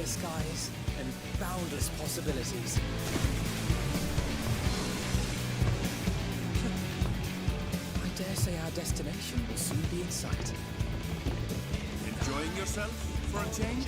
clear skies and boundless possibilities. I dare say our destination will soon be in sight. Enjoying yourself for a change?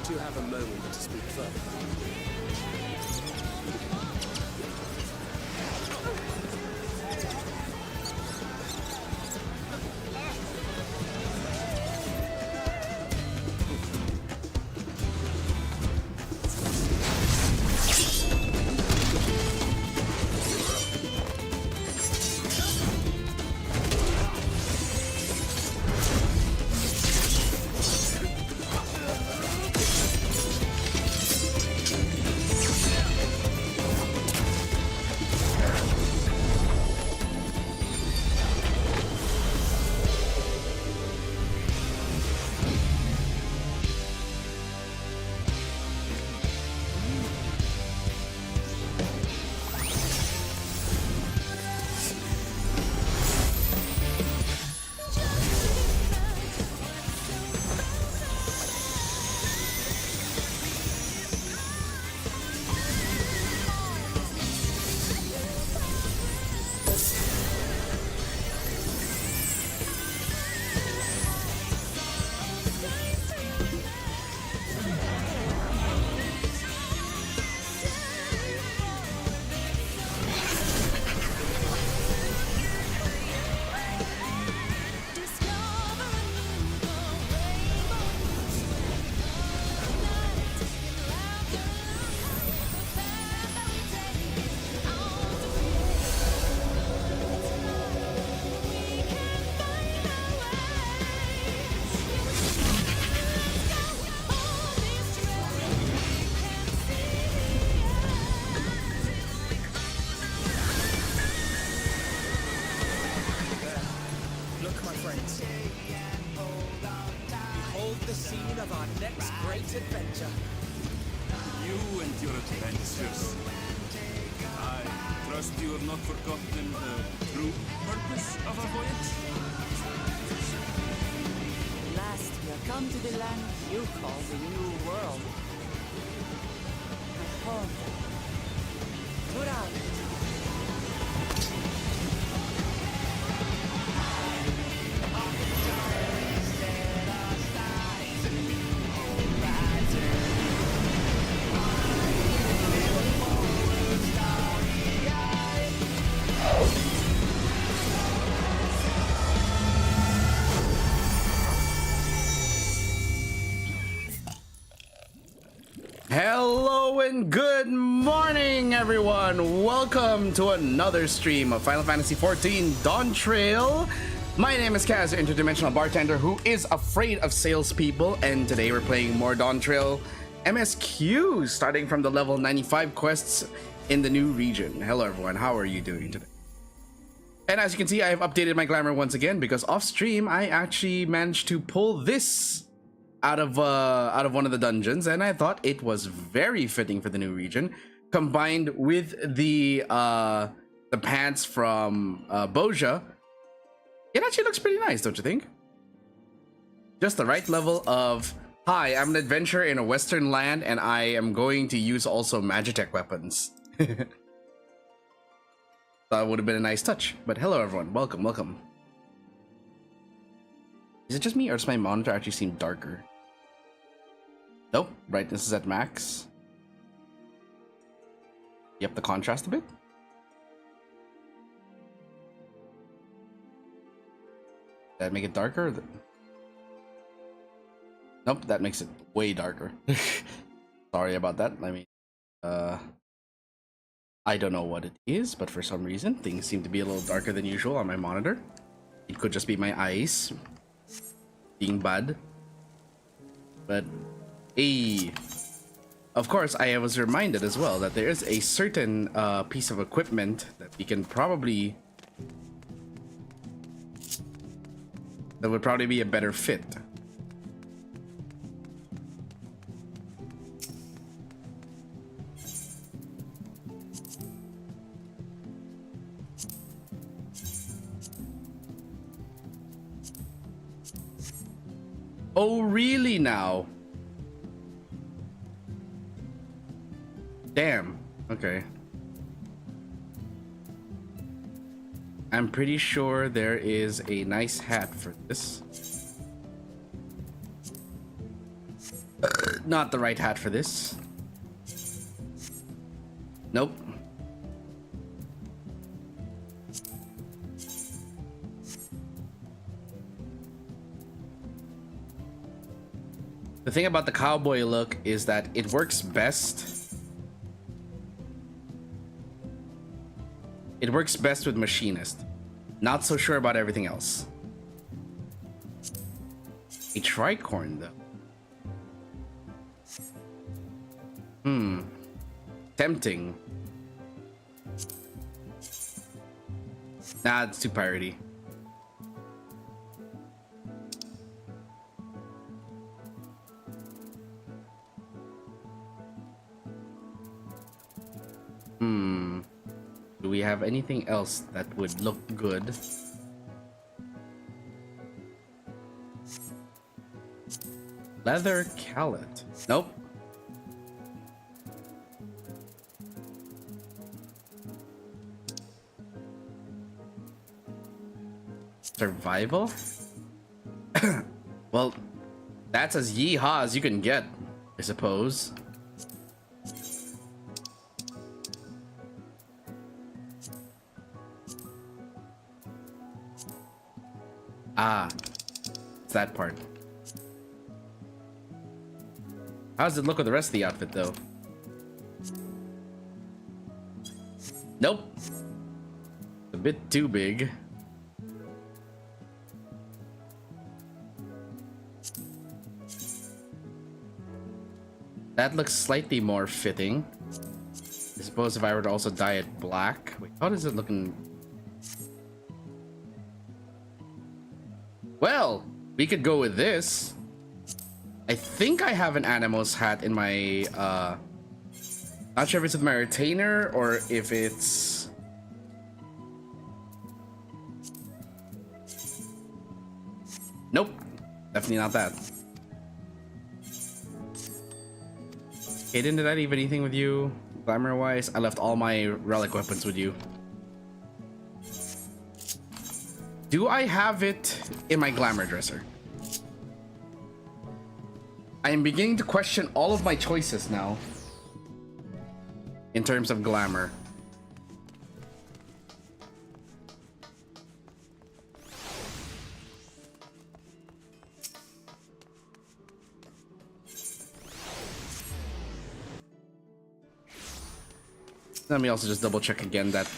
You have a moment to speak further. The scene of our next great adventure. You and your adventures. I trust you have not forgotten the true purpose of our voyage? At last we have come to the land you call the New World. My home. Hurrah! Hello and good morning, everyone. Welcome to another stream of Final Fantasy XIV DAWNTRAIL. My name is KAZ, interdimensional bartender who is afraid of salespeople, and today we're playing more DAWNTRAIL MSQ, starting from the level 95 quests in the new region. Hello, everyone. How are you doing today? And as you can see, I have updated my glamour once again because off stream I actually managed to pull this out of one of the dungeons, and I thought it was very fitting for the new region, combined with the pants from Boja. It actually looks pretty nice, don't you think? Just the right level of, hi, I'm an adventurer in a western land and I am going to use also Magitech weapons. That would have been a nice touch. But hello everyone, welcome. Is it just me or does my monitor actually seem darker? Nope, brightness is at max. Yep, the contrast a bit. That make it darker? Nope, that makes it way darker. Sorry about that. I mean, I don't know what it is, but for some reason things seem to be a little darker than usual on my monitor. It could just be my eyes being bad. But hey, of course I was reminded as well that there is a certain piece of equipment that we can probably, that would probably be a better fit. Oh really now? Damn. Okay. I'm pretty sure there is a nice hat for this. Not the right hat for this. Nope. The thing about the cowboy look is that it works best. It works best with machinist. Not so sure about everything else. A tricorn though. Tempting. Nah, it's too piratey. Do we have anything else that would look good? Leather callet. Nope. Survival? Well, that's as yeehaw as you can get, I suppose. Ah, it's that part. How does it look with the rest of the outfit, though? Nope. A bit too big. That looks slightly more fitting. I suppose if I were to also dye it black. Wait, how does it look in... Well, we could go with this. I think I have an Animos hat in my, not sure if it's with my retainer or if it's... Nope, definitely not that. Aiden, did I leave anything with you? Glamour-wise, I left all my relic weapons with you. Do I have it in my glamour dresser? I am beginning to question all of my choices now in terms of glamour. Let me also just double check again that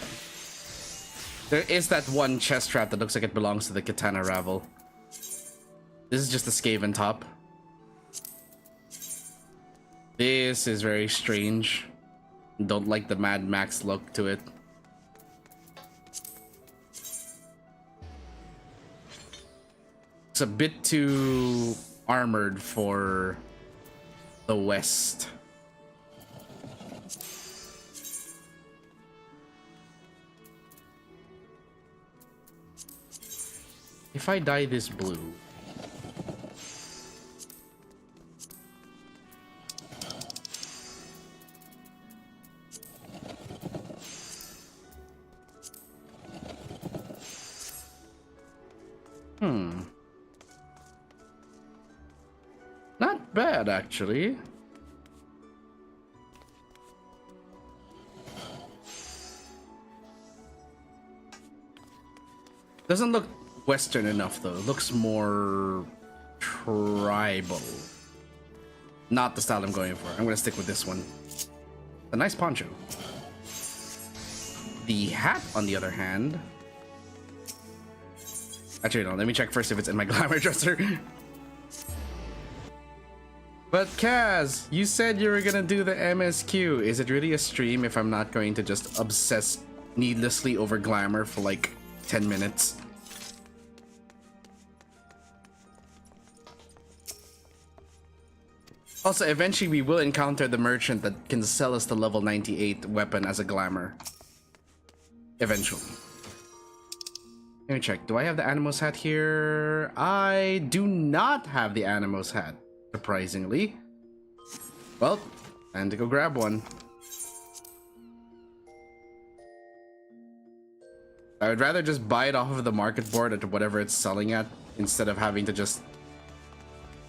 there is that one chest strap that looks like it belongs to the katana ravel. This is just the Skaven top. This is very strange. Don't like the Mad Max look to it. It's a bit too armored for the West. If I dye this blue, not bad actually. Doesn't look Western enough though. It looks more tribal. Not the style I'm going for. I'm gonna stick with this one. A nice poncho. The hat, on the other hand. Actually, no. Let me check first if it's in my glamour dresser. But Kaz, you said you were gonna do the MSQ. Is it really a stream if I'm not going to just obsess needlessly over glamour for like 10 minutes? Also, eventually we will encounter the merchant that can sell us the level 98 weapon as a glamour. Eventually. Let me check. Do I have the Animos hat here? I do not have the Animos hat, surprisingly. Well, time to go grab one. I would rather just buy it off of the market board at whatever it's selling at instead of having to just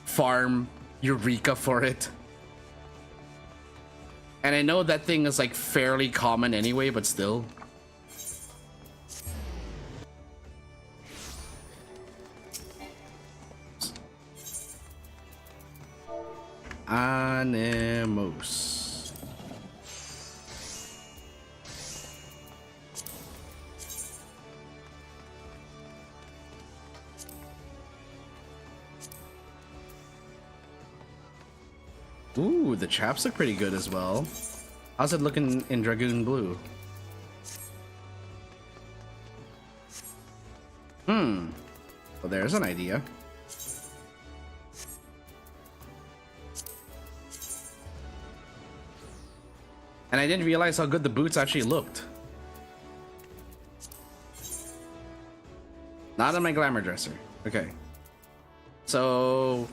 farm Eureka for it. And I know that thing is like fairly common anyway, but still. Animos. Ooh, the chaps look pretty good as well. How's it looking in Dragoon Blue? Well, there's an idea. And I didn't realize how good the boots actually looked. Not on my glamour dresser. Okay. So...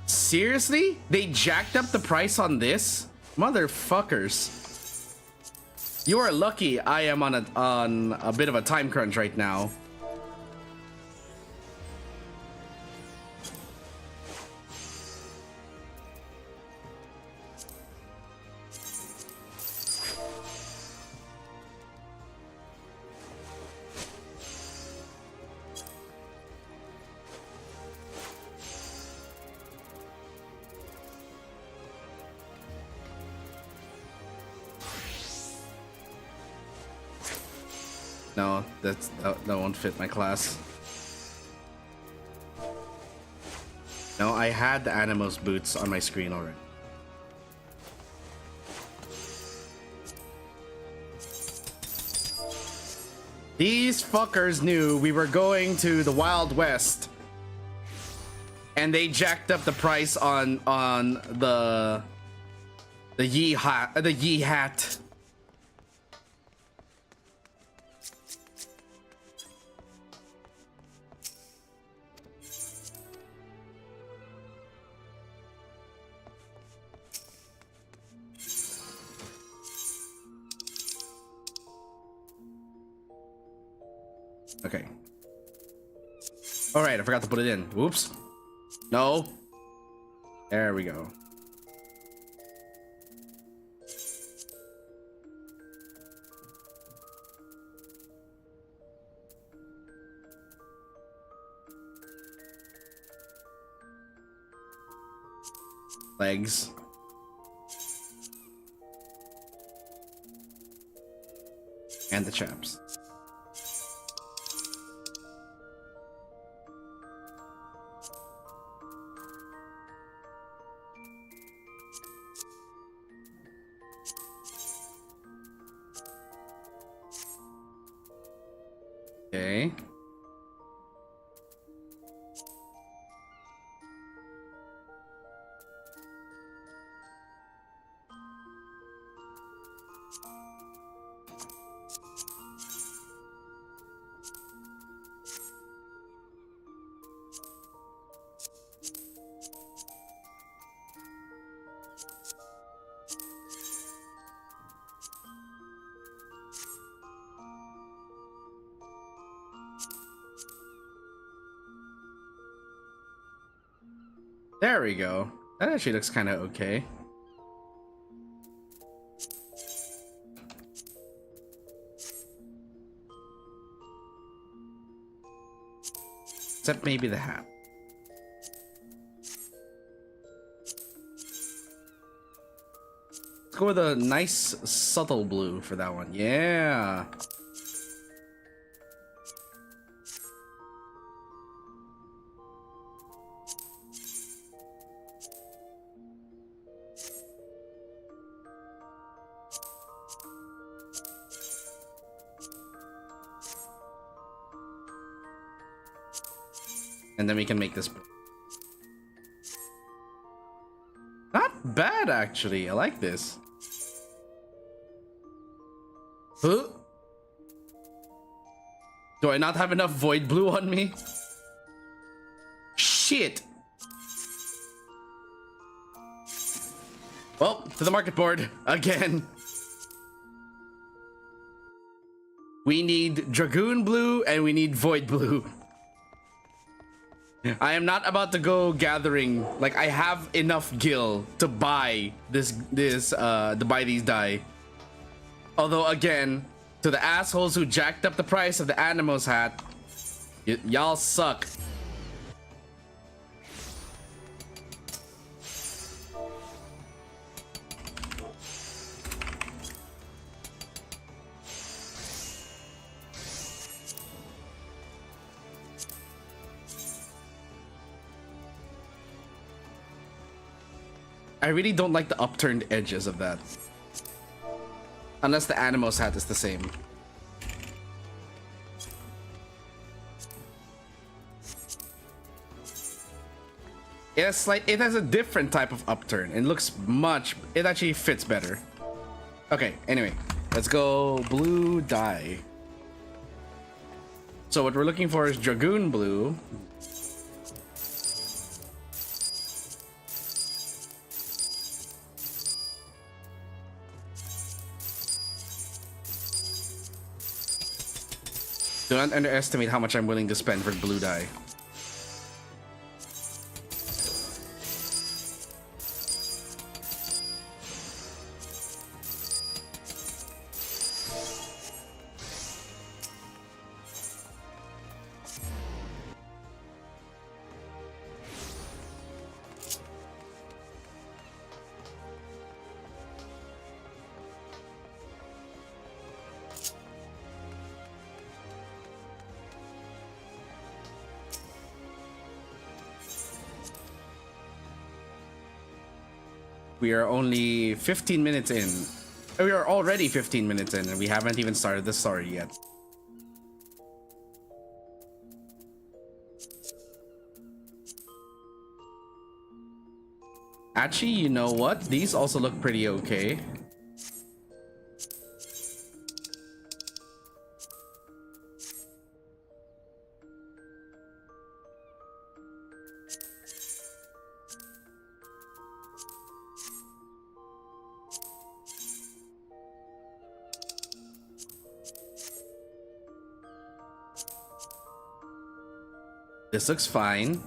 seriously? They jacked up the price on this? Motherfuckers. You are lucky I am on a bit of a time crunch right now. No, that won't fit my class. No, I had the Animos boots on my screen already. These fuckers knew we were going to the Wild West, and they jacked up the price on the Yi hat. Okay. All right, I forgot to put it in. Whoops. No. There we go. Legs. and the chaps. Okay. There we go. That actually looks kind of okay. Except maybe the hat. Let's go with a nice subtle blue for that one. Yeah. And then we can make this. Not bad, actually. I like this. Huh? Do I not have enough void blue on me? Shit. Well, to the market board again. We need Dragoon blue and we need void blue. I am not about to go gathering. Like, I have enough gil to buy these die. Although, again, to the assholes who jacked up the price of the Animos hat, y'all suck. I really don't like the upturned edges of that. Unless the Animos hat is the same. It has a different type of upturn. It looks it actually fits better. Okay, anyway, let's go blue dye. So what we're looking for is Dragoon blue. Do not underestimate how much I'm willing to spend for blue dye. We are only 15 minutes in. We are already 15 minutes in and we haven't even started the story yet. Actually, you know what? These also look pretty okay. This looks fine.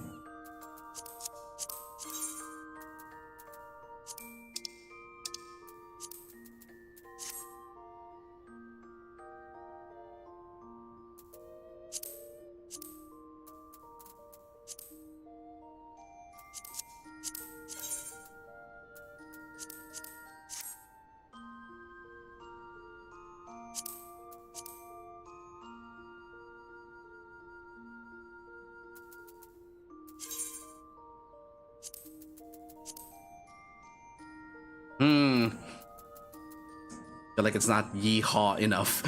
feel like it's not yeehaw enough.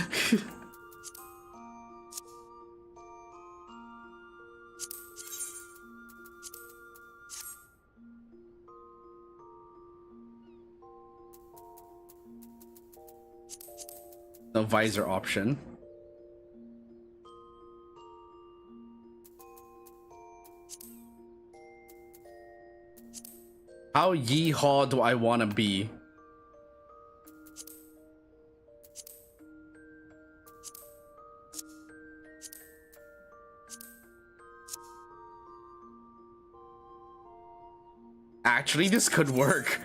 No visor option. How yeehaw do I want to be? Actually, this could work.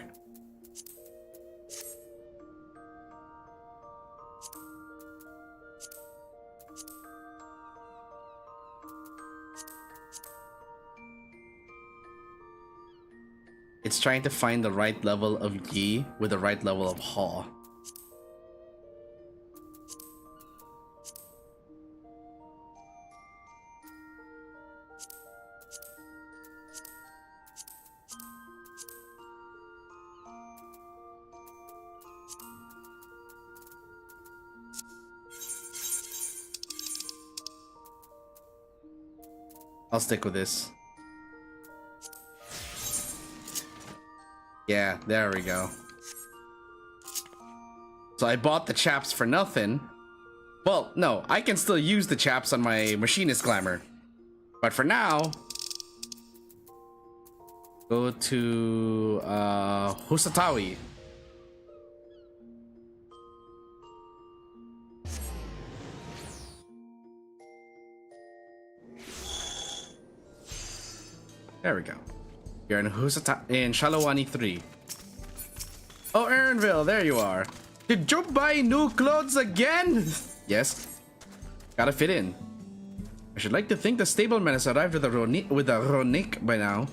It's trying to find the right level of yi with the right level of haw. I'll stick with this. Yeah, there we go. So I bought the chaps for nothing. Well, no, I can still use the chaps on my machinist glamour. But for now, go to Husatawi. There we go. You're in in Shalawani 3. Oh, Aaronville, there you are. Did you buy new clothes again? Yes. Gotta fit in. I should like to think the stableman has arrived with a Ronik by now.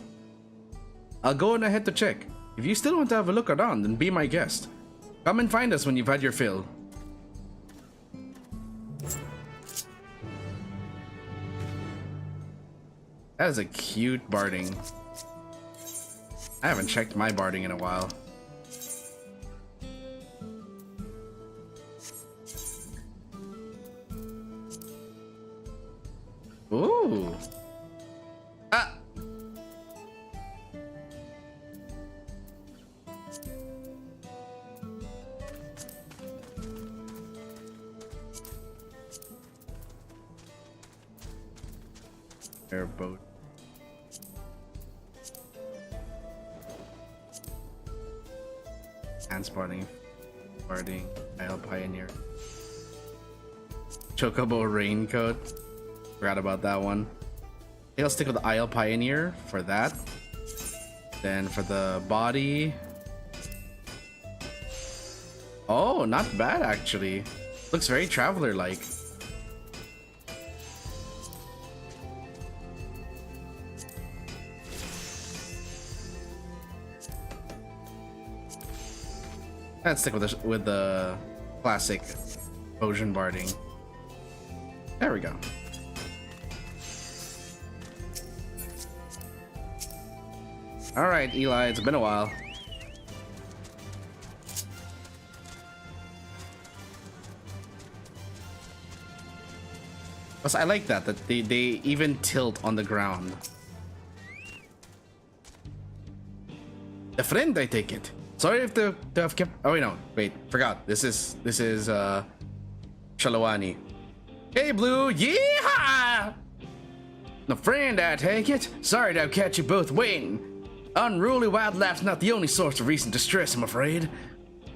I'll go on ahead to check. If you still want to have a look around, then be my guest. Come and find us when you've had your fill. That is a cute barding. I haven't checked my barding in a while. Ooh. Ah. Airboat. Transporting, barding, Isle Pioneer, Chocobo raincoat. Forgot about that one. I think I'll stick with the Isle Pioneer for that. Then for the body, oh, not bad actually. Looks very traveler-like. Let's stick with the classic ocean barding. There we go. All right, Eli, it's been a while. Plus, I like that they even tilt on the ground. The friend, I take it. Sorry if they have kept. Oh wait, no, wait, forgot. This is Shalawani. Hey, Blue, yeehaw! No friend, I take it. Sorry to have kept you both waiting. Unruly wildlife's not the only source of recent distress, I'm afraid.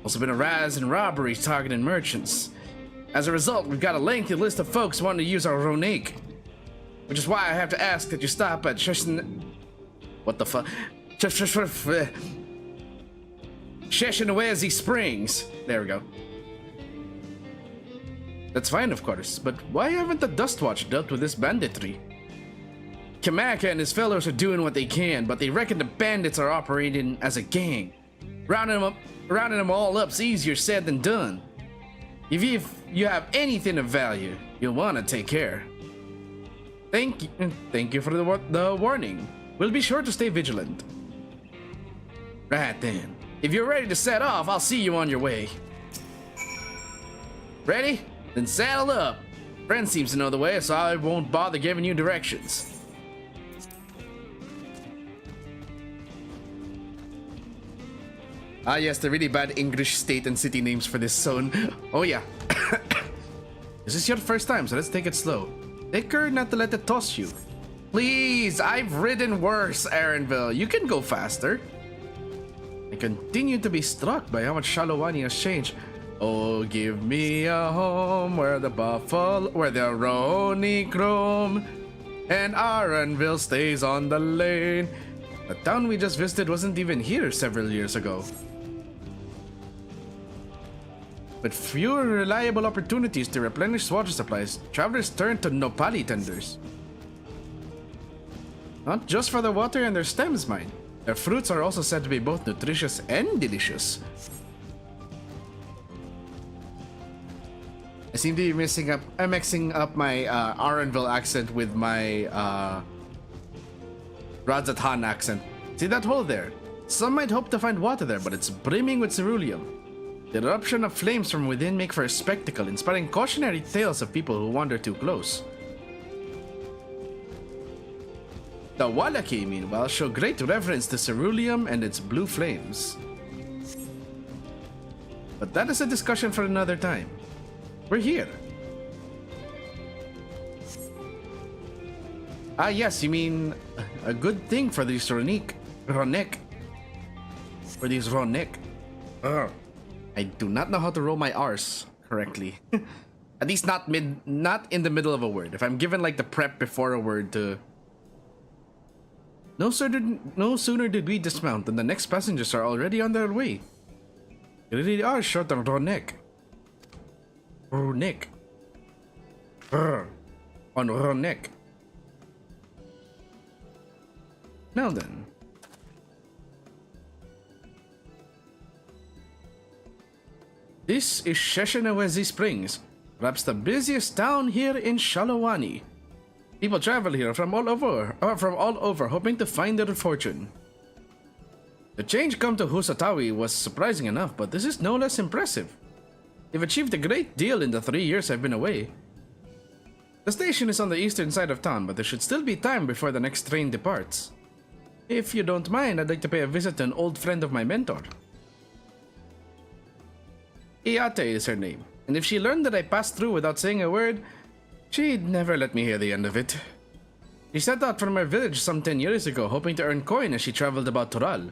Also been a rise in robberies targeting merchants. As a result, we've got a lengthy list of folks wanting to use our Ronik, which is why I have to ask that you stop at what the fuck? Sheshinawezi Springs. There we go. That's fine, of course, but why haven't the Dustwatch dealt with this banditry? Kamaka and his fellows are doing what they can, but they reckon the bandits are operating as a gang. Rounding them all up's easier said than done. If you have anything of value, you'll want to take care. Thank you for the warning. We'll be sure to stay vigilant. Right then. If you're ready to set off, I'll see you on your way. Ready? Then saddle up. Friend seems to know the way, so I won't bother giving you directions. Ah yes, the really bad English state and city names for this zone. Oh yeah. This is your first time, so let's take it slow. Take care not to let it toss you. Please, I've ridden worse, Aaronville. You can go faster. I continue to be struck by how much Shalawani has changed. Oh, give me a home where the Roni roam, and Aaronville stays on the lane. The town we just visited wasn't even here several years ago. With fewer reliable opportunities to replenish water supplies, travelers turn to nopali tenders. Not just for the water in their stems, mind. Their fruits are also said to be both nutritious and delicious. I seem to be mixing up my Aaronville accent with my Rajasthan accent. See that hole there? Some might hope to find water there, but it's brimming with ceruleum. The eruption of flames from within make for a spectacle, inspiring cautionary tales of people who wander too close. The Walaki, meanwhile, show great reverence to ceruleum and its blue flames. But that is a discussion for another time. We're here. Ah yes, you mean a good thing for these Ronek. For these Ronek. I do not know how to roll my R's correctly. At least not in the middle of a word. If I'm given like the prep before a word to... No sooner did we dismount than the next passengers are already on their way. They really are short on Ronek. Ronek. On Ronek. Now then. This is Sheshanawezi Springs, perhaps the busiest town here in Shalawani. People travel here from all over, hoping to find their fortune. The change come to Husatawi was surprising enough, but this is no less impressive. They've achieved a great deal in the 3 years I've been away. The station is on the eastern side of town, but there should still be time before the next train departs. If you don't mind, I'd like to pay a visit to an old friend of my mentor. Iate is her name, and if she learned that I passed through without saying a word, she'd never let me hear the end of it. She set out from her village some 10 years ago, hoping to earn coin as she traveled about Toral.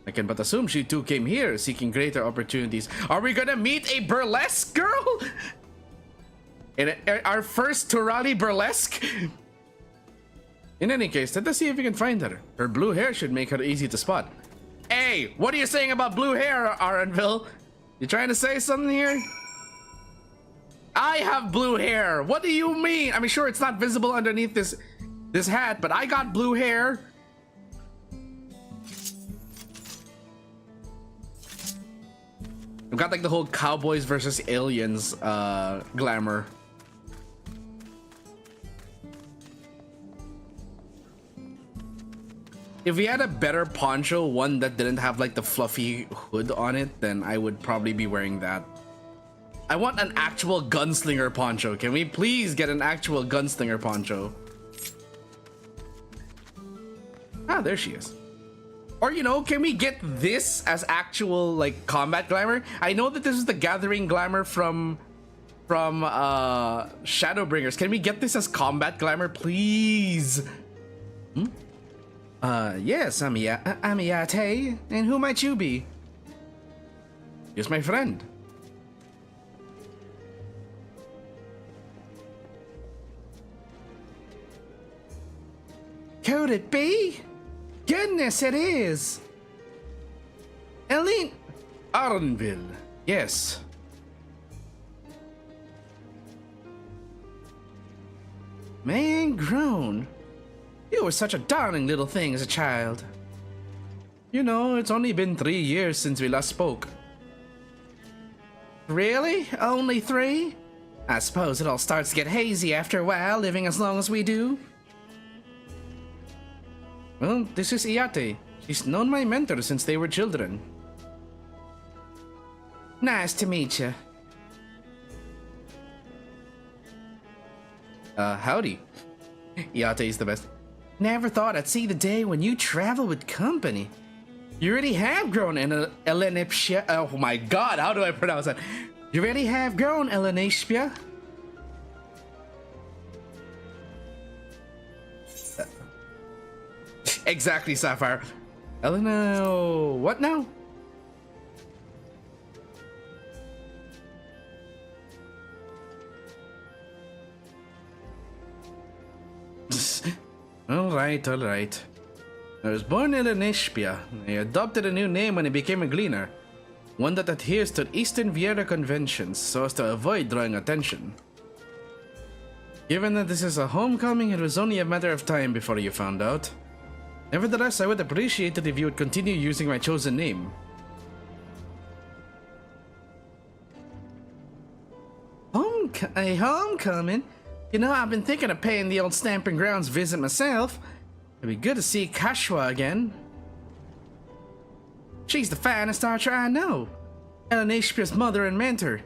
I can but assume she too came here, seeking greater opportunities. Are we gonna meet a burlesque girl? In our first Turali burlesque? In any case, let us see if we can find her. Her blue hair should make her easy to spot. Hey, what are you saying about blue hair, Aaronville? You trying to say something here? I have blue hair. What do you mean? I mean, sure, it's not visible underneath this hat, but I got blue hair. I've got like the whole cowboys versus aliens glamour. If we had a better poncho, one that didn't have like the fluffy hood on it, then I would probably be wearing that. I want an actual gunslinger poncho. Can we please get an actual gunslinger poncho? Ah, there she is. Or, you know, can we get this as actual like combat glamour? I know that this is the gathering glamour from Shadowbringers. Can we get this as combat glamour, please? Yes, Amiyate. And who might you be? He's my friend. Could it be? Goodness, it is. Eileen Arnville. Yes. Man grown. You were such a darling little thing as a child. You know, it's only been 3 years since we last spoke. Really? Only 3? I suppose it all starts to get hazy after a while, living as long as we do. Well, this is Iate. She's known my mentor since they were children. Nice to meet you. Howdy. Yate is the best. Never thought I'd see the day when you travel with company. You really have grown, Elenipsia. Oh my god, how do I pronounce that? You really have grown, Elenipsia. Exactly, Sapphire. Elena, what now? Alright. I was born in Nishpia. I adopted a new name when I became a gleaner. One that adheres to Eastern Viera conventions so as to avoid drawing attention. Given that this is a homecoming, it was only a matter of time before you found out. Nevertheless, I would appreciate it if you would continue using my chosen name. Homecoming? You know, I've been thinking of paying the old Stamping Grounds visit myself. It'd be good to see Kashwa again. She's the finest archer I know. Ellen Ishpia's mother and mentor.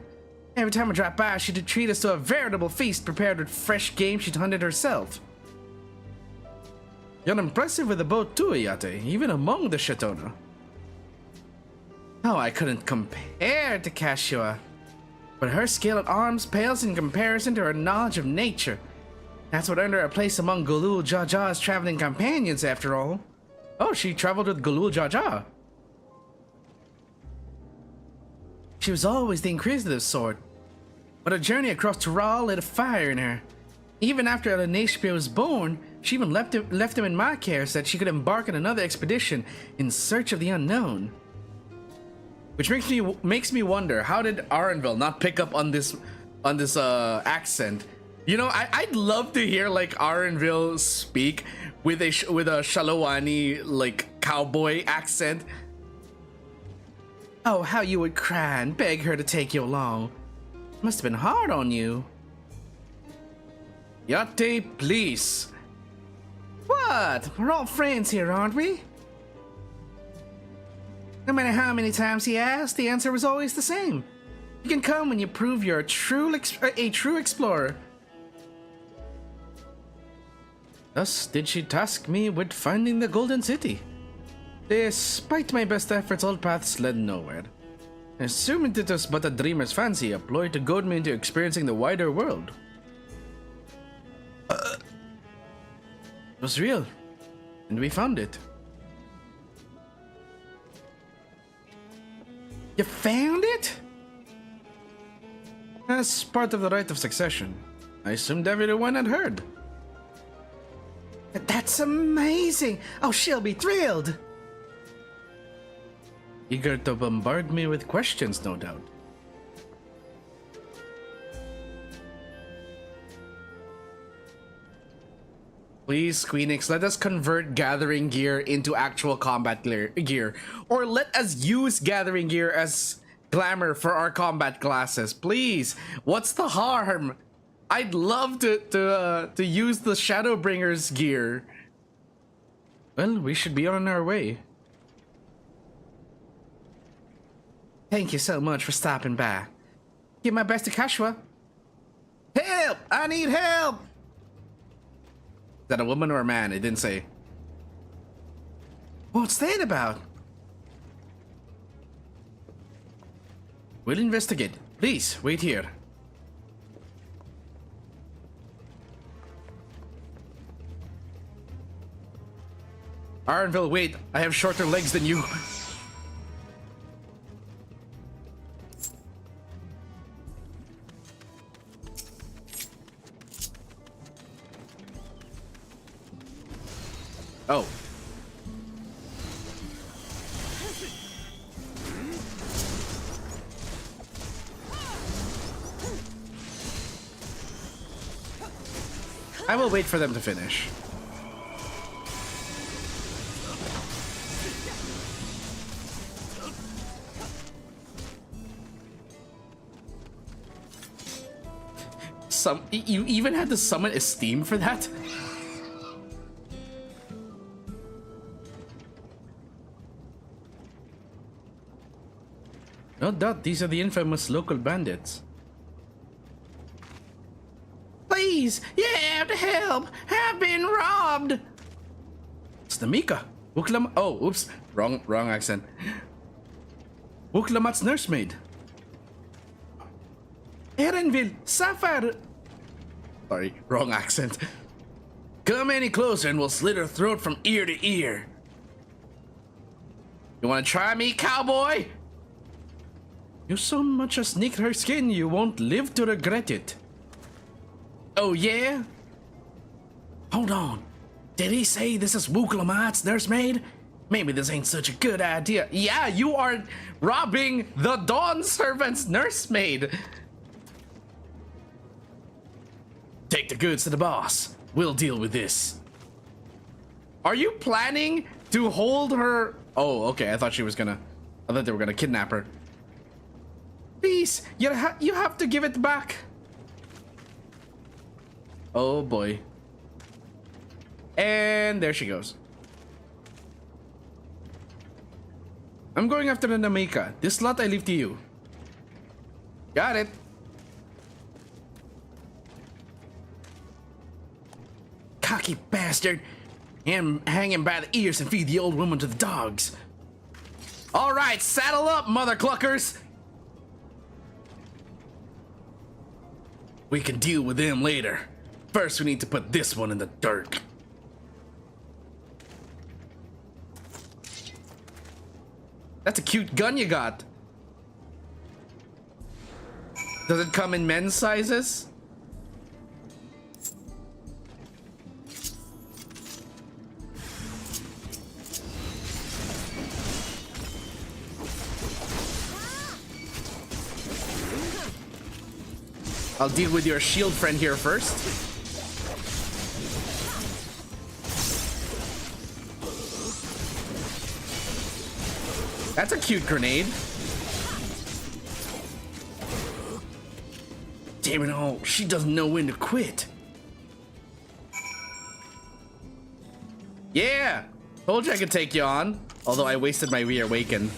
Every time I drop by, she'd treat us to a veritable feast prepared with fresh game she'd hunted herself. You're impressive with the bow too, Ayate, even among the Shatona. Oh, I couldn't compare to Kashua. But her skill at arms pales in comparison to her knowledge of nature. That's what earned her a place among Gulul Jaja's traveling companions, after all. Oh, she traveled with Gulul Jaja. She was always the inquisitive sort. But a journey across Tural lit a fire in her. Even after Elenashpia was born, she even left him in my care so that she could embark on another expedition in search of the unknown. Which makes me wonder, how did Arenville not pick up on this accent? You know, I'd love to hear like Arenville speak with a Shalawani like cowboy accent. Oh, how you would cry and beg her to take you along. Must have been hard on you. Yate, please. What? We're all friends here, aren't we? No matter how many times he asked, the answer was always the same. You can come when you prove you're a true explorer. Thus did she task me with finding the Golden City. Despite my best efforts, all paths led nowhere. Assuming it was but a dreamer's fancy, a ploy to goad me into experiencing the wider world. It was real, and we found it. You found it? As part of the rite of succession. I assumed everyone had heard. That's amazing! Oh, she'll be thrilled! Eager to bombard me with questions, no doubt. Please, Squeenix, let us convert gathering gear into actual combat gear. Or let us use gathering gear as glamour for our combat classes. Please, what's the harm? I'd love to use the Shadowbringer's gear. Well, we should be on our way. Thank you so much for stopping by. Give my best to Kashwa. Help! I need help! Is that a woman or a man? It didn't say. What's that about? We'll investigate. Please, wait here. Arenville, wait. I have shorter legs than you. Oh. I will wait for them to finish. You even had to summon Esteem for that? No doubt these are the infamous local bandits. Please Please, you have to help. I've been robbed. It's Namika. Oh, oops. Wrong accent. Wuklamat's nursemaid. Erenville, Sapphire. Sorry, wrong accent. Come any closer and we'll slit her throat from ear to ear. You wanna try me, cowboy? You so much as nicked her skin, you won't live to regret it. Oh yeah? Hold on. Did he say this is Wuklamat's nursemaid? Maybe this ain't such a good idea. Yeah, you are robbing the Dawn servant's nursemaid. Take the goods to the boss. We'll deal with this. Are you planning to hold her? Oh, okay. I thought they were gonna kidnap her. Please, you have to give it back. Oh boy. And there she goes. I'm going after the Namika. This slot I leave to you. Got it. Cocky bastard. And hang him by the ears and feed the old woman to the dogs. Alright, saddle up, mother cluckers. We can deal with them later. First, we need to put this one in the dirt. That's a cute gun you got. Does it come in men's sizes? I'll deal with your shield friend here first. That's a cute grenade. Damn it all, she doesn't know when to quit. Yeah! Told you I could take you on. Although I wasted my reawaken.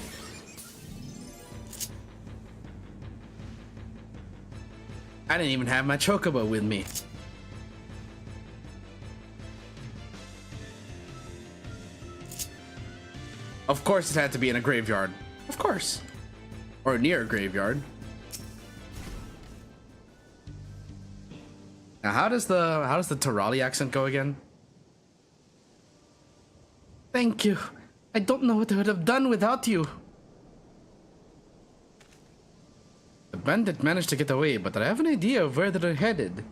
I didn't even have my chocobo with me. Of course it had to be in a graveyard. Of course. Or near a graveyard. Now how does the Tarali accent go again? Thank you. I don't know what I would have done without you. The bandit managed to get away, but I have an idea of where they're headed.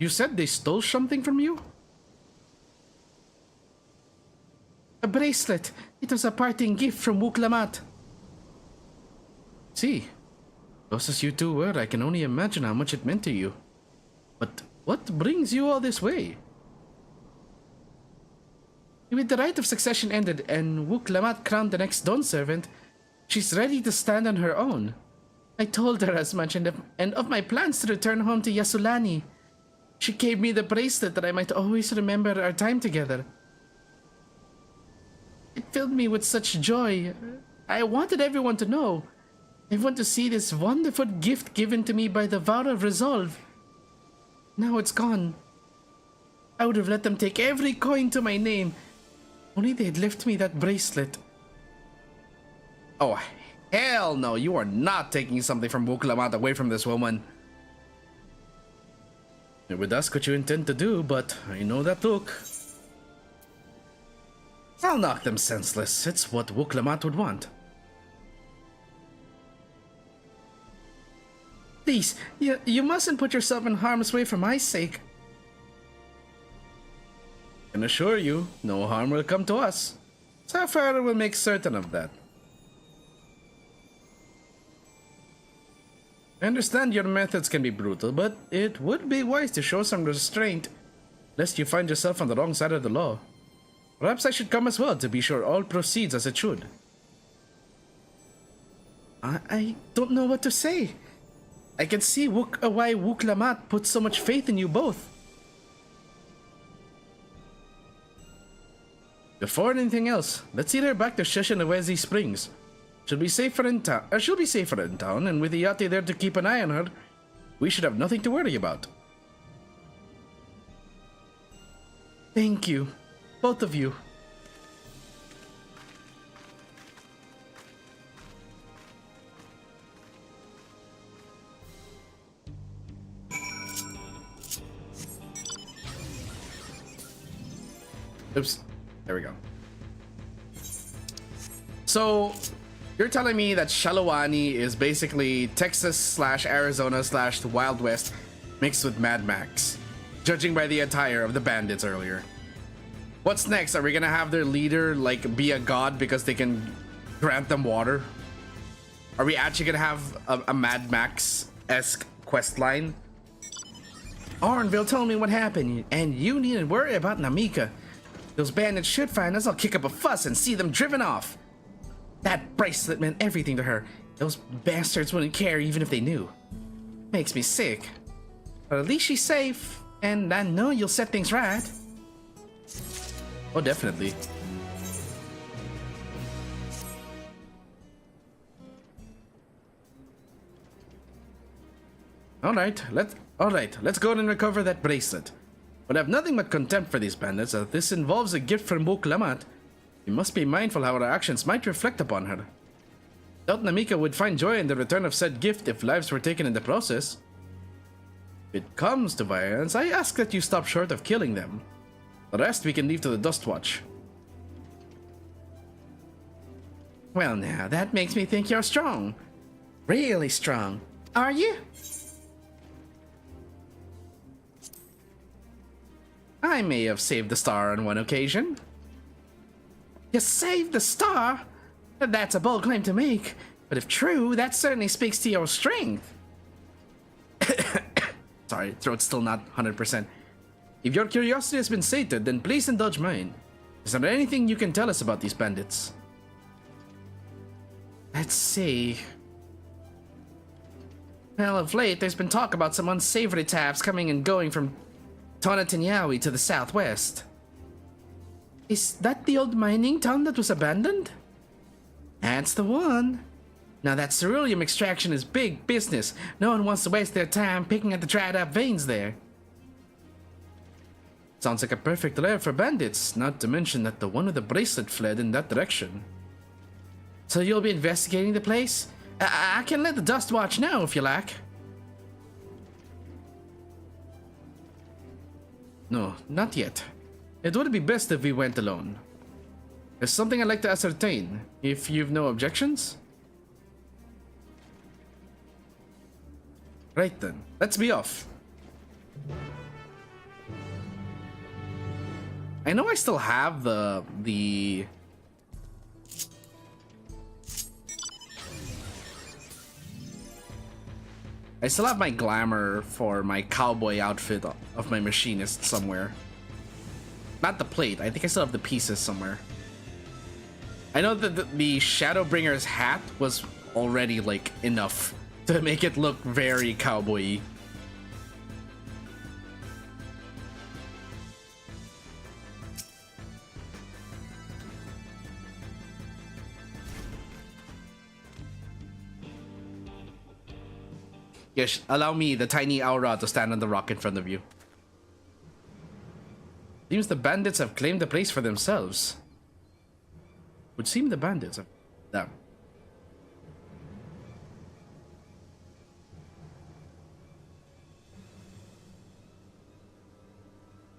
You said they stole something from you? A bracelet. It was a parting gift from Wuklamat. See, close as you two were, I can only imagine how much it meant to you. But what brings you all this way? With the right of succession ended and Wuklamat crowned the next Dawn servant, she's ready to stand on her own. I told her as much and of my plans to return home to Yasulani. She gave me the bracelet that I might always remember our time together. It filled me with such joy. I wanted everyone to know. I want to see this wonderful gift given to me by the Vow of Resolve. Now it's gone. I would have let them take every coin to my name. Only they'd left me that bracelet. Oh, hell no. You are not taking something from Wuklamat away from this woman. I would ask what you intend to do, but I know that look. I'll knock them senseless. It's what Wuklamat would want. Please, you mustn't put yourself in harm's way for my sake. I can assure you, no harm will come to us. Sapphire will make certain of that. I understand your methods can be brutal, but it would be wise to show some restraint, lest you find yourself on the wrong side of the law. Perhaps I should come as well to be sure all proceeds as it should. I don't know what to say. I can see why Wuklamat put so much faith in you both. Before anything else, let's lead her back to Sheshinawezi Springs. She'll be safer in town, and with the Yati there to keep an eye on her, We should have nothing to worry about. Thank you, both of you. Oops, there we go. So, you're telling me that Shalawani is basically Texas slash Arizona slash the Wild West mixed with Mad Max, judging by the attire of the bandits earlier. What's next? Are we gonna have their leader like be a god because they can grant them water? Are we actually gonna have a Mad Max-esque quest line? Orenville told me what happened, and you needn't worry about Namika. Those bandits should find us. I'll kick up a fuss and see them driven off. That bracelet meant everything to her. Those bastards wouldn't care even if they knew. Makes me sick. But at least she's safe, and I know you'll set things right. Oh, definitely. Alright, let's go and recover that bracelet. But I have nothing but contempt for these bandits, as this involves a gift from Buklamat. We must be mindful how our actions might reflect upon her. Doubt Namika would find joy in the return of said gift if lives were taken in the process. If it comes to violence, I ask that you stop short of killing them. The rest we can leave to the Dust Watch. Well now, that makes me think you're strong. Really strong. Are you? I may have saved the star on one occasion. You saved the star? That's a bold claim to make, but if true, that certainly speaks to your strength. Sorry, throat's still not 100%. If your curiosity has been sated, then please indulge mine. Is there anything you can tell us about these bandits? Let's see. Well, of late, there's been talk about some unsavory taps coming and going from Tonatinyawi to the southwest. Is that the old mining town that was abandoned? That's the one. Now that ceruleum extraction is big business. No one wants to waste their time picking at the dried up veins there. Sounds like a perfect lair for bandits, not to mention that the one with the bracelet fled in that direction. So you'll be investigating the place? I can let the Dust Watch know if you like. No, not yet. It would be best if we went alone. There's something I'd like to ascertain, if you've no objections. Right then, let's be off. I know I still have the I still have my glamour for my cowboy outfit of my machinist somewhere. Not the plate, I think I still have the pieces somewhere. I know that the Shadowbringer's hat was already like enough to make it look very cowboy-y. Yes, allow me, the tiny aura, to stand on the rock in front of you. Seems the bandits have claimed the place for themselves. Would seem the bandits have them.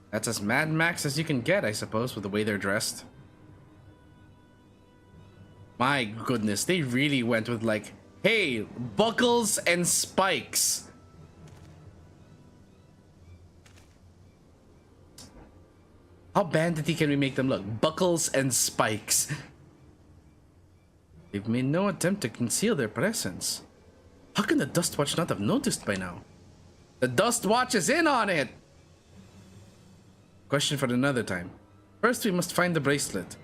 That's as Mad Max as you can get, I suppose, with the way they're dressed. My goodness, they really went with like, hey, buckles and spikes. How bandity can we make them look? Buckles and spikes. They've made no attempt to conceal their presence. How can the Dust Watch not have noticed by now? The Dust Watch is in on it! Question for another time. First, we must find the bracelet.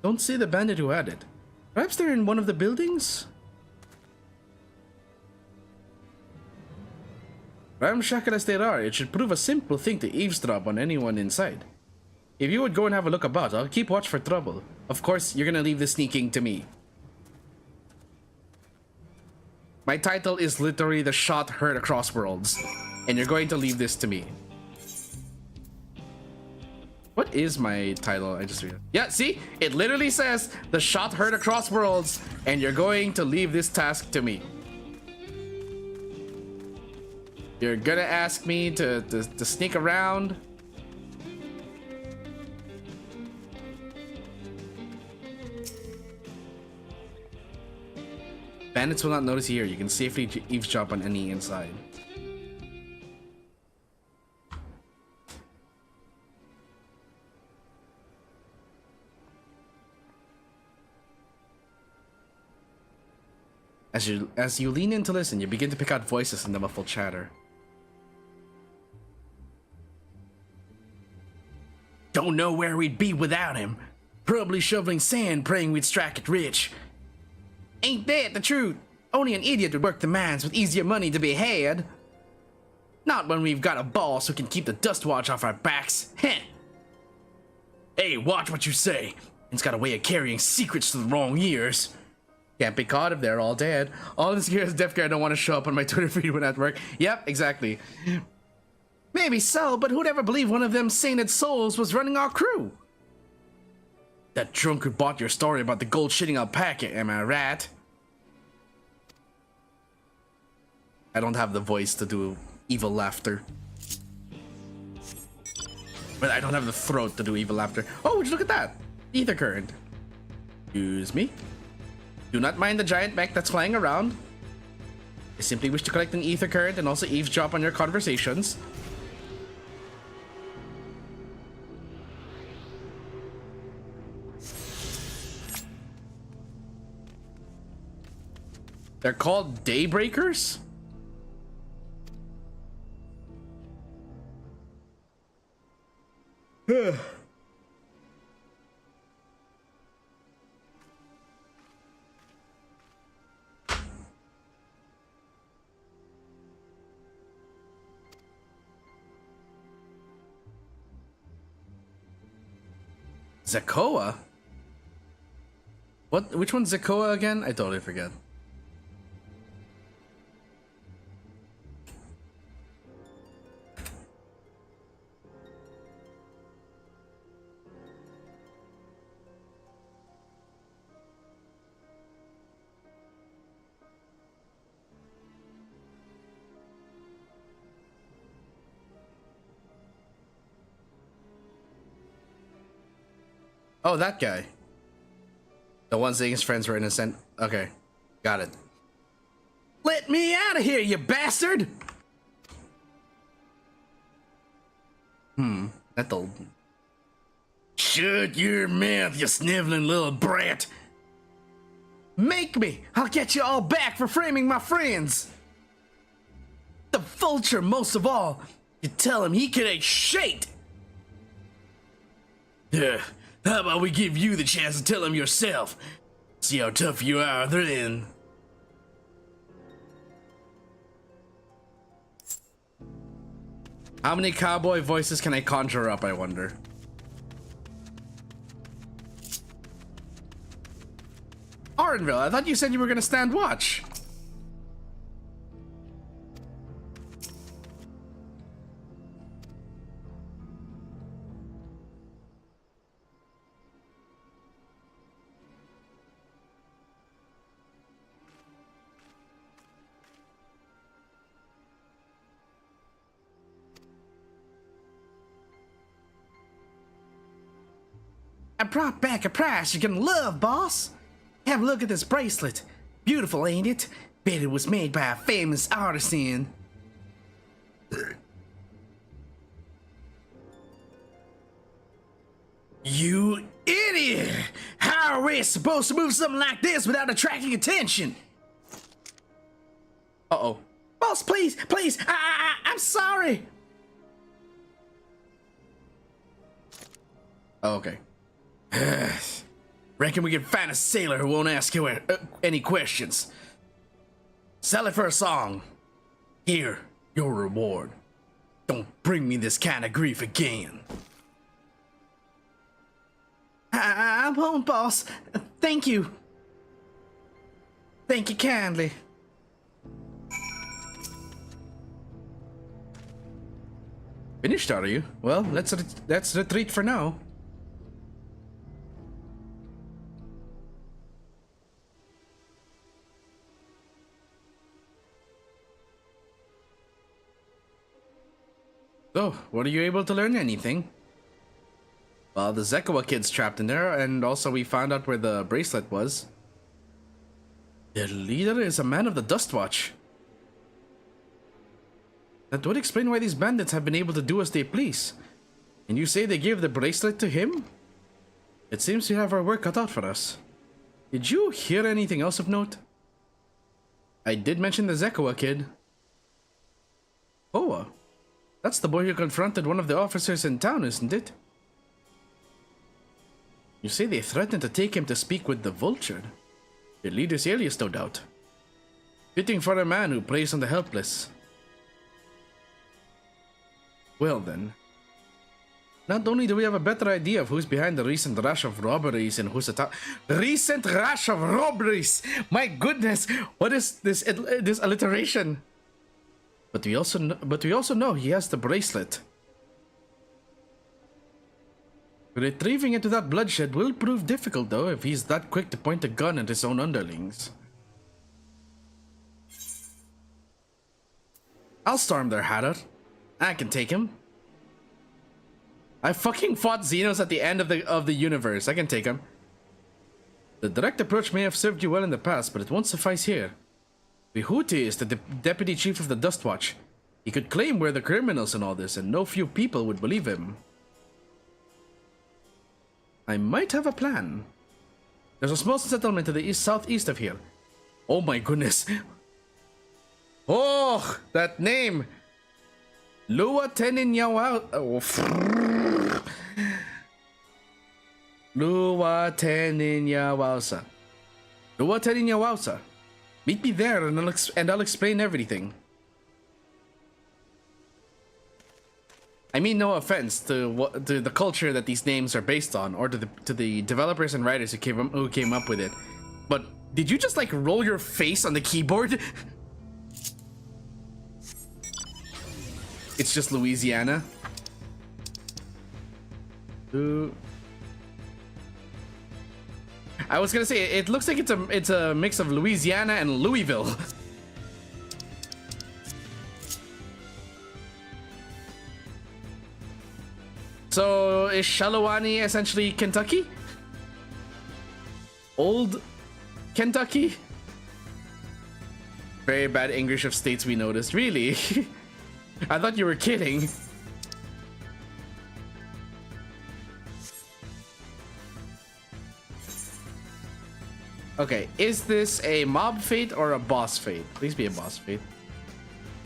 Don't see the bandit who had it. Perhaps they're in one of the buildings? Ramshackle as they are, it should prove a simple thing to eavesdrop on anyone inside. If you would go and have a look about, I'll keep watch for trouble. Of course, you're gonna leave the sneaking to me. My title is literally The Shot Heard Across Worlds, and you're going to leave this to me. What is my title? I just realized. Yeah, see? It literally says The Shot Heard Across Worlds, and you're going to leave this task to me. You're gonna ask me to sneak around. Bandits will not notice you here. You can safely eavesdrop on any inside. As you lean in to listen, you begin to pick out voices in the muffled chatter. Don't know where we'd be without him. Probably shoveling sand, praying we'd strike it rich. Ain't that the truth? Only an idiot would work the mines with easier money to be had. Not when we've got a boss who can keep the dust watch off our backs. Heh. Hey, watch what you say. It's got a way of carrying secrets to the wrong ears. Can't be caught if they're all dead. All this gear is deaf gear. I don't want to show up on my Twitter feed when at work. Yep, exactly. Maybe so, but who'd ever believe one of them sainted souls was running our crew? That drunk who bought your story about the gold shitting alpaca, am I right? I don't have the voice to do evil laughter. But I don't have the throat to do evil laughter. Oh, would you look at that? Ether current. Excuse me? Do not mind the giant mech that's flying around. I simply wish to collect an ether current and also eavesdrop on your conversations. They're called Daybreakers? Zakoa? What? Which one's Zakoa again? I totally forget. Oh, that guy. The one saying his friends were innocent. Okay, got it. Let me out of here, you bastard! That'll... Shut your mouth, you sniveling little brat! Make me! I'll get you all back for framing my friends! The vulture, most of all! You tell him he can eat shit! Yeah. How about we give you the chance to tell him yourself? See how tough you are then. How many cowboy voices can I conjure up, I wonder? Orenville, I thought you said you were gonna stand watch. I brought back a prize you're gonna love, boss. Have a look at this bracelet. Beautiful, ain't it? Bet it was made by a famous artisan. You idiot! How are we supposed to move something like this without attracting attention? Uh-oh. Boss, please, please, I'm sorry. Oh, okay. Reckon we can find a sailor who won't ask you any questions. Sell it for a song. Here, your reward. Don't bring me this kind of grief again. I won't, boss. Thank you. Thank you kindly. Finished, are you? Well, let's retreat for now. So, were you able to learn anything? Well, the Zekawa kid's trapped in there, and also we found out where the bracelet was. Their leader is a man of the Dust Watch. That would explain why these bandits have been able to do as they please. And you say they gave the bracelet to him? It seems we have our work cut out for us. Did you hear anything else of note? I did mention the Zekawa kid. Oh, that's the boy who confronted one of the officers in town, isn't it? You say they threatened to take him to speak with the Vulture. Their leader's alias, no doubt. Fitting for a man who preys on the helpless. Well then. Not only do we have a better idea of who's behind the recent rash of robberies in Husata. Recent rash of robberies! My goodness! What is this alliteration? But we also know he has the bracelet. Retrieving it without bloodshed will prove difficult, though, if he's that quick to point a gun at his own underlings. I'll storm their Hatter. I can take him. I fucking fought Xenos at the end of the universe. I can take him. The direct approach may have served you well in the past, but it won't suffice here. Vihuti is the deputy chief of the Dust Watch. He could claim we're the criminals in all this, and no few people would believe him. I might have a plan. There's a small settlement to the southeast of here. Oh my goodness. Oh, that name. Lua Teninyawa. Lua Teninyawausa. Lua Teninyawausa. Meet me there and I'll explain everything. I mean, no offense to the culture that these names are based on, or to the developers and writers who came up with it. But did you just like roll your face on the keyboard? It's just Louisiana. I was gonna say it looks like it's a mix of Louisiana and Louisville. So is Shalawani essentially Kentucky? Old Kentucky? Very bad English of states we noticed. Really? I thought you were kidding. Okay, is this a mob fate or a boss fate? Please be a boss fate.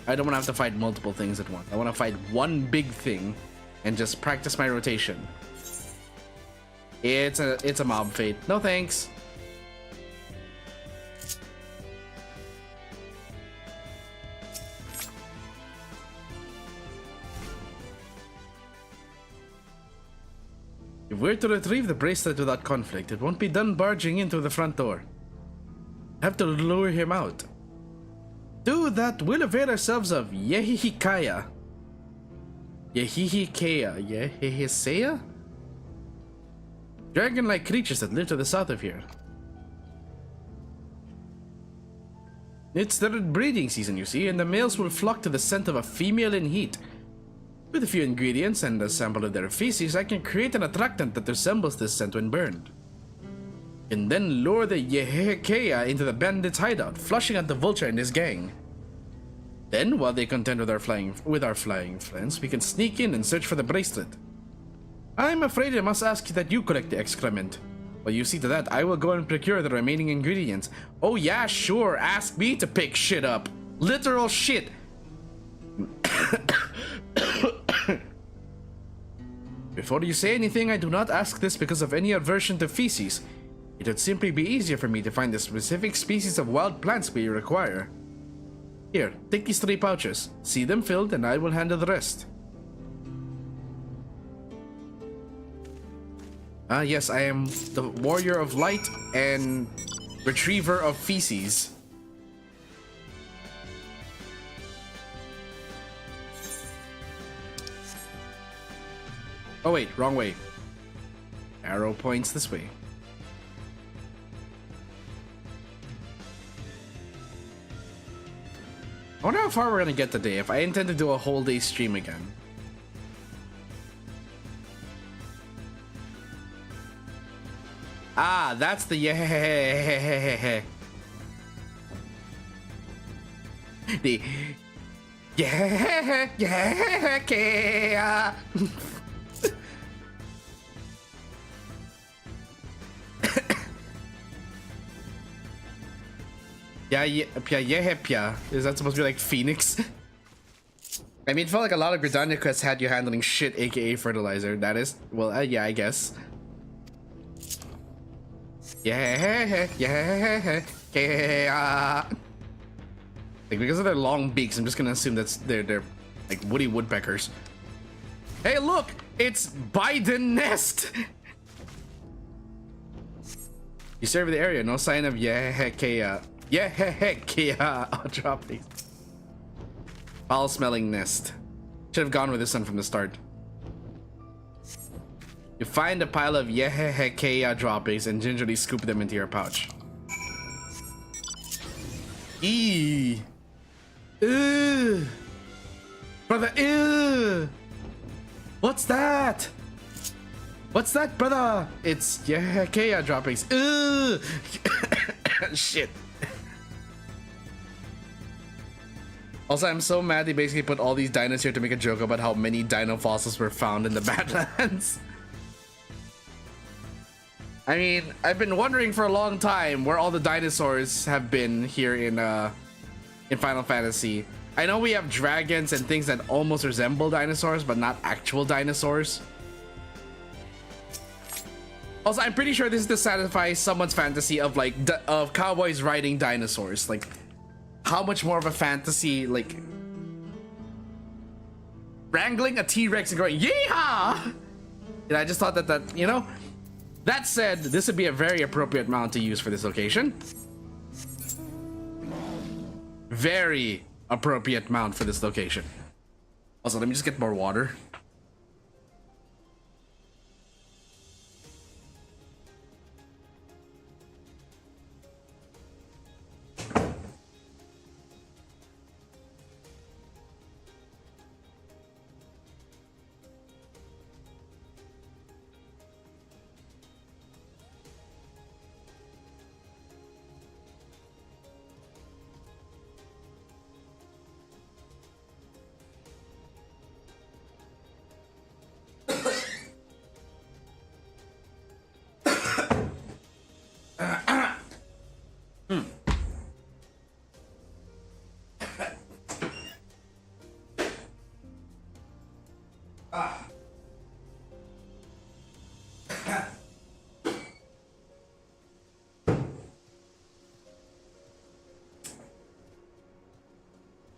I don't want to have to fight multiple things at once. I want to fight one big thing and just practice my rotation. It's a mob fate. No thanks. If we're to retrieve the bracelet without conflict, it won't be done barging in through the front door. Have to lure him out. Do that, we'll avail ourselves of Yehihikaya. Yehihisea? Dragon-like creatures that live to the south of here. It's their breeding season, you see, and the males will flock to the scent of a female in heat. With a few ingredients and a sample of their feces, I can create an attractant that resembles this scent when burned. And then lure the Yehikea into the bandit's hideout, flushing out the Vulture and his gang. Then, while they contend with our flying friends, we can sneak in and search for the bracelet. I'm afraid I must ask that you collect the excrement. While you see to that, I will go and procure the remaining ingredients. Oh yeah, sure, ask me to pick shit up. Literal shit. Before you say anything, I do not ask this because of any aversion to feces. It would simply be easier for me to find the specific species of wild plants we require. Here, take these 3 pouches. See them filled and I will handle the rest. Ah, yes, I am the warrior of light and retriever of feces. Oh wait, wrong way. Arrow points this way. I wonder how far we're gonna get today if I intend to do a whole day stream again. Ah, that's the yeah. The yeah. Yeah. Is that supposed to be like Phoenix? I mean, it felt like a lot of Gridania quests had you handling shit, aka fertilizer. That is, well, yeah, I guess. Yeah. Like, because of their long beaks, I'm just gonna assume they're like woody woodpeckers. Hey, look, it's Biden Nest. You survey the area, no sign of dropping. Foul-smelling nest. Should have gone with this one from the start. You find a pile of droppings and gingerly scoop them into your pouch. Eee. Ew. Brother, ew. What's that? What's that, brother? It's droppings. Ew. Shit. Also, I'm so mad they basically put all these dinos here to make a joke about how many dino fossils were found in the Badlands. I mean, I've been wondering for a long time where all the dinosaurs have been here in Final Fantasy. I know we have dragons and things that almost resemble dinosaurs, but not actual dinosaurs. Also, I'm pretty sure this is to satisfy someone's fantasy of like of cowboys riding dinosaurs. Like, how much more of a fantasy, like wrangling a T-Rex and going yeehaw? And I just thought that you know. That said, this would be a very appropriate mount to use for this location. Very appropriate mount for this location. Also, let me just get more water.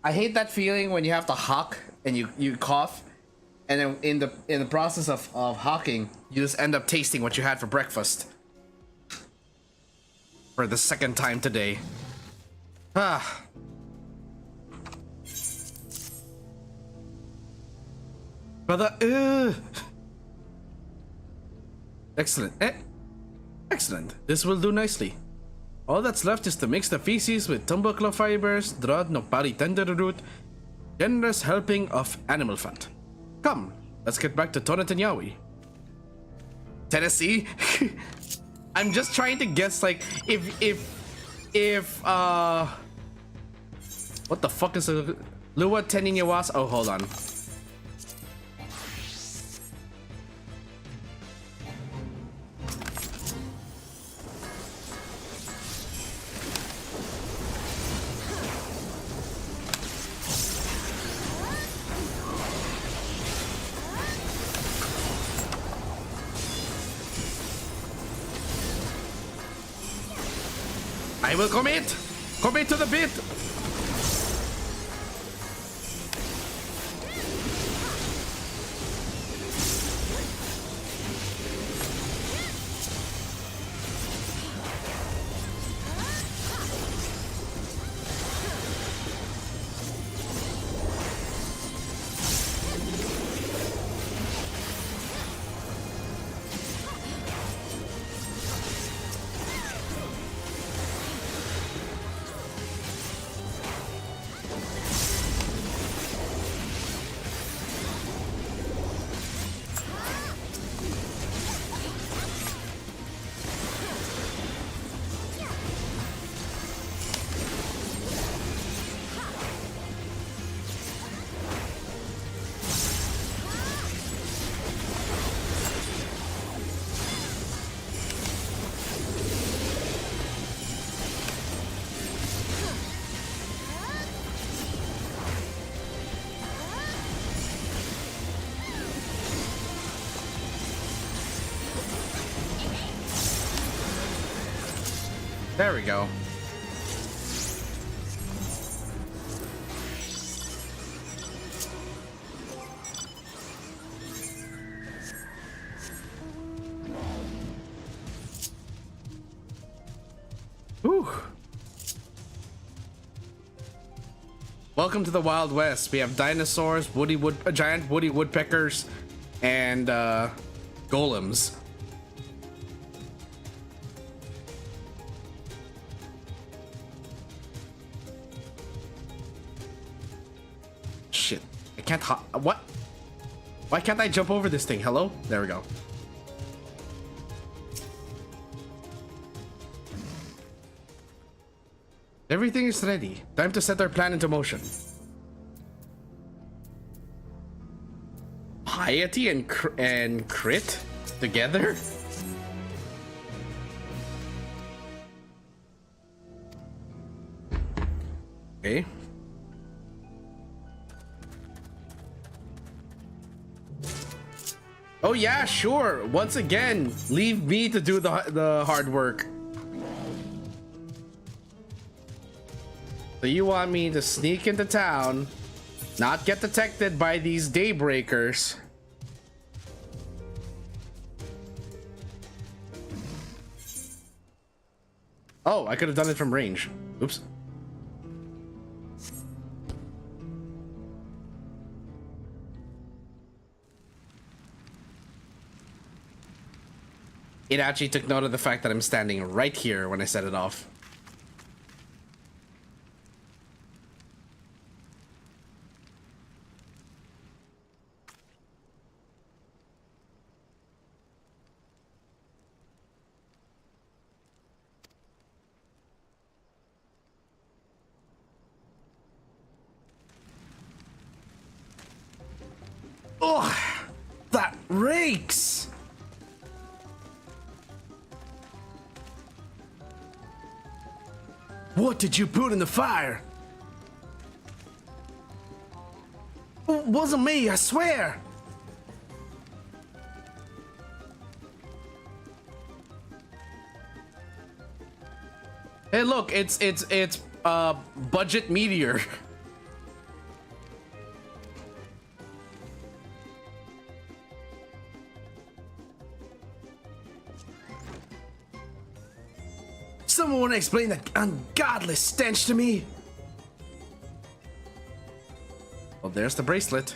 I hate that feeling when you have to hawk and you cough, and then in the process of hawking, you just end up tasting what you had for breakfast for the second time today. Ah. Brother, excellent. Excellent. This will do nicely. All that's left is to mix the feces with tumbukla fibers, drod no pari tender root, generous helping of animal fat. Come, let's get back to Tonetanyawi. Tennessee? I'm just trying to guess, like, if what the fuck is a Lua Teninyawas? Oh, hold on. I will commit to the bit. There we go. Whew. Welcome to the Wild West. We have dinosaurs, giant woody woodpeckers, and golems. Shit. I can't what? Why can't I jump over this thing? Hello? There we go. Everything is ready. Time to set our plan into motion. Piety and crit together? Okay. Oh yeah, sure. Once again, leave me to do the hard work. So you want me to sneak into town, not get detected by these daybreakers. Oh, I could have done it from range. Oops. It actually took note of the fact that I'm standing right here when I set it off. Oh, that rakes! What did you put in the fire? It wasn't me, I swear! Hey look, it's budget meteor. Someone want to explain that ungodly stench to me? Well, there's the bracelet.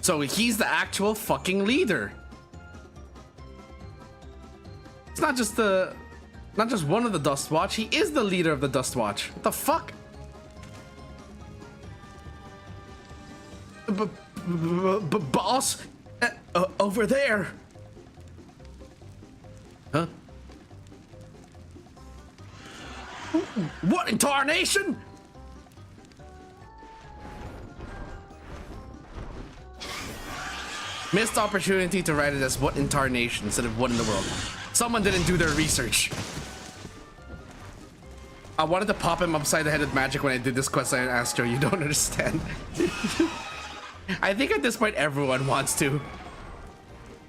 So he's the actual fucking leader. It's not just one of the Dust Watch. He is the leader of the Dust Watch. What the fuck? Boss, over there. Huh? What in tarnation? Missed opportunity to write it as what in tarnation instead of what in the world. Someone didn't do their research. I wanted to pop him upside the head with magic when I did this quest and Astro. You don't understand. I think at this point everyone wants to.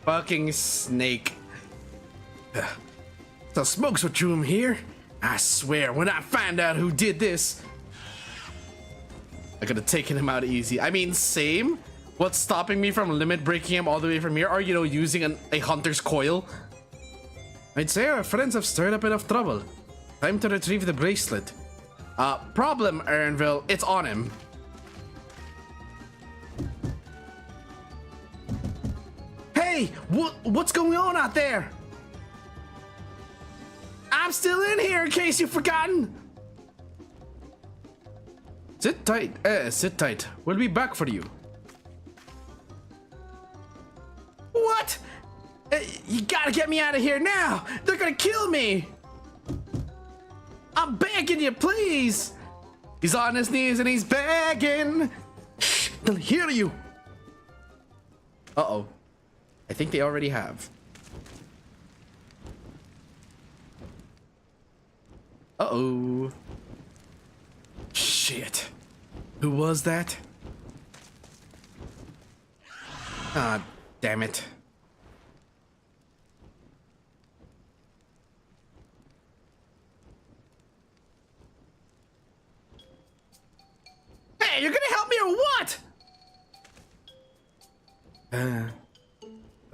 Fucking snake. The smoke's what drew him here. I swear, when I find out who did this, I could have taken him out easy. I mean, same. What's stopping me from limit breaking him all the way from here? Or, you know, using a hunter's coil? I'd say our friends have stirred up enough trouble. Time to retrieve the bracelet. Problem, Aaronville. It's on him. Hey, what's going on out there? I'm still in here in case you've forgotten. Sit tight, sit tight. We'll be back for you. What? You gotta get me out of here now. They're gonna kill me. I'm begging you, please. He's on his knees and he's begging. Shh, they'll hear you. Uh-oh. I think they already have. Uh-oh. Shit. Who was that? Ah, damn it. The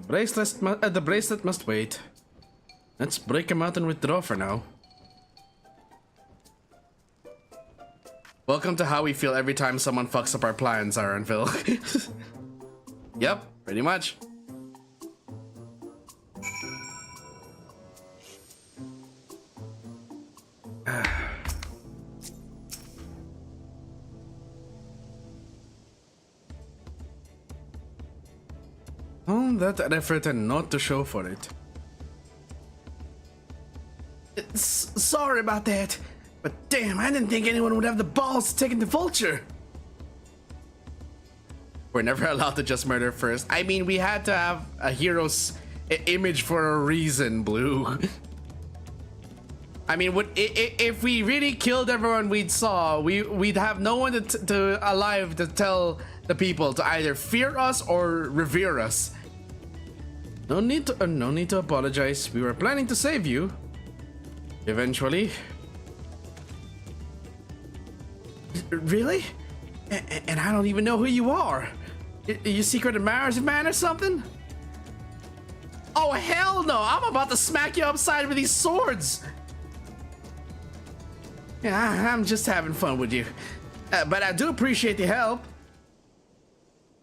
bracelet must wait. Let's break him out and withdraw for now. Welcome to how we feel every time someone fucks up our plans, Aranville. Yep, pretty much. All that effort and not to show for it. Sorry about that, but damn, I didn't think anyone would have the balls to take in the vulture. We're never allowed to just murder first. I mean, we had to have a hero's image for a reason, Blue. I mean, if we really killed everyone we saw, we'd have no one to alive to tell the people to either fear us or revere us. No need to apologize. We were planning to save you. Eventually. Really? And I don't even know who you are. You secret admirers of man or something? Oh hell no! I'm about to smack you upside with these swords. Yeah, I'm just having fun with you. But I do appreciate the help.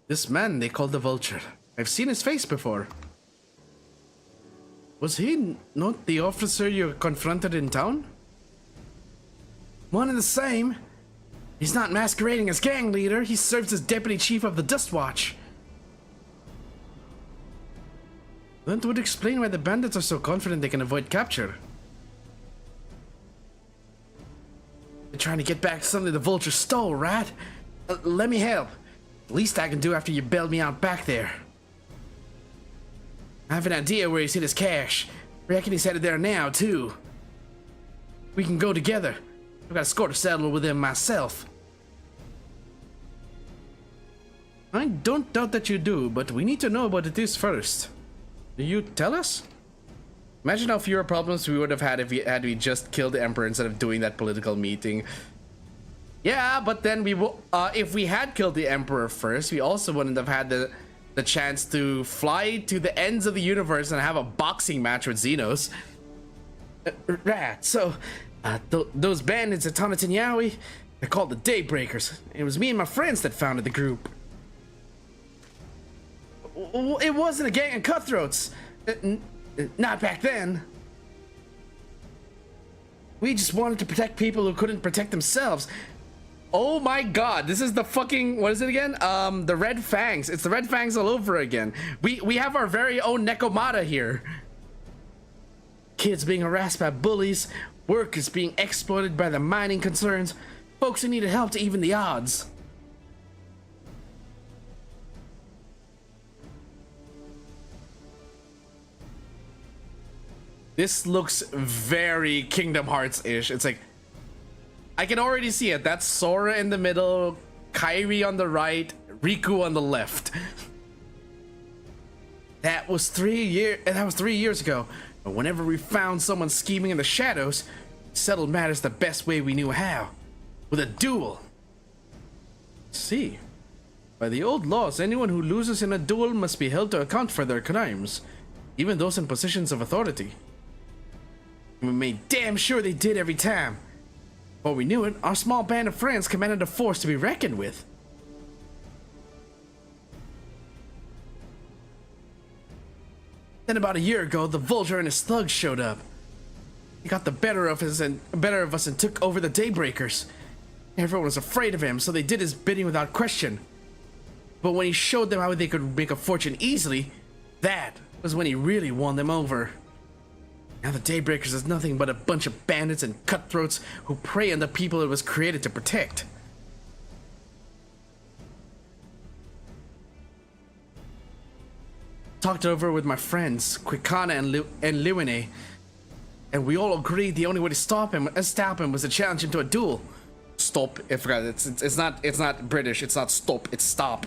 This man they call the Vulture. I've seen his face before. Was he not the officer you confronted in town? One and the same. He's not masquerading as gang leader. He serves as deputy chief of the Dust Watch. That would explain why the bandits are so confident they can avoid capture. They're trying to get back something the Vulture stole, right? Let me help. Least I can do after you bailed me out back there. I have an idea where he's hid his cash. Reckon he's headed there now, too. We can go together. I've got a score to settle with him myself. I don't doubt that you do, but we need to know what it is first. Do you tell us? Imagine how fewer problems we would have had if we just killed the Emperor instead of doing that political meeting. Yeah, but then if we had killed the Emperor first, we also wouldn't have had the chance to fly to the ends of the universe and have a boxing match with Xenos. Right, so those bandits at Tonnetinyawi, they're called the Daybreakers. It was me and my friends that founded the group. It wasn't a gang of cutthroats. Not back then. We just wanted to protect people who couldn't protect themselves. Oh my god, this is the fucking, what is it again? The Red Fangs. It's the Red Fangs all over again. We have our very own Nekomata here. Kids being harassed by bullies, workers being exploited by the mining concerns, folks who needed help to even the odds. This looks very Kingdom Hearts-ish. It's like, I can already see it. That's Sora in the middle, Kairi on the right, Riku on the left. That was 3 years ago. But whenever we found someone scheming in the shadows, we settled matters the best way we knew how. With a duel. See. By the old laws, anyone who loses in a duel must be held to account for their crimes. Even those in positions of authority. We made damn sure they did every time. Before we knew it, our small band of friends commanded a force to be reckoned with. Then about a year ago, the Vulture and his thugs showed up. He got the better of us and took over the Daybreakers. Everyone was afraid of him, so they did his bidding without question. But when he showed them how they could make a fortune easily, that was when he really won them over. Now the Daybreakers is nothing but a bunch of bandits and cutthroats who prey on the people it was created to protect. Talked it over with my friends, Quicana and Liwine, and we all agreed the only way to stop him was to challenge him to a duel. Stop, I forgot, it's not British, it's not stop, it's stop.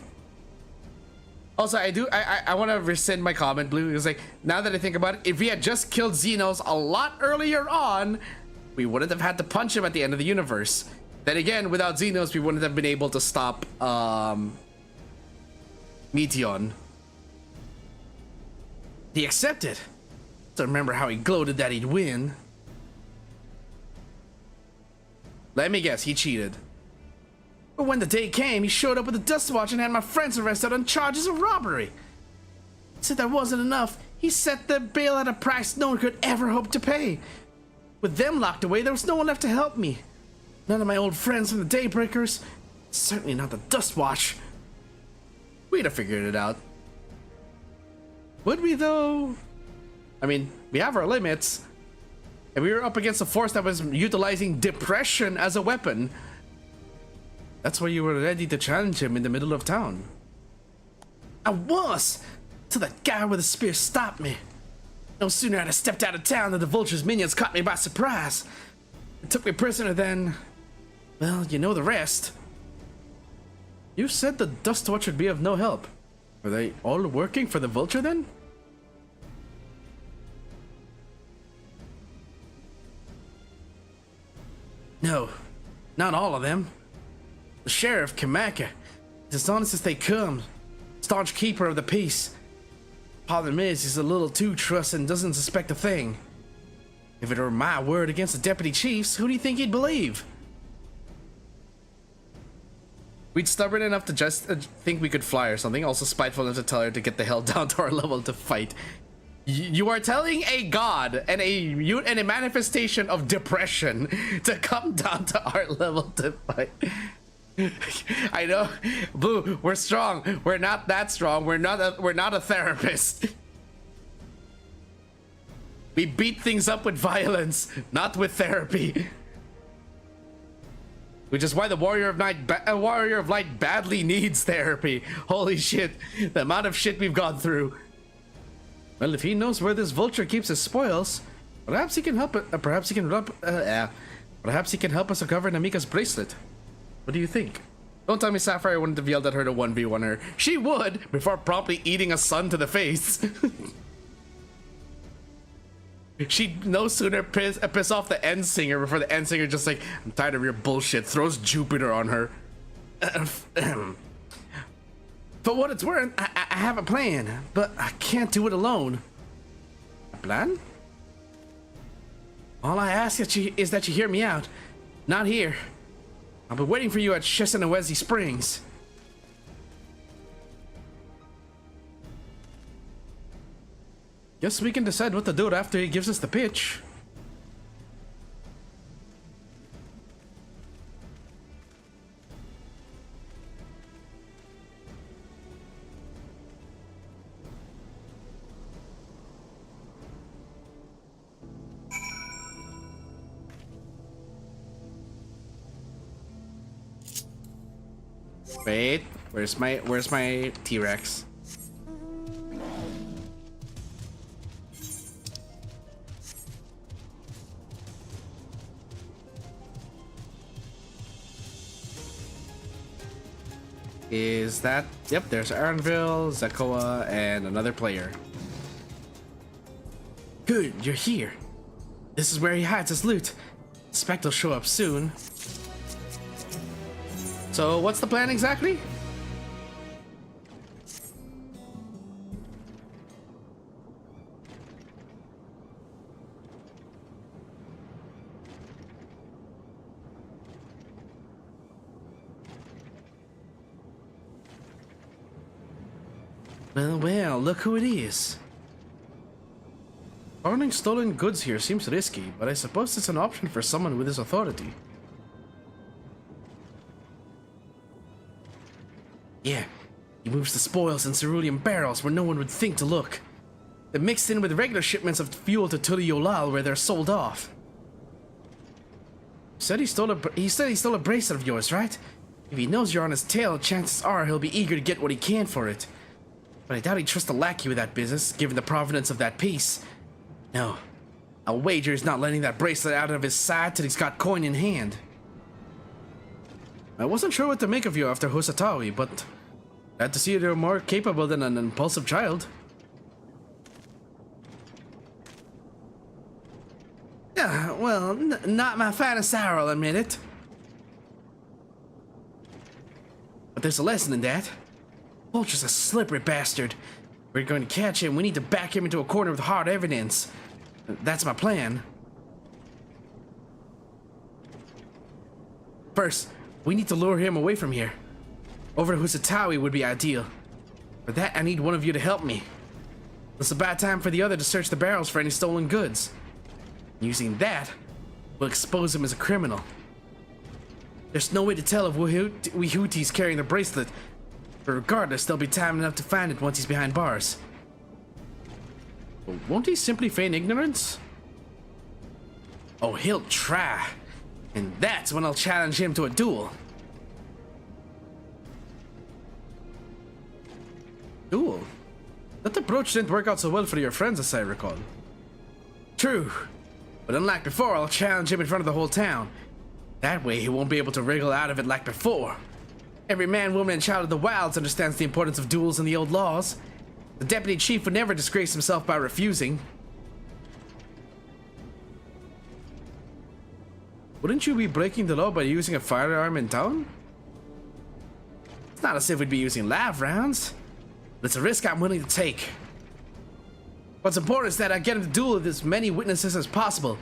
Also, I want to rescind my comment, Blue. It was like, now that I think about it, if we had just killed Xenos a lot earlier on, we wouldn't have had to punch him at the end of the universe. Then again, without Xenos, we wouldn't have been able to stop Meteon. He accepted. Don't remember how he gloated that he'd win. Let me guess, he cheated. But when the day came, he showed up with a dust watch and had my friends arrested on charges of robbery. Said that wasn't enough. He set the bail at a price no one could ever hope to pay. With them locked away, there was no one left to help me. None of my old friends from the Daybreakers. Certainly not the dust watch. We'd have figured it out. Would we, though? I mean, we have our limits. And we were up against a force that was utilizing depression as a weapon. That's why you were ready to challenge him in the middle of town. I was! Till that guy with the spear stopped me. No sooner had I stepped out of town than the Vulture's minions caught me by surprise. They took me prisoner then. Well, you know the rest. You said the Dust Watch would be of no help. Are they all working for the Vulture then? No, not all of them. The Sheriff, Kamaka, is as honest as they come. Staunch keeper of the peace. Problem is, he's a little too trusting and doesn't suspect a thing. If it were my word against the deputy chiefs, who do you think he'd believe? We'd stubborn enough to just think we could fly or something, also spiteful enough to tell her to get the hell down to our level to fight. You are telling a god and a manifestation of depression to come down to our level to fight. I know, Blue, we're strong. We're not that strong. We're not a therapist. We beat things up with violence, not with therapy. Which is why the Warrior of Light badly needs therapy. Holy shit, the amount of shit we've gone through. Well, if he knows where this Vulture keeps his spoils, perhaps he can help it. Perhaps he can help us recover Namika's bracelet. What do you think? Don't tell me Sapphire wouldn't have yelled at her to 1v1 her. She would, before promptly eating a sun to the face. She'd no sooner piss off the end singer before the end singer just like, I'm tired of your bullshit, throws Jupiter on her. For what it's worth, I have a plan, but I can't do it alone. A plan? All I ask is that you hear me out. Not here. I'll be waiting for you at Chesanawezi Springs. Guess we can decide what to do after he gives us the pitch. Wait, where's my T-Rex? Is that? Yep, there's Aronville, Zekoa, and another player. Good, you're here. This is where he hides his loot. Expect he'll show up soon. So, what's the plan exactly? Well, look who it is. Owning stolen goods here seems risky, but I suppose it's an option for someone with his authority. Yeah, he moves the spoils in cerulean barrels where no one would think to look. They're mixed in with regular shipments of fuel to Tuliolal where they're sold off. He stole a bracelet of yours, right? If he knows you're on his tail, chances are he'll be eager to get what he can for it. But I doubt he'd trust a lackey with that business, given the provenance of that piece. No, I'll wager he's not letting that bracelet out of his side till he's got coin in hand. I wasn't sure what to make of you after Hosatawi, but glad to see you're more capable than an impulsive child. Yeah, well, not my finest hour, I'll admit it. But there's a lesson in that. Vulture's a slippery bastard. We're going to catch him. We need to back him into a corner with hard evidence. That's my plan. First, we need to lure him away from here. Over to Husatawi would be ideal. For that, I need one of you to help me. It's a bad time for the other to search the barrels for any stolen goods. Using that, we'll expose him as a criminal. There's no way to tell if Wihuti's carrying the bracelet, but regardless, there'll be time enough to find it once he's behind bars. But won't he simply feign ignorance? Oh, he'll try. And that's when I'll challenge him to a duel. Duel? That approach didn't work out so well for your friends, as I recall. True. But unlike before, I'll challenge him in front of the whole town. That way, he won't be able to wriggle out of it like before. Every man, woman, and child of the wilds understands the importance of duels and the old laws. The deputy chief would never disgrace himself by refusing. Wouldn't you be breaking the law by using a firearm in town? It's not as if we'd be using live rounds. But it's a risk I'm willing to take. What's important is that I get him to duel with as many witnesses as possible.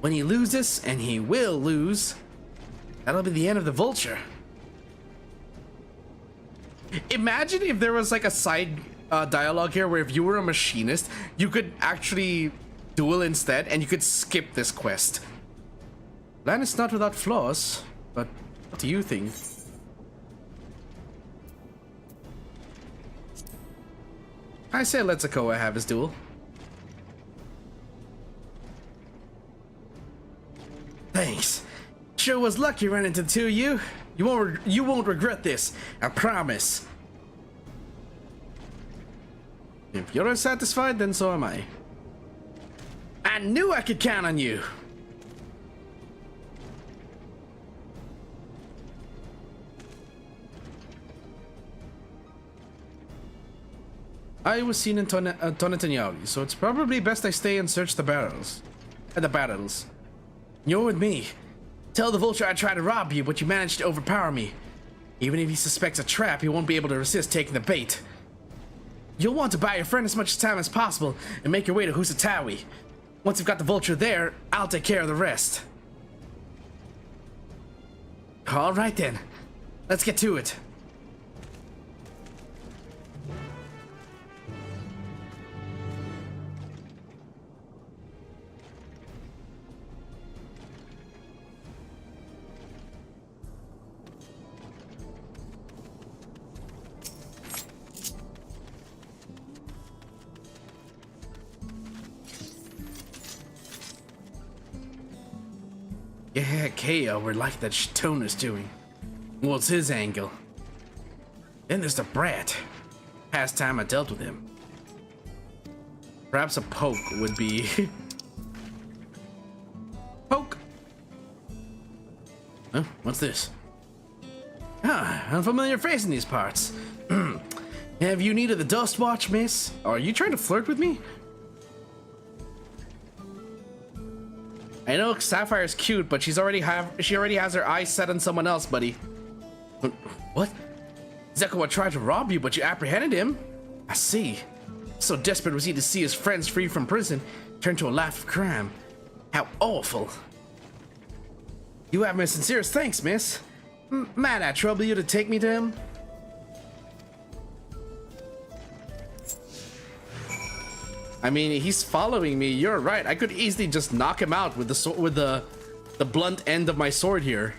When he loses, and he will lose, that'll be the end of the Vulture. Imagine if there was like a side dialogue here where if you were a machinist, you could actually duel instead, and you could skip this quest. Plan is not without flaws, but what do you think? I say let's Akoa have his duel. Thanks. Sure was lucky running into the two of you. You won't regret this. I promise. If you're satisfied, then so am I. I knew I could count on you. I was seen in Tonetanyagi, so it's probably best I stay and search the barrels. The battles. You're with me. Tell the Vulture I tried to rob you, but you managed to overpower me. Even if he suspects a trap, he won't be able to resist taking the bait. You'll want to buy your friend as much time as possible and make your way to Husatawi. Once you've got the Vulture there, I'll take care of the rest. Alright then. Let's get to it. Yeah, KO, we're like that Shitona's doing. What's his angle? Then there's the brat. Past time I dealt with him. Perhaps a poke would be... Poke! Huh? What's this? Ah, unfamiliar face in these parts. Have you needed the dust watch, miss? Are you trying to flirt with me? I know Sapphire's cute, but she already has her eyes set on someone else, buddy. What? Zekuwa tried to rob you, but you apprehended him? I see. So desperate was he to see his friends free from prison, turn to a life of crime. How awful. You have my sincerest thanks, miss. Might I trouble you to take me to him? I mean, he's following me. You're right. I could easily just knock him out with the blunt end of my sword here.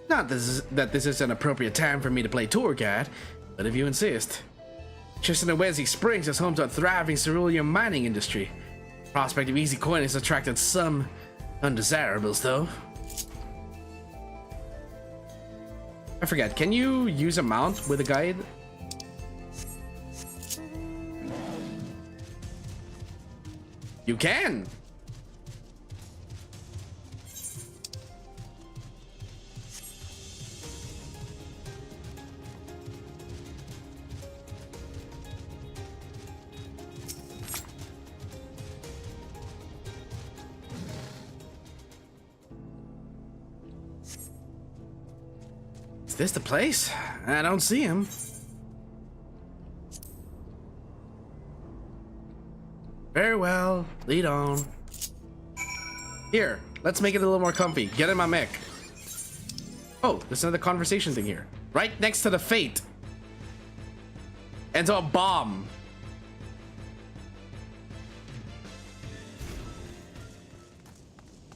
Not that this is an appropriate time for me to play tour guide, but if you insist. Chisinawezi Springs is home to a thriving cerulean mining industry. Prospect of easy coin has attracted some undesirables, though. I forget, can you use a mount with a guide? You can! Is this the place? I don't see him. Very well, lead on. Here, let's make it a little more comfy. Get in my mech. Oh, there's another conversation thing here. Right next to the fate. And to a bomb.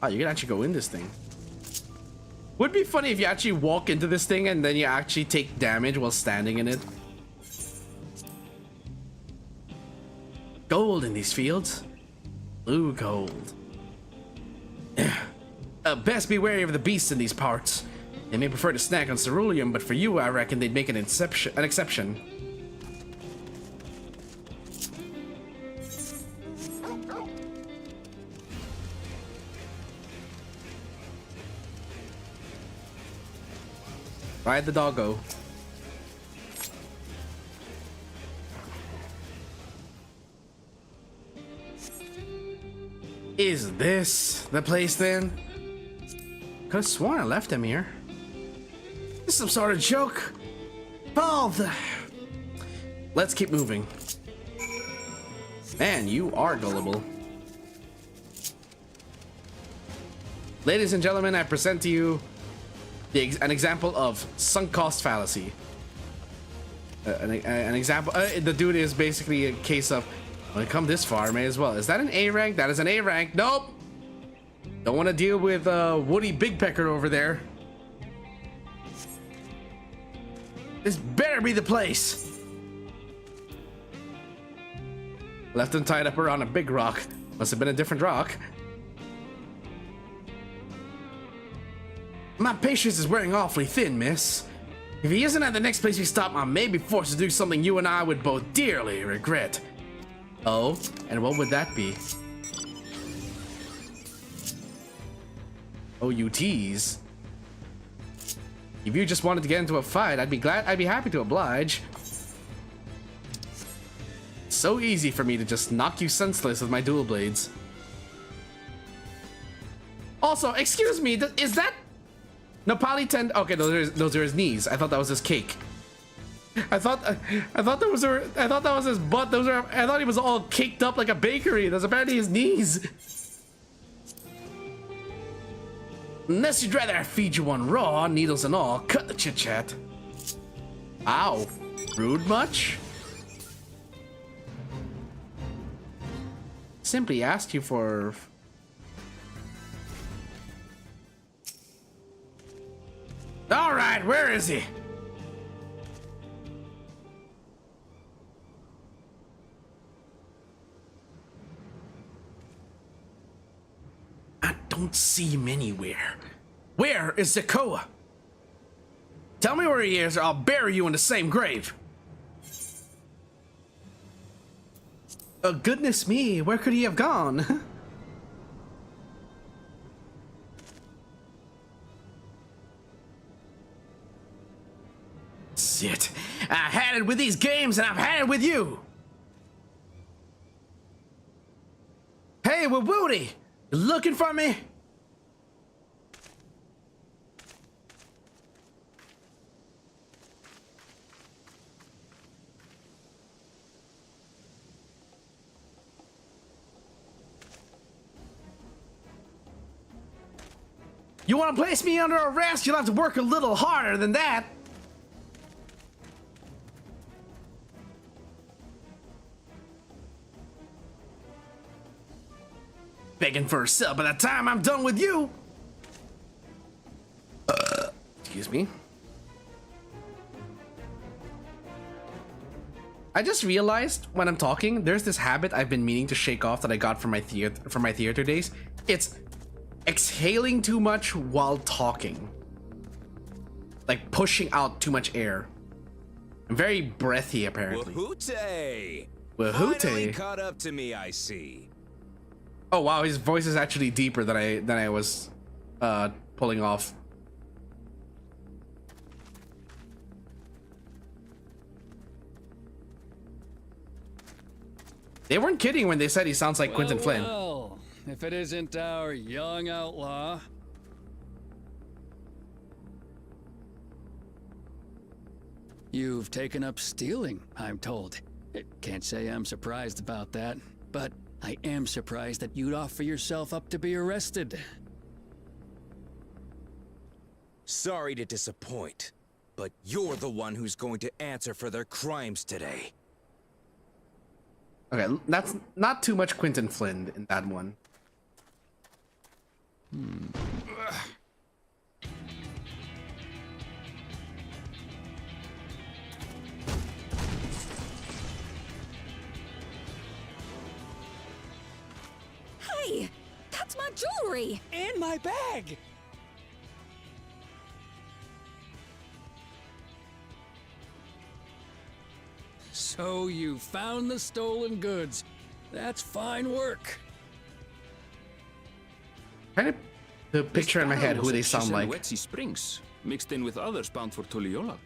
Oh, you can actually go in this thing. Would be funny if you actually walk into this thing and then you actually take damage while standing in it. Gold in these fields. Blue gold. Best be wary of the beasts in these parts. They may prefer to snack on ceruleum, but for you, I reckon they'd make an exception. Ride the doggo. Is this the place then? Could've sworn I left him here. This is some sort of joke. Paul, let's keep moving. Man, you are gullible. Ladies and gentlemen, I present to you an example of sunk cost fallacy. An example. The dude is basically a case of, when I come this far, may as well. Is that an A rank? That is an A rank. Nope. Don't want to deal with Woody Bigpecker over there. This better be the place. Left him tied up around a big rock. Must have been a different rock. My patience is wearing awfully thin, miss. If he isn't at the next place we stop, I may be forced to do something you and I would both dearly regret. Oh, and what would that be? Oh, you tease. If you just wanted to get into a fight, I'd be happy to oblige. So easy for me to just knock you senseless with my dual blades. Also, excuse me, is that Nepali tend? Okay, those are his knees. I thought that was his cake. I thought that was his butt. I thought he was all caked up like a bakery. That's apparently his knees. Unless you'd rather I feed you one raw, needles and all, cut the chit chat. Ow, rude much? Simply asked you for. All right, where is he? I don't see him anywhere. Where is Zakoa? Tell me where he is or I'll bury you in the same grave. Oh, goodness me, where could he have gone? Shit. I had it with these games and I've had it with you. Hey, Woody, you looking for me? You want to place me under arrest? You'll have to work a little harder than that. Begging for a sub by the time I'm done with you. Excuse me. I just realized when I'm talking, there's this habit I've been meaning to shake off that I got from my theater days. It's exhaling too much while talking. Like pushing out too much air. I'm very breathy apparently. Wahoote! Wahoote. Finally caught up to me, I see. Oh wow, his voice is actually deeper than I was pulling off. They weren't kidding when they said he sounds like Quentin Flynn. Well, if it isn't our young outlaw. You've taken up stealing, I'm told. Can't say I'm surprised about that, but I am surprised that you'd offer yourself up to be arrested. Sorry to disappoint, but you're the one who's going to answer for their crimes today. Okay, that's not too much Quentin Flynn in that one. Hey, that's my jewelry! In my bag! So you found the stolen goods. That's fine work. Trying to the picture in my head who they sound like. Wetsy Springs, mixed in with others bound for Tulliola.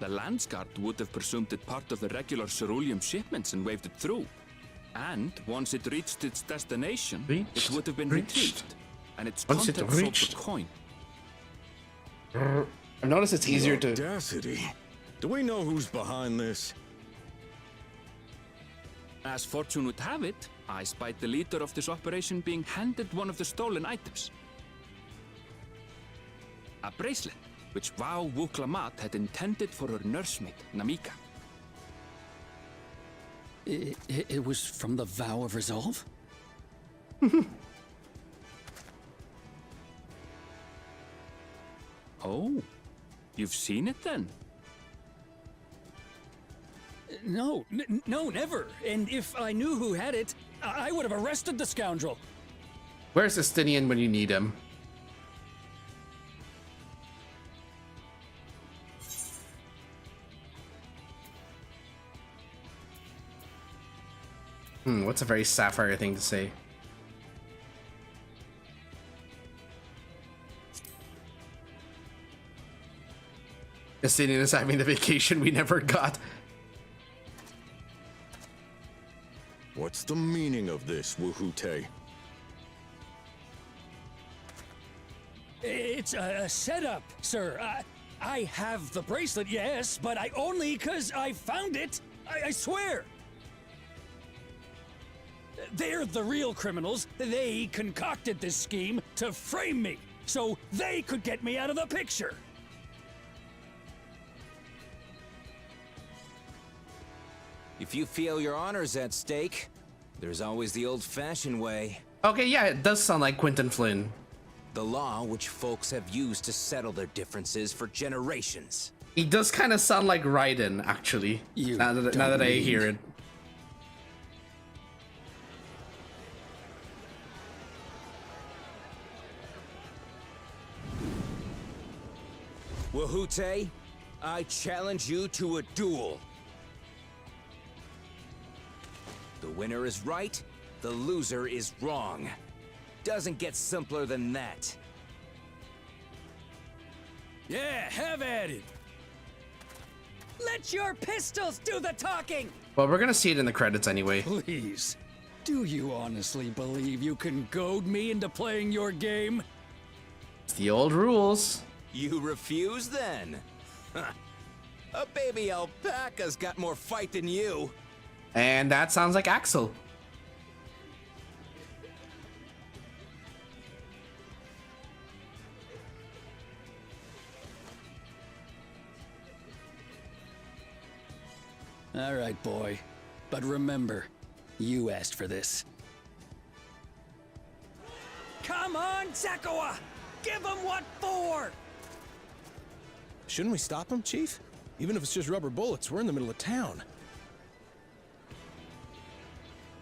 The Landsguard would have presumed it part of the regular ceruleum shipments and waved it through. And once it reached its destination, it would have been retrieved, and its Once it contents sold reached. for coin. I noticed it's easier to. Audacity. Do we know who's behind this? As fortune would have it, I spied the leader of this operation being handed one of the stolen items. A bracelet, which Vau Wuklamat had intended for her nursemaid, Namika. It was from the Vow of Resolve? Oh, you've seen it then? No, no, never. And if I knew who had it, I would have arrested the scoundrel. Where's Estinian when you need him? What's a very Sapphire thing to say? Estinian is having the vacation we never got. What's the meaning of this, Wuhute? It's a setup, sir. I have the bracelet, yes, but I only because I found it. I swear. They're the real criminals. They concocted this scheme to frame me, so they could get me out of the picture. If you feel your honor's at stake, there's always the old-fashioned way. Okay, yeah, it does sound like Quentin Flynn. The law which folks have used to settle their differences for generations. He does kind of sound like Raiden, actually. Now that I hear it. Wuhute, I challenge you to a duel. The winner is right, the loser is wrong. Doesn't get simpler than that. Yeah, have at it. Let your pistols do the talking! Well, we're gonna see it in the credits anyway. Please, do you honestly believe you can goad me into playing your game? It's the old rules. You refuse then? A baby alpaca's got more fight than you. And that sounds like Axel. All right, boy. But remember, you asked for this. Come on, Zakawa! Give them what for! Shouldn't we stop him, Chief? Even if it's just rubber bullets, we're in the middle of town.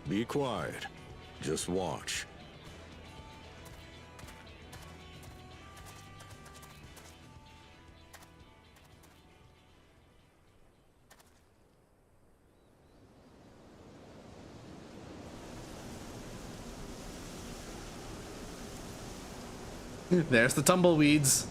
Be quiet. Just watch. There's the tumbleweeds.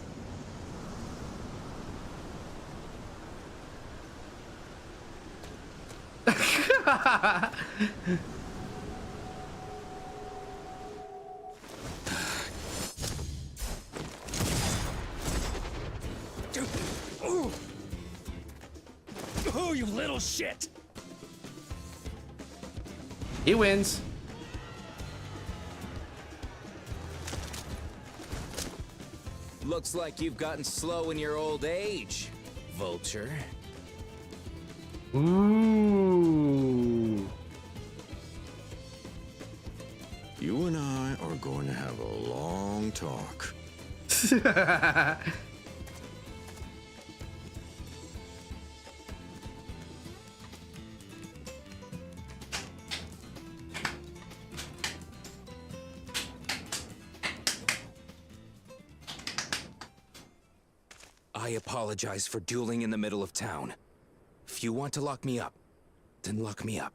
you little shit! He wins. Looks like you've gotten slow in your old age, Vulture. Ooh. You and I are going to have a long talk. I apologize for dueling in the middle of town. If you want to lock me up, then lock me up.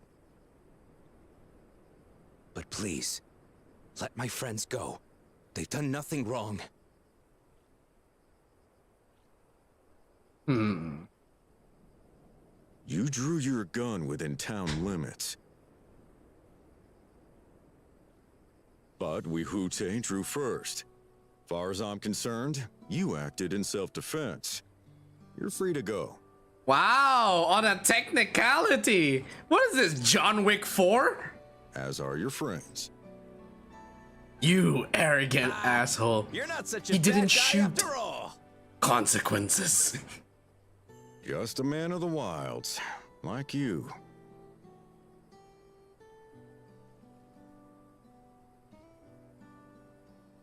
But please, let my friends go. They've done nothing wrong. You drew your gun within town limits. But Wihute drew first. Far as I'm concerned, you acted in self-defense. You're free to go. Wow, on a technicality. What is this, John Wick 4? As are your friends. You arrogant asshole. You're not such a He bad didn't guy shoot. after all. Consequences. Just a man of the wilds, like you.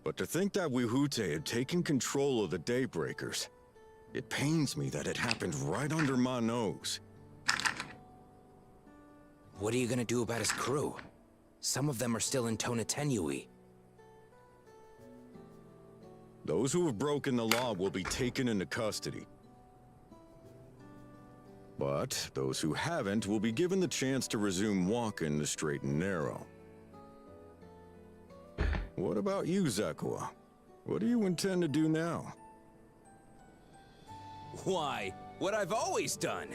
But to think that Wihute had taken control of the Daybreakers, it pains me that it happened right under my nose. What are you gonna do about his crew? Some of them are still in Tonatenui. Those who have broken the law will be taken into custody. But those who haven't will be given the chance to resume walking the straight and narrow. What about you, Zakua? What do you intend to do now? Why, what I've always done.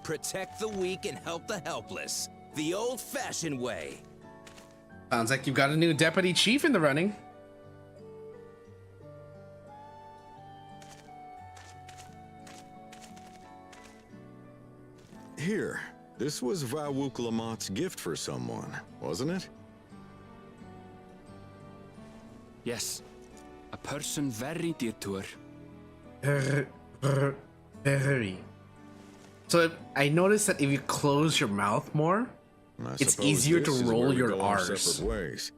Protect the weak and help the helpless. The old-fashioned way. Sounds like you've got a new deputy chief in the running. Here, this was Vawuk Lamott's gift for someone, wasn't it? Yes. A person very dear to her. Very. So I noticed that if you close your mouth more, I it's suppose easier to this is roll where we your go our R's. separate ways.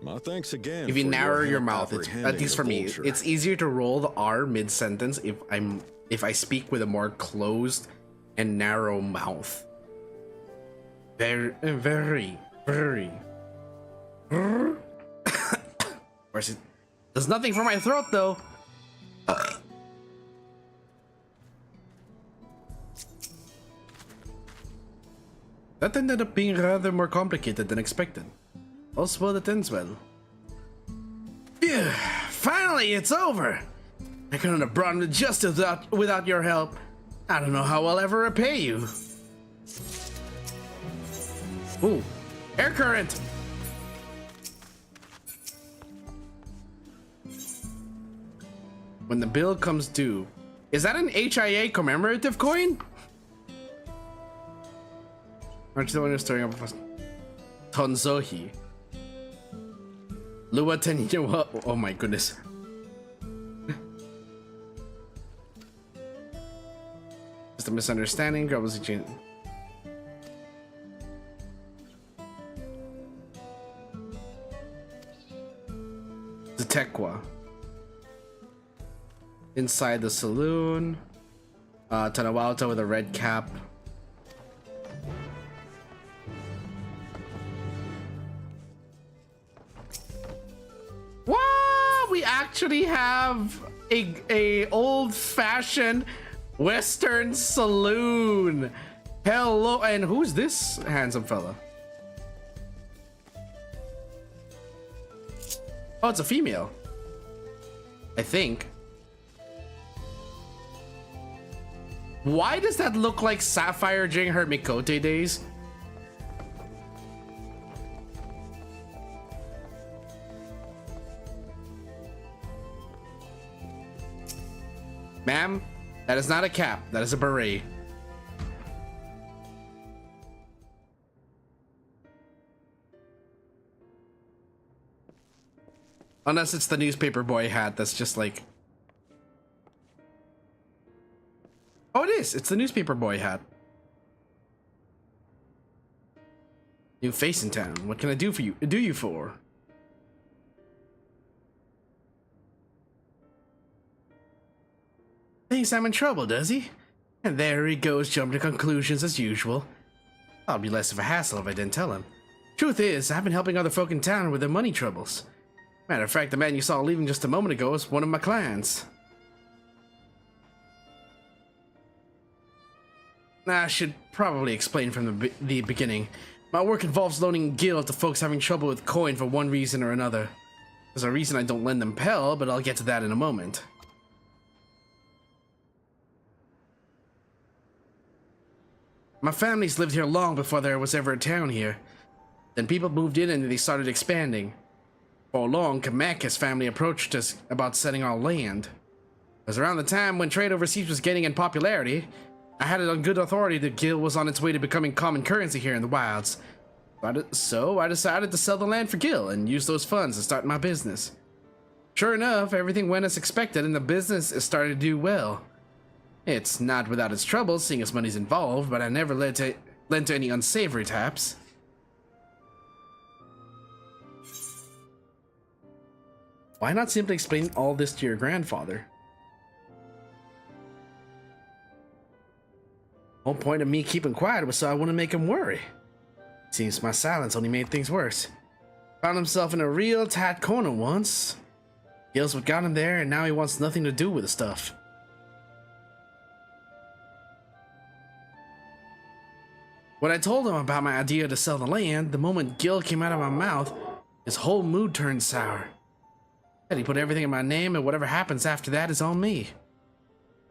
My thanks again. If you for narrow your help mouth, it's, at apprehending least the for me, vulture. it's easier to roll the R mid-sentence if I speak with a more closed and narrow mouth. Very. Where's it? There's nothing for my throat though. That ended up being rather more complicated than expected. Also, that ends well. Phew, finally, it's over. I couldn't have brought me justice without your help. I don't know how I'll ever repay you. Ooh, air current. When the bill comes due, is that an HIA commemorative coin? Aren't you the one who's stirring up a Tonzohi? Lua Tenyawa. Oh my goodness. Just a misunderstanding. Troubles change. The Tekwa. Inside the saloon. Tanawauta with a red cap. Wow, we actually have a old-fashioned Western saloon. Hello, and who's this handsome fella? Oh, it's a female. I think. Why does that look like Sapphire during her Mikote days? Ma'am, That is not a cap. That is a beret. Unless it's the newspaper boy hat that's just like... Oh, it is. It's the newspaper boy hat. New face in town. What can I do for you? Do you for? Thinks I'm in trouble, does he? And there he goes, jumping to conclusions as usual. I'll be less of a hassle if I didn't tell him. Truth is, I've been helping other folk in town with their money troubles. Matter of fact, the man you saw leaving just a moment ago is one of my clients. I should probably explain from the beginning. My work involves loaning gil to folks having trouble with coin for one reason or another. There's a reason I don't lend them Pell, but I'll get to that in a moment. My family's lived here long before there was ever a town here. Then people moved in and they started expanding. For long, Kamaka's family approached us about selling our land. It was around the time when trade overseas was gaining in popularity. I had it on good authority that gil was on its way to becoming common currency here in the wilds. So I decided to sell the land for gil and use those funds to start my business. Sure enough, everything went as expected and the business is starting to do well. It's not without its troubles, seeing as money's involved, but I never lent to any unsavory taps. Why not simply explain all this to your grandfather? Whole point of me keeping quiet was so I wouldn't make him worry. Seems my silence only made things worse. Found himself in a real tight corner once. Gil's what got him there, and now he wants nothing to do with the stuff. When I told him about my idea to sell the land, the moment Gil came out of my mouth, his whole mood turned sour. Said he put everything in my name, and whatever happens after that is on me.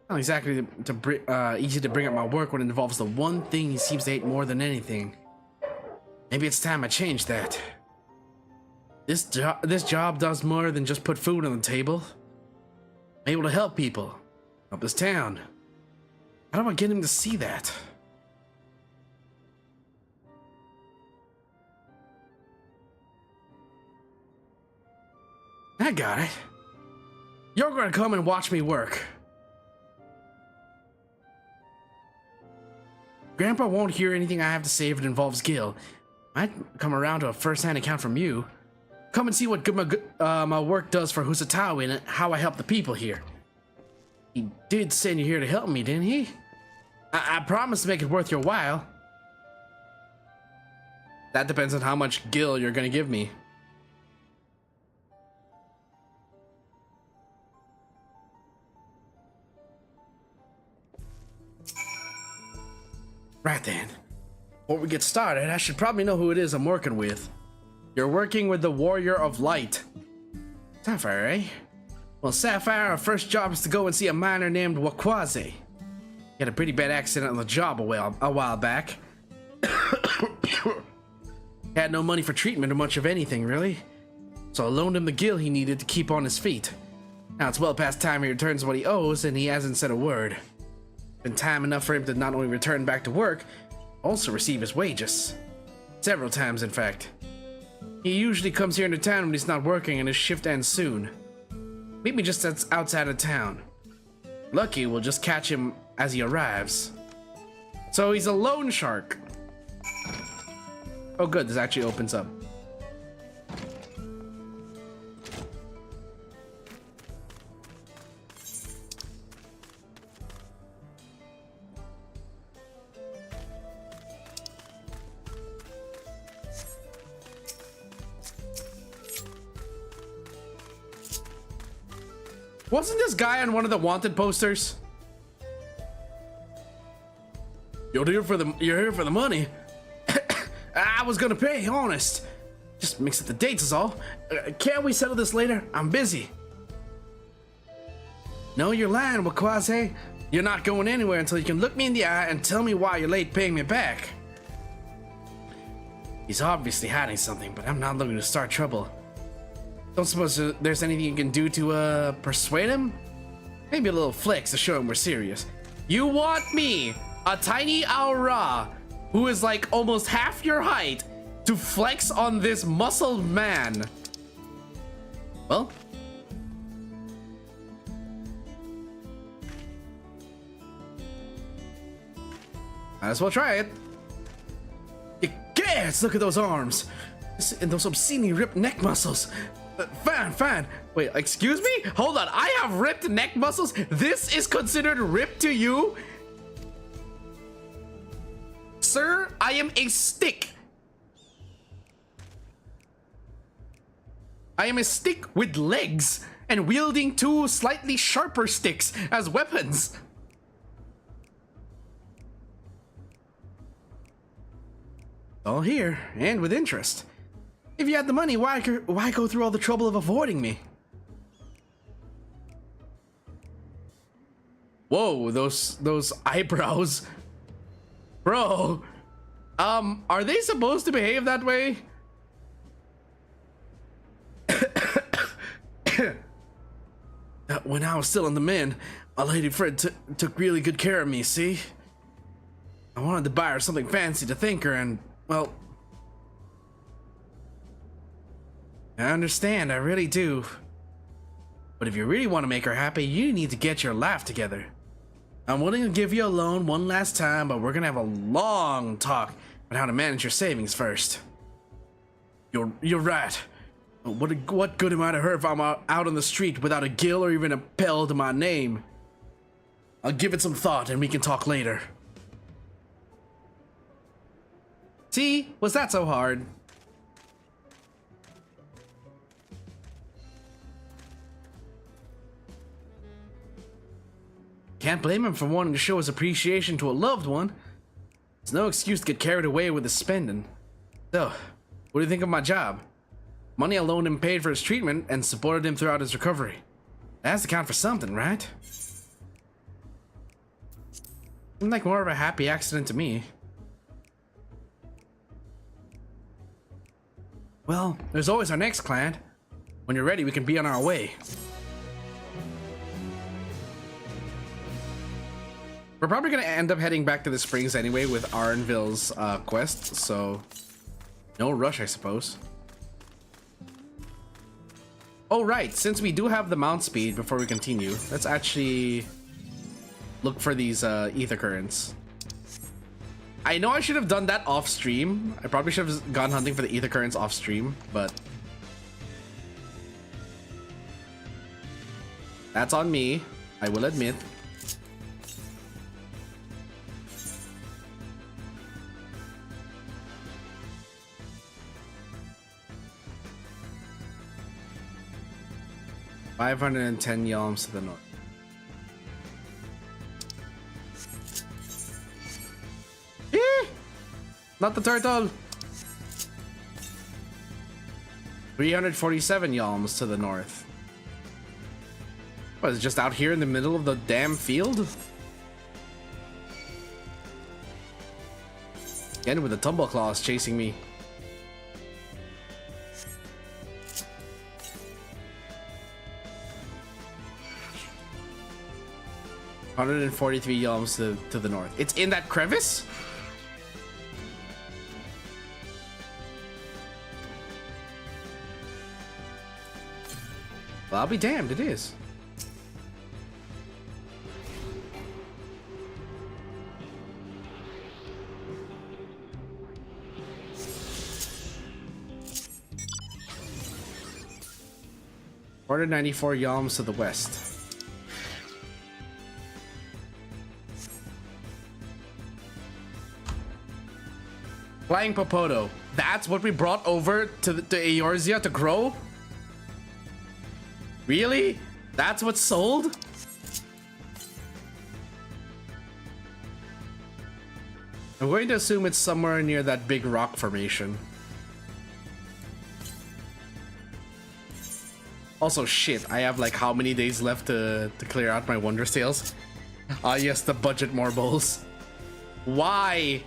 Not exactly easy to bring up my work when it involves the one thing he seems to hate more than anything. Maybe it's time I change that. This job does more than just put food on the table. I'm able to help people, help this town. How do I get him to see that? I got it. You're gonna come and watch me work. Grandpa won't hear anything I have to say if it involves Gil. Might come around to a first-hand account from you. Come and see what my work does for Husatawi and how I help the people here. He did send you here to help me, didn't he? I promise to make it worth your while. That depends on how much Gil you're gonna give me. Right then. Before we get started, I should probably know who it is I'm working with. You're working with the Warrior of Light. Sapphire, eh? Well, Sapphire, our first job is to go and see a miner named Wakwaze. He had a pretty bad accident on the job a while back. Had no money for treatment or much of anything, really. So I loaned him the gil he needed to keep on his feet. Now it's well past time he returns what he owes, and he hasn't said a word. Been time enough for him to not only return back to work, also receive his wages. Several times, in fact. He usually comes here into town when he's not working and his shift ends soon. Meet me just outside of town. Lucky, we'll just catch him as he arrives. So he's a loan shark. Oh good, this actually opens up. Wasn't this guy on one of the wanted posters? You're here for the money. I was gonna pay, honest. Just mix up the dates is all. Can't we settle this later? I'm busy. No, you're lying, Wakwaze. You're not going anywhere until you can look me in the eye and tell me why you're late paying me back. He's obviously hiding something, but I'm not looking to start trouble. Don't suppose there's anything you can do to persuade him? Maybe a little flex to show him we're serious. You want me, a tiny aura who is like almost half your height, to flex on this muscled man? Well, might as well try it. Yes, look at those arms and those obscenely ripped neck muscles. Fan. Wait, excuse me? Hold on, I have ripped neck muscles? This is considered ripped to you? Sir, I am a stick. I am a stick with legs and wielding two slightly sharper sticks as weapons. All here, and with interest. If you had the money, why go through all the trouble of avoiding me? Whoa, those eyebrows. Bro, are they supposed to behave that way? When I was still in the Min, my lady Fred took really good care of me, see? I wanted to buy her something fancy to thank her, and, well, I understand, I really do. But if you really want to make her happy, you need to get your life together. I'm willing to give you a loan one last time, but we're gonna have a long talk about how to manage your savings first. You're right. What good am I to her if I'm out on the street without a gill or even a bell to my name? I'll give it some thought and we can talk later. See? Was that so hard? Can't blame him for wanting to show his appreciation to a loved one. It's no excuse to get carried away with his spending. So, what do you think of my job? Money I loaned him paid for his treatment and supported him throughout his recovery. That has to count for something, right? Seemed like more of a happy accident to me. Well, there's always our next client. When you're ready, we can be on our way. We're probably gonna end up heading back to the springs anyway with Arnville's quest, so no rush, I suppose. Oh right, since we do have the mount speed before we continue, let's actually look for these ether currents. I know I should have done that off stream. I probably should have gone hunting for the ether currents off stream, but that's on me, I will admit. $510 yalms to the north. Not the turtle. 347 yalms to the north. What, is it just out here in the middle of the damn field? Again with the tumble claws chasing me. $143 yalms to the north. It's in that crevice? Well, I'll be damned, it is. $494 yalms to the west. Flying Popoto. That's what we brought over to Eorzea to grow? Really? That's what's sold? I'm going to assume it's somewhere near that big rock formation. Also, shit, I have like how many days left to clear out my Wonder Sales? Ah, yes, the budget marbles. Why?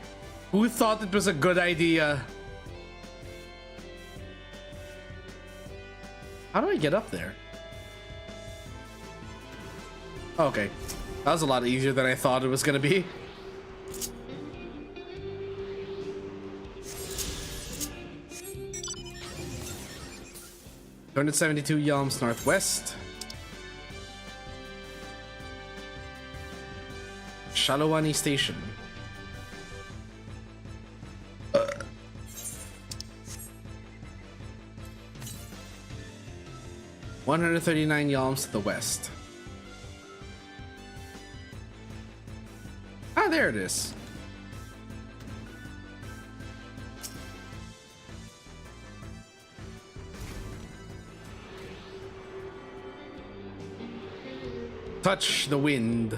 Who thought it was a good idea? How do I get up there? Okay. That was a lot easier than I thought it was gonna be. $272 yalms northwest. Shalawani Station. 139 yalms to the west. Ah, there it is. Touch the wind.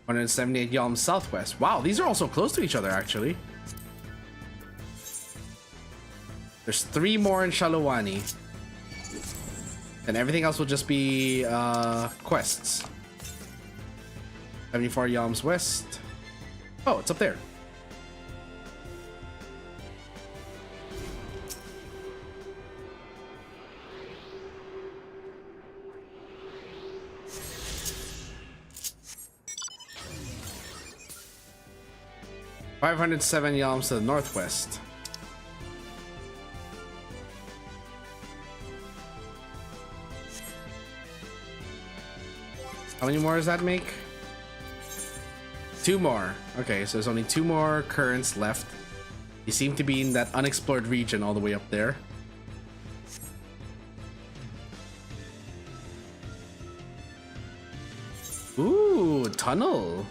$178 yalms southwest. Wow, these are also close to each other, actually. There's 3 more in Shalawani. And everything else will just be quests. 74 yalms west. Oh, it's up there. $507 yalms to the northwest. How many more does that make? 2 more. Okay, so there's only 2 more currents left. You seem to be in that unexplored region all the way up there. Ooh, tunnel.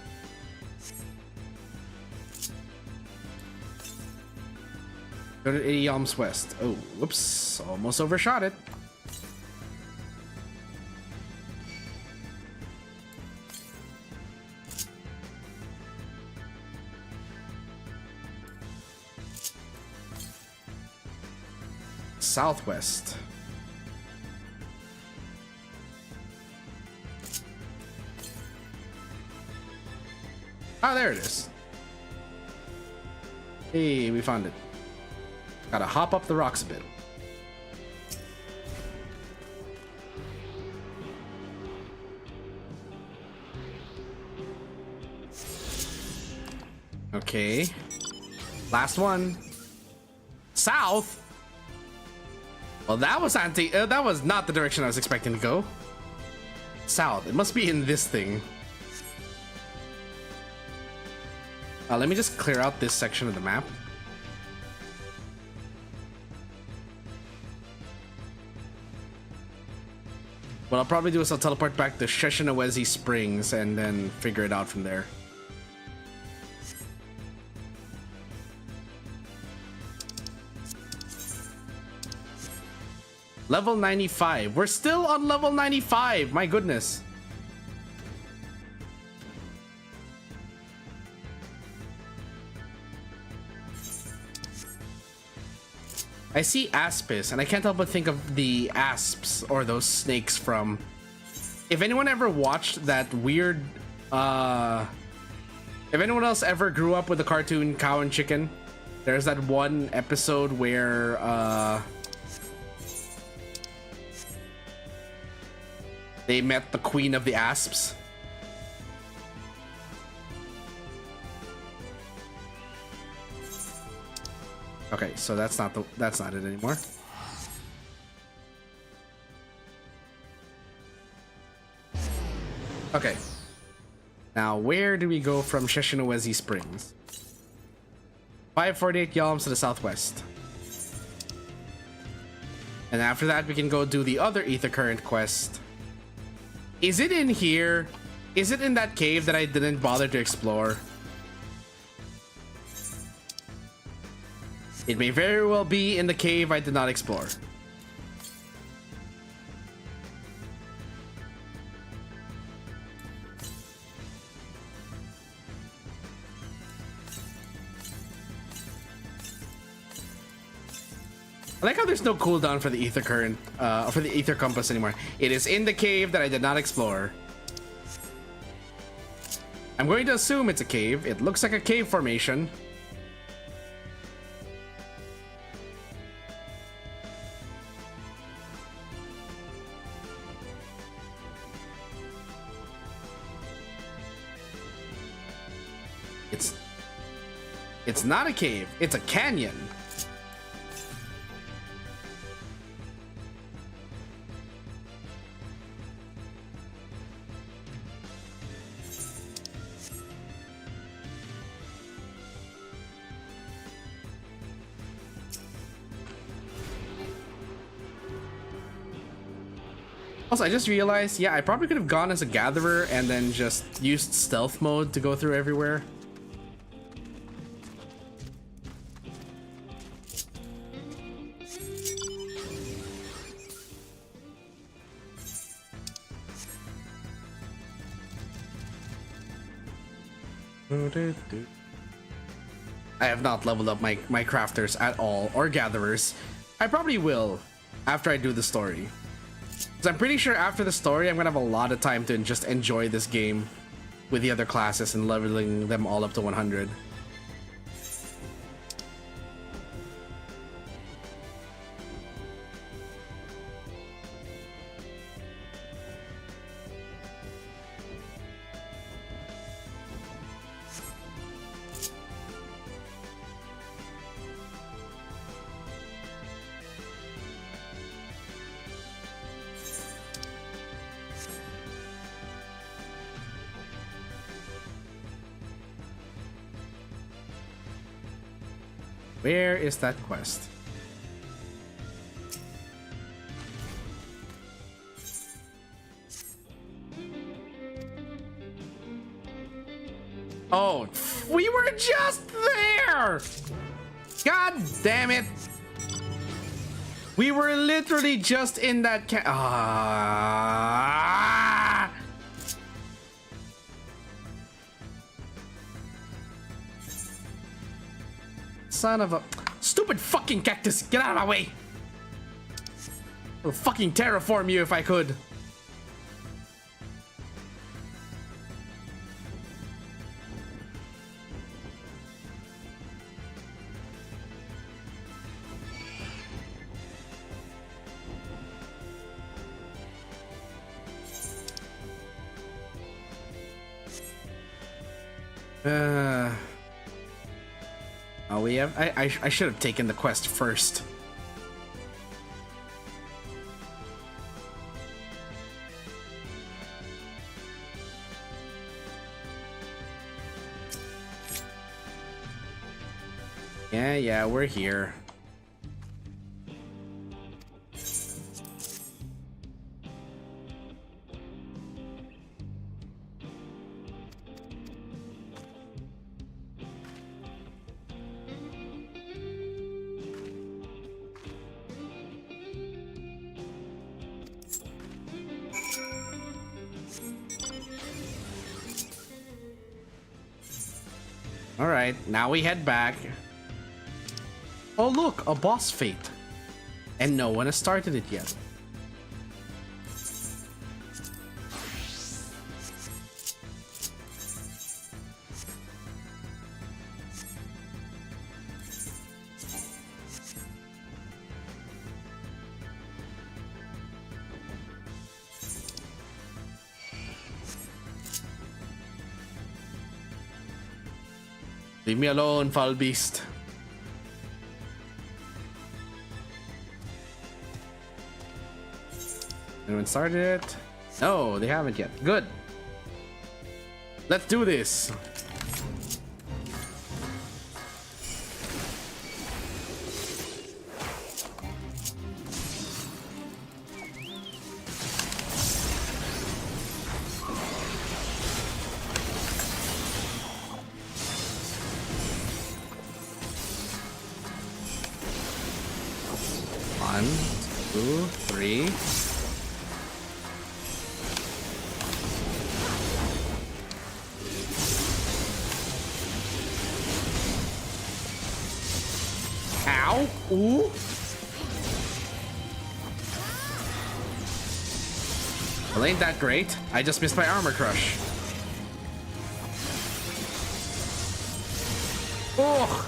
Go to 80 yalms west. Oh, whoops. Almost overshot it. Southwest. Ah, there it is. Hey, we found it. Gotta hop up the rocks a bit. Okay. Last one. South. Well, that was that was not the direction I was expecting to go. South. It must be in this thing. Let me just clear out this section of the map. What I'll probably do is I'll teleport back to Sheshinawezi Springs and then figure it out from there. Level 95. We're still on level 95. My goodness. I see Aspis, and I can't help but think of the asps or those snakes from. If anyone ever watched that weird, if anyone else ever grew up with the cartoon Cow and Chicken, there's that one episode where they met the queen of the asps. Okay, so that's not it anymore. Okay. Now, where do we go from Sheshinawezi Springs? 548 yalms to the southwest. And after that, we can go do the other Ether Current quest. Is it in here? Is it in that cave that I didn't bother to explore? It may very well be in the cave I did not explore. I like how there's no cooldown for the ether current, for the ether compass anymore. It is in the cave that I did not explore. I'm going to assume it's a cave. It looks like a cave formation. It's not a cave, it's a canyon. Also, I just realized, yeah, I probably could have gone as a gatherer and then just used stealth mode to go through everywhere. I have not leveled up my crafters at all, or gatherers. I probably will after I do the story. Because I'm pretty sure after the story, I'm gonna have a lot of time to just enjoy this game with the other classes and leveling them all up to 100. Where is that quest? Oh, we were just there! God damn it! We were literally just in that Son of a stupid fucking cactus! Get out of my way! I'll fucking terraform you if I could. Oh, we have. I should have taken the quest first. Yeah, we're here. All right, now we head back. Oh look, a boss fate. And no one has started it yet. Leave me alone, foul beast. Anyone started it? No, they haven't yet. Good. Let's do this. One, two, three. Ow! Ooh! Well, ain't that great? I just missed my armor crush. Oh!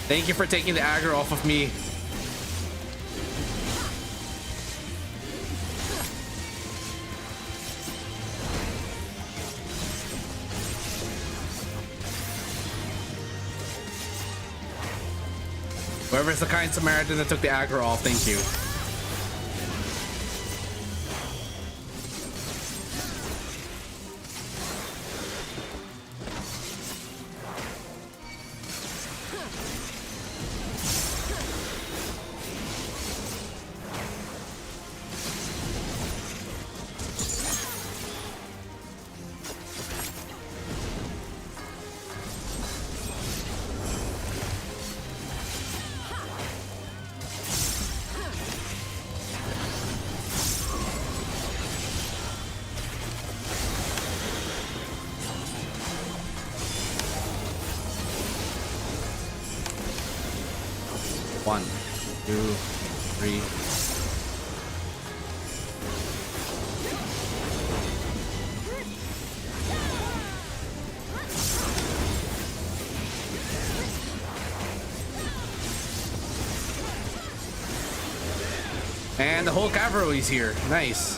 Thank you for taking the aggro off of me. Whoever's the kind Samaritan that took the aggro off, thank you. One, two, three. And the whole cavalry is here. Nice.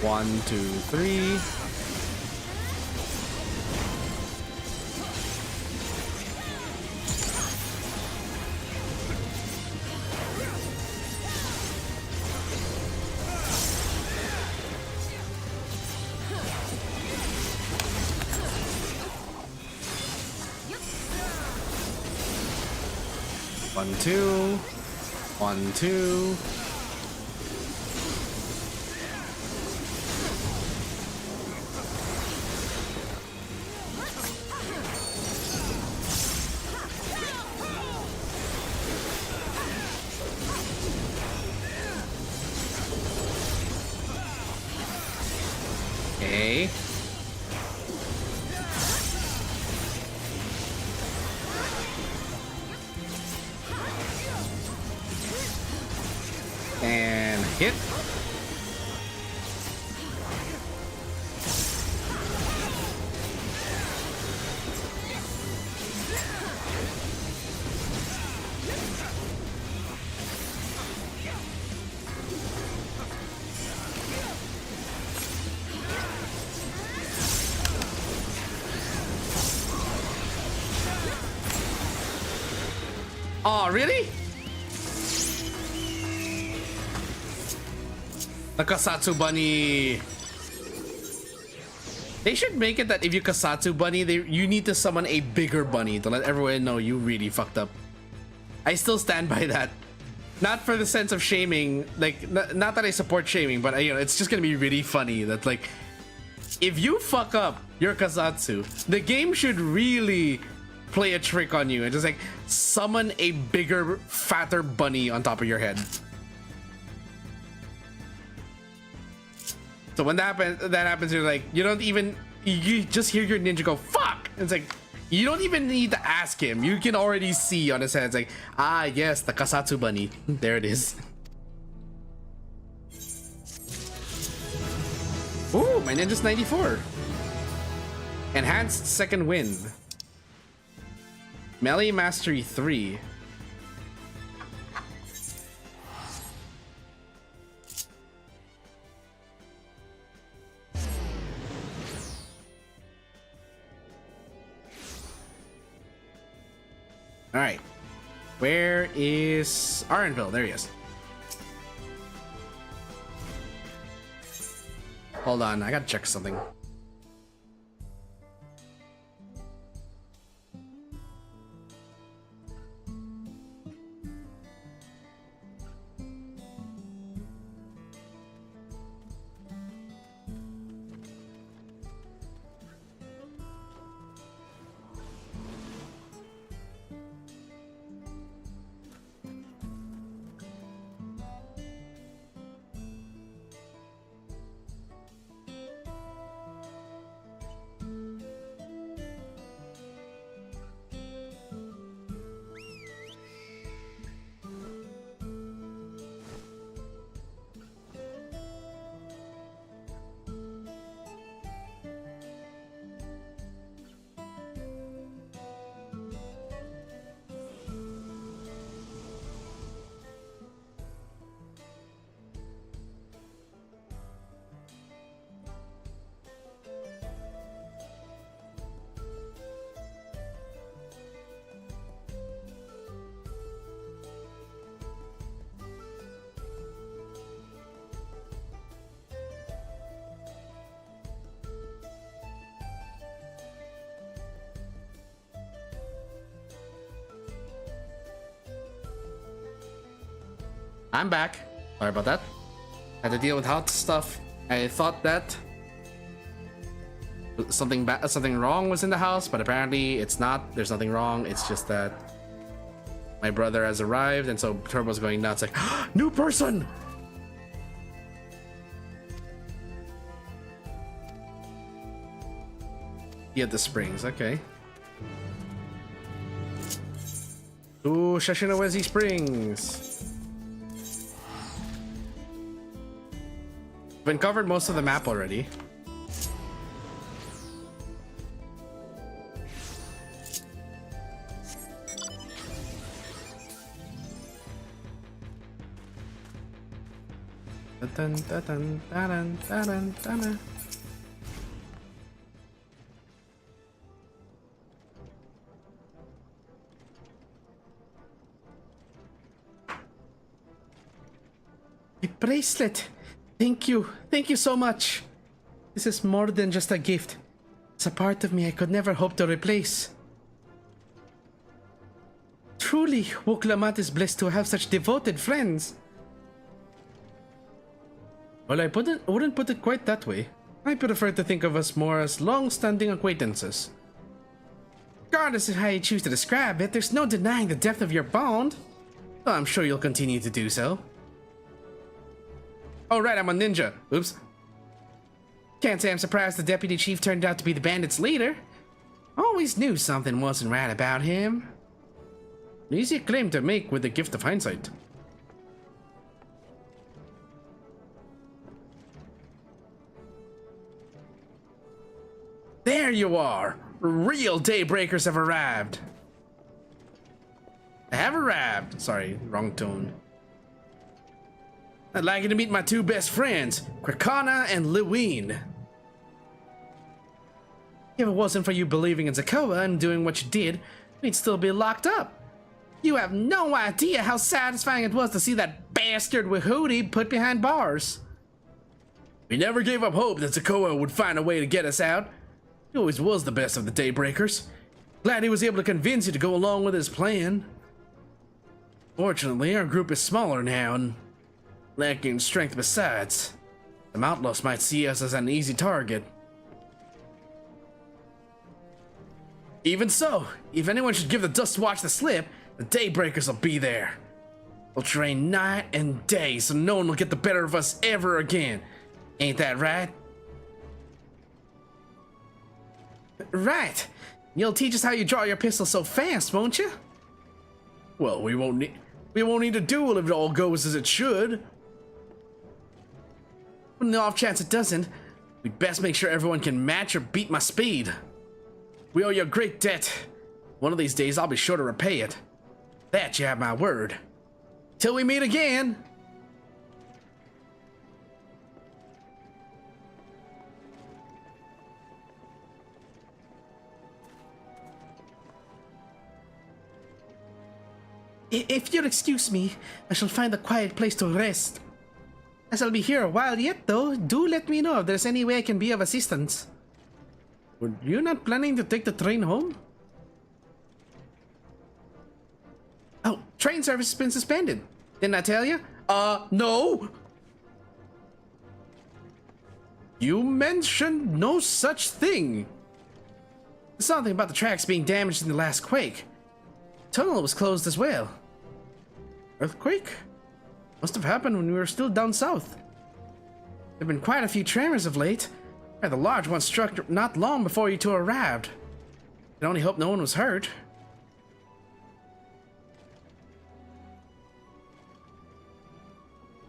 One, two, three. One, two. One, two. Okay. And hit. Oh, really? The Kasatsu bunny. They should make it that if you Kasatsu bunny, you need to summon a bigger bunny to let everyone know you really fucked up. I still stand by that. Not for the sense of shaming, like not that I support shaming, but you know, it's just gonna be really funny that like if you fuck up your Kasatsu, the game should really play a trick on you and just like summon a bigger, fatter bunny on top of your head. So when that happens, you're like, you don't even, you just hear your ninja go, fuck! And it's like, you don't even need to ask him. You can already see on his head, it's like, ah, yes, the Kasatsu bunny. There it is. Ooh, my ninja's 94. Enhanced second wind. Melee mastery 3. All right, where is Arenville? There he is. Hold on, I gotta check something. I'm back. Sorry about that. Had to deal with hot stuff. I thought that something wrong was in the house, but apparently it's not. There's nothing wrong. It's just that my brother has arrived, and so Turbo's going nuts like, new person! He had the springs, okay. Ooh, Shashinawezi Springs. Been covered most of the map already. Dun, dun, dun, dun, dun, dun, dun, dun. A bracelet. Thank you. Thank you so much. This is more than just a gift. It's a part of me I could never hope to replace. Truly, Woklamat is blessed to have such devoted friends. Well, I wouldn't put it quite that way. I prefer to think of us more as long-standing acquaintances. Regardless of how you choose to describe it, there's no denying the depth of your bond. Though I'm sure you'll continue to do so. Oh right, I'm a ninja. Oops. Can't say I'm surprised the deputy chief turned out to be the bandits' leader. Always knew something wasn't right about him. An easy claim to make with the gift of hindsight. There you are! Real daybreakers have arrived! Have arrived! Sorry, wrong tone. I'd like you to meet my two best friends, Krakana and Lewin. If it wasn't for you believing in Zakoa and doing what you did, we'd still be locked up. You have no idea how satisfying it was to see that bastard Wahudi put behind bars. We never gave up hope that Zakoa would find a way to get us out. He always was the best of the daybreakers. Glad he was able to convince you to go along with his plan. Fortunately, our group is smaller now and lacking strength besides. Some outlaws might see us as an easy target. Even so, if anyone should give the Dust Watch the slip, the Daybreakers will be there. We'll train night and day so no one will get the better of us ever again. Ain't that right? Right. You'll teach us how you draw your pistol so fast, won't you? Well, we won't need a duel if it all goes as it should. But in the off chance it doesn't, we'd best make sure everyone can match or beat my speed. We owe you a great debt. One of these days I'll be sure to repay it. That you have my word. Till we meet again. If you'll excuse me, I shall find a quiet place to rest. I shall be here a while yet, though. Do let me know if there's any way I can be of assistance. Were you not planning to take the train home? Oh, train service has been suspended. Didn't I tell you? No! You mentioned no such thing. Something about the tracks being damaged in the last quake. Tunnel was closed as well. Earthquake? Must have happened when we were still down south. There have been quite a few tremors of late. The large one struck not long before you two arrived. I can only hope no one was hurt.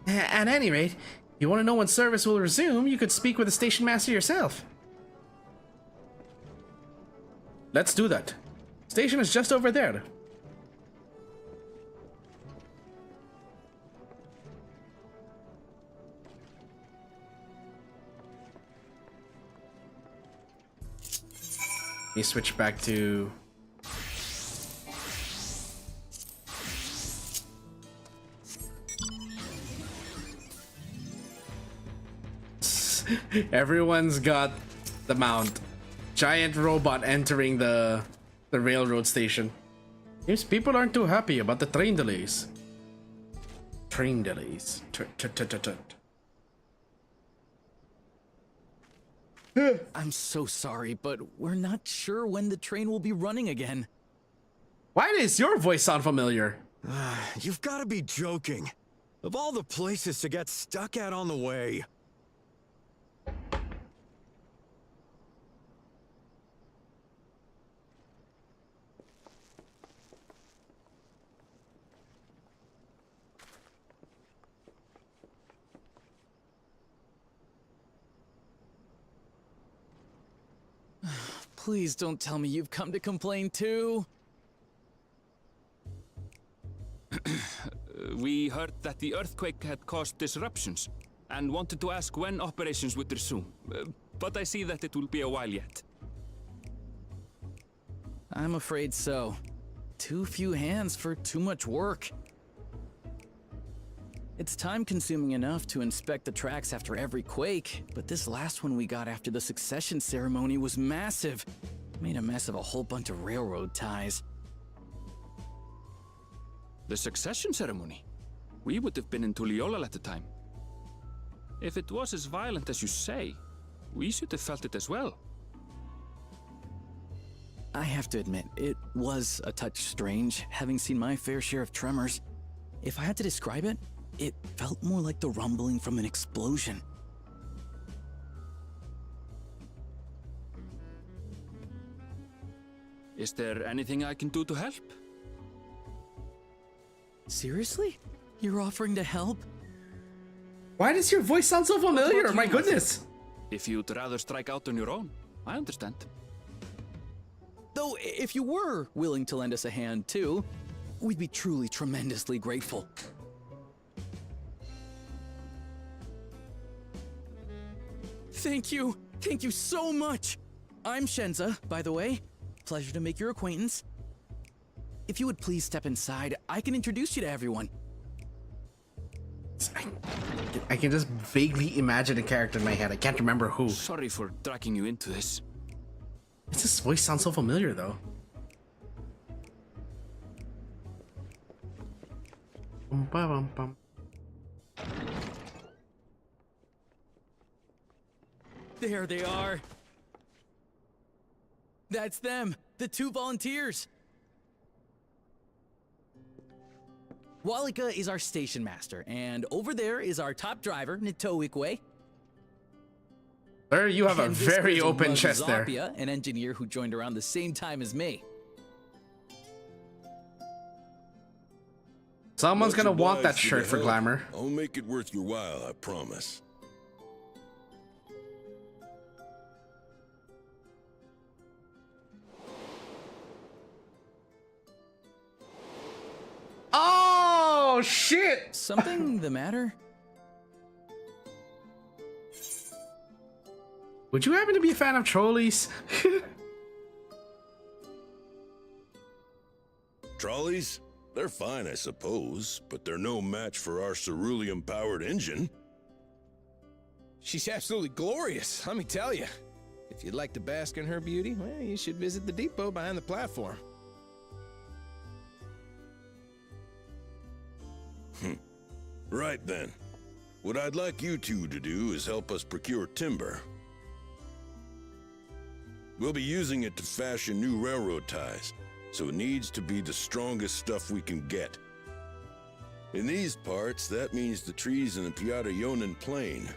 At any rate, if you want to know when service will resume, you could speak with the station master yourself. Let's do that. Station is just over there. Let me switch back to... Everyone's got the mount. Giant robot entering the railroad station. Seems people aren't too happy about the train delays. Train delays. I'm so sorry, but we're not sure when the train will be running again. Why does your voice sound familiar? You've got to be joking. Of all the places to get stuck at on the way. Please don't tell me you've come to complain too. We heard that the earthquake had caused disruptions and wanted to ask when operations would resume. But I see that it will be a while yet. I'm afraid so. Too few hands for too much work. It's time-consuming enough to inspect the tracks after every quake, but this last one we got after the succession ceremony was massive. Made a mess of a whole bunch of railroad ties. The succession ceremony? We would have been in Tuliolal at the time. If it was as violent as you say, we should have felt it as well. I have to admit, it was a touch strange, having seen my fair share of tremors. If I had to describe it, it felt more like the rumbling from an explosion. Is there anything I can do to help? Seriously? You're offering to help? Why does your voice sound so familiar? My goodness. If you'd rather strike out on your own, I understand. Though, if you were willing to lend us a hand too, we'd be truly tremendously grateful. Thank you. Thank you so much. I'm Shenza, by the way. Pleasure to make your acquaintance. If you would please step inside, I can introduce you to everyone. I can just vaguely imagine a character in my head. I can't remember who. Sorry for dragging you into this. This voice sounds so familiar, though. There they are. That's them, the two volunteers. Walika is our station master, and over there is our top driver, Nitoikwe. There you have a And this very person open was chest there. Zapia, an engineer who joined around the same time as me. Someone's Much gonna want that obliged shirt for the help. glamour. I'll make it worth your while, I promise. Oh shit! Something the matter? Would you happen to be a fan of trolleys? Trolleys? They're fine, I suppose, but they're no match for our cerulean-powered engine. She's absolutely glorious, let me tell you. If you'd like to bask in her beauty, well, you should visit the depot behind the platform. Right then. What I'd like you two to do is help us procure timber. We'll be using it to fashion new railroad ties, so it needs to be the strongest stuff we can get. In these parts, that means the trees in the Piata-Yonan Plain.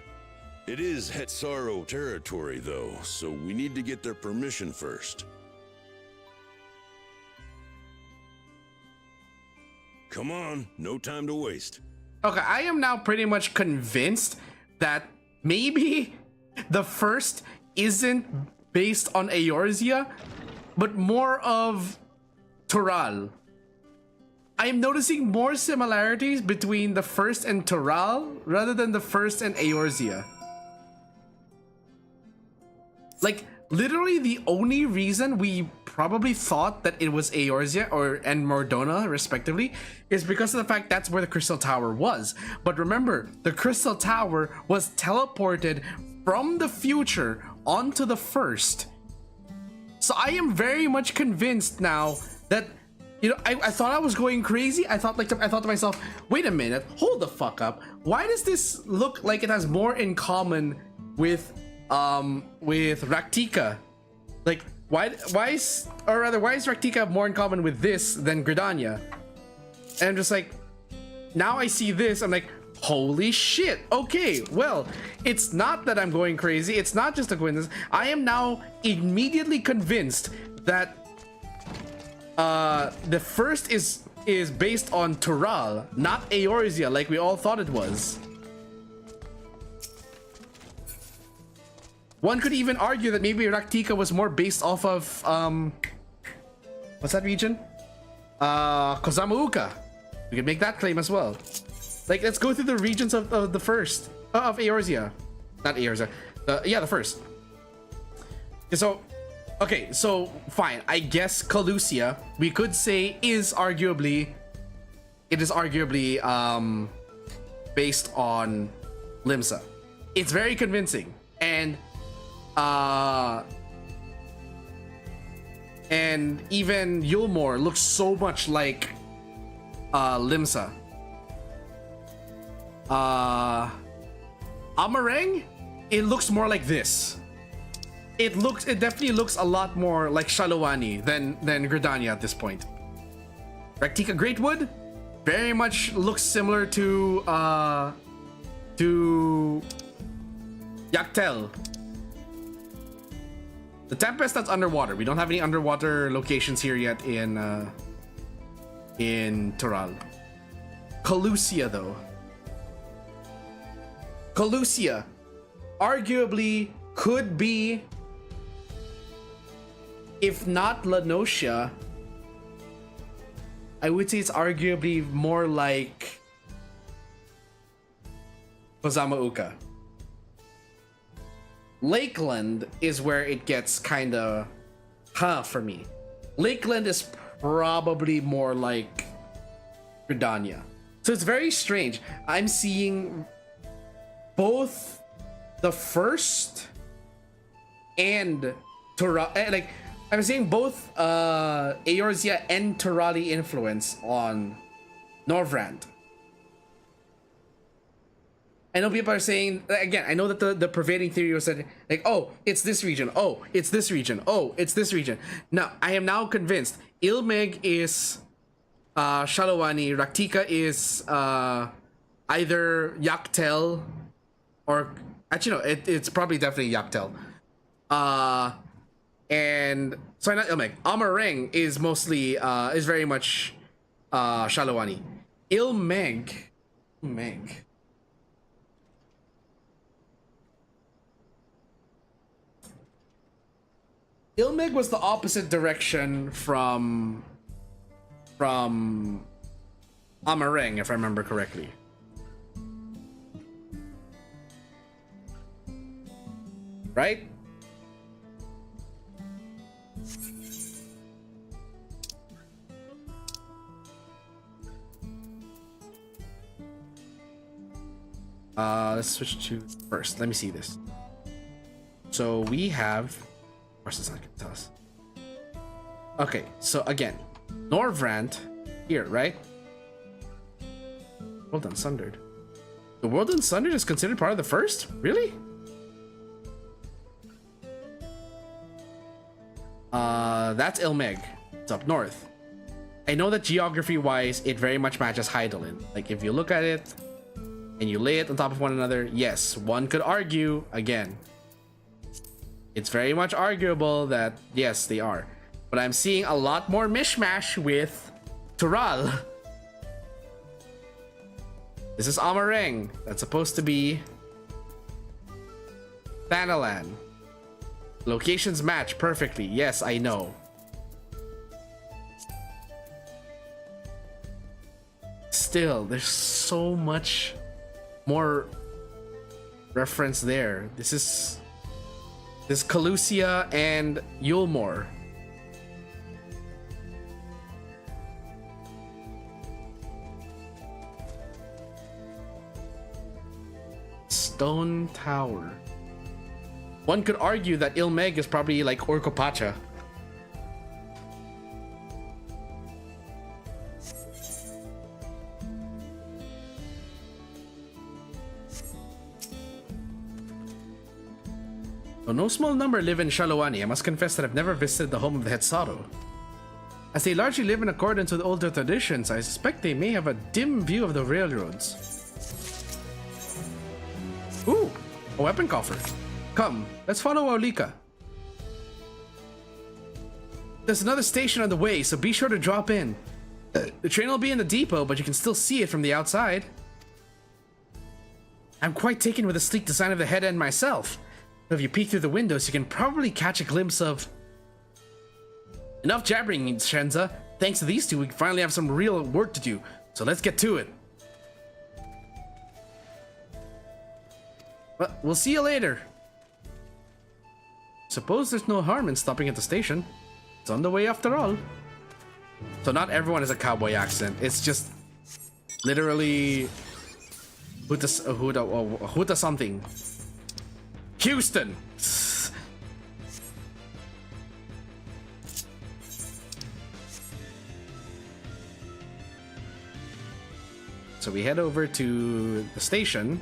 It is Hetsaro territory, though, so we need to get their permission first. Come on, no time to waste. Okay, I am now pretty much convinced that maybe the first isn't based on Eorzea, but more of Tural. I am noticing more similarities between the first and Tural rather than the first and Eorzea. Like, literally the only reason we probably thought that it was Eorzea and Mordona, respectively, is because of the fact that's where the Crystal Tower was. But remember, the Crystal Tower was teleported from the future onto the first. So I am very much convinced now that You know, I thought I was going crazy. I thought to myself, wait a minute, hold the fuck up. Why does this look like it has more in common with Raktika? Like, why is Raktika more in common with this than Gridania? And I'm just like, now I see this, I'm like, holy shit. Okay, well, it's not that I'm going crazy. It's not just a coincidence. I am now immediately convinced that the first is based on Tural, not Eorzea, like we all thought it was. One could even argue that maybe Raktika was more based off of what's that region? Kozamauka. We could make that claim as well. Like, let's go through the regions of the first of Eorzea, not Eorzea. Yeah, the first. So, okay, so fine. I guess Calusia we could say is arguably based on Limsa. It's very convincing, and even Yulmore looks so much like Limsa. Amareng, it looks more like this. It definitely looks a lot more like Shalawani than Gridania at this point. Raktika Greatwood very much looks similar to Yaktel. The Tempest, that's underwater. We don't have any underwater locations here yet in Tural. Calusia though. Calusia arguably could be, if not Lanosia, I would say it's arguably more like Kozamauka. Lakeland is where it gets kind of for me. Lakeland is probably more like Gridania. So it's very strange. I'm seeing both the first and like I'm seeing both Eorzea and Turali influence on Norvrand. I know people are saying, again, I know that the pervading theory was that, like, oh, it's this region, oh, it's this region, oh, it's this region. Now, I am now convinced Ilmeg is Shalawani, Raktika is either Yaktel, or actually no, it's probably definitely Yaktel. And sorry, not Ilmeg. Amareng is mostly is very much Shalawani. Ilmeg. Ilmeg was the opposite direction from Amareng, if I remember correctly. Right? Let's switch to first. Let me see this. So we have, of course it's not gonna tell us. Okay, so again, Norvrand here, right? World Unsundered. The World Unsundered is considered part of the first? Really? That's Ilmeg. It's up north. I know that geography-wise, it very much matches Hydaelyn. Like, if you look at it and you lay it on top of one another, yes, one could argue, again, it's very much arguable that, yes, they are. But I'm seeing a lot more mishmash with Tural. This is Amareng. That's supposed to be Thanalan. Locations match perfectly. Yes, I know. Still, there's so much more reference there. This Calusia and Yulmore. Stone Tower. One could argue that Ilmeg is probably like Orkopacha. Though no small number live in Shalawani, I must confess that I've never visited the home of the Hetsaru. As they largely live in accordance with older traditions, I suspect they may have a dim view of the railroads. Ooh, a weapon coffer. Come, let's follow Aulika. There's another station on the way, so be sure to drop in. The train will be in the depot, but you can still see it from the outside. I'm quite taken with the sleek design of the head end myself. But if you peek through the windows, you can probably catch a glimpse of... Enough jabbering, Shenza. Thanks to these two, we finally have some real work to do. So let's get to it. Well, we'll see you later. Suppose there's no harm in stopping at the station. It's on the way after all. So not everyone has a cowboy accent. It's just literally Huta something. Houston. So we head over to the station.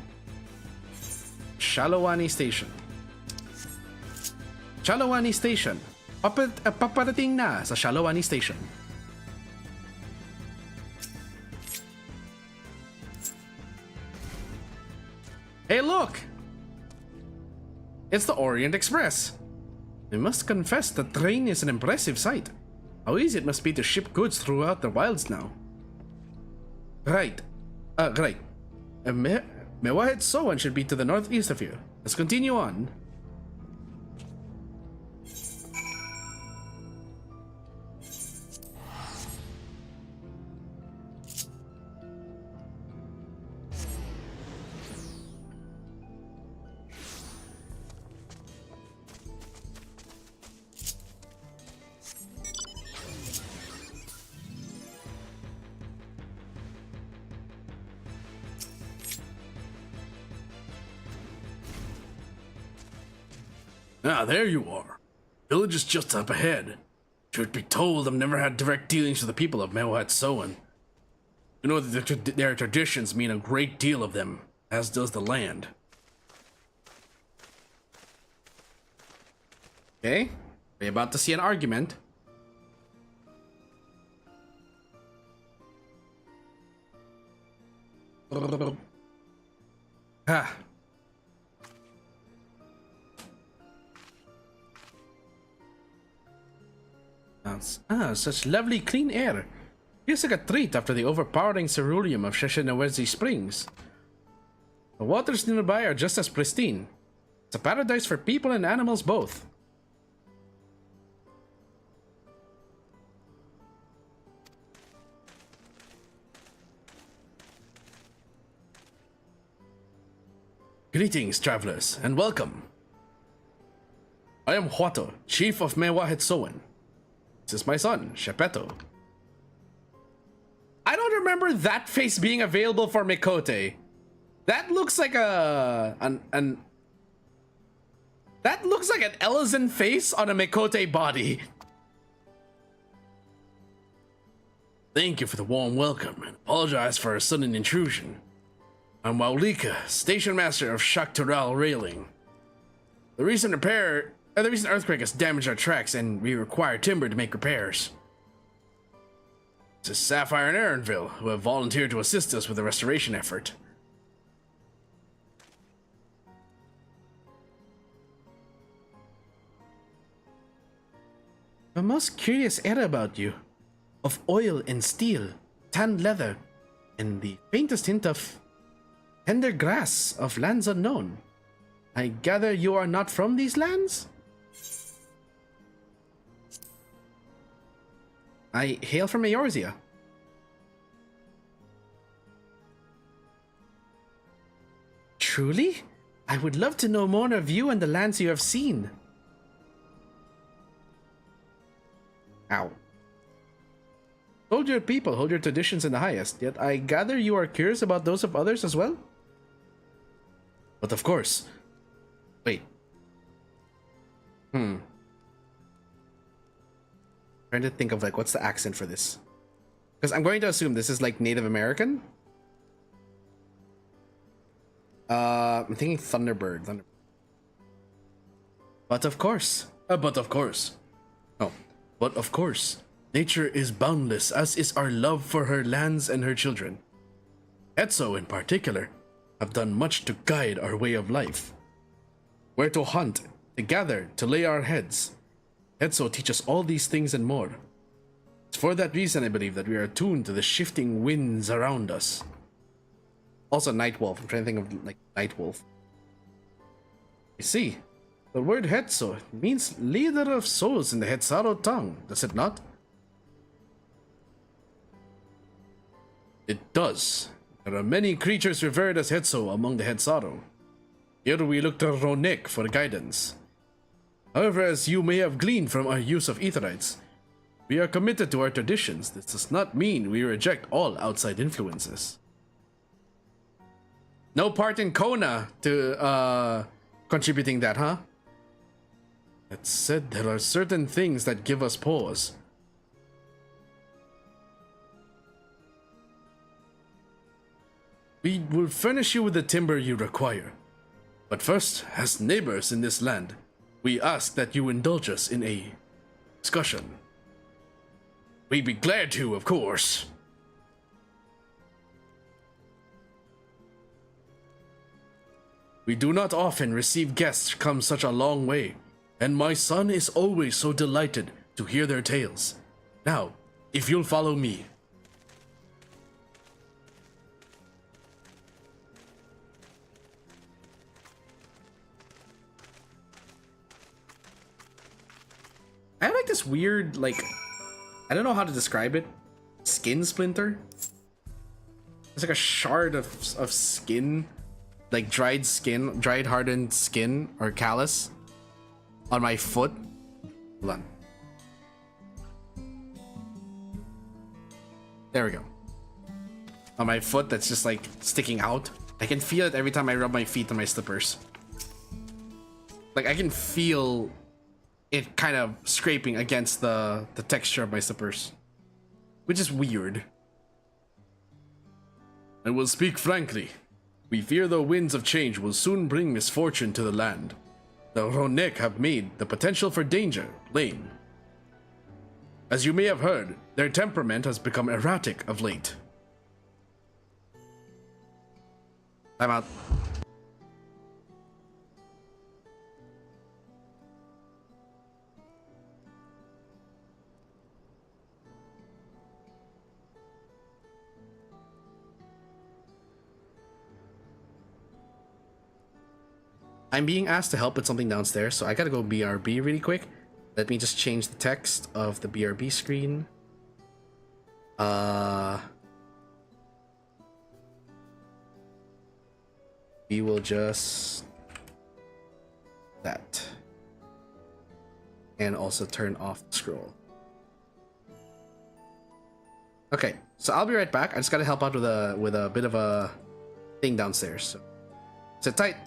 Shalawani Station. Shalawani Station. Paparating na sa Shalawani Station. Hey, look! It's the Orient Express. I must confess the train is an impressive sight. How easy it must be to ship goods throughout the wilds now. Right. Right. Mewahit Sowan should be to the northeast of here. Let's continue on. Ah, there you are. Village is just up ahead. Truth be told, I've never had direct dealings with the people of Mewahit Sowan. You know that their traditions mean a great deal of them, as does the land. Okay, we're about to see an argument. Ah. Such lovely clean air. Feels like a treat after the overpowering ceruleum of Sheshinawezi Springs. The waters nearby are just as pristine. It's a paradise for people and animals both. Greetings, travelers, and welcome. I am Huato, chief of Mewahit Sowan. This is my son, Shepeto. I don't remember that face being available for Mikote. That looks like that looks like an Elezen face on a Mikote body. Thank you for the warm welcome and apologize for a sudden intrusion. I'm Waulika, station master of Shaktural Railing. The recent earthquake has damaged our tracks and we require timber to make repairs. This is Sapphire and Aaronville, who have volunteered to assist us with the restoration effort. A most curious era about you. Of oil and steel, tanned leather, and the faintest hint of tender grass of lands unknown. I gather you are not from these lands? I hail from Eorzea. Truly? I would love to know more of you and the lands you have seen. Ow. Hold your people, hold your traditions in the highest, yet I gather you are curious about those of others as well? But of course. Wait. Trying to think of like what's the accent for this, because I'm going to assume this is like Native American. I'm thinking Thunderbird. But of course, nature is boundless, as is our love for her lands and her children. Etso, in particular, have done much to guide our way of life. Where to hunt, to gather, to lay our heads. Etso teaches all these things and more. It's for that reason I believe that we are attuned to the shifting winds around us. Also, Nightwolf. I'm trying to think of like Nightwolf. You see, the word Hetso means leader of souls in the Hetsaro tongue, does it not? It does. There are many creatures revered as Hetso among the Hetsaro. Here we look to Ronek for guidance. However, as you may have gleaned from our use of Aetherites, we are committed to our traditions. This does not mean we reject all outside influences. No part in Kona to contributing that, huh? That said, there are certain things that give us pause. We will furnish you with the timber you require. But first, as neighbors in this land, we ask that you indulge us in a discussion. We'd be glad to, of course. We do not often receive guests come such a long way, and my son is always so delighted to hear their tales. Now, if you'll follow me. I have like this weird, like, I don't know how to describe it. Skin splinter? It's like a shard of skin. Like dried skin, dried hardened skin or callus on my foot. Hold on. There we go. On my foot that's just like sticking out. I can feel it every time I rub my feet on my slippers. Like I can feel it kind of scraping against the texture of my slippers. Which is weird. I will speak frankly. We fear the winds of change will soon bring misfortune to the land. The Ronek have made the potential for danger plain. As you may have heard, their temperament has become erratic of late. I'm out. I'm being asked to help with something downstairs, so I gotta go BRB really quick. Let me just change the text of the BRB screen. We will just that. And also turn off the scroll. Okay, so I'll be right back. I just gotta help out with a bit of a thing downstairs. So sit tight.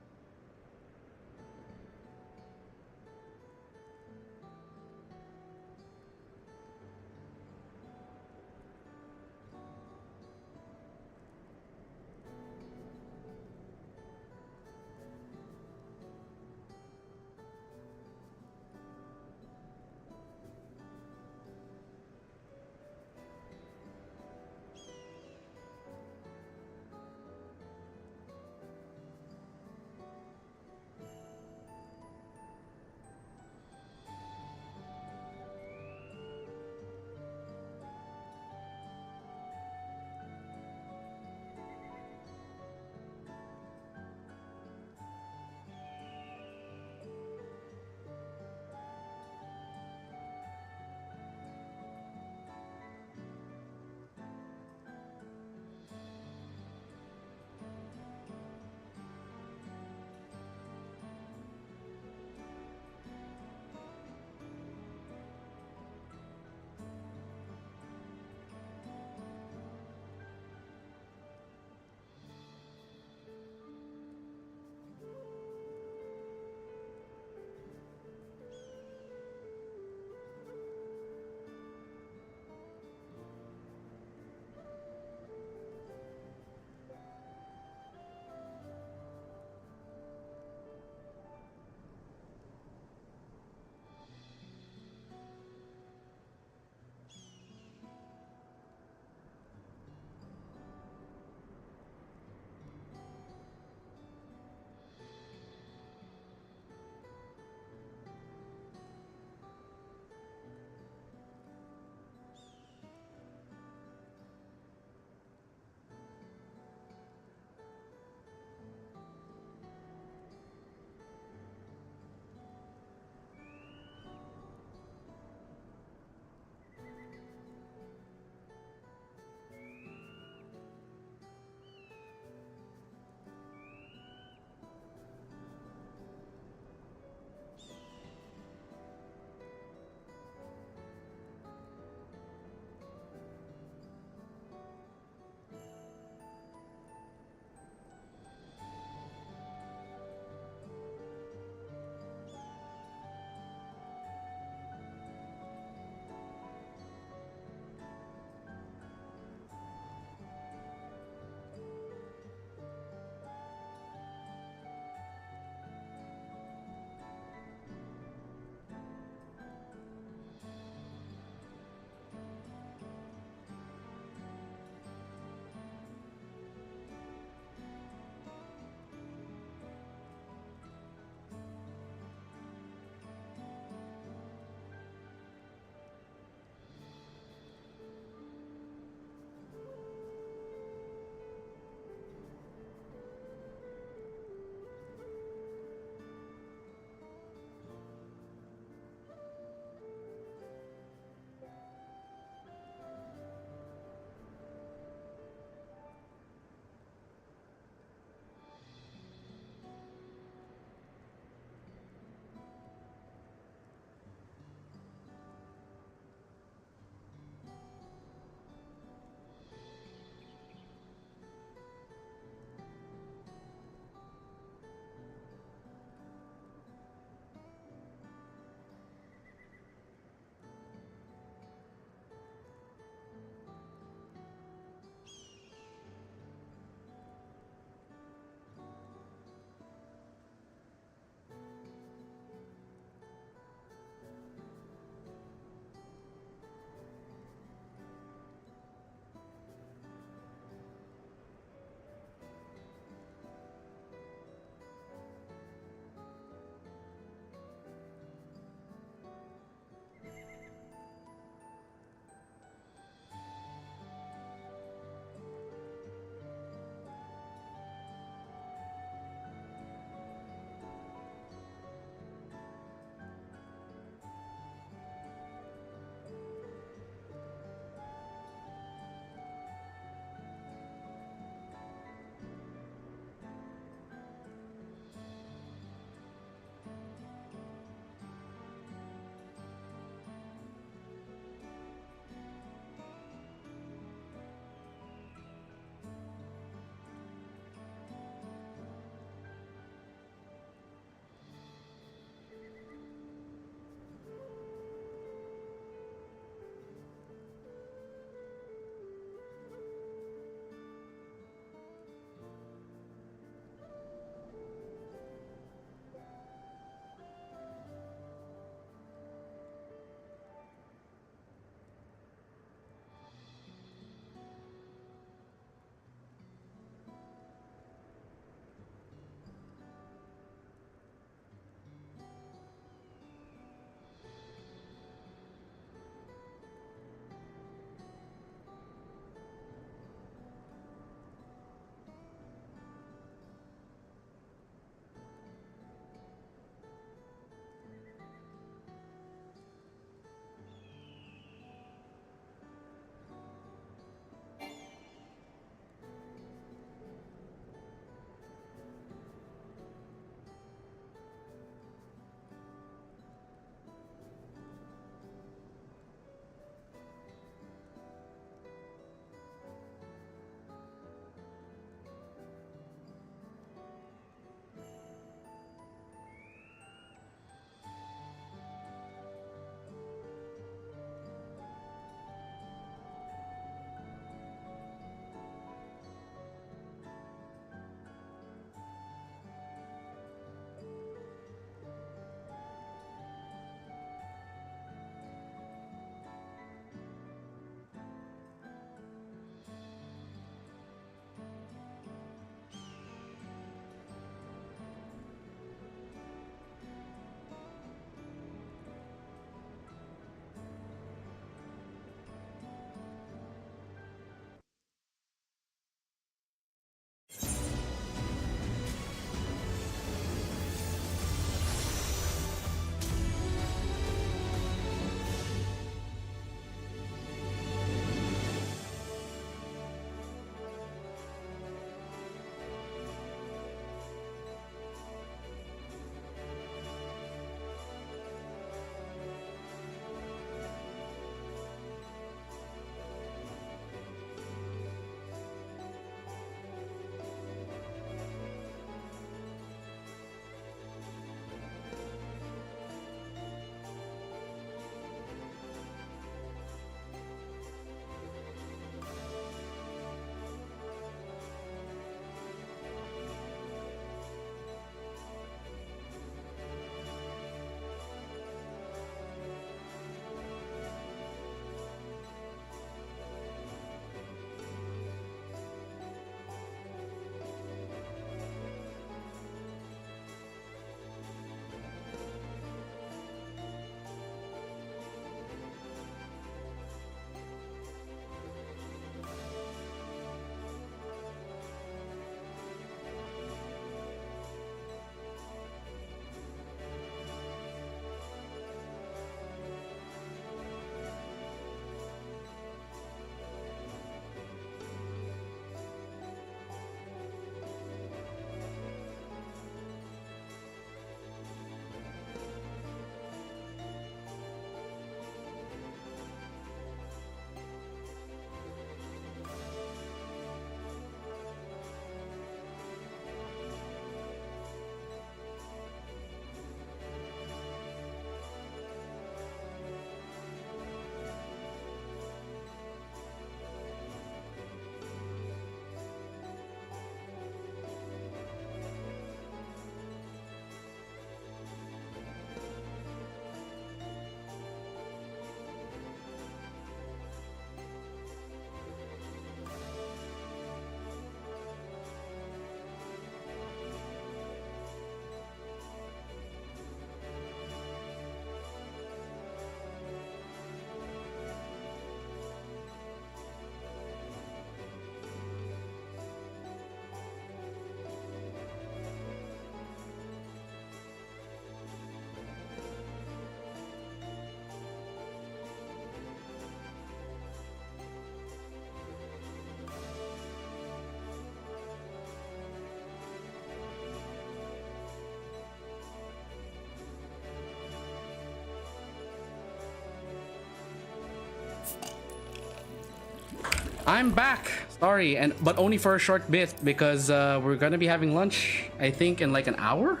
I'm back. Sorry, but only for a short bit because we're gonna be having lunch, I think, in like an hour.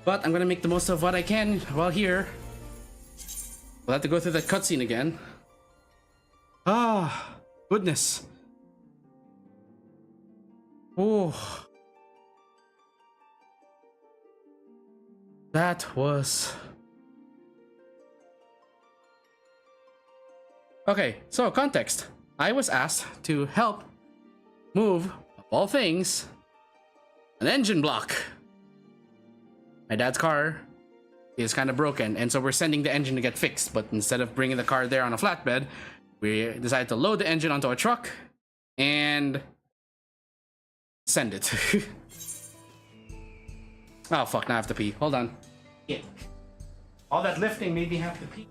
But I'm gonna make the most of what I can while here. We'll have to go through that cutscene again. Ah, goodness. Oh. That was... Okay, so context. I was asked to help move, of all things, an engine block. My dad's car is kind of broken, and so we're sending the engine to get fixed, but instead of bringing the car there on a flatbed, we decided to load the engine onto a truck and send it. Oh fuck, now I have to pee. Hold on. Yeah. All that lifting made me have to pee.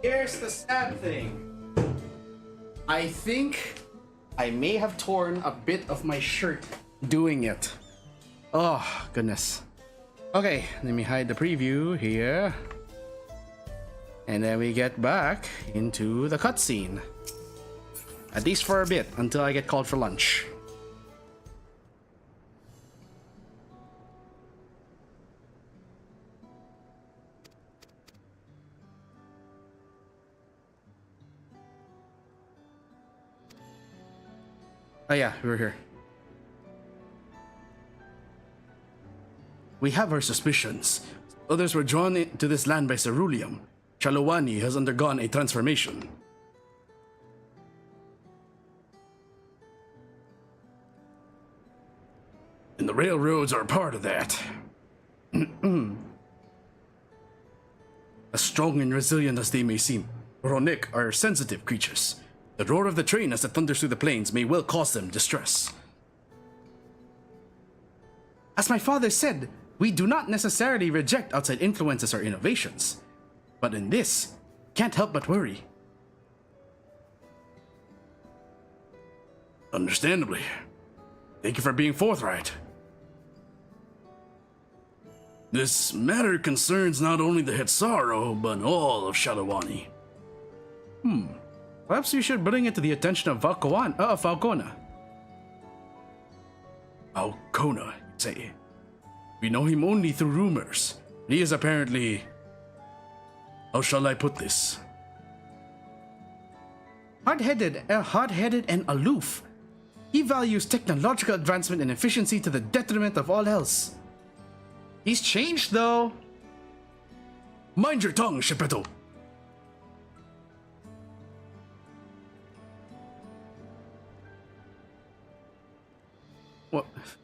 Here's the sad thing. I think I may have torn a bit of my shirt doing it. Oh, goodness. Okay, let me hide the preview here. And then we get back into the cutscene. At least for a bit, until I get called for lunch. Oh yeah, we're here. We have our suspicions. Others were drawn to this land by ceruleum. Chalawani has undergone a transformation. And the railroads are part of that. As strong and resilient as they may seem, Ronik are sensitive creatures. The roar of the train as it thunders through the plains may well cause them distress. As my father said, we do not necessarily reject outside influences or innovations. But in this, can't help but worry. Understandably. Thank you for being forthright. This matter concerns not only the Hetsaro, but all of Shalawani. Perhaps you should bring it to the attention of Falcona. Falcona, say. We know him only through rumors. He is apparently... How shall I put this? Hard-headed and aloof. He values technological advancement and efficiency to the detriment of all else. He's changed, though. Mind your tongue, Shepetto.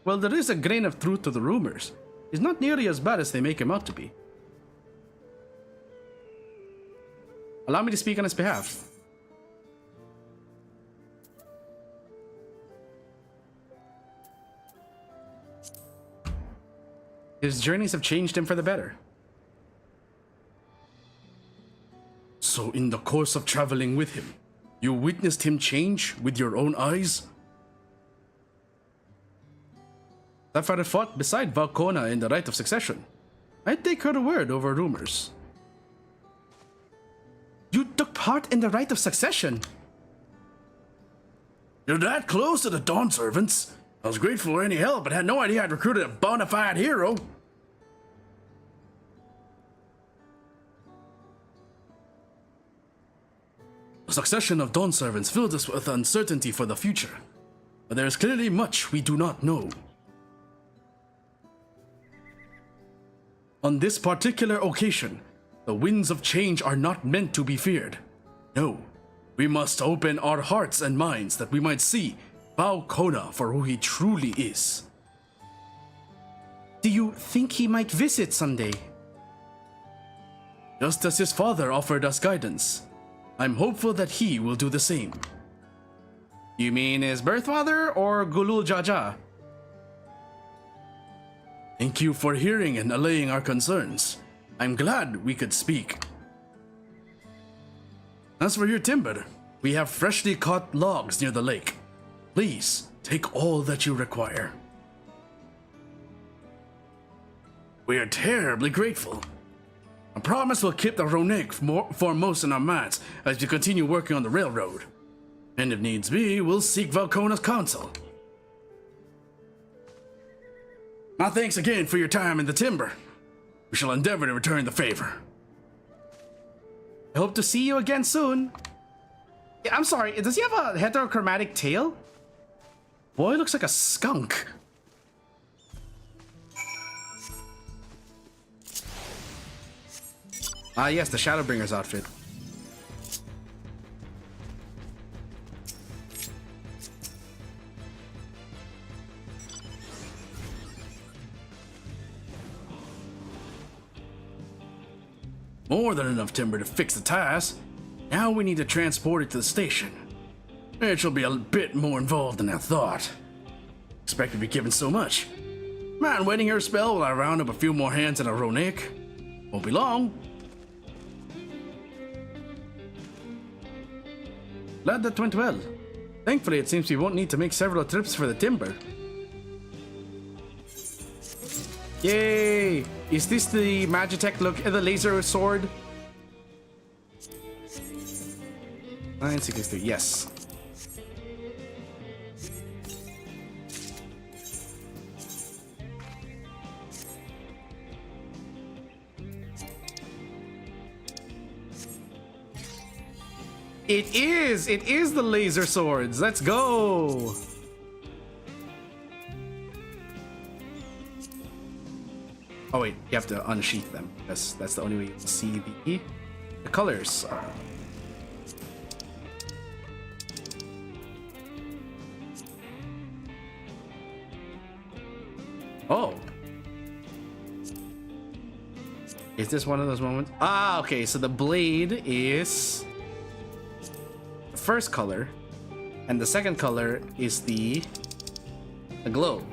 Well, there is a grain of truth to the rumors. He's not nearly as bad as they make him out to be. Allow me to speak on his behalf. His journeys have changed him for the better. So in the course of traveling with him, you witnessed him change with your own eyes? Stepfather fought beside Falcona in the right of succession. I'd take her word over rumors. You took part in the right of succession? You're that close to the Dawn servants. I was grateful for any help, but had no idea I'd recruited a bona fide hero. The succession of Dawn servants filled us with uncertainty for the future, but there is clearly much we do not know. On this particular occasion, the winds of change are not meant to be feared. No, we must open our hearts and minds that we might see Bow Kona for who he truly is. Do you think he might visit someday? Just as his father offered us guidance, I'm hopeful that he will do the same. You mean his birth father or Gulul Jaja? Thank you for hearing and allaying our concerns. I'm glad we could speak. As for your timber, we have freshly cut logs near the lake. Please, take all that you require. We are terribly grateful. I promise we'll keep the Ronik foremost in our minds as we continue working on the railroad. And if needs be, we'll seek Valkona's counsel. My thanks again for your time in the timber. We shall endeavor to return the favor. I hope to see you again soon. Yeah, I'm sorry, does he have a heterochromatic tail? Boy, looks like a skunk. Ah, yes, the Shadowbringer's outfit. More than enough timber to fix the tires. Now we need to transport it to the station. It shall be a bit more involved than I thought. Expected to be given so much. Mind waiting here a spell while I round up a few more hands in a Ronik? Won't be long. Glad that went well. Thankfully, it seems we won't need to make several trips for the timber. Yay! Is this the Magitech look at the laser sword? 963, yes. It is the laser swords. Let's go. Oh wait, you have to unsheath them. That's the only way you can see the colors. Oh. Is this one of those moments? Ah, okay, so the blade is the first color, and the second color is the glow.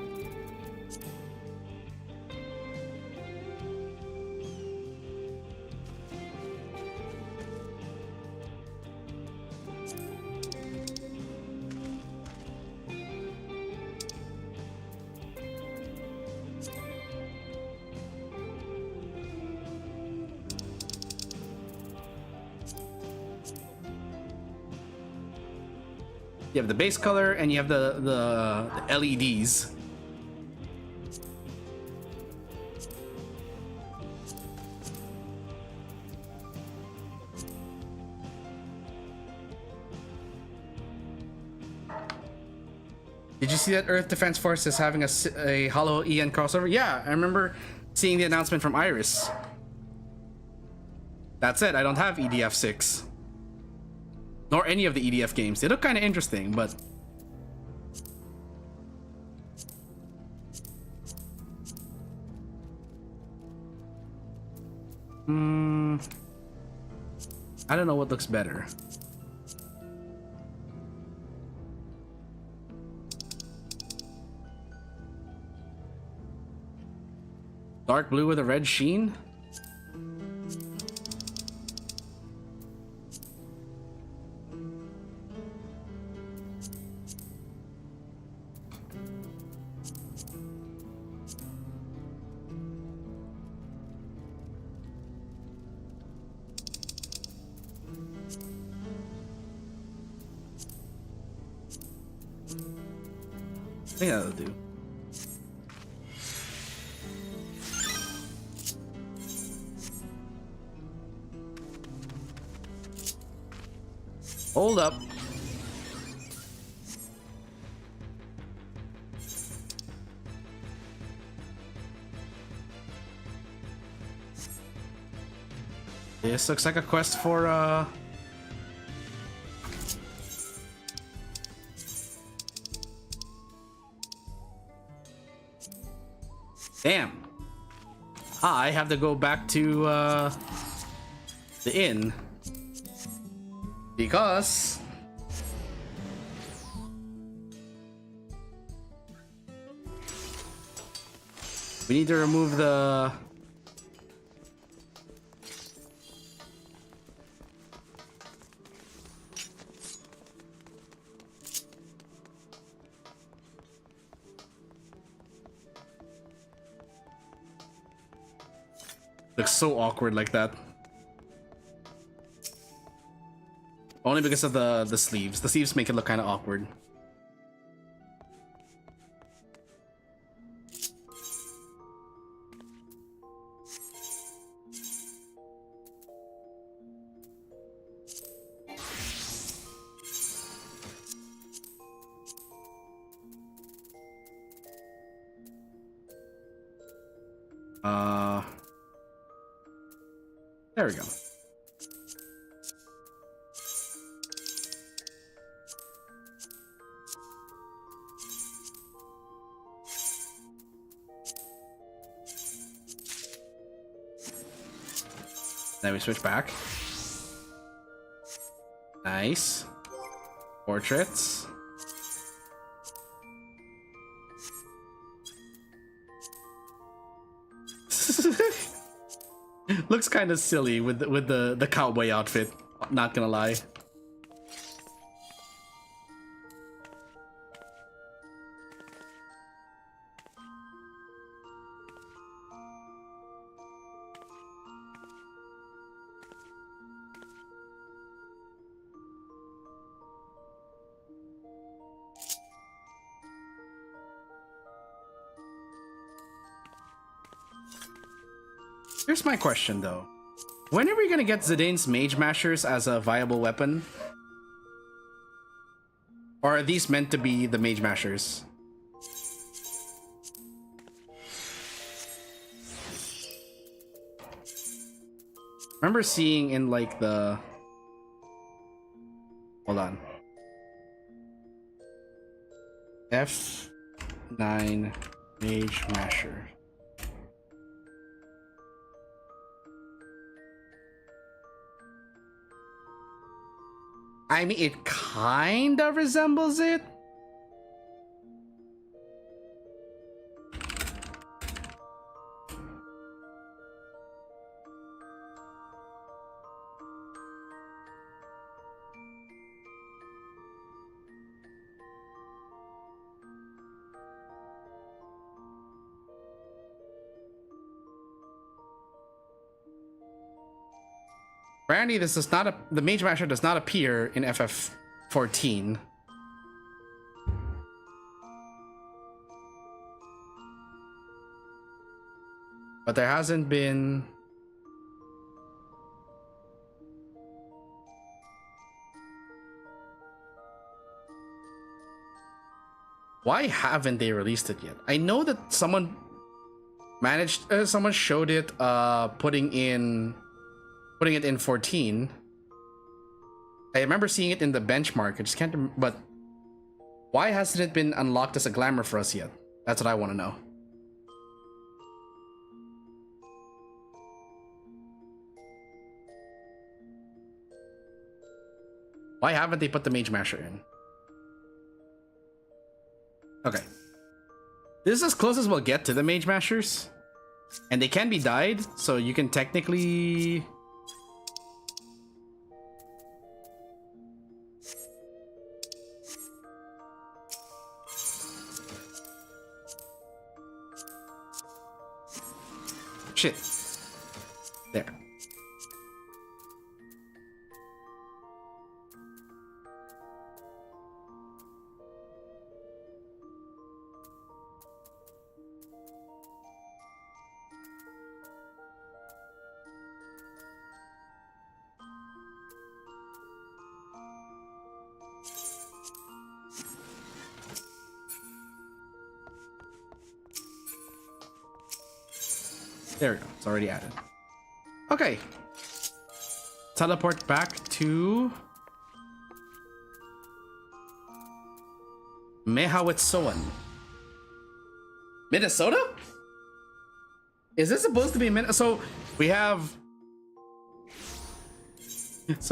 You have the base color and you have the LEDs. Did you see that Earth Defense Force is having a Hollow EN crossover? Yeah, I remember seeing the announcement from Iris. That's it, I don't have EDF 6. Nor any of the EDF games. They look kind of interesting, but... I don't know what looks better. Dark blue with a red sheen? I think that'll do. Hold up. This looks like a quest for Damn. I have to go back to the inn because we need to remove the looks so awkward like that. Only because of the sleeves. The sleeves make it look kind of awkward. There we go. Then we switch back. Nice. Portraits. Looks kind of silly with the cowboy outfit. Not gonna lie. Here's my question though. When are we gonna get Zidane's Mage Mashers as a viable weapon? Or are these meant to be the Mage Mashers? Remember seeing in like the... Hold on. F9 Mage Masher. I mean, it kind of resembles it. Randy, this is not the Mage Masher does not appear in FF14. But there hasn't been... Why haven't they released it yet? I know that someone managed, someone showed it, putting it in 14. I remember seeing it in the benchmark. I just can't remember, but why hasn't it been unlocked as a glamour for us yet? That's what I want to know. Why haven't they put the Mage Masher in? Okay. This is as close as we'll get to the Mage Mashers. And they can be dyed, so you can technically... Shit. There. There we go. It's already added. Okay. Teleport back to Mehawitsoan. Minnesota? Is this supposed to be so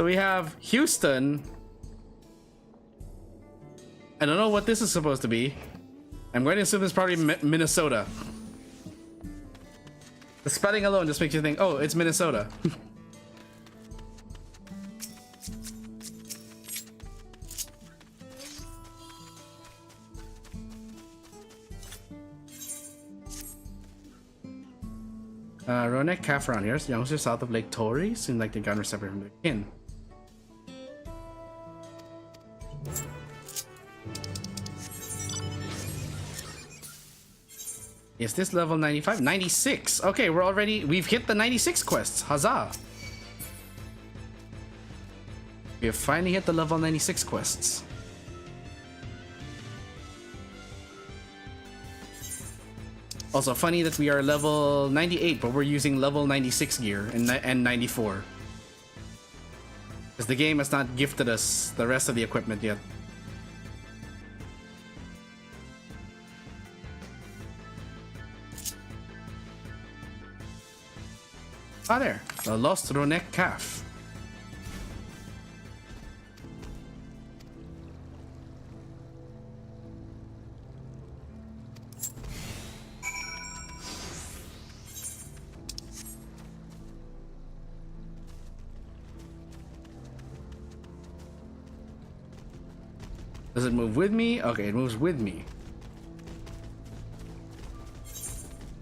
we have Houston. I don't know what this is supposed to be. I'm going to assume it's probably Minnesota. The spelling alone just makes you think, oh, it's Minnesota. Ronek calf around here. Youngsters south of Lake Tory seem like they got separate from their kin. Is this level 95? 96! Okay, we've hit the 96 quests. Huzzah! We have finally hit the level 96 quests. Also funny that we are level 98, but we're using level 96 gear and 94. Because the game has not gifted us the rest of the equipment yet. Ah, there. The Lost Ronek Calf. Does it move with me? Okay, it moves with me.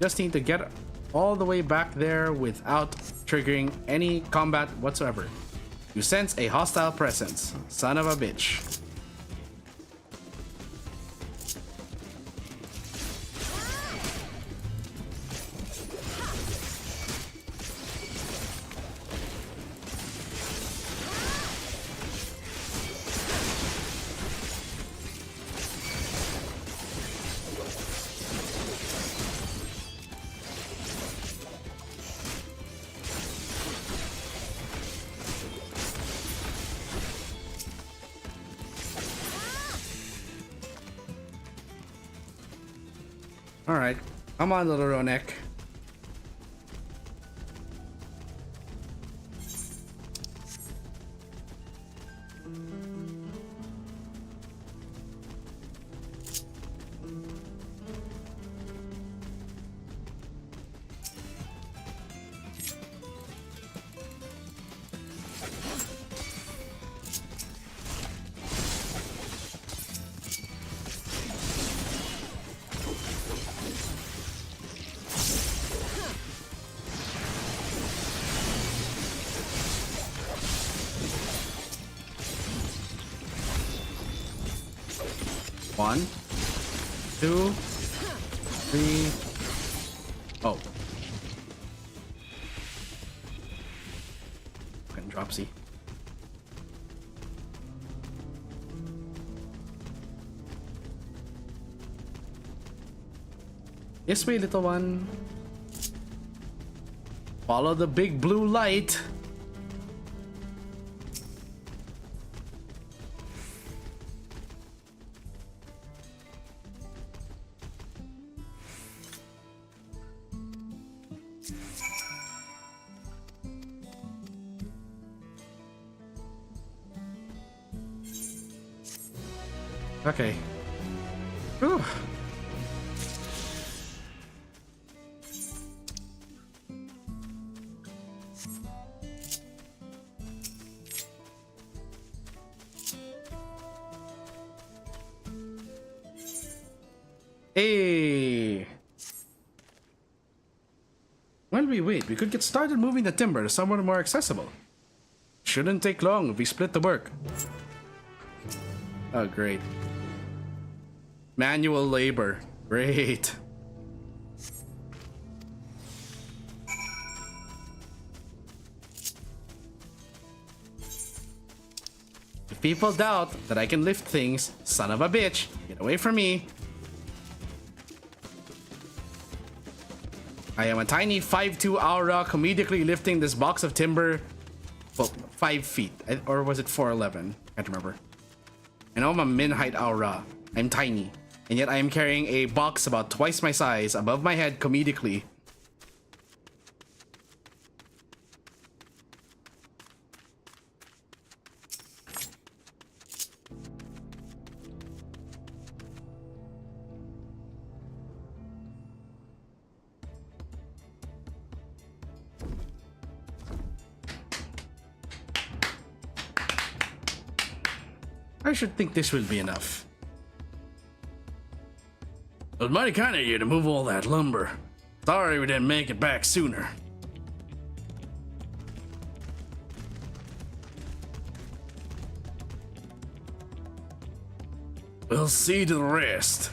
Just need to get all the way back there without triggering any combat whatsoever. You sense a hostile presence. Son of a bitch. Alright, come on, little Ronek. One, two, three. Oh. Fucking dropsy. This way, little one. Follow the big blue light. Okay. Whew. Hey. While we wait, we could get started moving the timber to somewhere more accessible. Shouldn't take long if we split the work. Oh, great. Manual labor. Great. If people doubt that I can lift things, son of a bitch, get away from me. I am a tiny 5'2" aura comedically lifting this box of timber. Well, 5 feet. Or was it 4'11"? Can't remember. I know I'm a min-height aura. I'm tiny. And yet I am carrying a box about twice my size above my head comedically. I should think this will be enough. It was mighty kind of you to move all that lumber. Sorry we didn't make it back sooner. We'll see to the rest.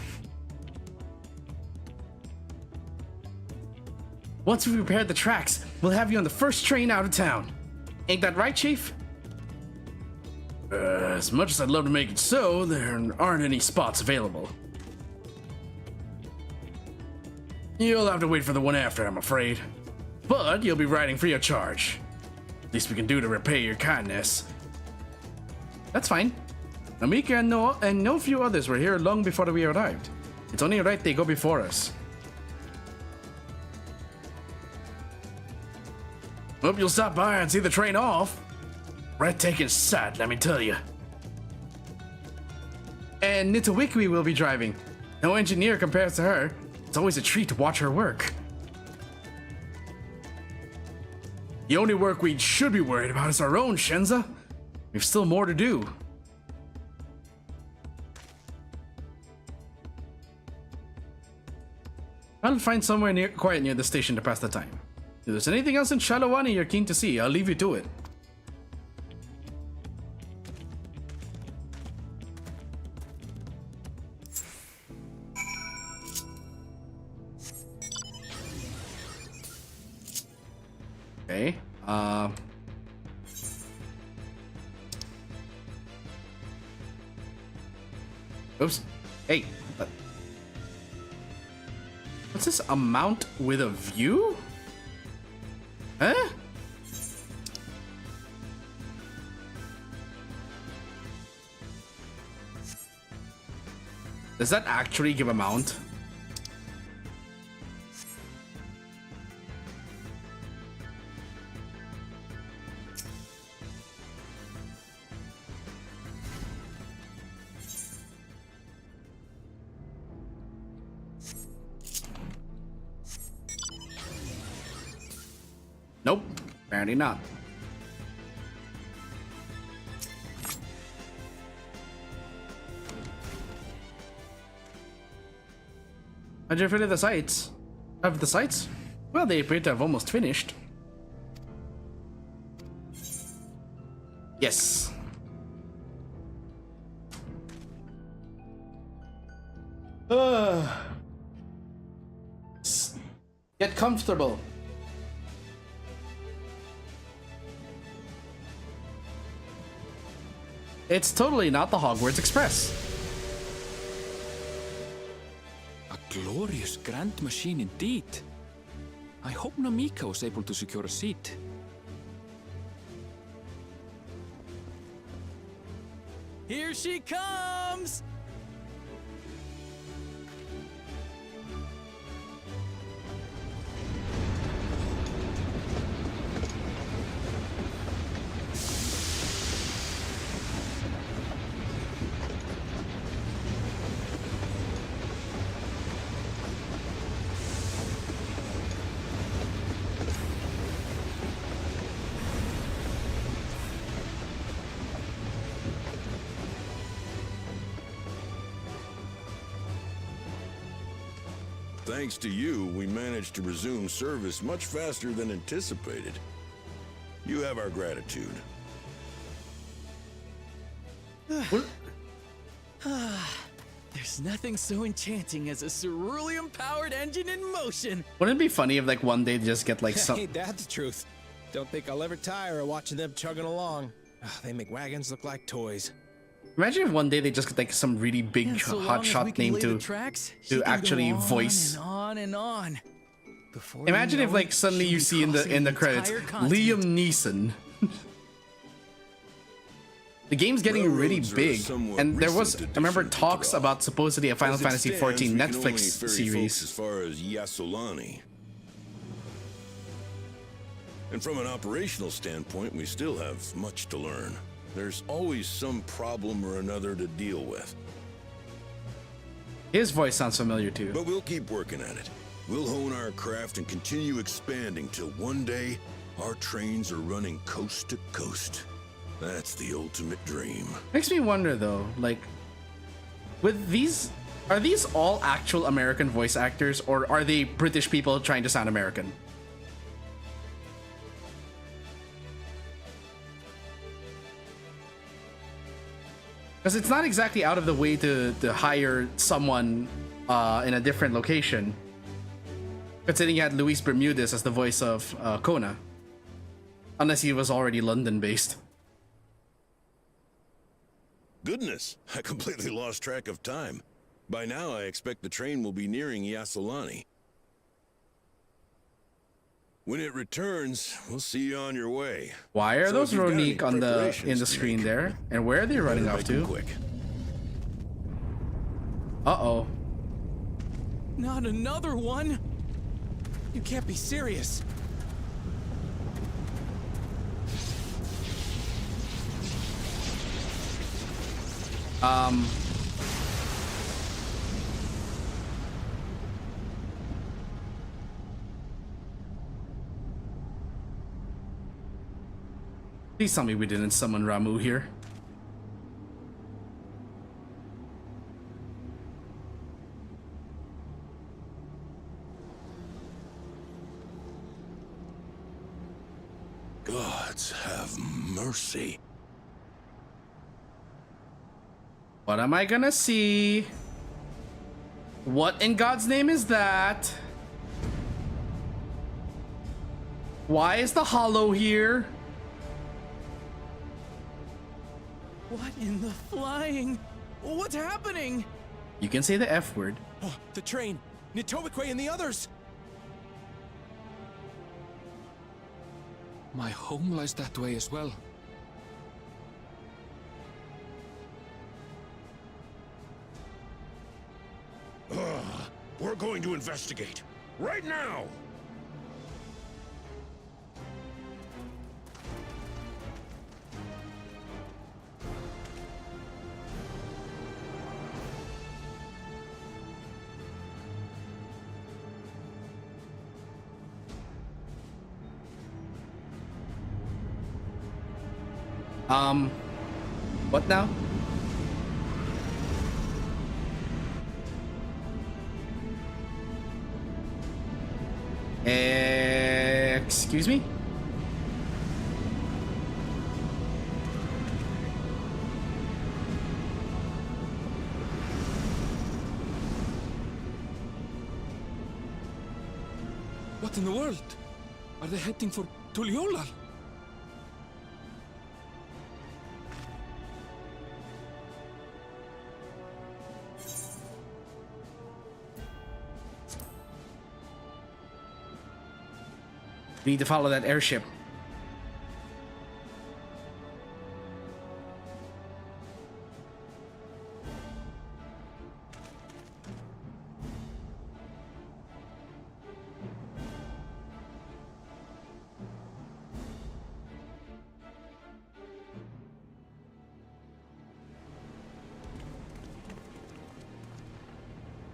Once we repaired the tracks, we'll have you on the first train out of town. Ain't that right, Chief? As much as I'd love to make it so, there aren't any spots available. You'll have to wait for the one after, I'm afraid. But you'll be riding free of charge. Least we can do to repay your kindness. That's fine. Namika and no few others were here long before we arrived. It's only right they go before us. Hope you'll stop by and see the train off. Breathtaking sight, let me tell you. And Nitawiki will be driving. No engineer compares to her. It's always a treat to watch her work. The only work we should be worried about is our own, Shenza. We've still more to do. I'll find somewhere quiet near the station to pass the time. If there's anything else in Shalawani you're keen to see, I'll leave you to it. Okay, oops. Hey. What's this? A mount with a view? Huh? Does that actually give a mount? Nope, apparently not. How'd you finish the sites? Have the sites? Well, they appear to have almost finished. Yes. Get comfortable. It's totally not the Hogwarts Express. A glorious grand machine indeed. I hope Namika was able to secure a seat. Here she comes! Thanks to you, we managed to resume service much faster than anticipated. You have our gratitude. There's nothing so enchanting as a cerulean-powered engine in motion. Wouldn't it be funny if like one day they just get like some... Ain't that the truth? Don't think I'll ever tire of watching them chugging along. They make wagons look like toys. Imagine if one day they just get like some really big hotshot name to actually voice. On and on. Imagine if like suddenly you see in the credits Liam Neeson. The game's getting really big, and there was, I remember, talks about supposedly a Final Fantasy XIV Netflix series. As far as Yassolani. And from an operational standpoint, we still have much to learn. There's always some problem or another to deal with. His voice sounds familiar too. But we'll keep working at it. We'll hone our craft and continue expanding till one day our trains are running coast to coast. That's the ultimate dream. Makes me wonder though, like, with these, are these all actual American voice actors, or are they British people trying to sound American? Because it's not exactly out of the way to hire someone in a different location, considering you had Luis Bermudez as the voice of Kona, unless he was already London-based. Goodness, I completely lost track of time. By now, I expect the train will be nearing Yasolani. When it returns, we'll see you on your way. Why are So those if you've got any Ronique on the preparations to screen make, there? And where are they running better off make 'em to? quick. Uh-oh. Not another one! You can't be serious. Please tell me we didn't summon Ramu here. Gods have mercy. What am I gonna see? What in God's name is that? Why is the hollow here? What in the flying? What's happening? You can say the F word. Oh, the train. Nitobekwe and the others. My home lies that way as well. We're going to investigate. Right now! What now? Excuse me? What in the world? Are they heading for Tuliolal? We need to follow that airship.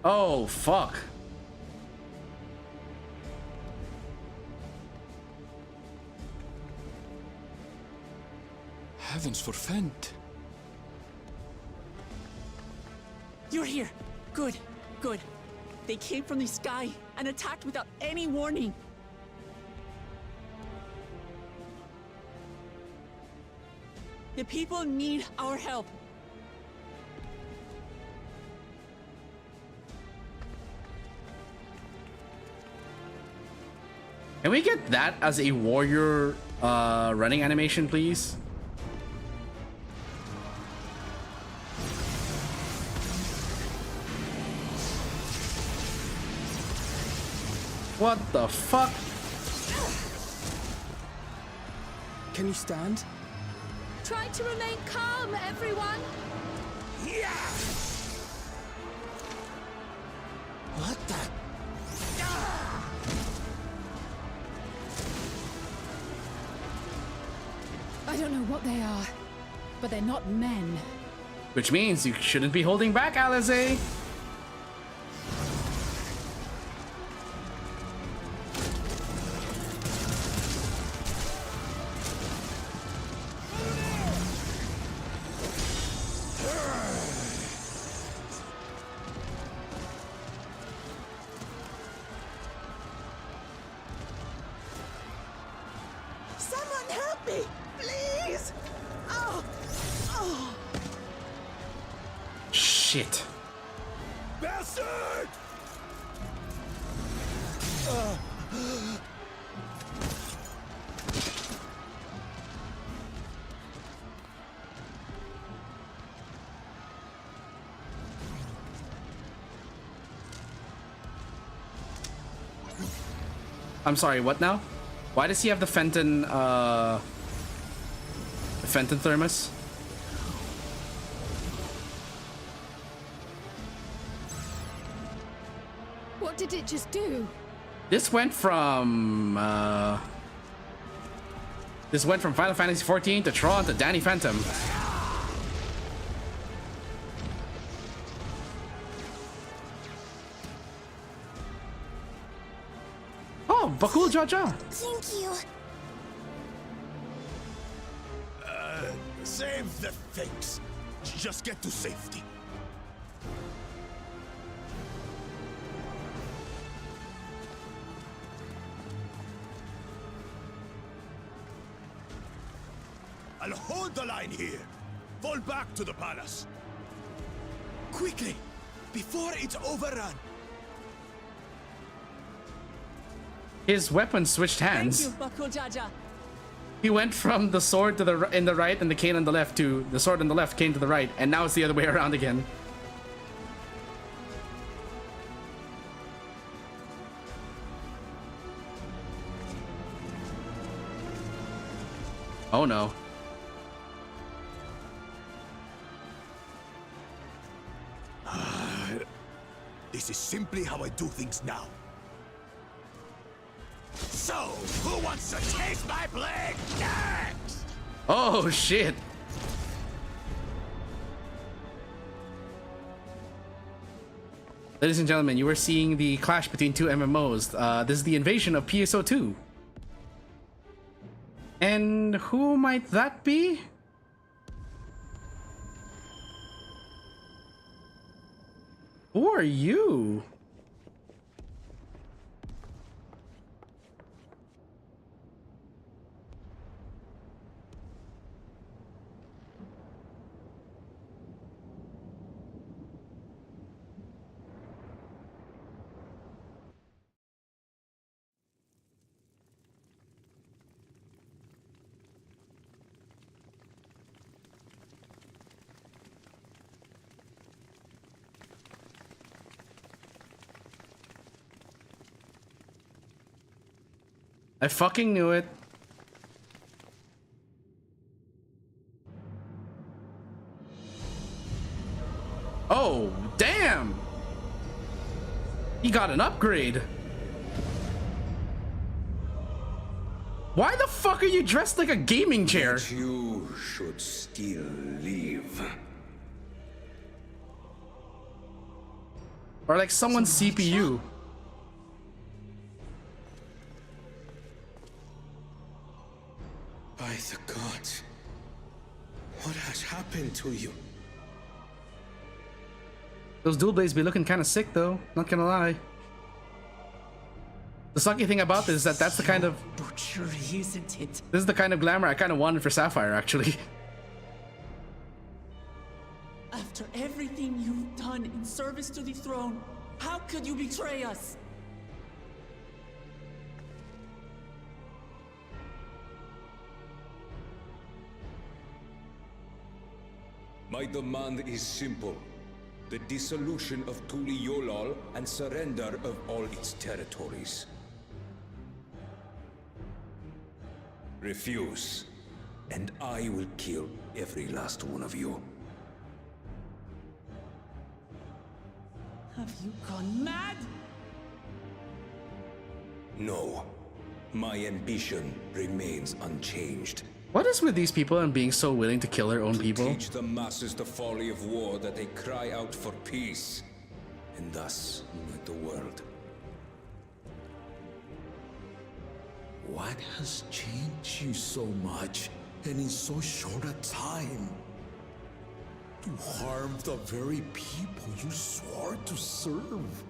Oh, fuck. Heavens forfend. You're here. Good, good. They came from the sky and attacked without any warning. The people need our help. Can we get that as a warrior running animation, please? What the fuck? Can you stand? Try to remain calm, everyone. What the? I don't know what they are, but they're not men. Which means you shouldn't be holding back, Alize. Shit. Bastard! I'm sorry, what now? Why does he have the Fenton thermos? What did it just do? This went from Final Fantasy 14 to Tron to Danny Phantom. Oh, Bakul Jaja. Thank you. Save the things. Just get to safety. I'll hold the line here. Fall back to the palace. Quickly, before it's overrun. His weapon switched hands. Thank you, Bakul Jaja. He went from the sword to the in the right and the cane on the left to the sword on the left, cane to the right, and now it's the other way around again. Oh no. This is simply how I do things now. So, who wants to taste my blade next? Oh shit. Ladies and gentlemen, you are seeing the clash between two MMOs. This is the invasion of PSO2. And who might that be? Who are you? I fucking knew it. Oh, damn! He got an upgrade. Why the fuck are you dressed like a gaming chair? You should still live. Or like someone's CPU. By the gods, what has happened to you? Those dual blades be looking kind of sick though, not gonna lie. The sucky thing about this is that that's the kind of Butchery, isn't it? this is the kind of glamour I kind of wanted for Sapphire actually. After everything you've done in service to the throne, how could you betray us? My demand is simple. The dissolution of Tuli Yolal and surrender of all its territories. Refuse, and I will kill every last one of you. Have you gone mad? No, my ambition remains unchanged. What is with these people and being so willing to kill their own people? Teach the masses the folly of war, that they cry out for peace, and thus unite the world. What has changed you so much, and in so short a time? To harm the very people you swore to serve.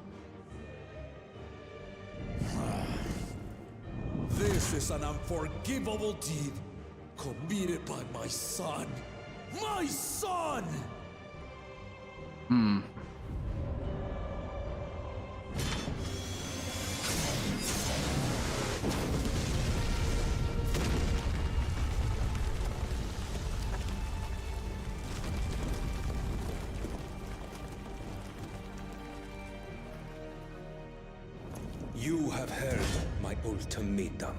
This is an unforgivable deed committed by my son. My son! have heard my ultimatum.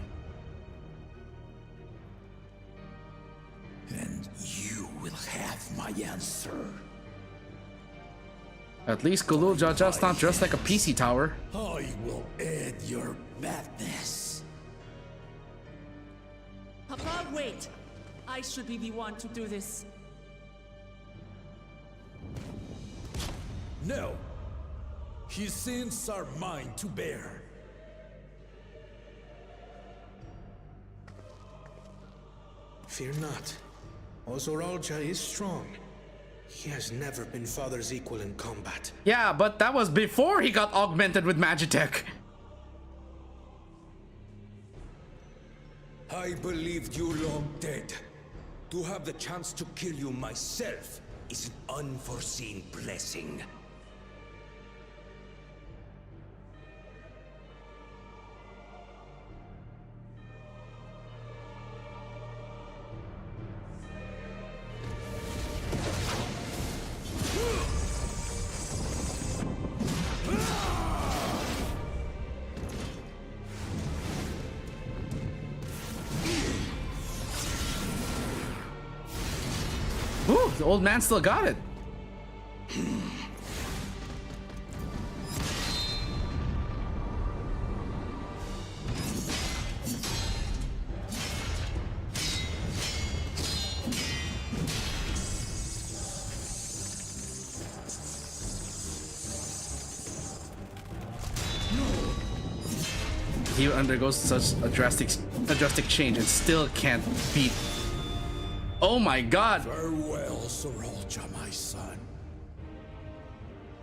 And you will have my answer. At least Gulul Jaja's not dressed like a PC tower. I will end your madness. Papa, wait! I should be the one to do this. No. His sins are mine to bear. Fear not. Ozoralja is strong. He has never been Father's equal in combat. Yeah, but that was before he got augmented with Magitech. I believed you long dead. To have the chance to kill you myself is an unforeseen blessing. Ooh, the old man still got it. He undergoes such a drastic change and still can't beat. Oh my god! Farewell, Sorolja, my son.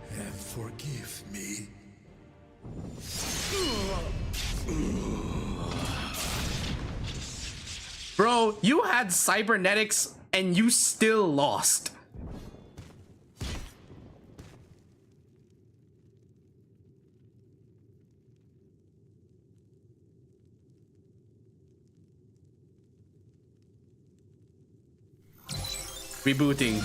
And forgive me. Bro, you had cybernetics and you still lost. Rebooting.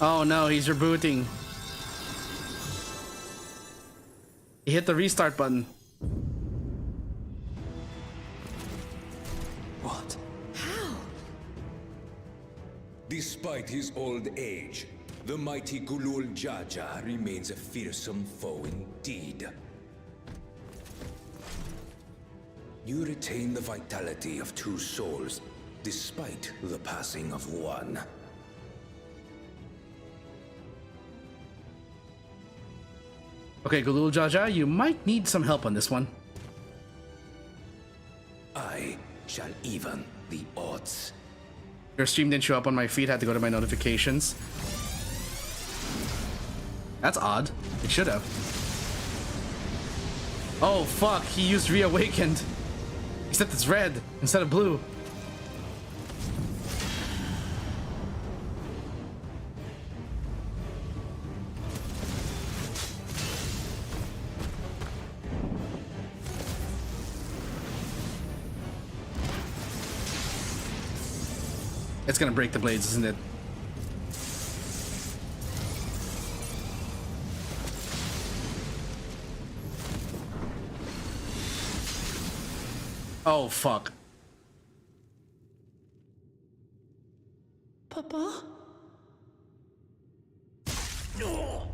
Oh no, he's rebooting. He hit the restart button. What? How? Despite his old age, the mighty Gulul Jaja remains a fearsome foe indeed. You retain the vitality of two souls, despite the passing of one. Okay, Gulul Jaja, you might need some help on this one. I shall even the odds. Your stream didn't show up on my feed, had to go to my notifications. That's odd. It should have. Oh fuck, he used Reawakened. Except it's red instead of blue. It's gonna break the blades, isn't it? Oh, fuck. Papa? No.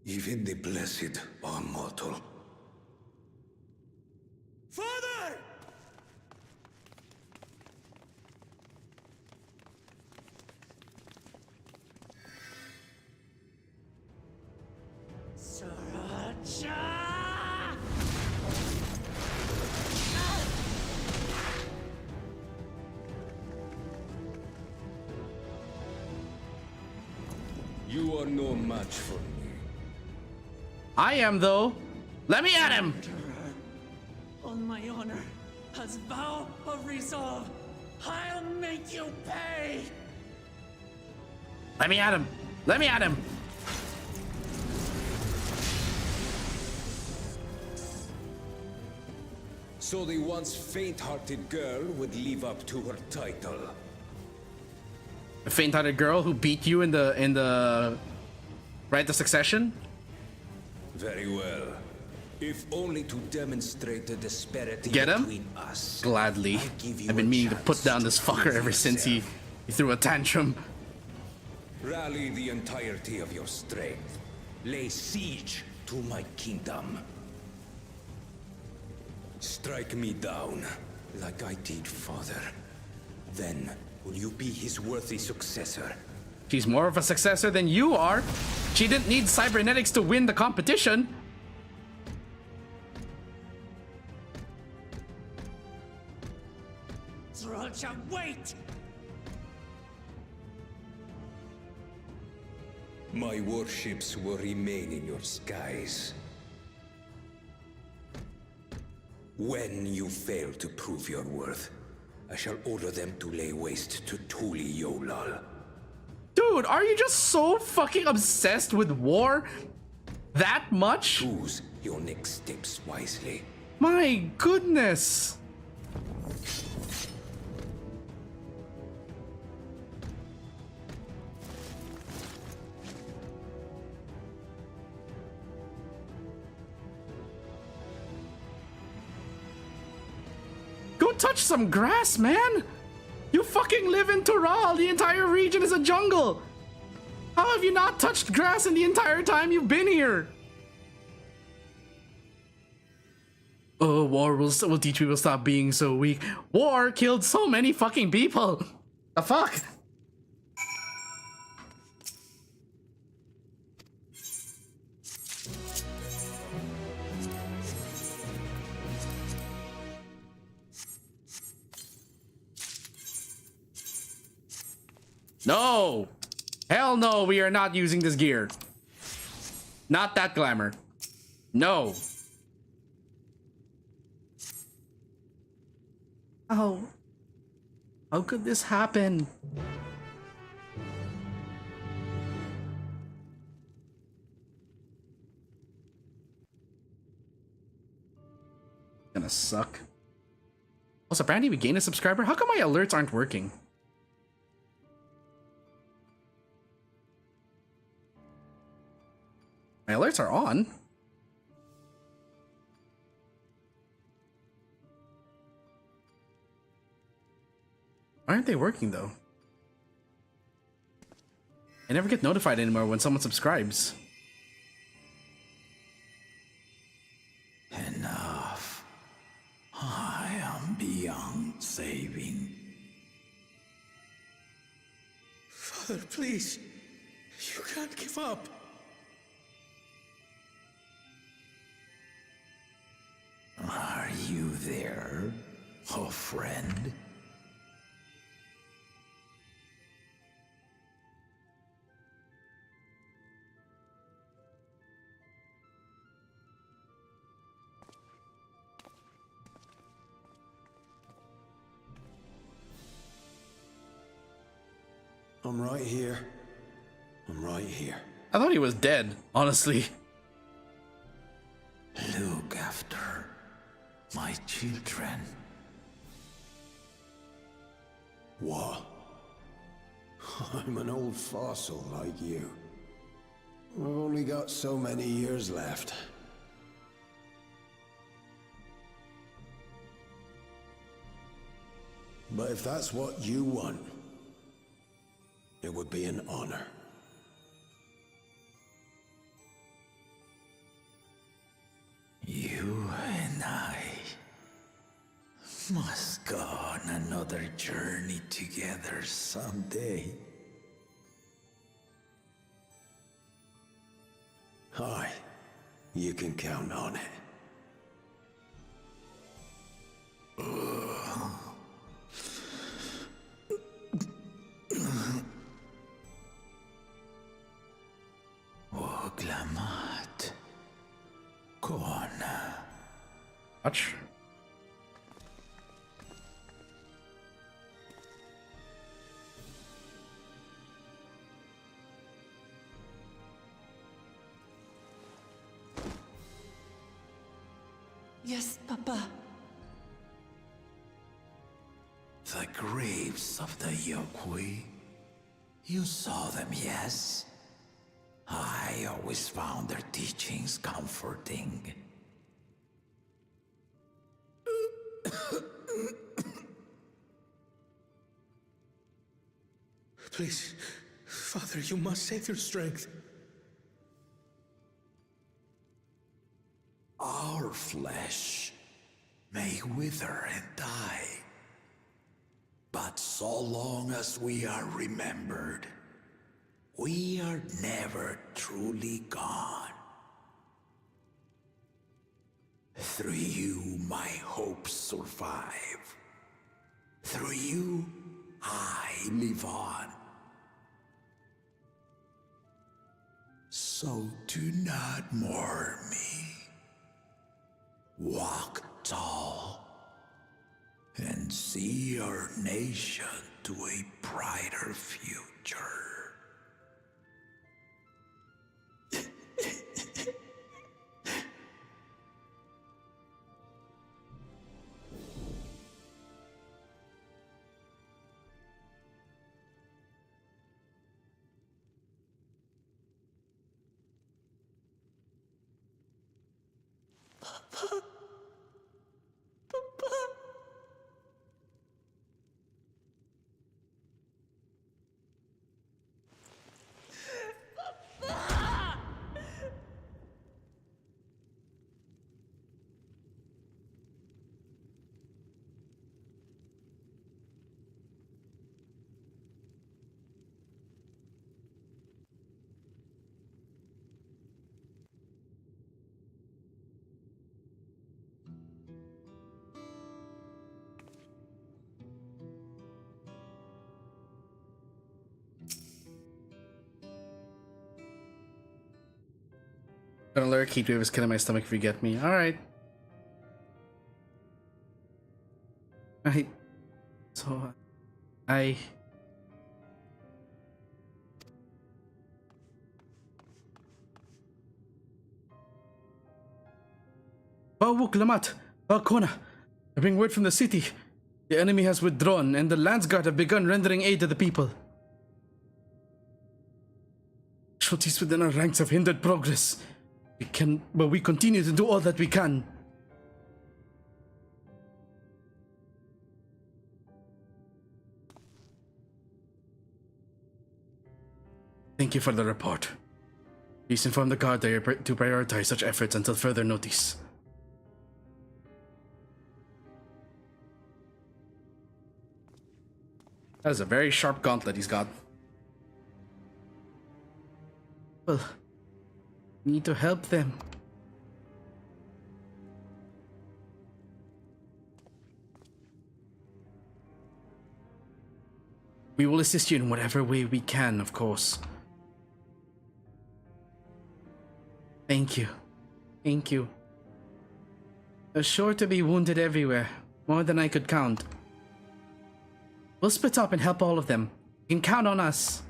Even the blessed are mortal. Father! Sorolja! You are no match for me. I am, though. Let me at him! On my honor, as vow of resolve, I'll make you pay! Let me at him. Let me at him. So the once faint-hearted girl would live up to her title. A faint-hearted girl who beat you in the Rite of Succession? Very well. If only to demonstrate the disparity Get him? between us. Gladly. I'll give you I've been a meaning to chance put down this to fucker prove ever since he threw a tantrum. Rally the entirety of your strength. Lay siege to my kingdom. Strike me down, like I did father. Then, will you be his worthy successor? She's more of a successor than you are. She didn't need cybernetics to win the competition. Sriracha, wait! My warships will remain in your skies. When you fail to prove your worth, I shall order them to lay waste to Tuli Yolal. Dude, are you just so fucking obsessed with war? That much? Choose your next steps wisely. My goodness. Go touch some grass, man! You fucking live in Tural! The entire region is a jungle! How have you not touched grass in the entire time you've been here? Oh, war will teach people to stop being so weak. War killed so many fucking people! The fuck? No! Hell no, we are not using this gear. Not that glamour. No. Oh. How could this happen? Gonna suck. Also, apparently we gained a subscriber. How come my alerts aren't working? My alerts are on. Why aren't they working though? I never get notified anymore when someone subscribes. Enough. I am beyond saving. Father, please. You can't give up. Are you there, oh friend? I'm right here. I'm right here. I thought he was dead, honestly. Look after my children. What? I'm an old fossil like you. I've only got so many years left. But if that's what you want, it would be an honor. You and I must go on another journey together someday. Aye, you can count on it. Oglamat. Kona. Watch. Yes, Papa. The graves of the Yokui. You saw them, yes? I always found their teachings comforting. Please, Father, you must save their strength. Our flesh may wither and die, but so long as we are remembered, we are never truly gone. Through you, my hopes survive. Through you, I live on. So do not mourn me. Walk tall and see our nation to a brighter future. Gonna lurk, heatwave is killing my stomach if you get me. Alright. Right. So, I... Bawuk Lamat, Balkona. I bring word from the city. The enemy has withdrawn, and the Landsguard have begun rendering aid to the people. Casualties within our ranks have hindered progress. But we continue to do all that we can. Thank you for the report. Please inform the guard to prioritize such efforts until further notice. That is a very sharp gauntlet he's got. Well, need to help them. We will assist you in whatever way we can, of course. Thank you. Thank you. There's sure to be wounded everywhere, more than I could count. We'll split up and help all of them. You can count on us.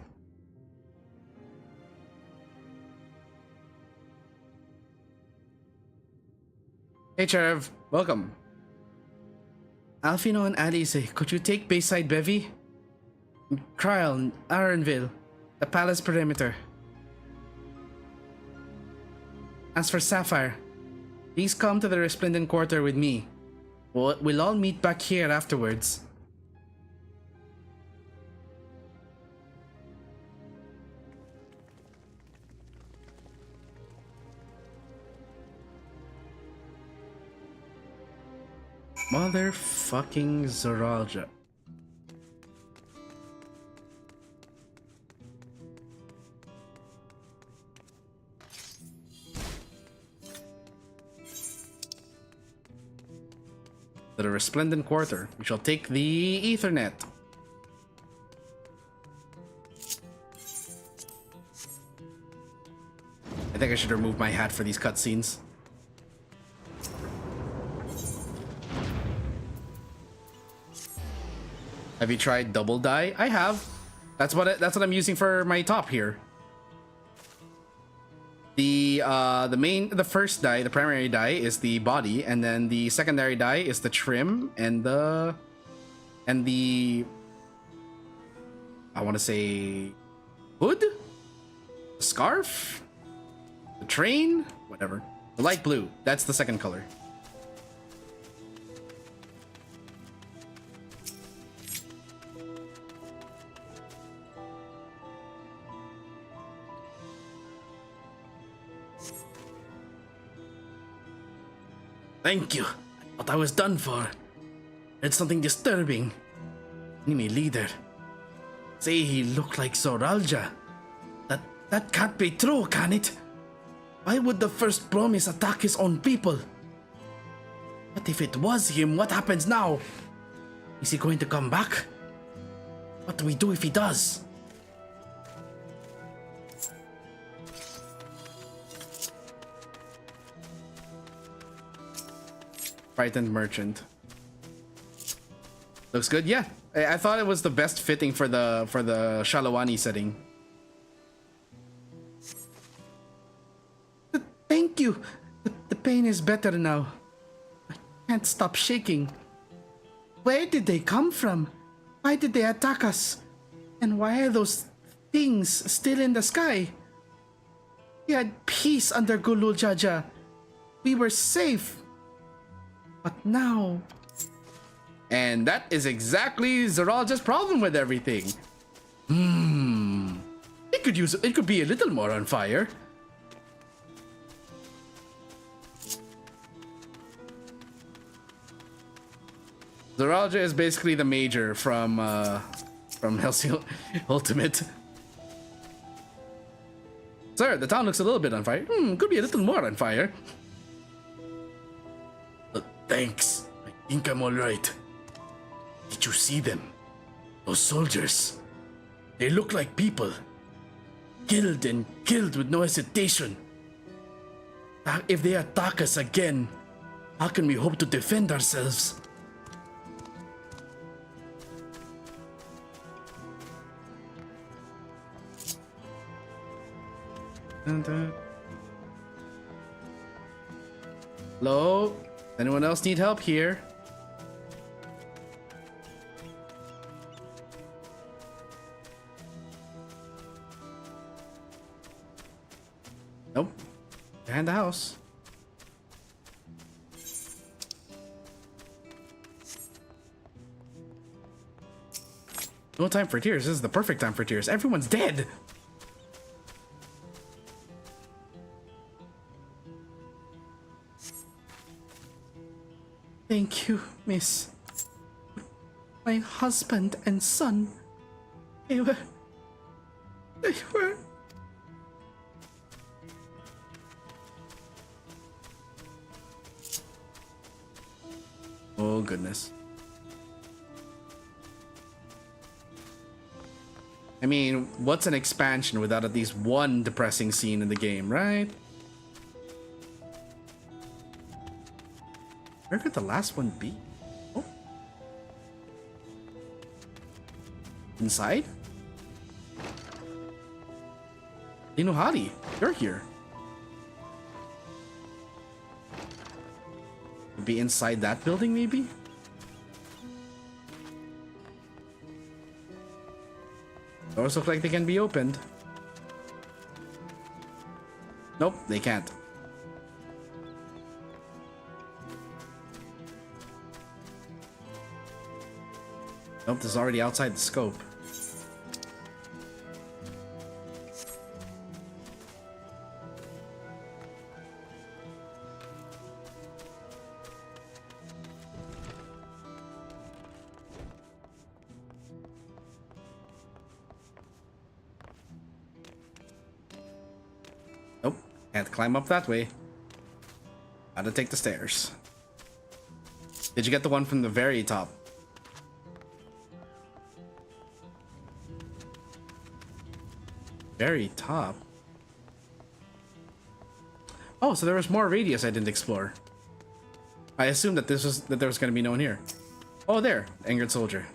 Hey, Cherev. Welcome. Alfino and Alice, could you take Bayside Bevy? Kryl, Aronville, the palace perimeter. As for Sapphire, please come to the Resplendent Quarter with me. We'll all meet back here afterwards. Motherfucking Zoralja. To the Resplendent Quarter. We shall take the Ethernet. I think I should remove my hat for these cutscenes. Have you tried double dye? I have. That's what I'm using for my top here. The first die, the primary die, is the body, and then the secondary die is the trim and the I want to say hood, the scarf, the train, whatever. The light blue, that's the second color. Thank you. I thought I was done for. It's something disturbing. Enemy leader. Say he looked like Zoralja. That can't be true, can it? Why would the first promise attack his own people? But if it was him, what happens now? Is he going to come back? What do we do if he does? Frightened merchant. Looks good, yeah. I thought it was the best fitting for the Shalawani setting. Thank you. The pain is better now. I can't stop shaking. Where did they come from? Why did they attack us? And why are those things still in the sky? We had peace under Gulul Jaja. We were safe. But now... And that is exactly Zoralja's problem with everything. It could be a little more on fire. Zoralja is basically the major from Hellsing Ultimate. Sir, the town looks a little bit on fire. Could be a little more on fire. Thanks. I think I'm alright. Did you see them? Those soldiers. They look like people. Killed and killed with no hesitation. If they attack us again, how can we hope to defend ourselves? Hello? Anyone else need help here? Nope. Behind the house. No time for tears. This is the perfect time for tears. Everyone's dead. Thank you, miss. My husband and son. They were... Oh, goodness. I mean, what's an expansion without at least one depressing scene in the game, right? Where could the last one be? Oh. Inside? Inuhari, you're here. Be inside that building, maybe? Doors look like they can be opened. Nope, they can't. Nope, this is already outside the scope. Nope, can't climb up that way. Gotta take the stairs. Did you get the one from the very top? Very top. Oh, so there was more radius I didn't explore. I assumed that there was going to be no one here. Oh, there, angered soldier.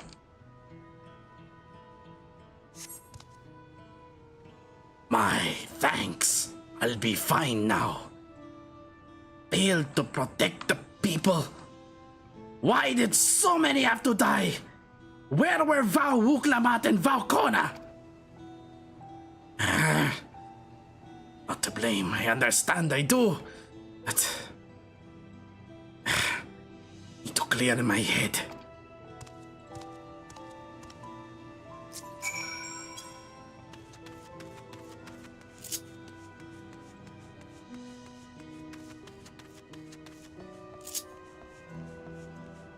My thanks. I'll be fine now. Failed to protect the people. Why did so many have to die? Where were Vau Wuklamat and Vau Kona? Not to blame, I understand, I do. But need to clear in my head.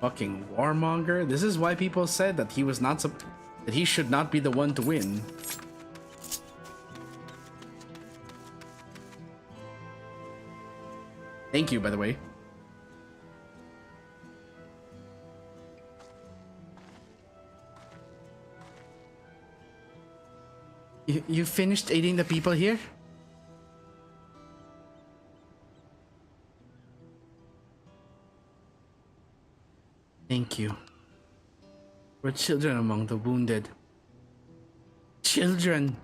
Fucking warmonger. This is why people said that he was not that he should not be the one to win. Thank you, by the way. You finished aiding the people here? Thank you. We're children among the wounded. Children!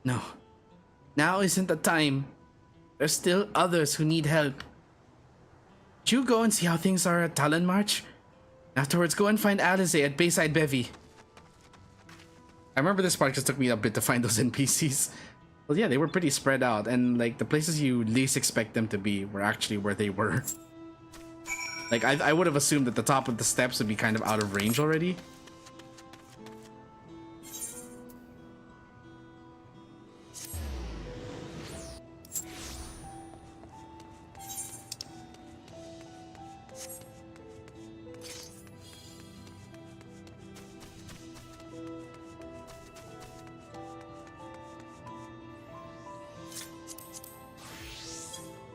No. Now isn't the time. There's still others who need help. Should you go and see how things are at Talon March? Afterwards, go and find Alice at Bayside Bevy. I remember this part just took me a bit to find those NPCs. Well, yeah, they were pretty spread out, and like the places you least expect them to be were actually where they were. Like I would have assumed that the top of the steps would be kind of out of range already.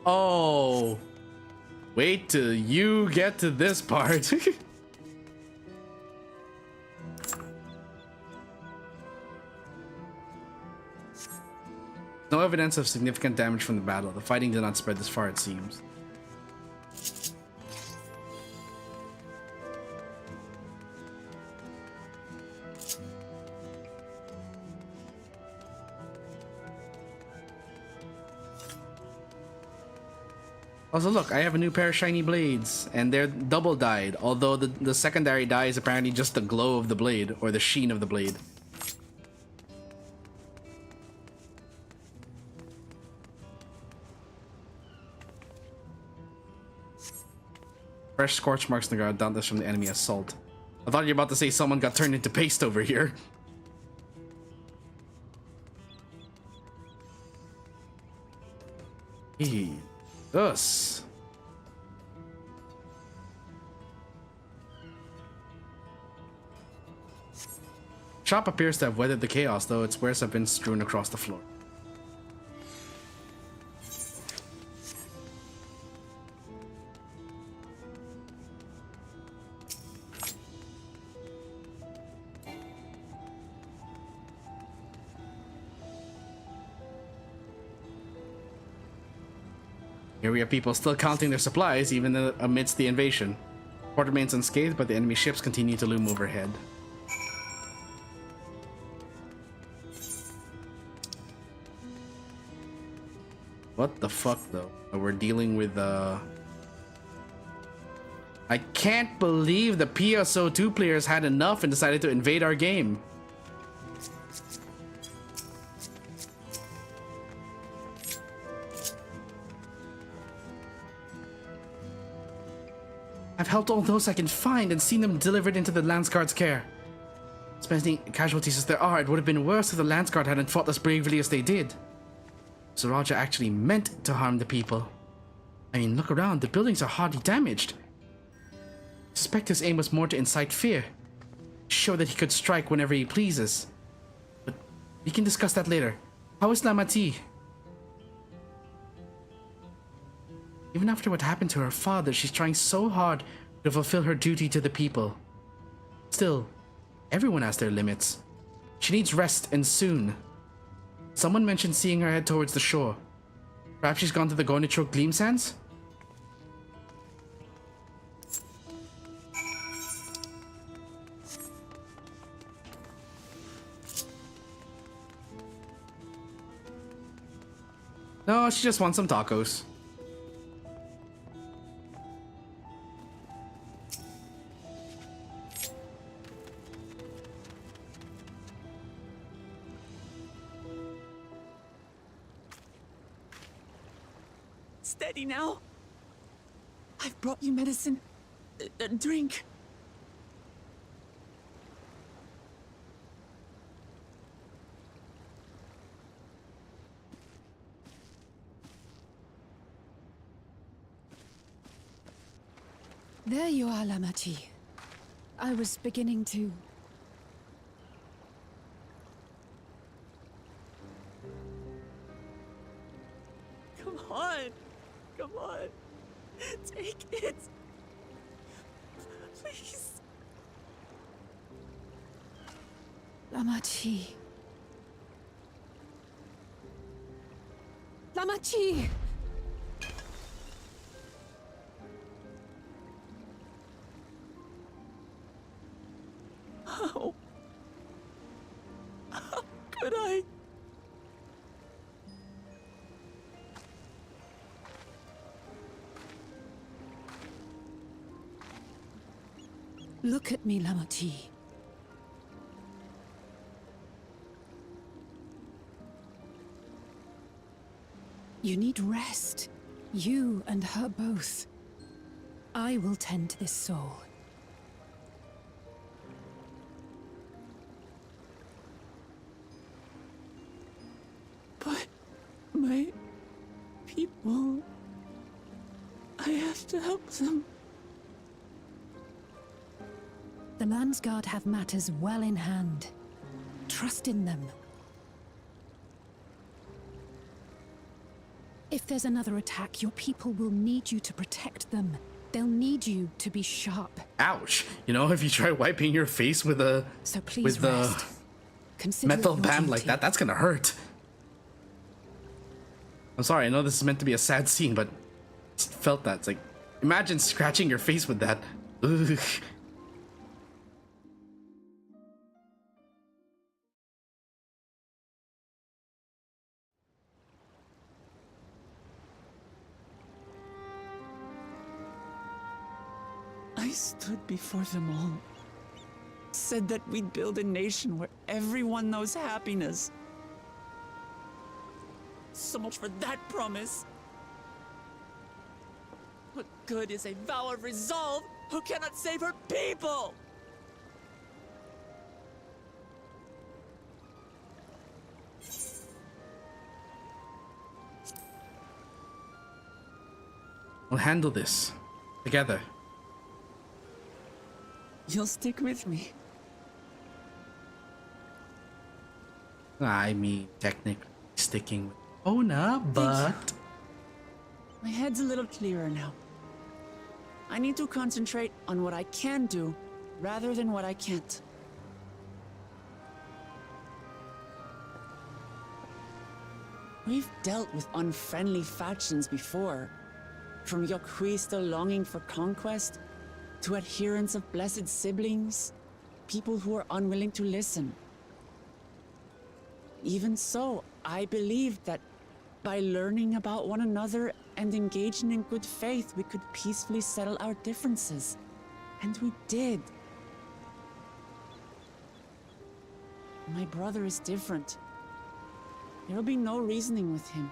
Oh, wait till you get to this part. No evidence of significant damage from the battle. The fighting did not spread this far, it seems. Also, look, I have a new pair of shiny blades, and they're double dyed, although the secondary dye is apparently just the glow of the blade, or the sheen of the blade. Fresh scorch marks in the ground, doubtless from the enemy assault. I thought you were about to say someone got turned into paste over here. Us. Shop appears to have weathered the chaos, though its wares have been strewn across the floor. Here we have people still counting their supplies, even amidst the invasion. Port remains unscathed, but the enemy ships continue to loom overhead. What the fuck, though? We're dealing with, I can't believe the PSO2 players had enough and decided to invade our game. I've helped all those I can find and seen them delivered into the Lance Guard's care. As many casualties as there are, it would have been worse if the Lance Guard hadn't fought as bravely as they did. So Raja actually meant to harm the people. I mean, look around, the buildings are hardly damaged. I suspect his aim was more to incite fear. Show that he could strike whenever he pleases. But we can discuss that later. How is Namati? Even after what happened to her father, she's trying so hard to fulfill her duty to the people. Still, everyone has their limits. She needs rest, and soon. Someone mentioned seeing her head towards the shore. Perhaps she's gone to the Gornichok Gleam Sands? No, she just wants some tacos. Steady now. I've brought you medicine. A drink. There you are, Lamachi. I was beginning to... Come on. Come on. Take it. Please. Lamachi. Lamachi! How could I? Look at me, Lamachi. You need rest. You and her both. I will tend to this soul. But my people... I have to help them. The Landsguard have matters well in hand. Trust in them. If there's another attack, your people will need you to protect them. They'll need you to be sharp. Ouch. You know, if you try wiping your face with a... So please with the rest. Consider metal it your band like duty. that, that's gonna hurt. I'm sorry, I know this is meant to be a sad scene, but I just felt that. It's like, imagine scratching your face with that. Ugh. I stood before them all. Said that we'd build a nation where everyone knows happiness. So much for that promise. What good is a vow of resolve who cannot save her people? We'll handle this together. You'll stick with me. I mean, technically sticking with Ona, but... My head's a little clearer now. I need to concentrate on what I can do, rather than what I can't. We've dealt with unfriendly factions before. From Yokhui still longing for conquest, to adherents of blessed siblings, people who are unwilling to listen. Even so, I believed that by learning about one another and engaging in good faith, we could peacefully settle our differences. And we did. My brother is different. There will be no reasoning with him.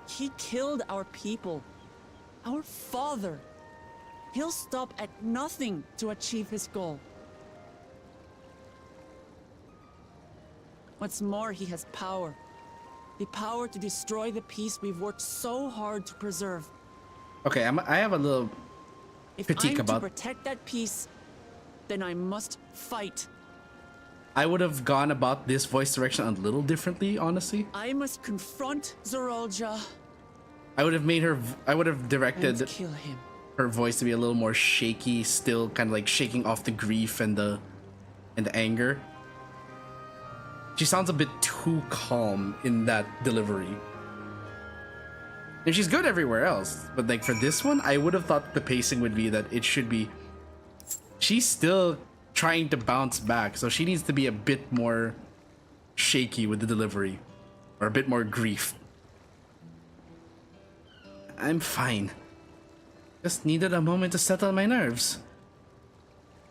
He killed our people, our father. He'll stop at nothing to achieve his goal. What's more, he has power. The power to destroy the peace we've worked so hard to preserve. Okay, I have a little critique if I'm about... to protect that peace, then I must fight. I would have gone about this voice direction a little differently, honestly. I must confront Zorolja. I would have made her... I would have directed and kill him. Her voice to be a little more shaky, still kind of like shaking off the grief and the anger. She sounds a bit too calm in that delivery. And she's good everywhere else, but like for this one, I would have thought the pacing would be that it should be... She's still trying to bounce back, so she needs to be a bit more shaky with the delivery. Or a bit more grief. I'm fine. Just needed a moment to settle my nerves.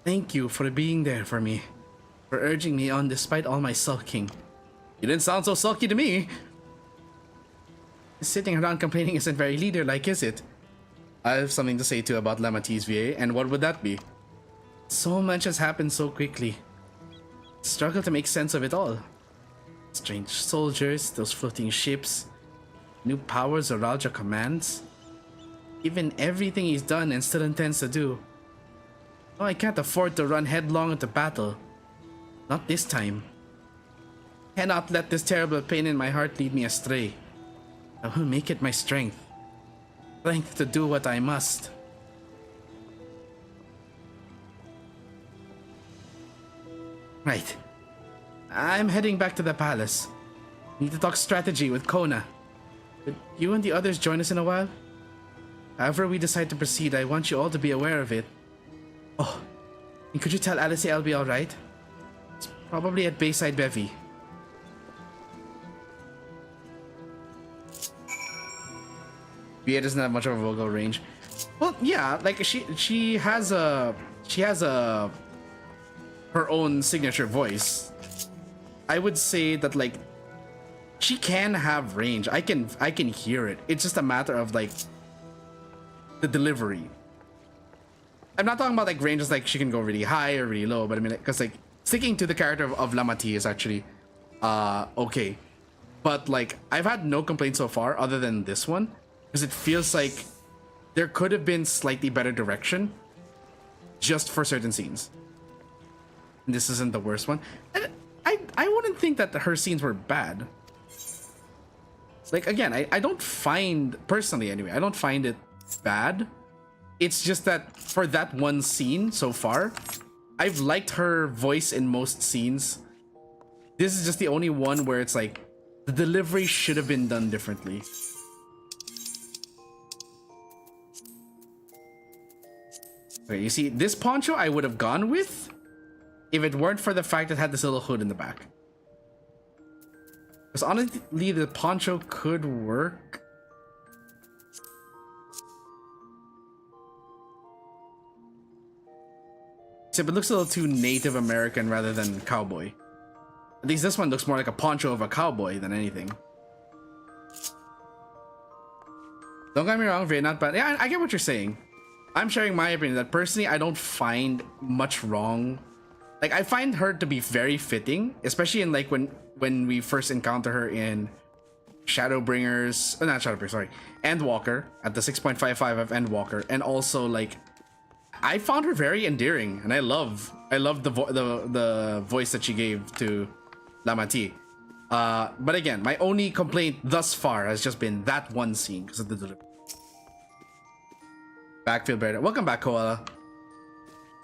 Thank you for being there for me. For urging me on despite all my sulking. You didn't sound so sulky to me. Sitting around complaining isn't very leader-like, is it? I have something to say too about Lamati's VA, and what would that be? So much has happened so quickly. Struggle to make sense of it all. Strange soldiers, those floating ships, new powers Aralja commands. Even everything he's done and still intends to do. Oh, I can't afford to run headlong into battle. Not this time. Cannot let this terrible pain in my heart lead me astray. I will make it my strength. Strength to do what I must. Right. I'm heading back to the palace. Need to talk strategy with Kona. Could you and the others join us in a while? However we decide to proceed, I want you all to be aware of it. Oh, and could you tell Alice I'll be alright? It's probably at Bayside Bevy. BA doesn't have much of a vocal range. Well, yeah, like she has her own signature voice. I would say that like she can have range. I can hear it. It's just a matter of like the delivery. I'm not talking about like ranges like she can go really high or really low, but I mean because like sticking to the character of Lamati is actually okay. But like I've had no complaints so far other than this one. Because it feels like there could have been slightly better direction just for certain scenes. And this isn't the worst one. And I wouldn't think that her scenes were bad. Like, again, I don't find, personally anyway, I don't find it bad. It's just that for that one scene so far, I've liked her voice in most scenes. This is just the only one where it's like, the delivery should have been done differently. Okay, you see, this poncho I would have gone with if it weren't for the fact that it had this little hood in the back. Because honestly, the poncho could work. Except it looks a little too Native American rather than cowboy. At least this one looks more like a poncho of a cowboy than anything. Don't get me wrong, very not bad. Yeah, I get what you're saying. I'm sharing my opinion that personally I don't find much wrong. Like I find her to be very fitting, especially in like when we first encounter her in Shadowbringers, not Shadowbringers, sorry, Endwalker at the 6.55 of Endwalker, and also like I found her very endearing, and I love the voice that she gave to Lamati. But again, my only complaint thus far has just been that one scene because of the delivery. Backfield Bear. Welcome back, Koala.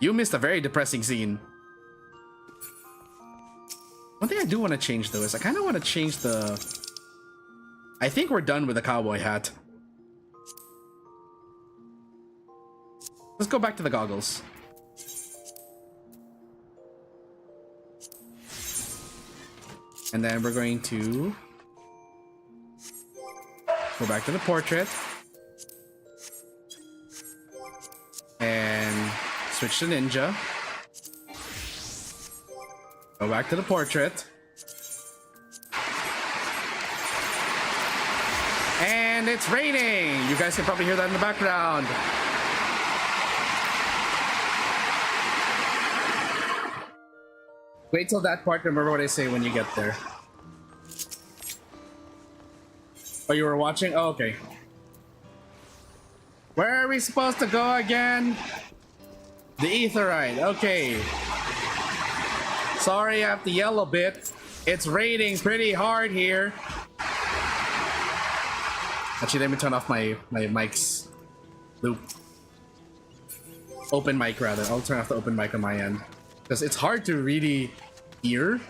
You missed a very depressing scene. One thing I do want to change though is I kind of want to change the... I think we're done with the cowboy hat. Let's go back to the goggles. And then we're going to go back to the portrait. And switch to ninja. Go back to the portrait. And it's raining! You guys can probably hear that in the background. Wait till that part, remember what I say when you get there. Oh, you were watching? Oh, okay. Where are we supposed to go again? The Aetheryte, okay. Sorry I have to yell a bit. It's raining pretty hard here. Actually, let me turn off my mic's loop. Open mic, rather. I'll turn off the open mic on my end. Because it's hard to really hear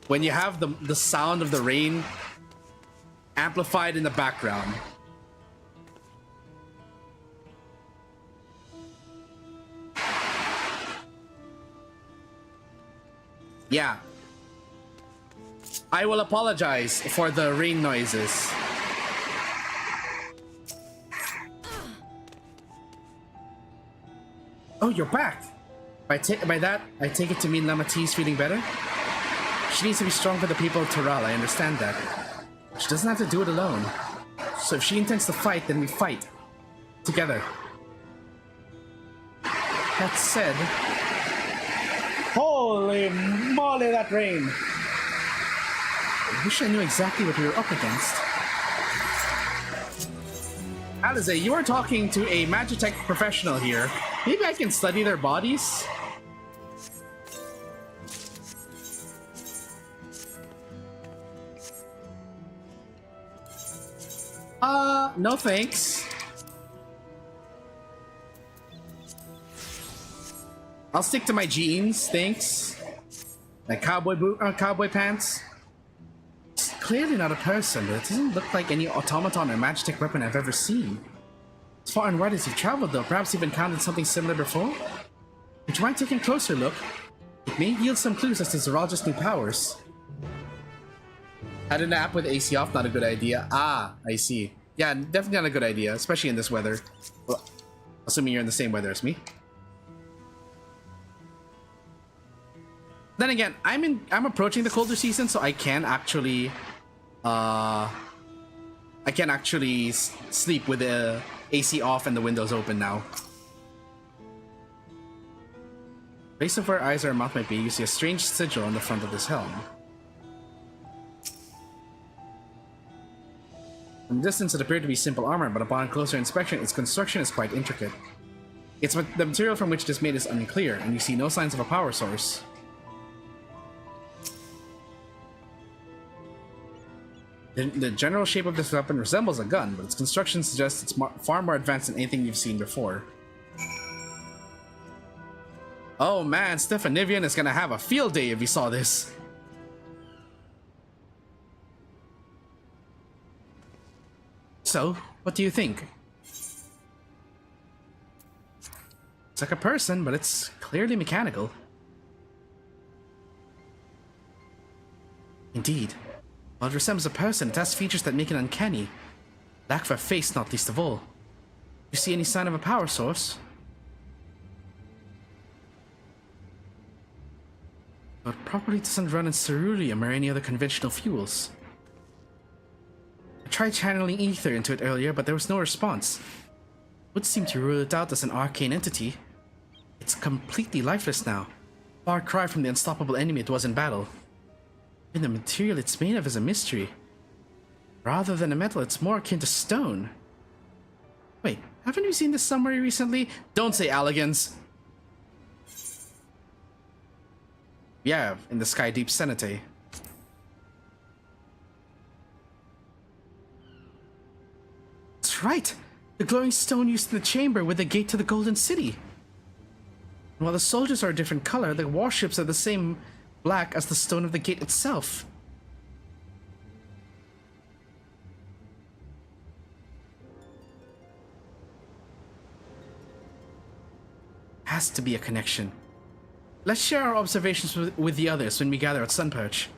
when you have the sound of the rain amplified in the background. Yeah. I will apologize for the rain noises. Oh, you're back. By that, I take it to mean Lama T's feeling better? She needs to be strong for the people of Toral, I understand that. She doesn't have to do it alone. So if she intends to fight, then we fight. Together. That said... Holy moly, that rain! I wish I knew exactly what we were up against. Alize, you are talking to a Magitech professional here. Maybe I can study their bodies? No thanks. I'll stick to my jeans, thanks. My cowboy pants. It's clearly not a person, but it doesn't look like any automaton or Magitech weapon I've ever seen. As far and wide as you've traveled, though, perhaps you've encountered something similar before? Would you mind taking a closer look? It may yield some clues as to Zoralja's new powers. Had a nap with AC off, not a good idea. Ah, I see. Yeah, definitely not a good idea, especially in this weather. Well, assuming you're in the same weather as me. Then again, I'm approaching the colder season, so I can actually sleep with the AC off and the windows open now. Based on where eyes or mouth might be, you see a strange sigil on the front of this helm. From a distance, it appeared to be simple armor, but upon closer inspection, its construction is quite intricate. The material from which it is made is unclear, and you see no signs of a power source. The general shape of this weapon resembles a gun, but its construction suggests it's far more advanced than anything you've seen before. Oh man, Stefanivian is gonna have a field day if he saw this. So, what do you think? It's like a person, but it's clearly mechanical. Indeed. While it resembles a person, it has features that make it uncanny. Lack of a face, not least of all. You see any sign of a power source? But it probably doesn't run in ceruleum or any other conventional fuels. I tried channeling ether into it earlier, but there was no response. Would seem to rule it out as an arcane entity. It's completely lifeless now. Far cry from the unstoppable enemy it was in battle. And the material it's made of is a mystery. Rather than a metal, it's more akin to stone. Wait, haven't you seen this somewhere recently? Don't say Alligans! Yeah, in the Sky Deep Cenate. That's right! The glowing stone used in the chamber with the gate to the Golden City. And while the soldiers are a different color, the warships are the same black as the stone of the gate itself. Has to be a connection. Let's share our observations with the others when we gather at Sunperch.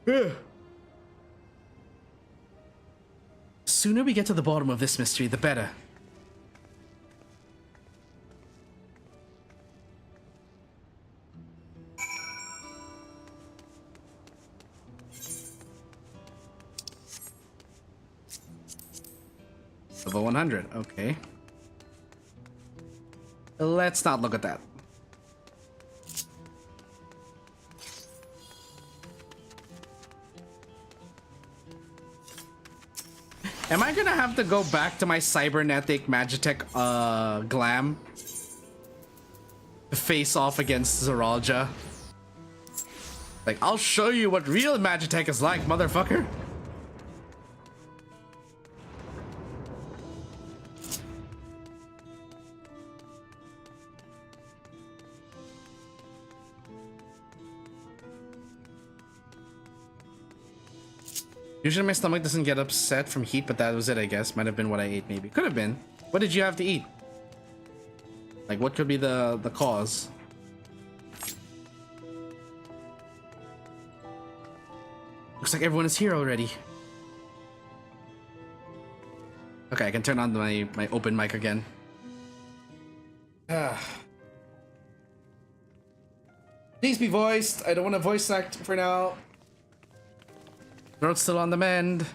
The sooner we get to the bottom of this mystery, the better. Level 100, okay. Let's not look at that. Am I gonna have to go back to my cybernetic Magitech glam to face off against Zoralja? Like, I'll show you what real Magitech is like, motherfucker. Usually my stomach doesn't get upset from heat, but that was it, I guess. Might have been what I ate, maybe. Could have been. What did you have to eat? Like, what could be the cause? Looks like everyone is here already. Okay, I can turn on my open mic again. Please be voiced. I don't want to voice act for now. Throat's still on the mend.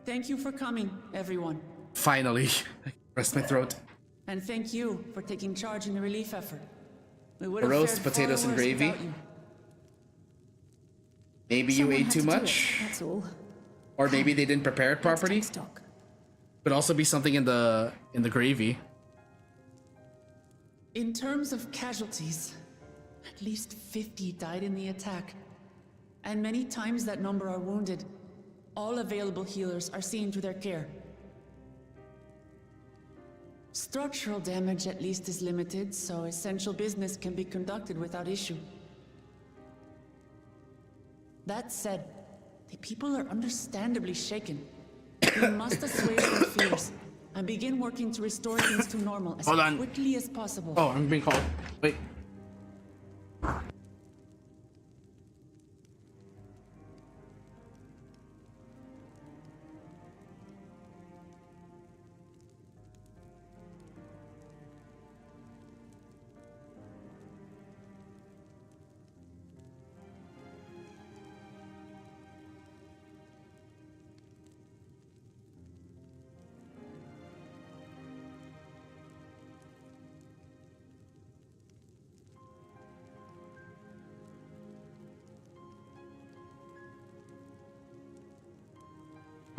Thank you for coming, everyone. Finally. I rest my throat. And thank you for taking charge in the relief effort. We would have Roast fared far potatoes and worse gravy. without you. Maybe you Someone ate had too to do much. it, that's all. Or maybe they didn't prepare it Let's properly. take stock. Could also be something in the gravy. In terms of casualties, at least 50 died in the attack. And many times that number are wounded. All available healers are seen to their care. Structural damage at least is limited, so essential business can be conducted without issue. That said, the people are understandably shaken. We must assuage their fears and begin working to restore things to normal as quickly as possible. Oh, I'm being called. Wait.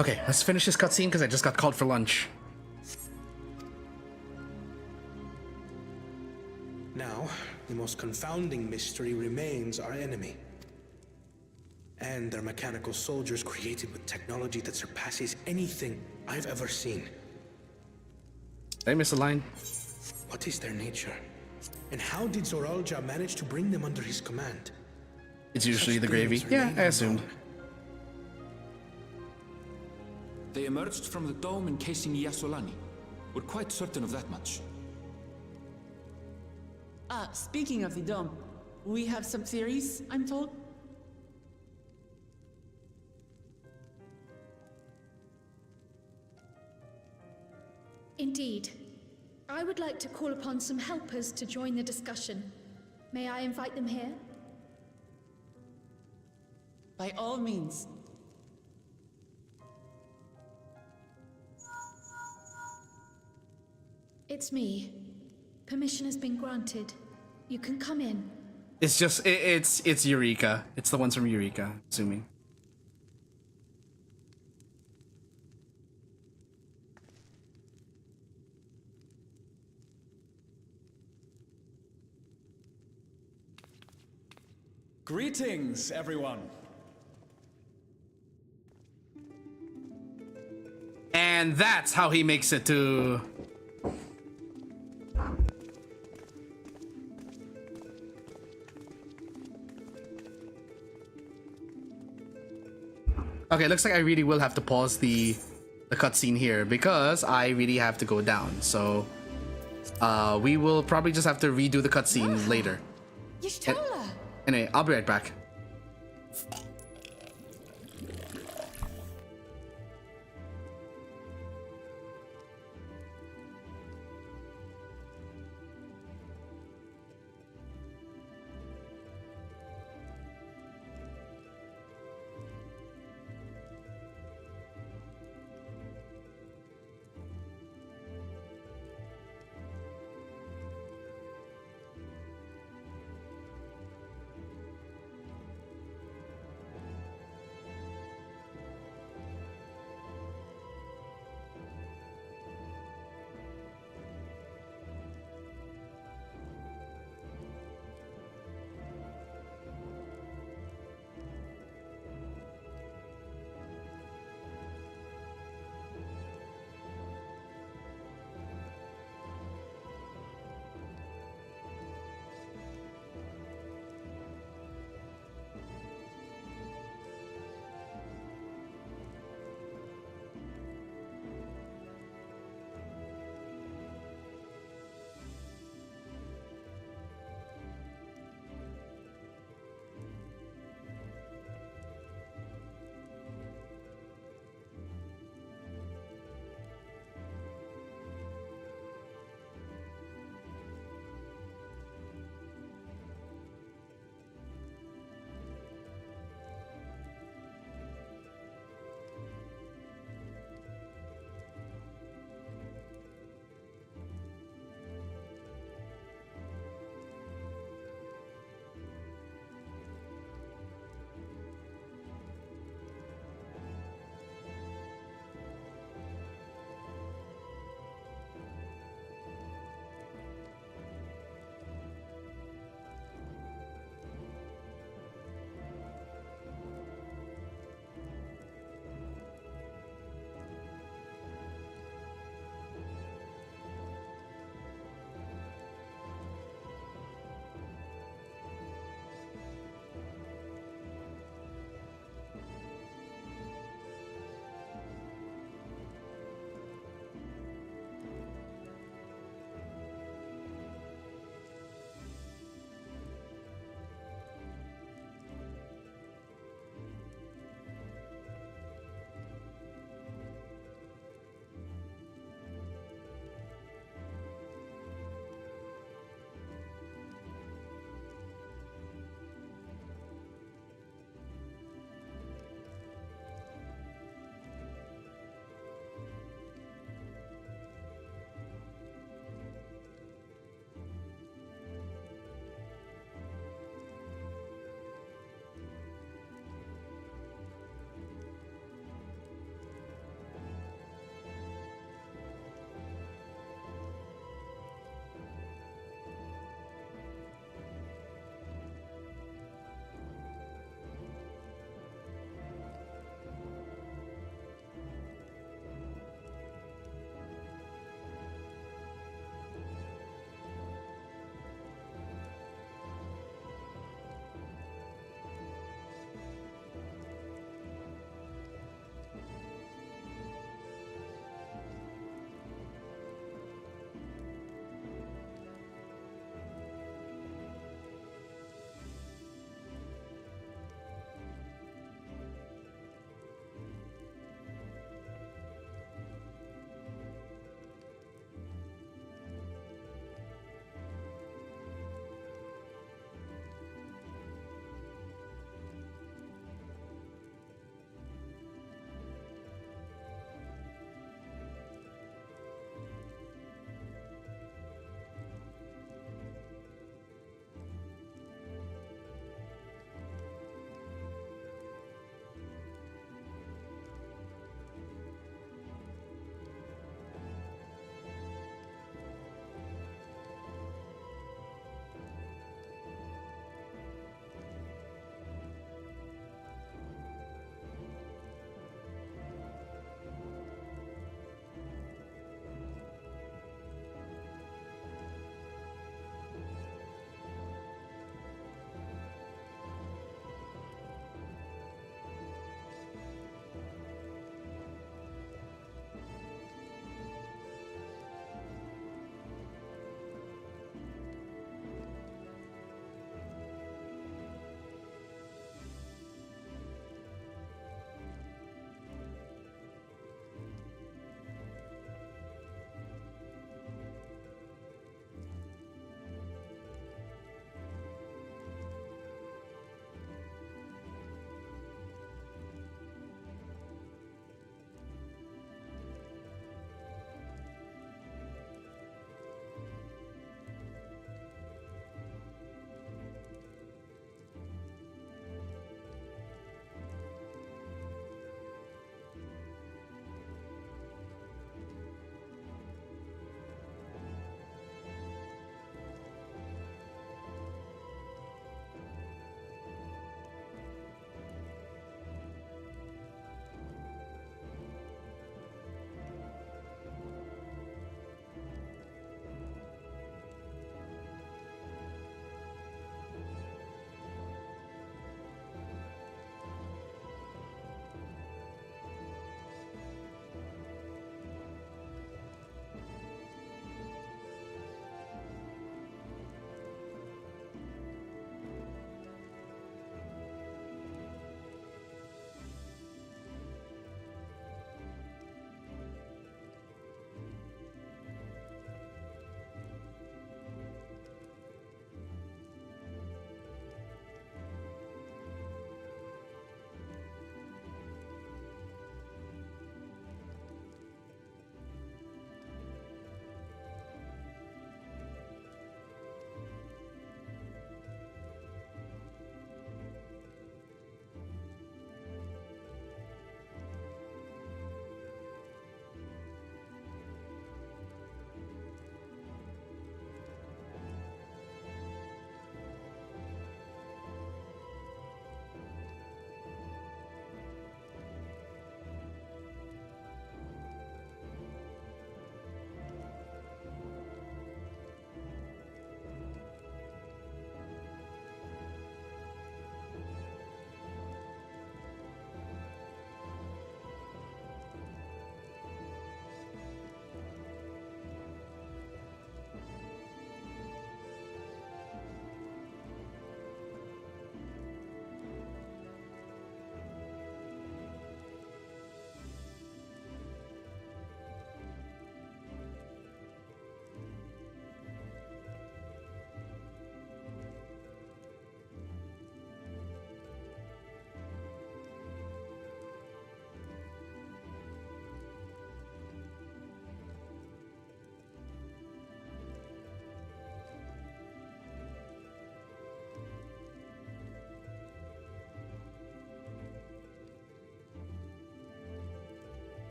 Okay, let's finish this cutscene because I just got called for lunch. Now, the most confounding mystery remains our enemy. And their mechanical soldiers created with technology that surpasses anything I've ever seen. Did I miss a line? What is their nature? And how did Zoralja manage to bring them under his command? It's usually Such the gravy. beings Yeah, remain I assumed. unknown. They emerged from the dome encasing Yasolani. We're quite certain of that much. Speaking of the dome, we have some theories, I'm told. Indeed. I would like to call upon some helpers to join the discussion. May I invite them here? By all means. It's me. Permission has been granted. You can come in. It's just it's Eureka. It's the ones from Eureka, assuming. Greetings, everyone. And that's how he makes it to... Okay, looks like I really will have to pause the cutscene here because I really have to go down. So we will probably just have to redo the cutscene later. Anyway, I'll be right back.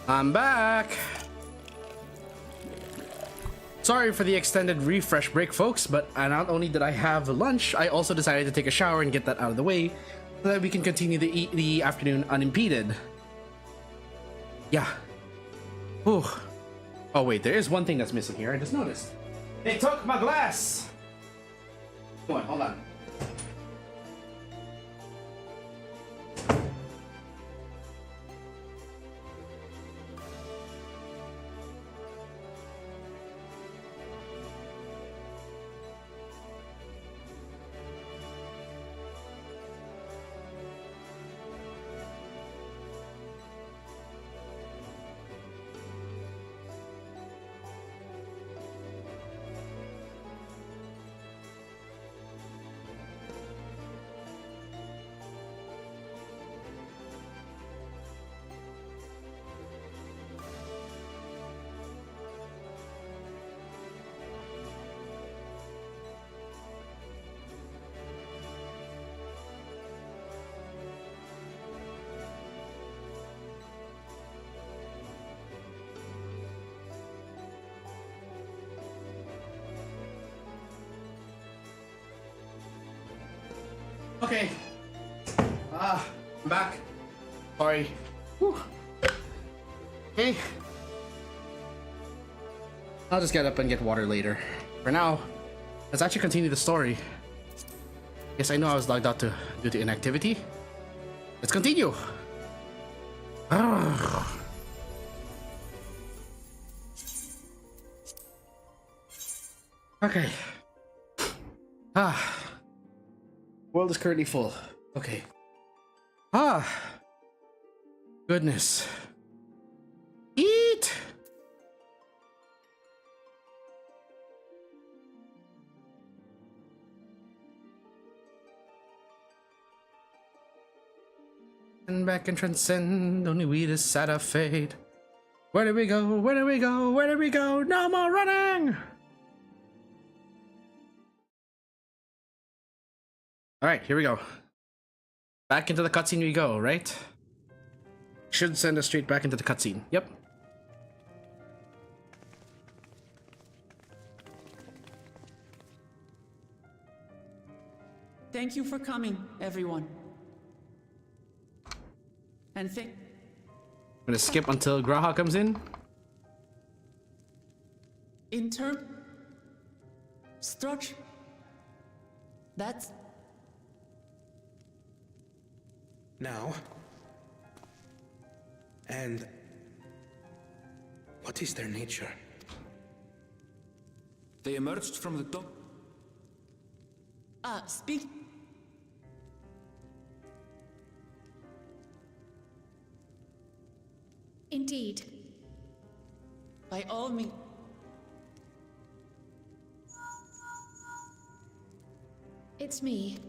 I'm back. Sorry for the extended refresh break, folks, but not only did I have lunch, I also decided to take a shower and get that out of the way so that we can continue the afternoon unimpeded. Yeah. Ooh. Oh wait, there is one thing that's missing here. I just noticed. They took my glass. Come on, hold on. Okay. I'm back. Sorry. Whew. Okay. I'll just get up and get water later. For now, let's actually continue the story. Yes, I know I was logged out due to inactivity. Let's continue. Okay. World is currently full. Okay. Goodness. Eat. And back and transcend, only we decide our fate. Where do we go? Where do we go? Where do we go? No more running! Alright, here we go. Back into the cutscene we go, right? Should send us straight back into the cutscene. Yep. Thank you for coming, everyone. And I'm gonna skip until Graha comes in. Structure. That's... Now. And what is their nature? They emerged from the top. Speak. Indeed. By all means. It's me.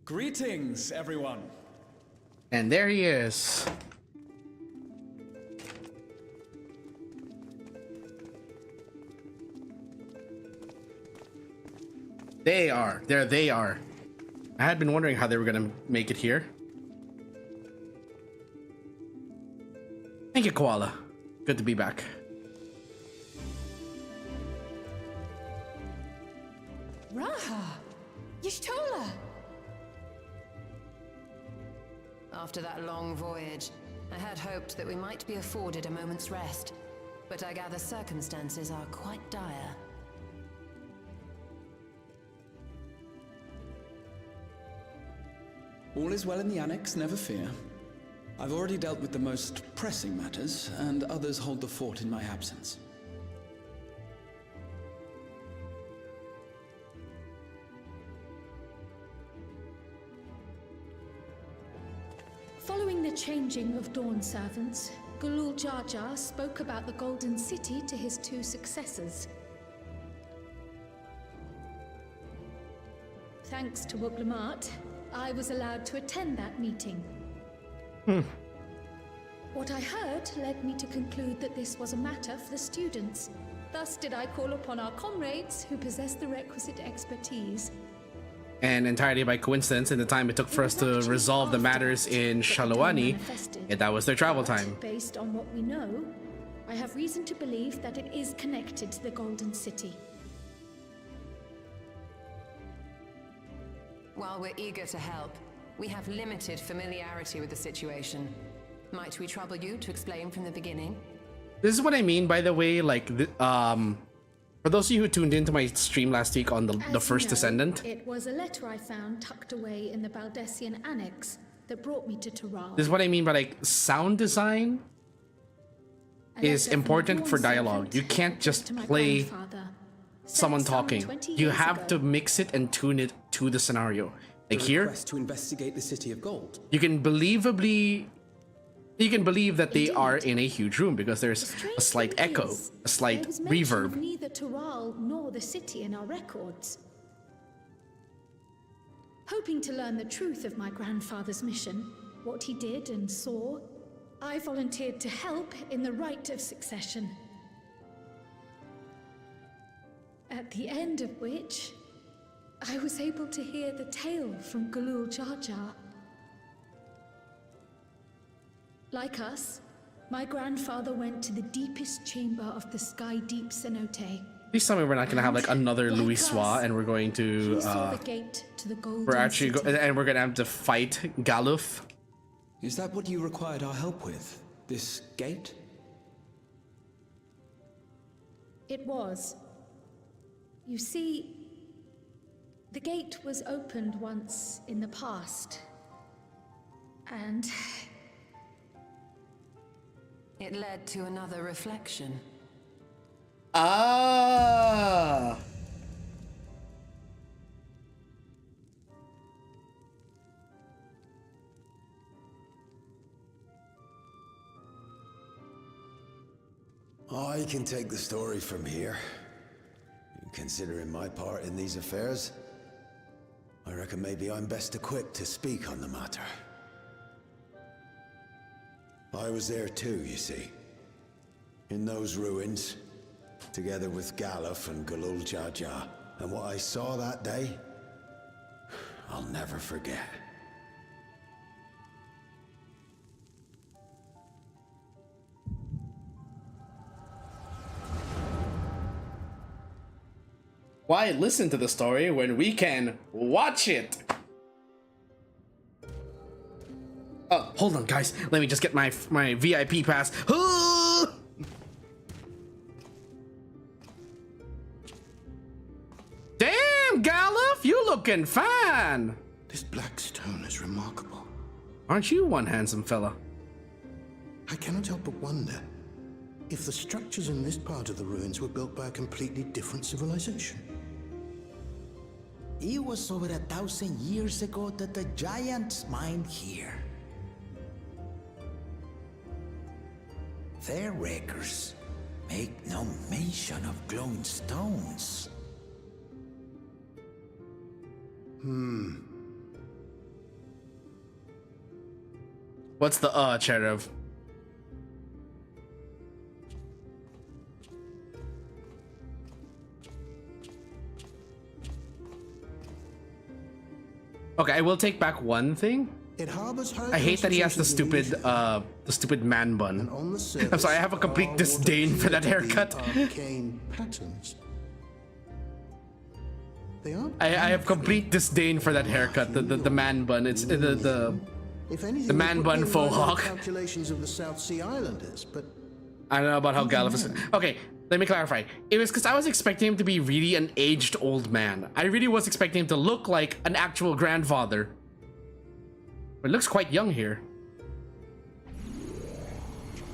Greetings, everyone. And there he is. There they are. I had been wondering how they were gonna make it here. Thank you, Koala. Good to be back. Raha! Y'shtola! After that long voyage, I had hoped that we might be afforded a moment's rest, but I gather circumstances are quite dire. All is well in the Annex, never fear. I've already dealt with the most pressing matters, and others hold the fort in my absence. Following the changing of Dawn servants, Gulul Jar Jar spoke about the Golden City to his two successors. Thanks to Wuglamart, I was allowed to attend that meeting. What I heard led me to conclude that this was a matter for the students. Thus did I call upon our comrades who possess the requisite expertise. And entirely by coincidence, in the time it took for us to resolve the matters in Shalawani, that was their travel time. Based on what we know, I have reason to believe that it is connected to the Golden City. While we're eager to help, we have limited familiarity with the situation. Might we trouble you to explain from the beginning? This is what I mean, by the way, like, for those of you who tuned into my stream last week on the First Descendant. It was a letter I found tucked away in the Baldessian Annex that brought me to Teral. This is what I mean by, like, sound design is important for dialogue. You can't just play someone talking. You have to mix it and tune it to the scenario. Like here, to investigate the City of Gold. you can believe that they are in a huge room because there's a slight echo, a slight reverb. Neither Teral nor the city in our records. Hoping to learn the truth of my grandfather's mission, what he did and saw, I volunteered to help in the rite of succession. At the end of which, I was able to hear the tale from Galul Jar Jar. Like us, my grandfather went to the deepest chamber of the Sky Deep Cenote. Please tell me we're not gonna have like another Louis Soir and we're going to He saw the gate to the Golden we're actually City. and we're gonna have to fight Galuf. Is that what you required our help with? This gate? It was. You see, the gate was opened once in the past, and it led to another reflection. Ah. I can take the story from here. Considering my part in these affairs, I reckon maybe I'm best equipped to speak on the matter. I was there too, you see. In those ruins, together with Galuf and Galul Jar Jar. And what I saw that day, I'll never forget. Why listen to the story when we can watch it? Oh, hold on, guys. Let me just get my VIP pass. Damn, Galuf, you looking fine. This black stone is remarkable. Aren't you one handsome fella? I cannot help but wonder if the structures in this part of the ruins were built by a completely different civilization. It was over 1,000 years ago that the giants mined here. Their records make no mention of glowing stones. What's the Cherev? Okay, I will take back one thing. I hate that he has the stupid man bun. I'm sorry, I have a complete disdain for that haircut. I have complete disdain for that haircut. The man bun. It's the man bun faux hawk. Calculations of the South Sea Islanders, but I don't know about how Galuf is. Okay, let me clarify. It was because I was expecting him to be really an aged old man. I really was expecting him to look like an actual grandfather. But it looks quite young here.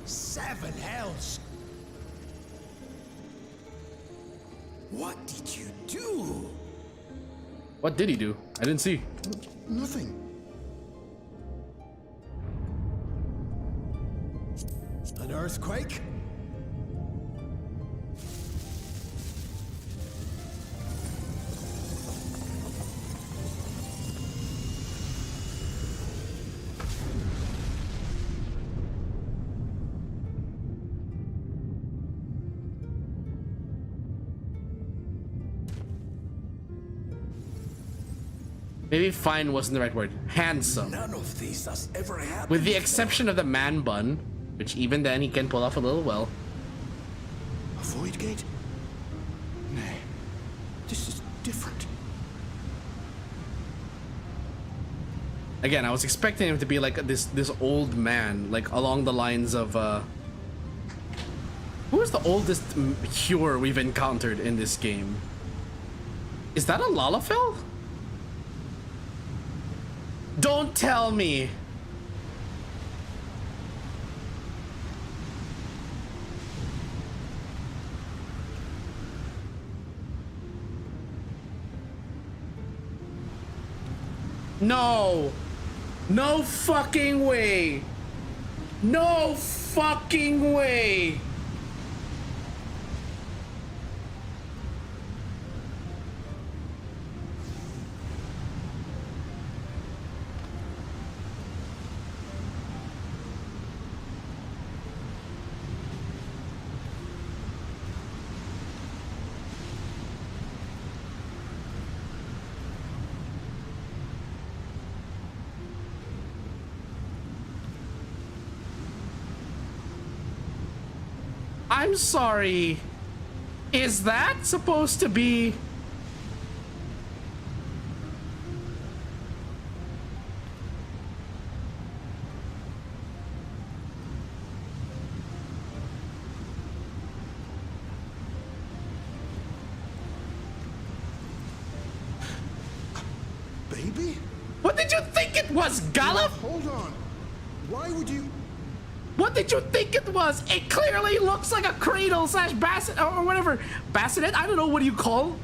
7 hells! What did you do? What did he do? I didn't see. Nothing. An earthquake? Maybe fine wasn't the right word. Handsome. None of this has ever happened. With the exception of the man bun, which even then he can pull off a little well. A void gate? Nay, this is different. Again, I was expecting him to be like this old man, like along the lines of who is the oldest cure we've encountered in this game? Is that a Lalafell? Don't tell me. No. No fucking way. No fucking way. I'm sorry. Is that supposed to be... Baby? What did you think it was, Gallop? Hold on. Why would you... What did you think it was? It clearly looks like a cradle slash basset or whatever. Bassinet? I don't know. What do you call?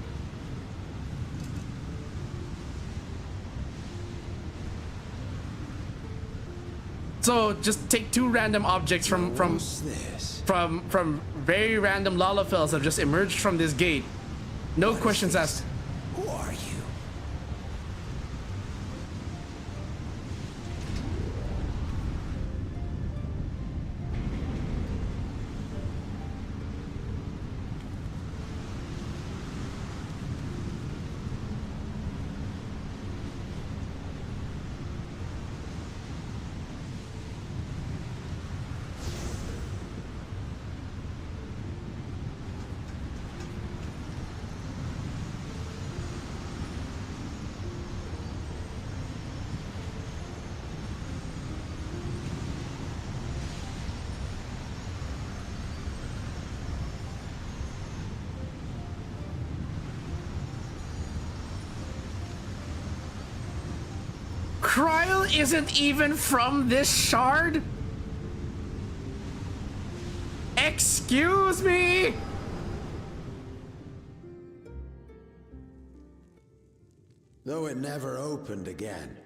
So just take two random objects from very random Lalafells that have just emerged from this gate. No questions asked. Who are you? Kryl isn't even from this shard? Excuse me? Though it never opened again,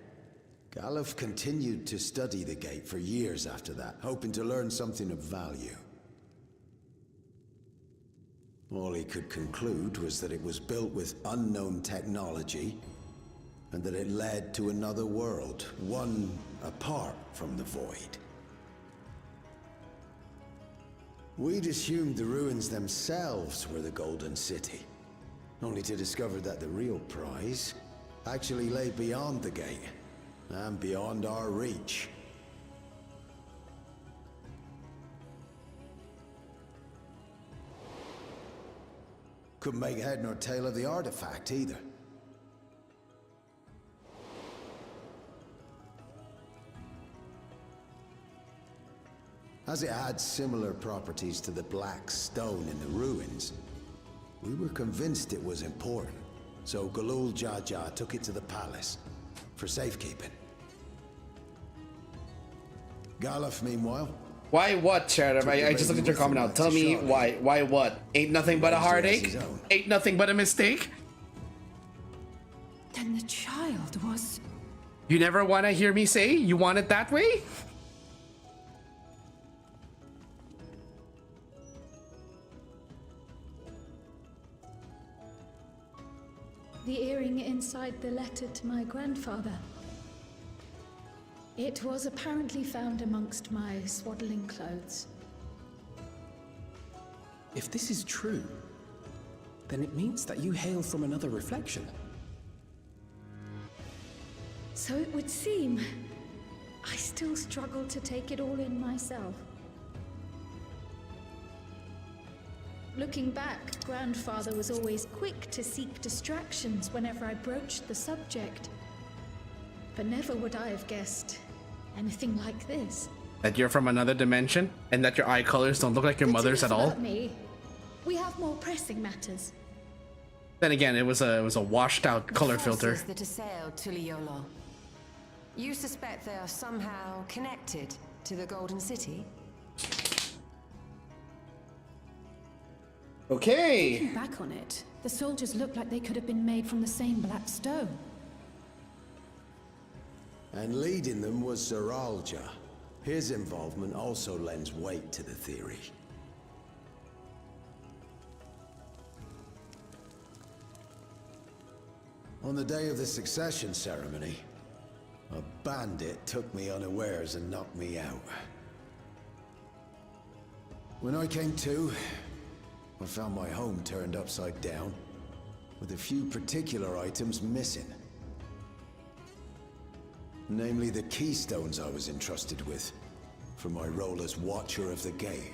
Galuf continued to study the gate for years after that, hoping to learn something of value. All he could conclude was that it was built with unknown technology, and that it led to another world, one apart from the Void. We'd assumed the ruins themselves were the Golden City, only to discover that the real prize actually lay beyond the gate, and beyond our reach. Couldn't make head nor tail of the artifact either. As it had similar properties to the black stone in the ruins, we were convinced it was important, so Galul Jaja took it to the palace for safekeeping. Galuf, meanwhile... Why what, Sheriff? I just looked at your comment now. Tell me why. Why what? Ain't nothing but a heartache? Ain't nothing but a mistake? Then the child was... You never want to hear me say you want it that way? The earring inside the letter to my grandfather. It was apparently found amongst my swaddling clothes. If this is true, then it means that you hail from another reflection. So it would seem. I still struggle to take it all in myself. Looking back, Grandfather was always quick to seek distractions whenever I broached the subject. But never would I have guessed anything like this. That you're from another dimension and that your eye colors don't look like your mother's at all. Me. We have more pressing matters. Then again, it was a washed out color filter. The that assailed Tuliyollal. You suspect they are somehow connected to the Golden City? Okay. Looking back on it, the soldiers look like they could have been made from the same black stone. And leading them was Zeralja. His involvement also lends weight to the theory. On the day of the succession ceremony, a bandit took me unawares and knocked me out. When I came to, I found my home turned upside down, with a few particular items missing. Namely the keystones I was entrusted with, for my role as Watcher of the Gate.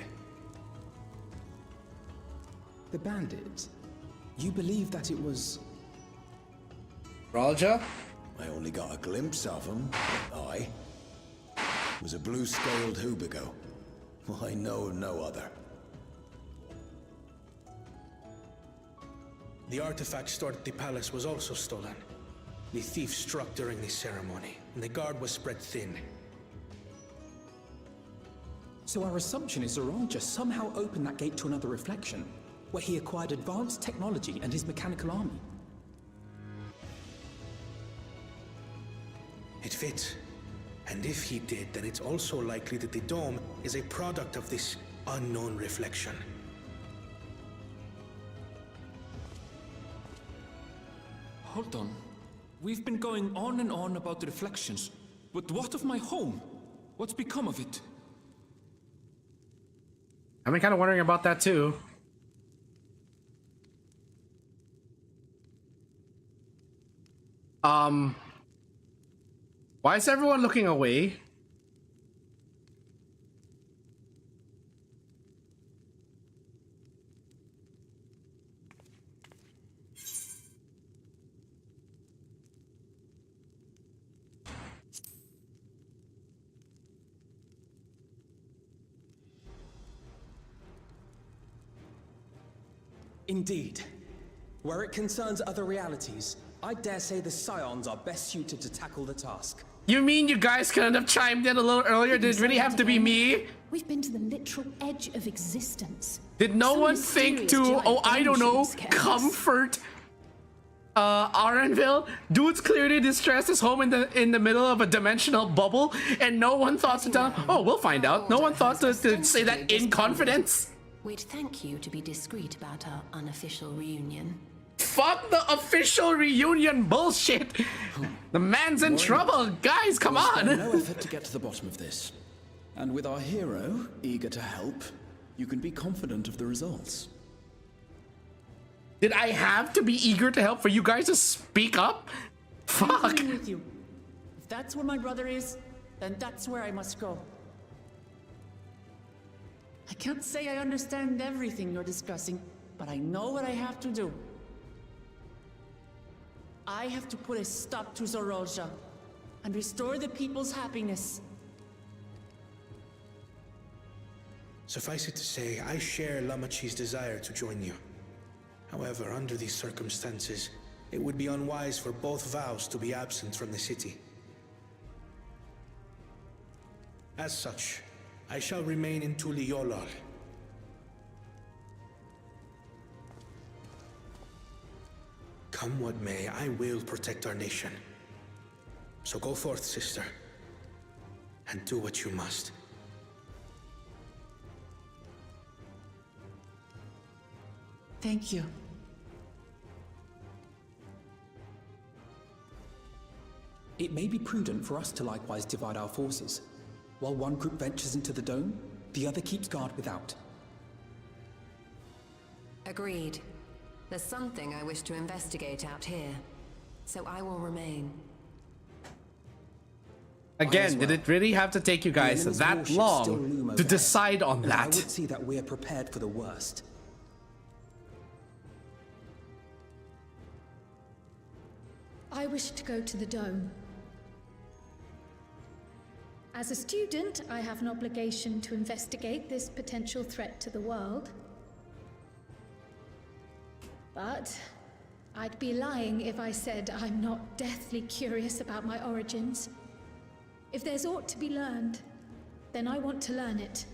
The bandit? You believe that it was... Ralja? I only got a glimpse of him, but was a blue-scaled Hubigo. I know of no other. The artifact stored at the palace was also stolen. The thief struck during the ceremony, and the guard was spread thin. So our assumption is Zeralja somehow opened that gate to another reflection, where he acquired advanced technology and his mechanical army. It fits. And if he did, then it's also likely that the dome is a product of this unknown reflection. Hold on. We've been going on and on about the reflections, but what of my home? What's become of it? I've been kind of wondering about that too. Why is everyone looking away? Indeed. Where it concerns other realities, I dare say the Scions are best suited to tackle the task. You mean you guys couldn't have chimed in a little earlier? Did it really have to be me? We've been to the literal edge of existence. Did no one think to, oh, I don't know, comfort Arenville? Dude's clearly distressed his home in the middle of a dimensional bubble, and no one thought to tell, oh, we'll find out. No one thought to say that in confidence. We'd thank you to be discreet about our unofficial reunion. Fuck the official reunion bullshit. The man's in trouble. Guys, come on. No effort to get to the bottom of this. And with our hero eager to help, you can be confident of the results. Did I have to be eager to help for you guys to speak up? Fuck. I'm with you. If that's where my brother is, then that's where I must go. I can't say I understand everything you're discussing, but I know what I have to do. I have to put a stop to Zeralja and restore the people's happiness. Suffice it to say, I share Lamachi's desire to join you. However, under these circumstances, it would be unwise for both vows to be absent from the city. As such, I shall remain in Tuliyollal. Come what may, I will protect our nation. So go forth, sister, and do what you must. Thank you. It may be prudent for us to likewise divide our forces. While one group ventures into the dome, the other keeps guard without. Agreed. There's something I wish to investigate out here, so I will remain. Again, did it really have to take you guys that long to decide on that? I would see that we're prepared for the worst. I wish to go to the dome. As a student, I have an obligation to investigate this potential threat to the world. But I'd be lying if I said I'm not deathly curious about my origins. If there's aught to be learned, then I want to learn it.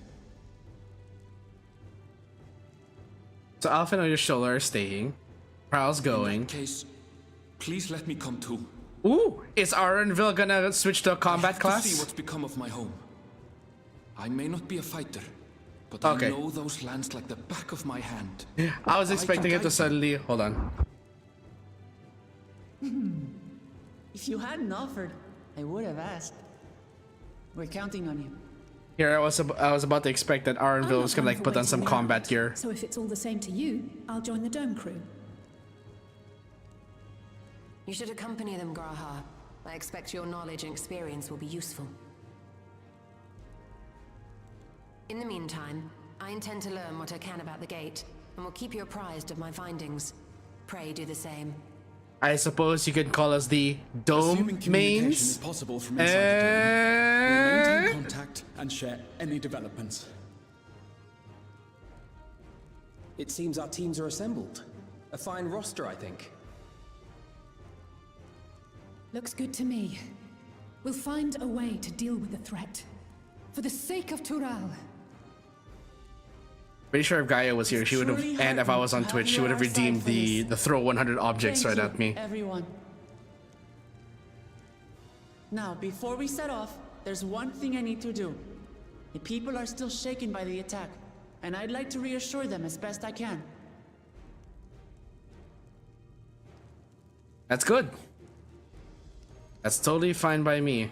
So Alpha and Oyoshula are staying. Prowl's going. In that case, please let me come too. Ooh, is Arenville gonna switch to a combat class? To see what's become of my home. I may not be a fighter, but Okay. I know those lands like the back of my hand. I was expecting it to suddenly... Hold on. If you hadn't offered, I would have asked. We're counting on you. Here, I was about to expect that Arenville was gonna like put on some combat gear. So if it's all the same to you, I'll join the dome crew. You should accompany them, Graha. I expect your knowledge and experience will be useful. In the meantime, I intend to learn what I can about the gate, and will keep you apprised of my findings. Pray do the same. I suppose you could call us the Dome Mains. Is possible from inside the dome. We'll maintain contact and share any developments. It seems our teams are assembled. A fine roster, I think. Looks good to me. We'll find a way to deal with the threat. For the sake of Tural. Pretty sure if Gaia was here, she would have, and if I was on Twitch, she would have redeemed the throw 100 objects right at me. Everyone. Now, before we set off, there's one thing I need to do. The people are still shaken by the attack, and I'd like to reassure them as best I can. That's good. That's totally fine by me.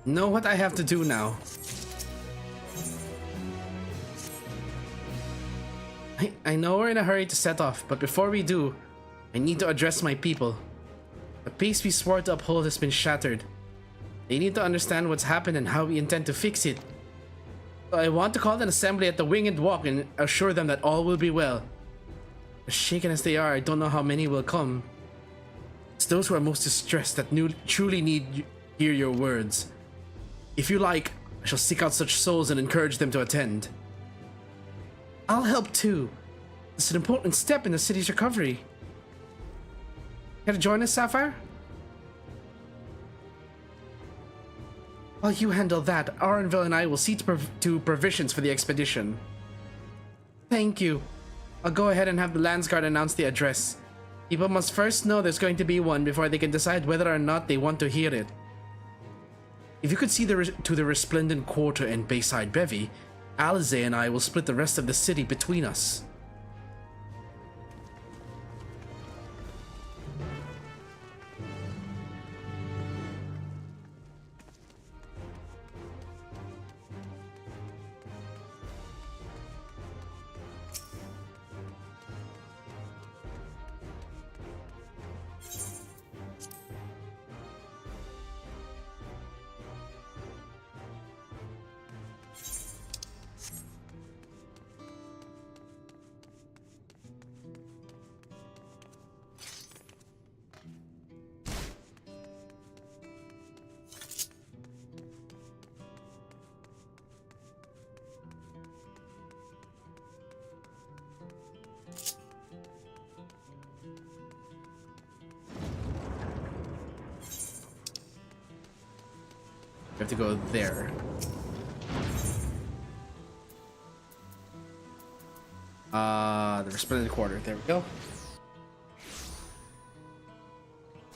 Know what I have to do now. I know we're in a hurry to set off, but before we do, I need to address my people. The peace we swore to uphold has been shattered. They need to understand what's happened and how we intend to fix it. So I want to call an assembly at the Winged Walk and assure them that all will be well. As shaken as they are, I don't know how many will come. It's those who are most distressed that truly need to hear your words. If you like, I shall seek out such souls and encourage them to attend. I'll help too. It's an important step in the city's recovery. Care to join us, Sapphire? While you handle that, Arenville and I will see to provisions for the expedition. Thank you. I'll go ahead and have the Landsguard announce the address. People must first know there's going to be one before they can decide whether or not they want to hear it. If you could see to the Resplendent Quarter and Bayside Bevy, Alize and I will split the rest of the city between us. We have to go there. The Resplendent Quarter. There we go.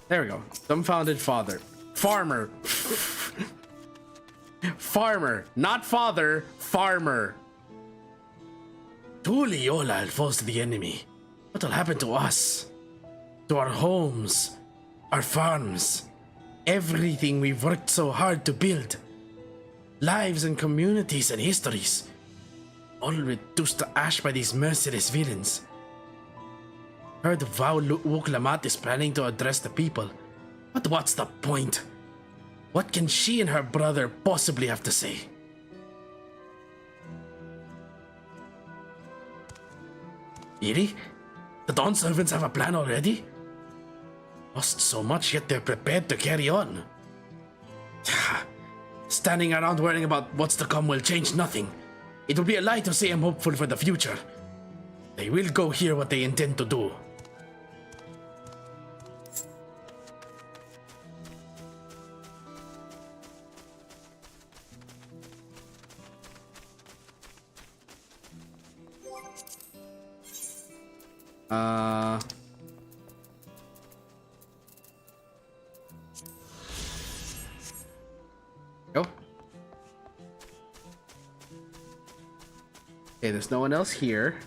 There we go. Dumbfounded father. Farmer. Farmer. Not father. Farmer. Tuliyola falls to the enemy. What'll happen to us? To our homes. Our farms. Everything we've worked so hard to build. Lives and communities and histories, all reduced to ash by these merciless villains. Heard Vau-Wook Lamat is planning to address the people, but what's the point? What can she and her brother possibly have to say? Really? The Dawn servants have a plan already? Lost so much, yet they're prepared to carry on. Standing around worrying about what's to come will change nothing. It will be a lie to say I'm hopeful for the future. They will go hear what they intend to do. Go. Okay, there's no one else here.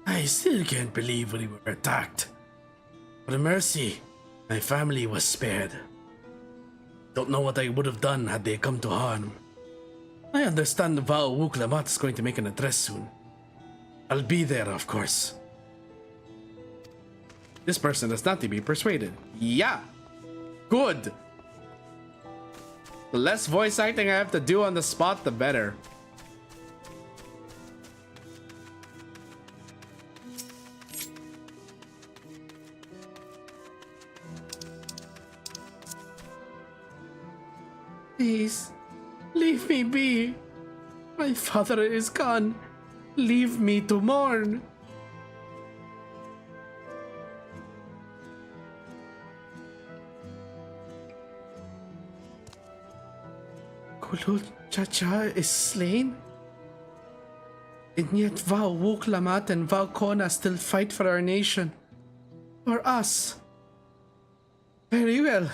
I still can't believe we were attacked. For a mercy, my family was spared. Don't know what I would have done had they come to harm. I understand Vau-Wook Lamat is going to make an address soon. I'll be there, of course. This person is not to be persuaded. Yeah! Good! The less voice acting I have to do on the spot, the better. Please, leave me be. My father is gone. Leave me to mourn. Kulul Chacha is slain? And yet Vau-Wook Lamat and Vau-Kona still fight for our nation. For us. Very well.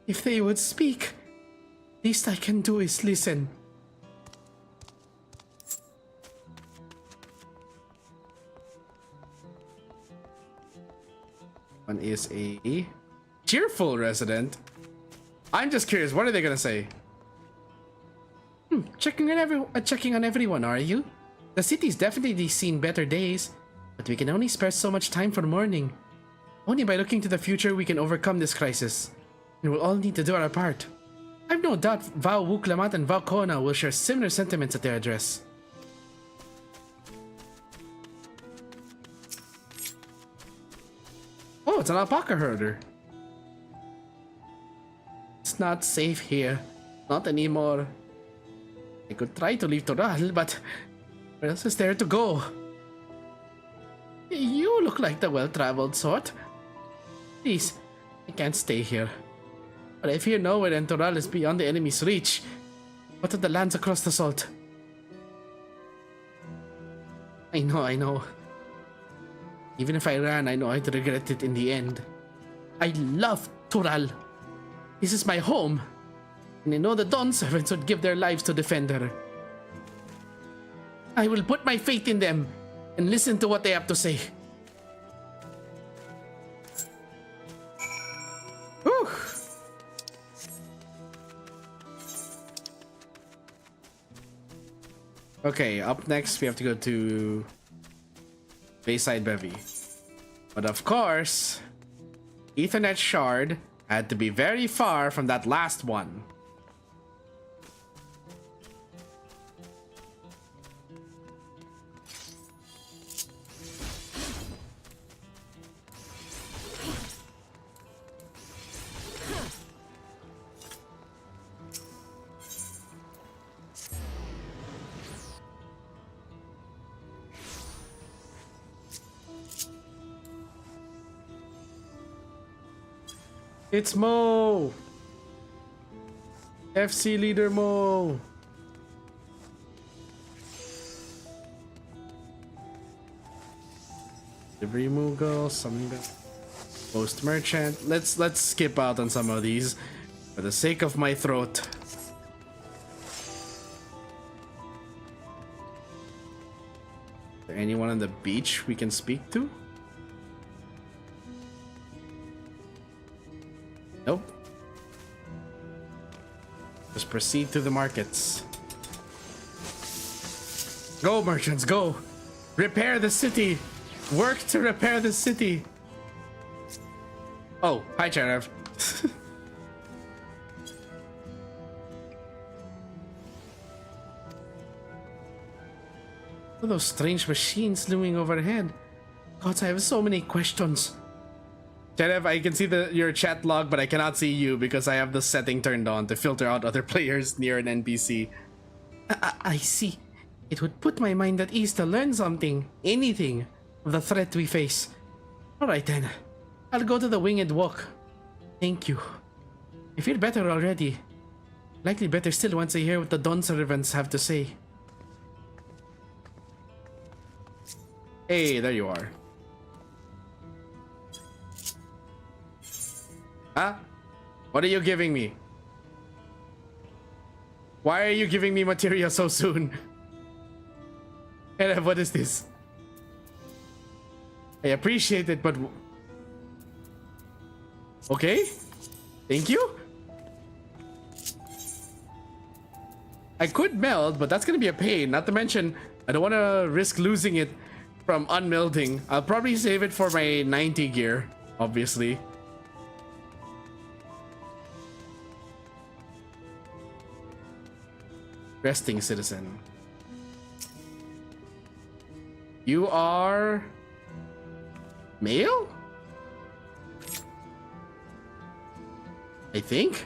If they would speak, least I can do is listen. One is a cheerful resident. I'm just curious, what are they gonna say? Checking on everyone, are you? The city's definitely seen better days, but we can only spare so much time for mourning. Only by looking to the future we can overcome this crisis, and we'll all need to do our part. I've no doubt Vau-Wook Lamat and Vau-Kona will share similar sentiments at their address. Oh, it's an alpaca herder. It's not safe here. Not anymore. I could try to leave Toral, but where else is there to go? You look like the well-traveled sort. Please, I can't stay here. But I fear nowhere and Toral is beyond the enemy's reach. What of the lands across the salt? I know. Even if I ran, I know I'd regret it in the end. I love Toral. This is my home. And I know the Dawn servants would give their lives to defend her. I will put my faith in them and listen to what they have to say. Whew. Okay, up next we have to go to Bayside Bevy. But of course, Ethernet Shard had to be very far from that last one. It's Mo! FC leader Mo! Delivery Moogle, summon post merchant. Let's skip out on some of these. For the sake of my throat. Is there anyone on the beach we can speak to? Nope. Just proceed to the markets. Go, merchants, go! Repair the city! Work to repair the city! Oh, hi, Sheriff. What are those strange machines looming overhead? God, I have so many questions. Sheriff, I can see your chat log, but I cannot see you because I have the setting turned on to filter out other players near an NPC. I see. It would put my mind at ease to learn something, anything, of the threat we face. Alright then, I'll go to the Winged Walk. Thank you. I feel better already. Likely better still once I hear what the Dawn servants have to say. Hey, there you are. Huh? What are you giving me? Why are you giving me materia so soon? And what is this? I appreciate it, but... Okay. Thank you. I could meld, but that's gonna be a pain. Not to mention, I don't want to risk losing it from unmelding. I'll probably save it for my 90 gear, obviously. Resting citizen. You are male? I think.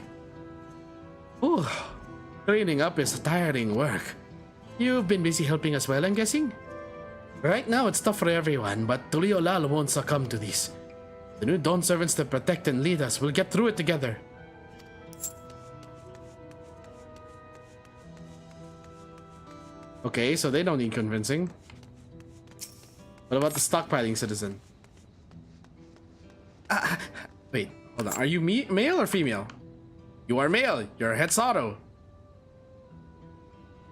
Ooh, cleaning up is tiring work. You've been busy helping as well, I'm guessing? Right now it's tough for everyone, but Tuliolal won't succumb to this. The new Dawn servants to protect and lead us will get through it together. Okay, so they don't need convincing. What about the stockpiling citizen? Wait, hold on. Are you male or female? You are male. You're Hetsato.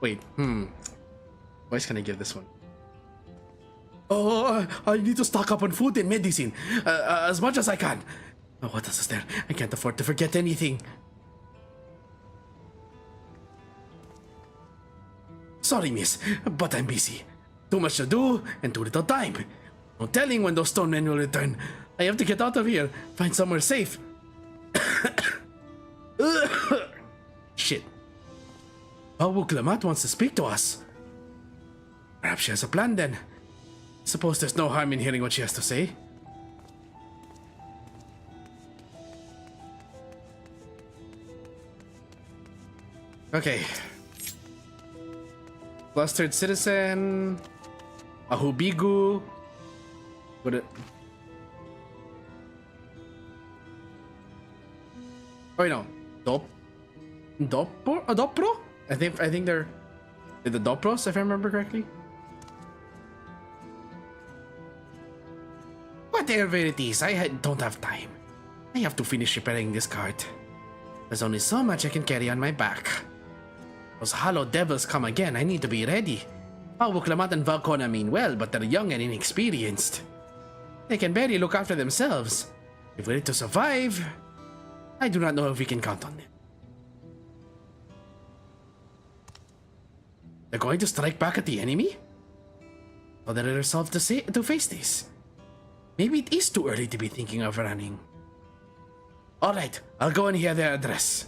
Wait, What can I give this one? Oh, I need to stock up on food and medicine. As much as I can. Oh, what else is there? I can't afford to forget anything. Sorry, miss, but I'm busy. Too much to do and too little time. No telling when those stone men will return. I have to get out of here, find somewhere safe. Shit. Bawu Klamat wants to speak to us. Perhaps she has a plan then. Suppose there's no harm in hearing what she has to say. Okay. Clustered citizen. Ahubigu. Would it? Oh no. Dopro? I think they're the Dopros, if I remember correctly. Whatever it is, don't have time. I have to finish repairing this cart. There's only so much I can carry on my back. Those hollow devils come again, I need to be ready. Pawuklamat and Valkona mean well, but they're young and inexperienced. They can barely look after themselves. If we're to survive, I do not know if we can count on them. They're going to strike back at the enemy? Or they're resolved to face this? Maybe it is too early to be thinking of running. Alright, I'll go and hear their address.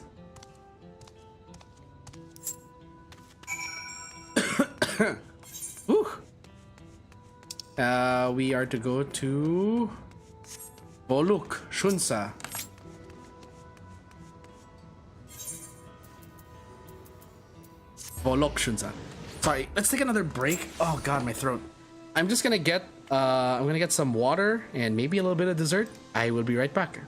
We are to go to Voluk, Shunsa. Volok Shunsa. Sorry, let's take another break. Oh god, my throat. I'm just gonna get some water and maybe a little bit of dessert. I will be right back.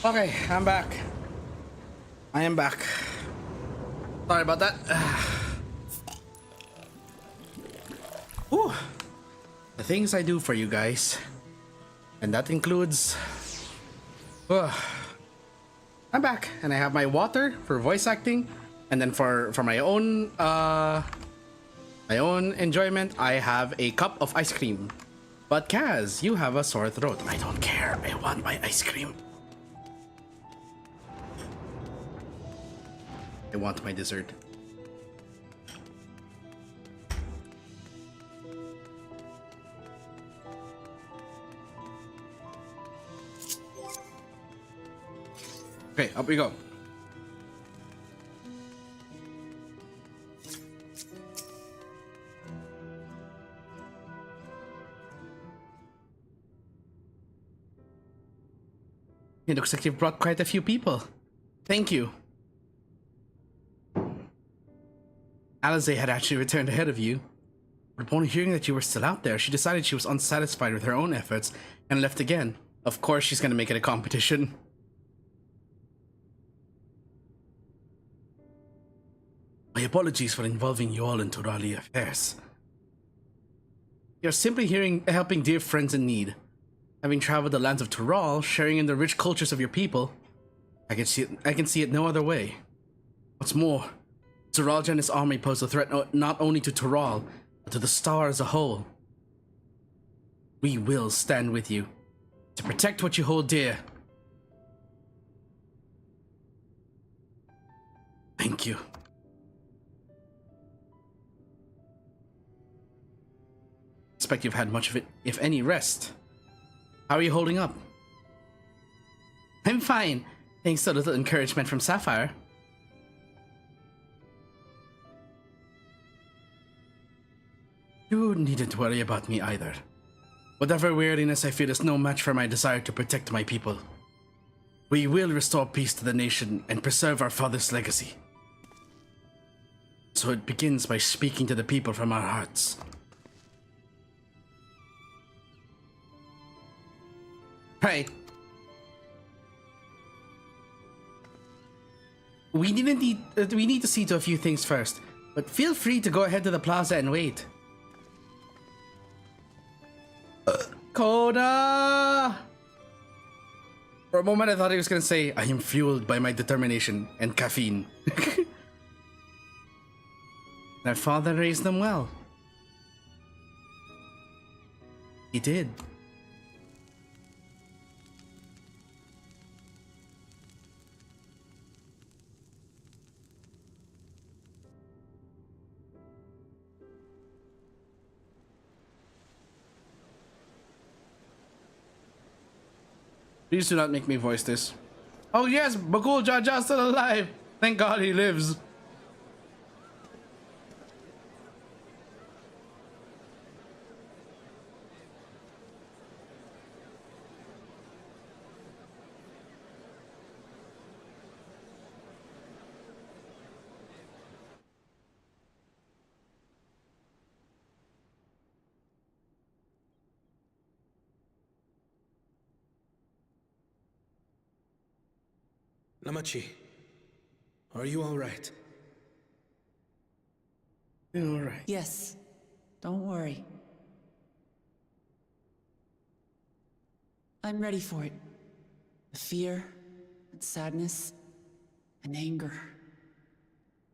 Okay, I'm back. I am back. Sorry about that. Whew. The things I do for you guys. And that includes... I'm back, and I have my water for voice acting. And then for my own enjoyment, I have a cup of ice cream. But Kaz, you have a sore throat. I don't care. I want my ice cream. I want my dessert. Okay, up we go. It looks like you've brought quite a few people. Thank you. Alize had actually returned ahead of you. But upon hearing that you were still out there, she decided she was unsatisfied with her own efforts and left again. Of course she's gonna make it a competition. My apologies for involving you all in Turali affairs. You're simply helping dear friends in need. Having traveled the lands of Tural, sharing in the rich cultures of your people, I can see it no other way. What's more, Turalja and his army pose a threat not only to Tural, but to the star as a whole. We will stand with you to protect what you hold dear. Thank you. Expect you've had much of it, if any, rest. How are you holding up? I'm fine, thanks to a little encouragement from Sapphire. You needn't worry about me either. Whatever weariness I feel is no match for my desire to protect my people. We will restore peace to the nation and preserve our father's legacy. So it begins by speaking to the people from our hearts. Right. We need to see to a few things first, but feel free to go ahead to the plaza and wait. Kona! For a moment I thought he was gonna say, I am fueled by my determination and caffeine. Their father raised them well. He did. Please do not make me voice this. Oh yes, Bakul Jaja's still alive. Thank God he lives. Namachi, are you all right? All right. Yes, don't worry. I'm ready for it. The fear and sadness and anger.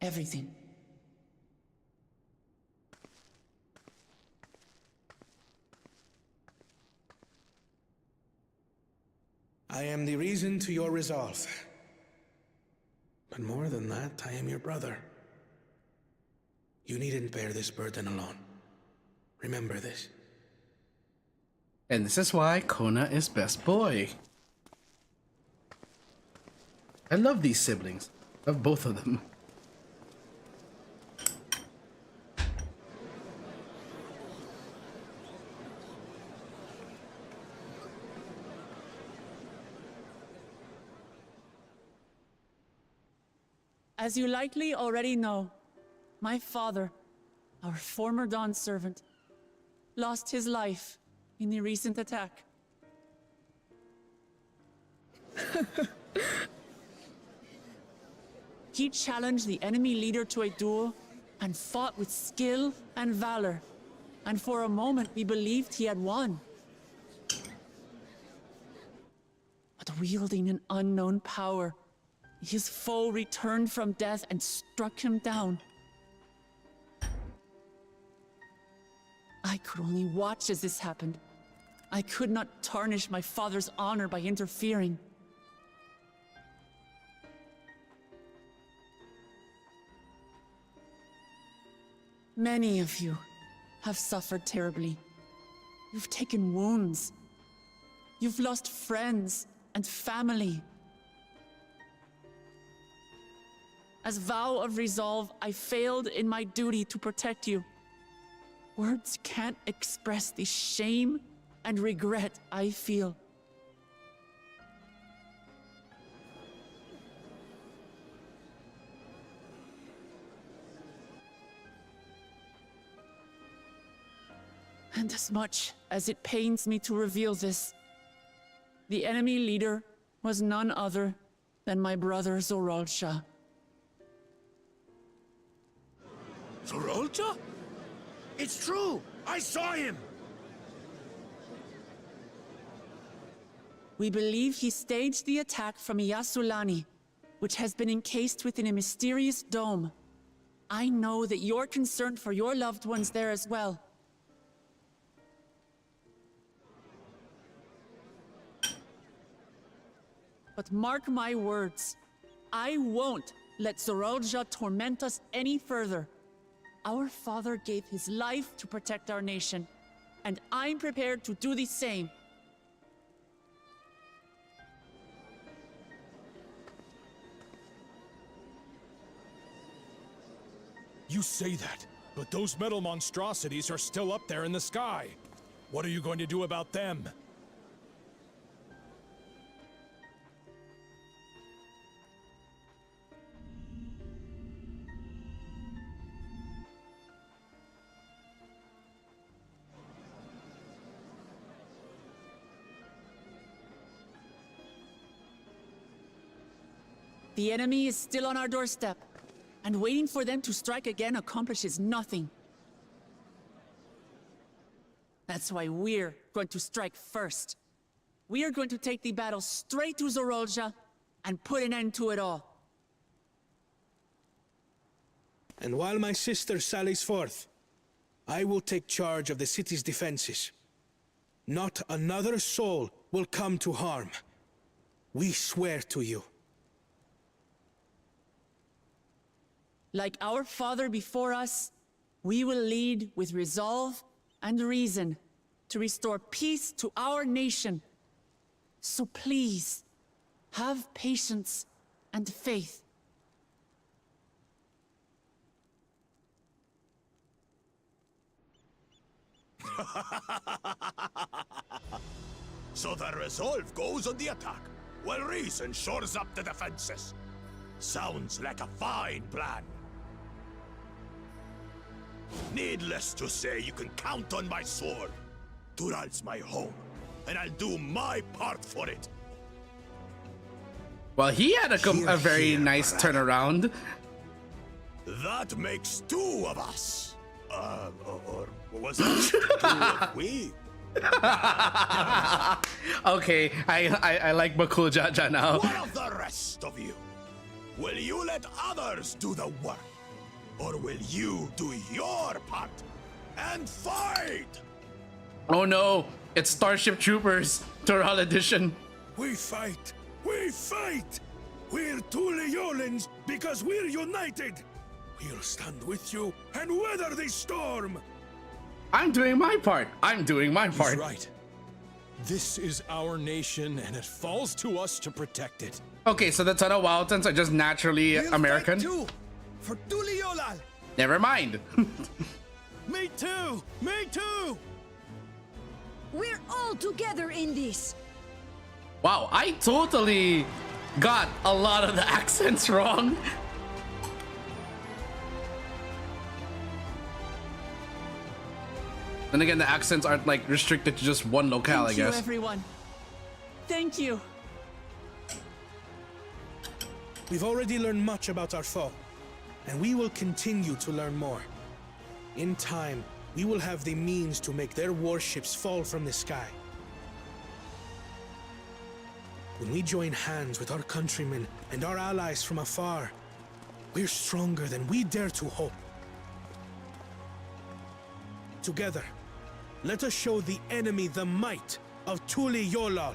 Everything. I am the reason to your resolve. But more than that, I am your brother. You needn't bear this burden alone. Remember this. And this is why Kona is best boy. I love these siblings. I love both of them. As you likely already know, my father, our former Dawn servant, lost his life in the recent attack. He challenged the enemy leader to a duel and fought with skill and valor. And for a moment, we believed he had won. But wielding an unknown power, his foe returned from death and struck him down. I could only watch as this happened. I could not tarnish my father's honor by interfering. Many of you have suffered terribly. You've taken wounds. You've lost friends and family. As vow of resolve, I failed in my duty to protect you. Words can't express the shame and regret I feel. And as much as it pains me to reveal this, the enemy leader was none other than my brother Zoralcha. Zoralcha? It's true! I saw him! We believe he staged the attack from Yasulani, which has been encased within a mysterious dome. I know that you're concerned for your loved ones there as well. But mark my words, I won't let Zoralja torment us any further. Our father gave his life to protect our nation, and I'm prepared to do the same. You say that, but those metal monstrosities are still up there in the sky. What are you going to do about them? The enemy is still on our doorstep, and waiting for them to strike again accomplishes nothing. That's why we're going to strike first. We are going to take the battle straight to Zoralja and put an end to it all. And while my sister sallies forth, I will take charge of the city's defenses. Not another soul will come to harm. We swear to you. Like our father before us, we will lead with resolve and reason to restore peace to our nation. So please, have patience and faith. So the resolve goes on the attack, while reason shores up the defenses. Sounds like a fine plan. Needless to say, you can count on my sword. Tural's my home, and I'll do my part for it. Well, he had a very nice turnaround. That makes two of us. Or was that two of we? Okay, I like Bakul Jaja now. What of the rest of you? Will you let others do the work? Or will you do your part and fight? Oh no, it's Starship Troopers, Toral Edition. We fight! We fight! We're Tuliolans because we're united! We'll stand with you and weather the storm! I'm doing my part. I'm doing my part. He's right. This is our nation, and it falls to us to protect it. Okay, so the Ton of Wildtons are just naturally American. Too, for Tuliolal! Never mind. Me too! Me too! We're all together in this. Wow, I totally got a lot of the accents wrong. Then again, the accents aren't like restricted to just one locale, I guess. Thank you, everyone. Thank you. We've already learned much about our foe, and we will continue to learn more. In time, we will have the means to make their warships fall from the sky. When we join hands with our countrymen and our allies from afar, we're stronger than we dare to hope. Together, let us show the enemy the might of Tuli Yolal.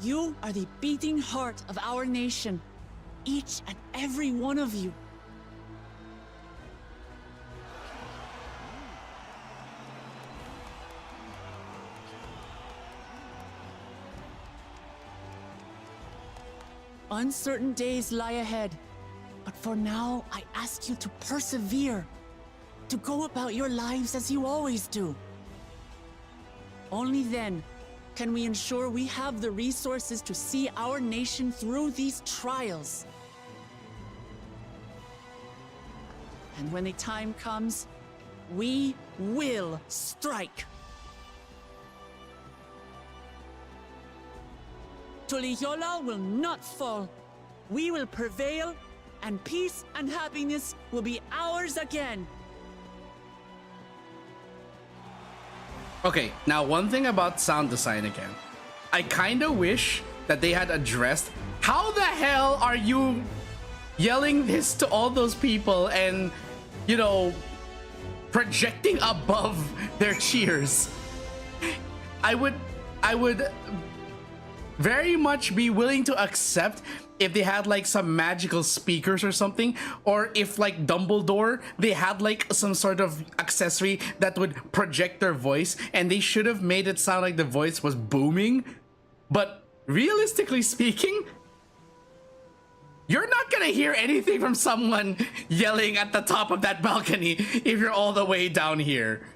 You are the beating heart of our nation, each and every one of you. Uncertain days lie ahead, but for now, I ask you to persevere, to go about your lives as you always do. Only then can we ensure we have the resources to see our nation through these trials. And when the time comes, we will strike. Tuliyola will not fall. We will prevail, and peace and happiness will be ours again. Okay, now one thing about sound design again. I kind of wish that they had addressed how the hell are you yelling this to all those people and, you know, projecting above their cheers. I would very much be willing to accept if they had like some magical speakers or something, or if like Dumbledore, they had like some sort of accessory that would project their voice, and they should have made it sound like the voice was booming. But realistically speaking, you're not gonna hear anything from someone yelling at the top of that balcony if you're all the way down here.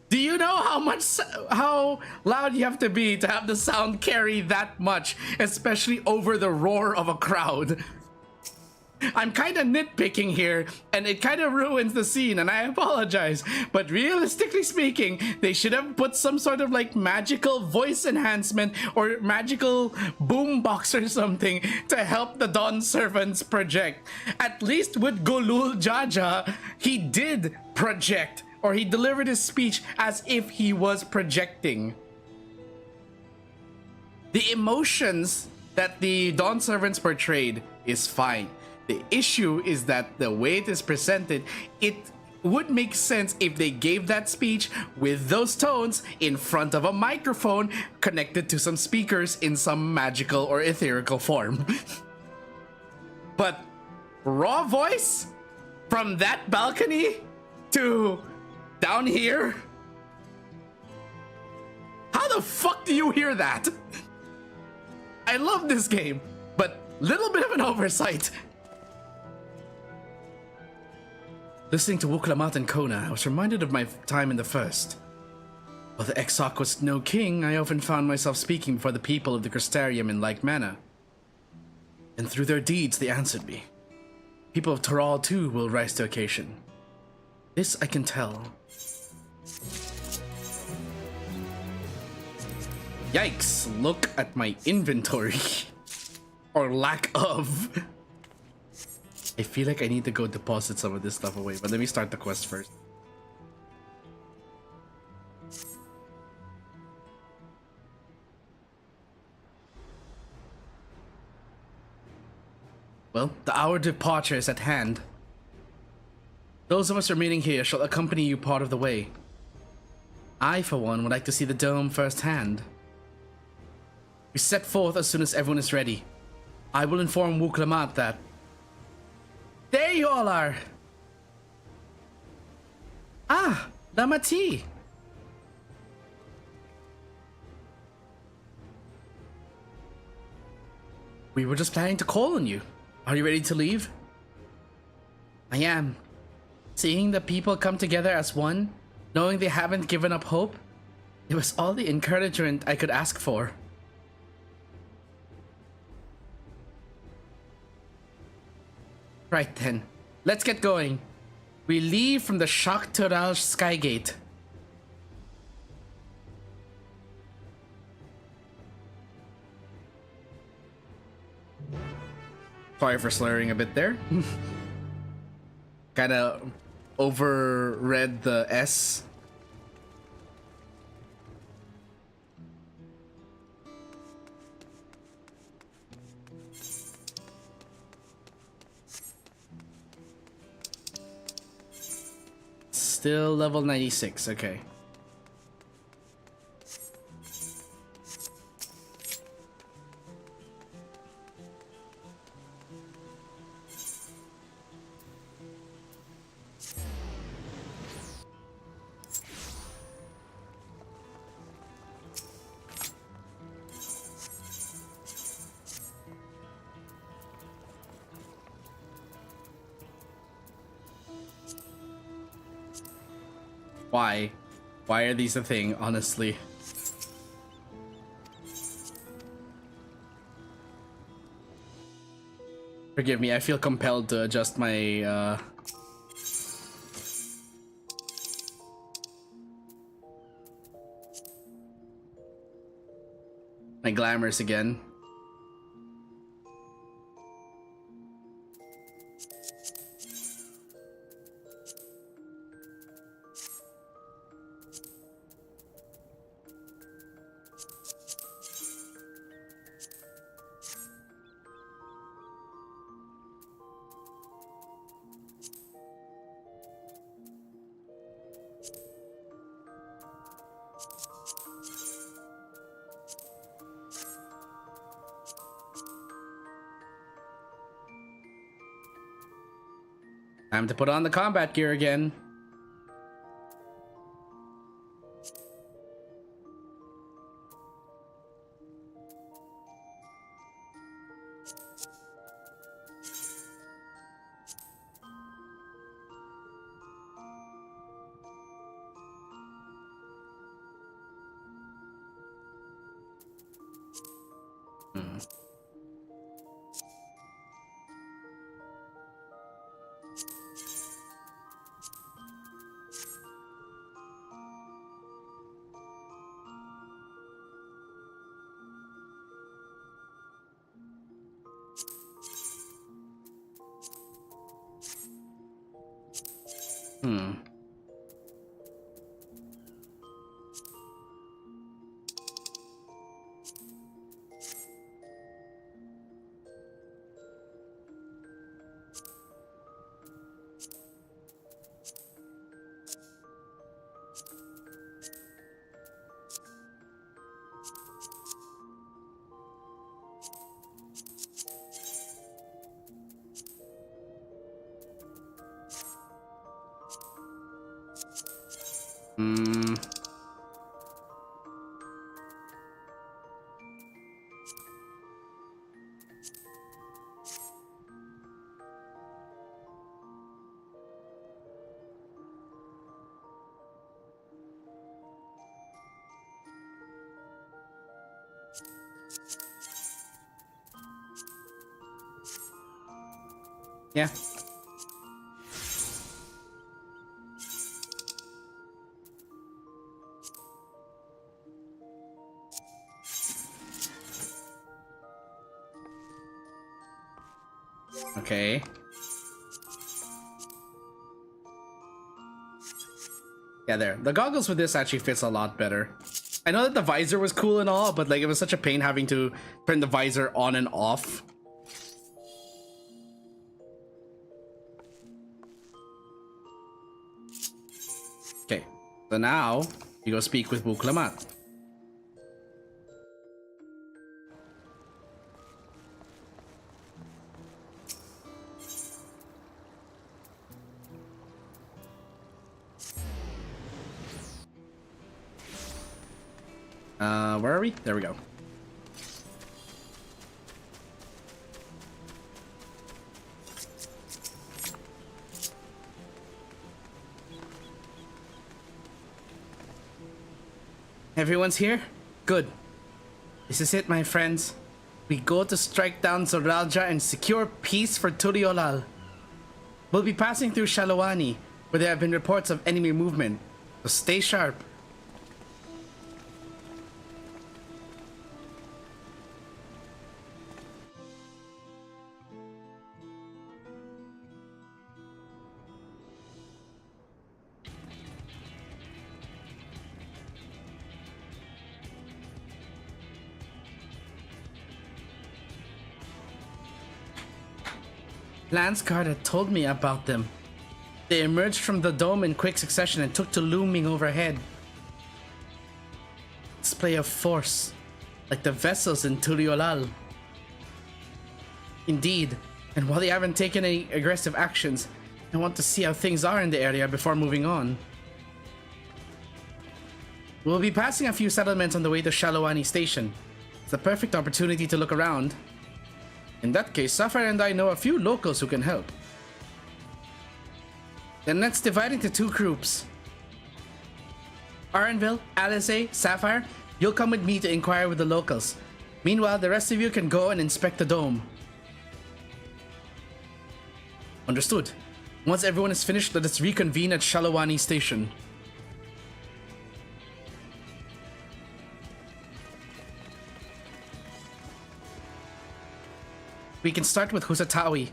Do you know how loud you have to be to have the sound carry that much, especially over the roar of a crowd? I'm kind of nitpicking here, and it kind of ruins the scene, and I apologize. But realistically speaking, they should have put some sort of like magical voice enhancement or magical boombox or something to help the Dawn Servants project. At least with Golul Jaja, he did project, or he delivered his speech as if he was projecting. The emotions that the Dawn Servants portrayed is fine. The issue is that the way it is presented, it would make sense if they gave that speech with those tones in front of a microphone connected to some speakers in some magical or etherical form. But raw voice from that balcony to down here? How the fuck do you hear that? I love this game, but little bit of an oversight. Listening to Wuklamat and Kona, I was reminded of my time in the first. While the XIV was no king, I often found myself speaking before the people of the Crystarium in like manner. And through their deeds, they answered me. People of Toral too will rise to occasion. This I can tell. Yikes, look at my inventory. Or lack of. I feel like I need to go deposit some of this stuff away, but let me start the quest first. Well, the hour of departure is at hand. Those of us remaining here shall accompany you part of the way. I, for one, would like to see the dome firsthand. We set forth as soon as everyone is ready. I will inform Wuklamat that... There you all are! Ah, Lamati! We were just planning to call on you. Are you ready to leave? I am. Seeing the people come together as one, knowing they haven't given up hope, it was all the encouragement I could ask for. Right then, let's get going. We leave from the Shaktural Skygate. Sorry for slurring a bit there. Kinda overread the S. Still level 96, okay. Why? Why are these a thing, honestly? Forgive me, I feel compelled to adjust my, my glamours again. Time to put on the combat gear again. Yeah. Okay. Yeah, there. The goggles with this actually fits a lot better. I know that the visor was cool and all, but like it was such a pain having to turn the visor on and off. Okay, so now you go speak with Buklamat. Where are we? There we go. Everyone's here? Good. This is it, my friends. We go to strike down Zoralja and secure peace for Turiolal. We'll be passing through Shalawani, where there have been reports of enemy movement. So stay sharp. Lance Guard had told me about them. They emerged from the dome in quick succession and took to looming overhead. Display of force, like the vessels in Tuliolal. Indeed, and while they haven't taken any aggressive actions, I want to see how things are in the area before moving on. We'll be passing a few settlements on the way to Shalawani Station. It's the perfect opportunity to look around. In that case, Sapphire and I know a few locals who can help. Then let's divide into two groups. Arenville, Alizé, Sapphire, you'll come with me to inquire with the locals. Meanwhile, the rest of you can go and inspect the dome. Understood. Once everyone is finished, let us reconvene at Shalawani Station. We can start with Husatawi.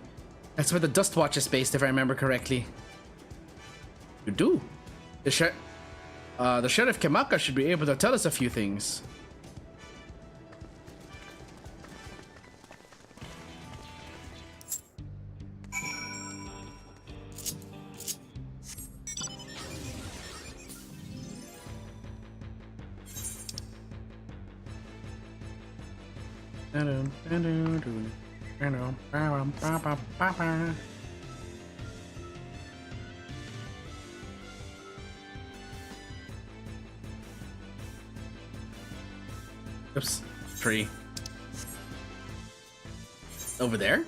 That's where the Dust Watch is based, if I remember correctly. You do? The Sheriff Kemaka should be able to tell us a few things. Oops, tree. Over there?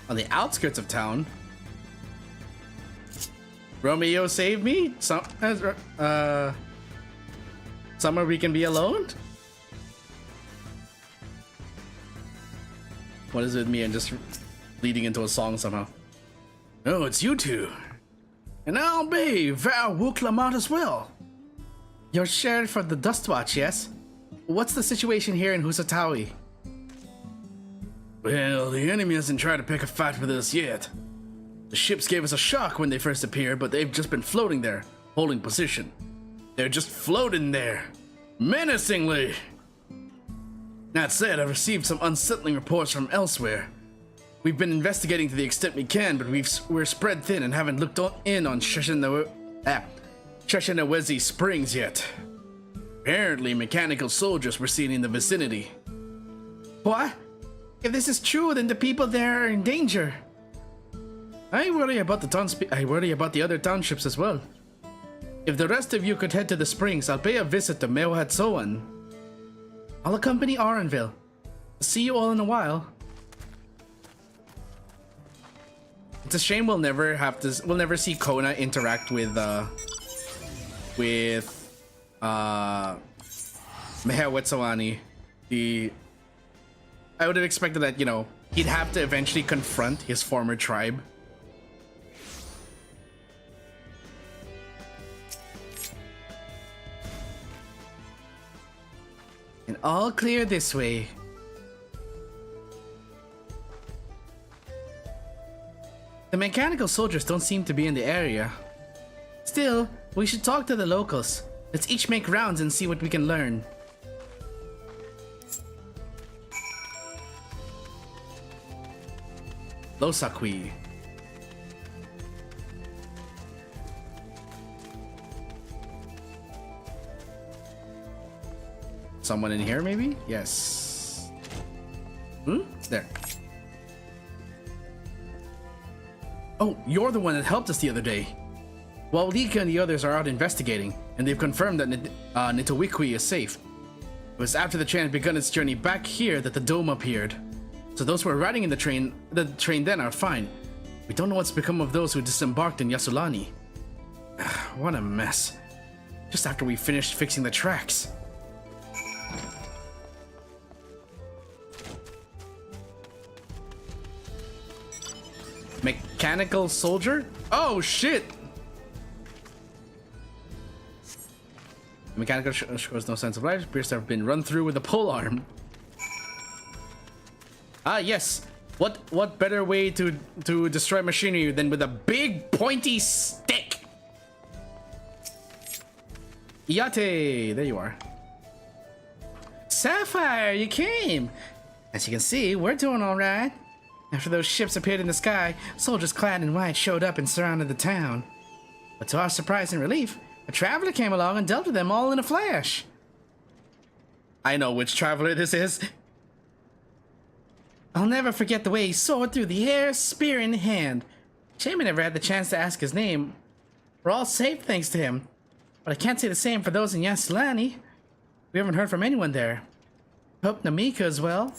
On the outskirts of town? Romeo saved me? Somewhere we can be alone? What is it with me and just leading into a song somehow? Oh, it's you two. And I'll be Val Wuklamont as well. You're sheriff for the Dust Watch, yes? What's the situation here in Husatawi? Well, the enemy hasn't tried to pick a fight with us yet. The ships gave us a shock when they first appeared, but they've just been floating there, holding position. They're just floating there, menacingly. That said, I've received some unsettling reports from elsewhere. We've been investigating to the extent we can, but we're spread thin and haven't looked in on Sheshanawezi Springs yet. Apparently, mechanical soldiers were seen in the vicinity. What? If this is true, then the people there are in danger. I worry about the other townships as well. If the rest of you could head to the springs, I'll pay a visit to Mewhatsoan. I'll accompany Arenville. See you all in a while. It's a shame we'll never see Kona interact with Mewhatsoani. I would have expected that, you know, he'd have to eventually confront his former tribe. And all clear this way. The mechanical soldiers don't seem to be in the area. Still, we should talk to the locals. Let's each make rounds and see what we can learn. Losakwi. Someone in here, maybe? Yes. There. Oh, you're the one that helped us the other day. While Lika and the others are out investigating, and they've confirmed that Nitowikwi is safe. It was after the train had begun its journey back here that the dome appeared. So those who were riding in the train then are fine. We don't know what's become of those who disembarked in Yasulani. What a mess. Just after we finished fixing the tracks. Mechanical soldier? Oh shit! Mechanical shows no signs of life. Appears to have been run through with a pole arm. Ah, yes. What better way to destroy machinery than with a big pointy stick? Yate, there you are. Sapphire, you came. As you can see, we're doing all right. After those ships appeared in the sky, soldiers clad in white showed up and surrounded the town. But to our surprise and relief, a traveler came along and dealt with them all in a flash. I know which traveler this is. I'll never forget the way he soared through the air, spear in hand. Shame I never had the chance to ask his name. We're all safe thanks to him. But I can't say the same for those in Yassilani. We haven't heard from anyone there. Hope Namika as well.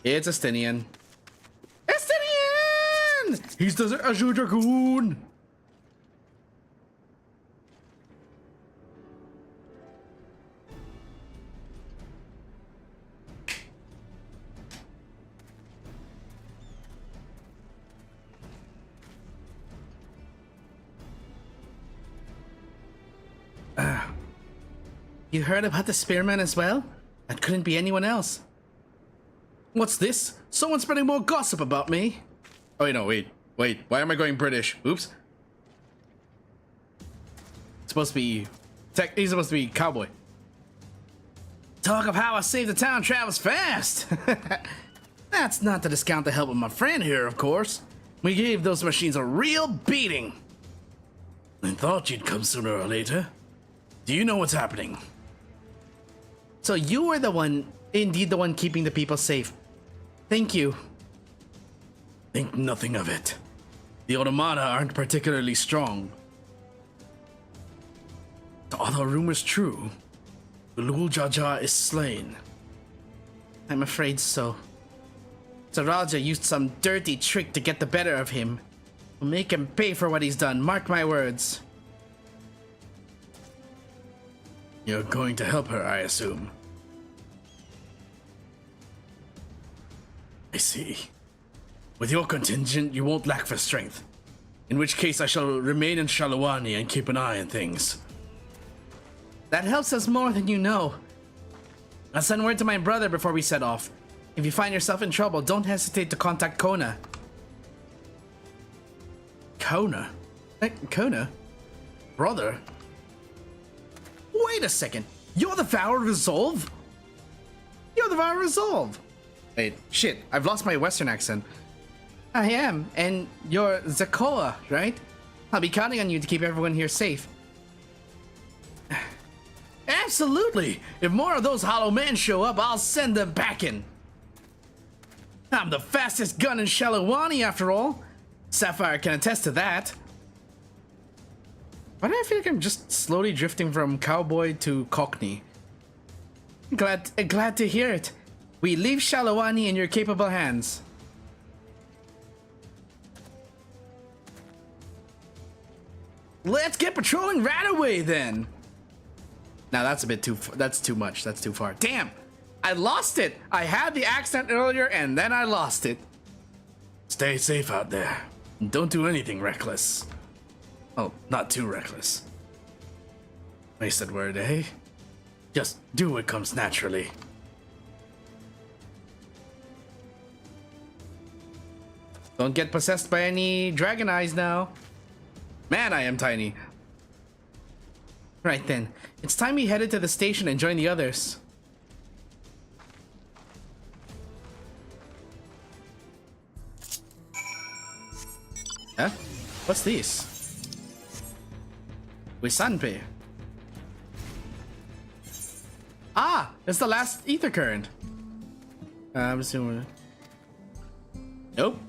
It's Estinian. Estinian! He's the Azure Dragoon! You heard about the spearman as well? That couldn't be anyone else. What's this? Someone's spreading more gossip about me. Oh, wait, no, wait. Why am I going British? Oops. It's supposed to be... He's supposed to be cowboy. Talk of how I saved the town travels fast. That's not to discount the help of my friend here, of course. We gave those machines a real beating. I thought you'd come sooner or later. Do you know what's happening? So you were the one, indeed the one keeping the people safe. Thank you. Think nothing of it. The automata aren't particularly strong. Are the rumors true? Gulul Jaja is slain. I'm afraid so. Saraja used some dirty trick to get the better of him. We'll make him pay for what he's done, mark my words. You're going to help her, I assume. I see. With your contingent, you won't lack for strength. In which case, I shall remain in Shalawani and keep an eye on things. That helps us more than you know. I'll send word to my brother before we set off. If you find yourself in trouble, don't hesitate to contact Kona. Kona? Kona? Brother? Wait a second. You're the Vow of Resolve? You're the Vow of Resolve. Wait, shit. I've lost my Western accent. I am, and you're Zakoa, right? I'll be counting on you to keep everyone here safe. Absolutely! If more of those hollow men show up, I'll send them packing. I'm the fastest gun in Shalawani, after all. Sapphire can attest to that. Why do I feel like I'm just slowly drifting from cowboy to cockney? Glad to hear it. We leave Shalawani in your capable hands. Let's get patrolling right away then. Now that's a bit too. That's too much. That's too far. Damn! I lost it. I had the accent earlier and then I lost it. Stay safe out there. Don't do anything reckless. Oh, not too reckless. Wasted word, eh? Just do what comes naturally. Don't get possessed by any dragon eyes now. Man, I am tiny. Right then, it's time we headed to the station and join the others. Huh? What's this? Wisanpe. Ah, it's the last ether current. I'm assuming. Nope.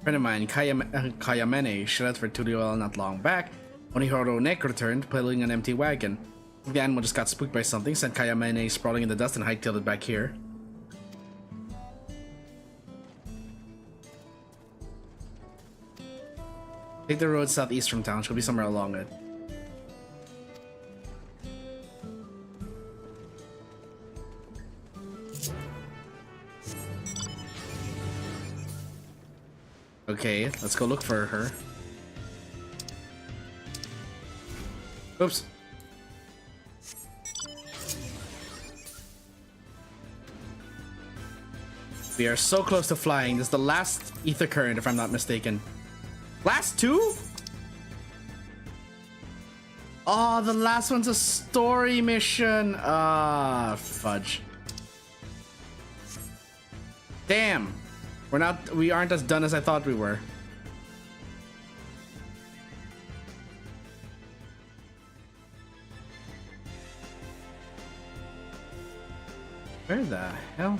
Friend of mine, Kayamene, shot for Tulioel not long back. Onihoro Nek returned, pulling an empty wagon. The animal just got spooked by something, sent Kayamene sprawling in the dust and hightailed it back here. Take the road southeast from town. She'll be somewhere along it. Okay, let's go look for her. Oops. We are so close to flying. This is the last ether current, if I'm not mistaken. Last two? Oh, the last one's a story mission. Ah, fudge. Damn. We aren't as done as I thought we were. Where the hell?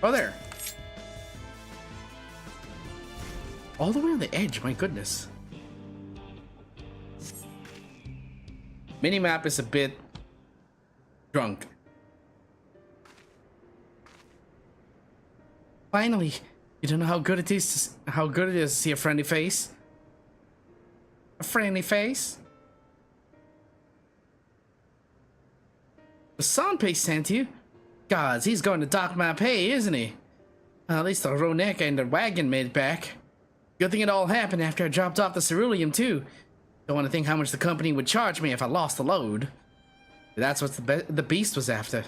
Oh, there. All the way on the edge, my goodness. Minimap is a bit drunk. Finally, you don't know how good it is to see a friendly face. A friendly face. The Sanpei sent you? Gods, he's going to dock my pay, isn't he? At least the Ronek and the wagon made it back. Good thing it all happened after I dropped off the ceruleum, too. Don't want to think how much the company would charge me if I lost the load. But that's what the beast was after.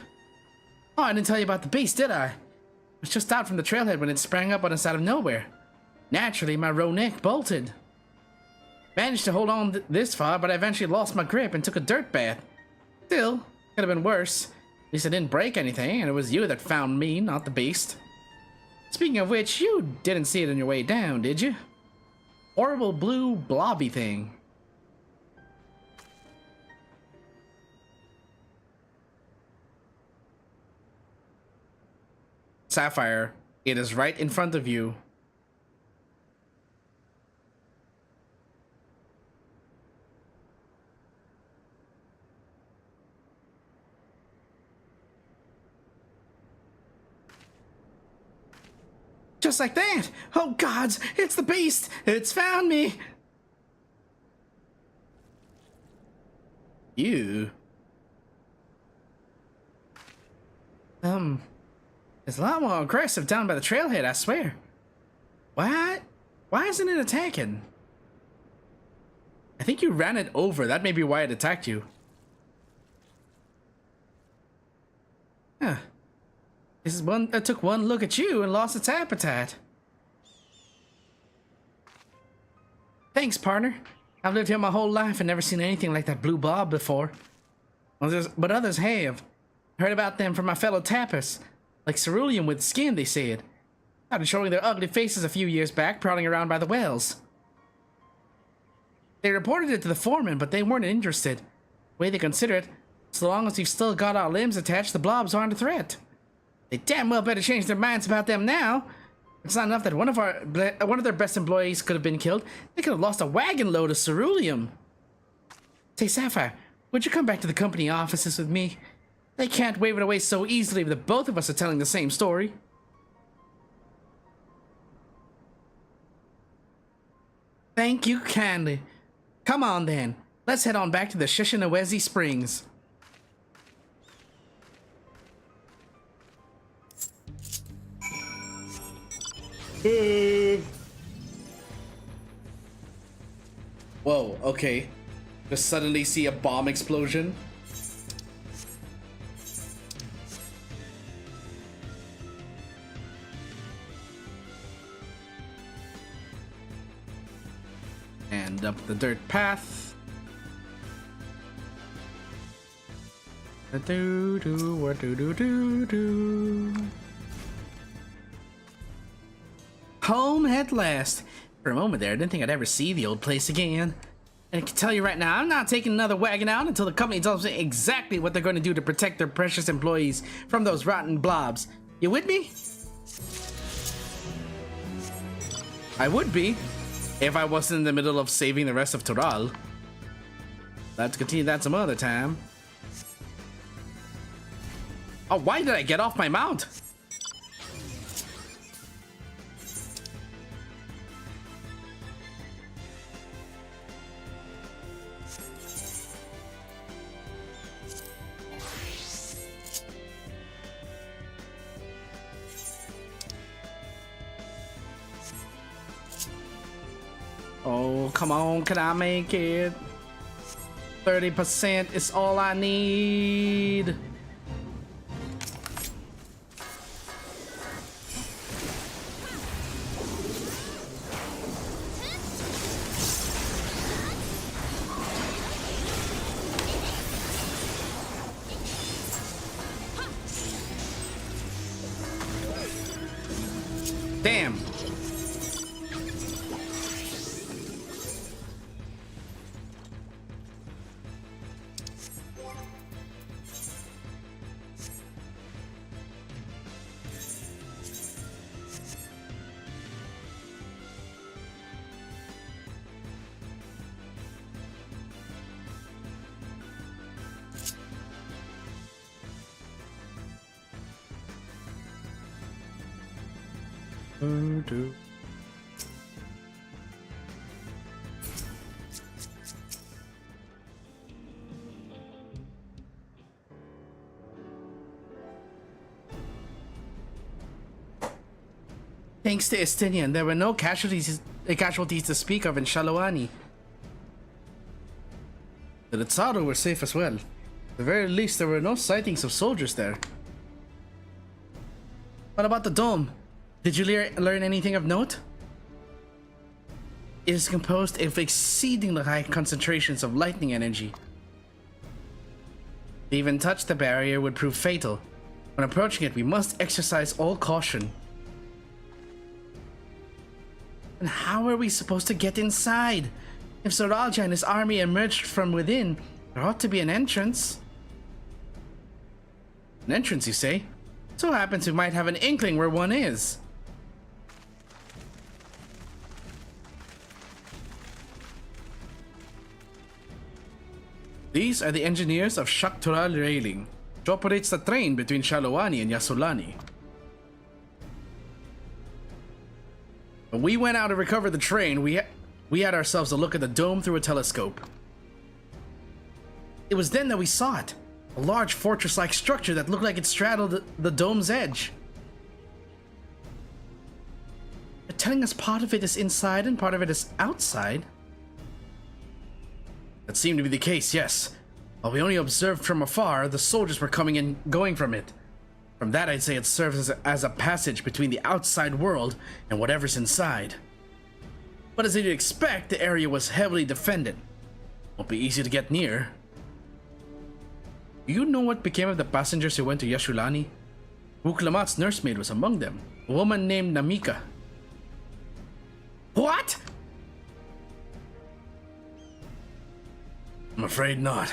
Oh, I didn't tell you about the beast, did I? I was just out from the trailhead when it sprang up on us out of nowhere. Naturally, my Ronek bolted. Managed to hold on this far, but I eventually lost my grip and took a dirt bath. Still, could have been worse. At least I didn't break anything, and it was you that found me, not the beast. Speaking of which, you didn't see it on your way down, did you? Horrible blue blobby thing. Sapphire, it is right in front of you. Just like that! Oh gods, it's the beast! It's found me! You... It's a lot more aggressive down by the trailhead, I swear. What? Why isn't it attacking? I think you ran it over. That may be why it attacked you. Huh. This is one that took one look at you and lost its appetite. Thanks, partner. I've lived here my whole life and never seen anything like that blue blob before. But others have. Heard about them from my fellow tappers. Like ceruleum with skin, they said. Started showing their ugly faces a few years back, prowling around by the wells. They reported it to the foreman, but they weren't interested. The way they consider it, so long as we've still got our limbs attached, the blobs aren't a threat. They damn well better change their minds about them now. It's not enough that one of their best employees could have been killed. They could have lost a wagon load of ceruleum. Say, Sapphire, would you come back to the company offices with me? They can't wave it away so easily if the both of us are telling the same story. Thank you kindly. Come on then. Let's head on back to the Shishinawezi Springs. Whoa, okay. Just suddenly see a bomb explosion. And up the dirt path. Home at last. For a moment there, I didn't think I'd ever see the old place again. And I can tell you right now, I'm not taking another wagon out until the company tells me exactly what they're going to do to protect their precious employees from those rotten blobs. You with me? I would be, if I wasn't in the middle of saving the rest of Toral. Let's continue that some other time. Oh, why did I get off my mount? Oh, come on, can I make it? 30% is all I need. Damn. Thanks to Estinian, there were no casualties to speak of in Shalawani. The Tsaru were safe as well. At the very least, there were no sightings of soldiers there. What about the dome? Did you learn anything of note? It is composed of exceedingly high concentrations of lightning energy. To even touch the barrier would prove fatal. When approaching it, we must exercise all caution. And how are we supposed to get inside? If Zoralja and his army emerged from within, there ought to be an entrance. An entrance, you say? So happens we might have an inkling where one is. These are the engineers of Shaktural Railing, which operates the train between Shalawani and Yasulani. When we went out to recover the train, we had ourselves a look at the dome through a telescope. It was then that we saw it. A large fortress-like structure that looked like it straddled the dome's edge. You're telling us part of it is inside and part of it is outside? That seemed to be the case, yes. While we only observed from afar, the soldiers were coming and going from it. From that, I'd say it serves as a passage between the outside world and whatever's inside. But as you'd expect, the area was heavily defended. Won't be easy to get near. Do you know what became of the passengers who went to Yashulani? Wuklamat's nursemaid was among them, a woman named Namika. What? I'm afraid not.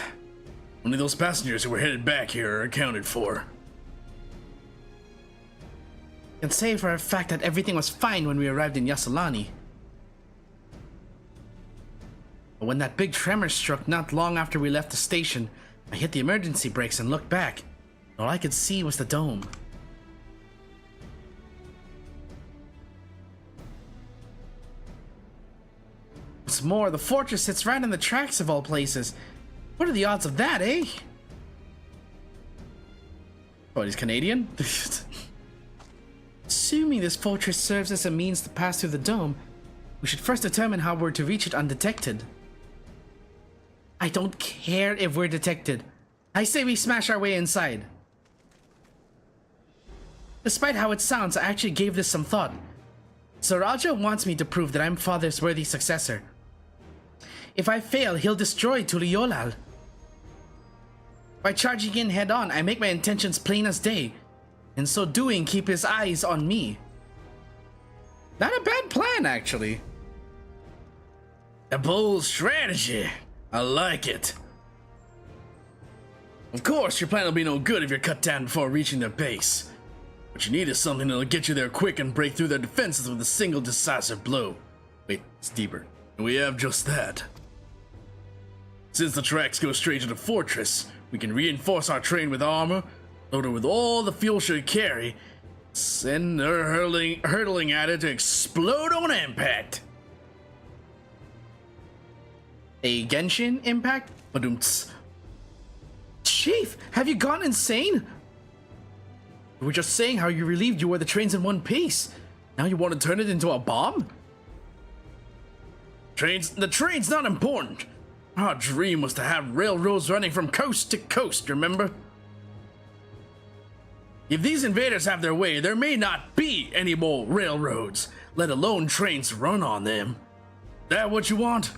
Only those passengers who were headed back here are accounted for. I can say for a fact that everything was fine when we arrived in Yasulani. But when that big tremor struck not long after we left the station, I hit the emergency brakes and looked back. All I could see was the dome. What's more, the fortress sits right on the tracks of all places. What are the odds of that, eh? Oh, he's Canadian? Assuming this fortress serves as a means to pass through the dome, we should first determine how we're to reach it undetected. I don't care if we're detected. I say we smash our way inside. Despite how it sounds, I actually gave this some thought. Zoralja wants me to prove that I'm Father's worthy successor. If I fail, he'll destroy Tuliolal. By charging in head-on, I make my intentions plain as day. In so doing, keep his eyes on me. Not a bad plan, actually. A bold strategy. I like it. Of course, your plan will be no good if you're cut down before reaching their base. What you need is something that'll get you there quick and break through their defenses with a single decisive blow. Wait, it's deeper. And we have just that. Since the tracks go straight to the fortress, we can reinforce our train with armor, load it with all the fuel she'll carry, send her hurtling at it to explode on impact. A Genshin impact? Badumts. Chief, have you gone insane? We were just saying how you relieved you were the trains in one piece. Now you want to turn it into a bomb? The train's not important. Our dream was to have railroads running from coast to coast, remember? If these invaders have their way, there may not be any more railroads, let alone trains run on them. That what you want?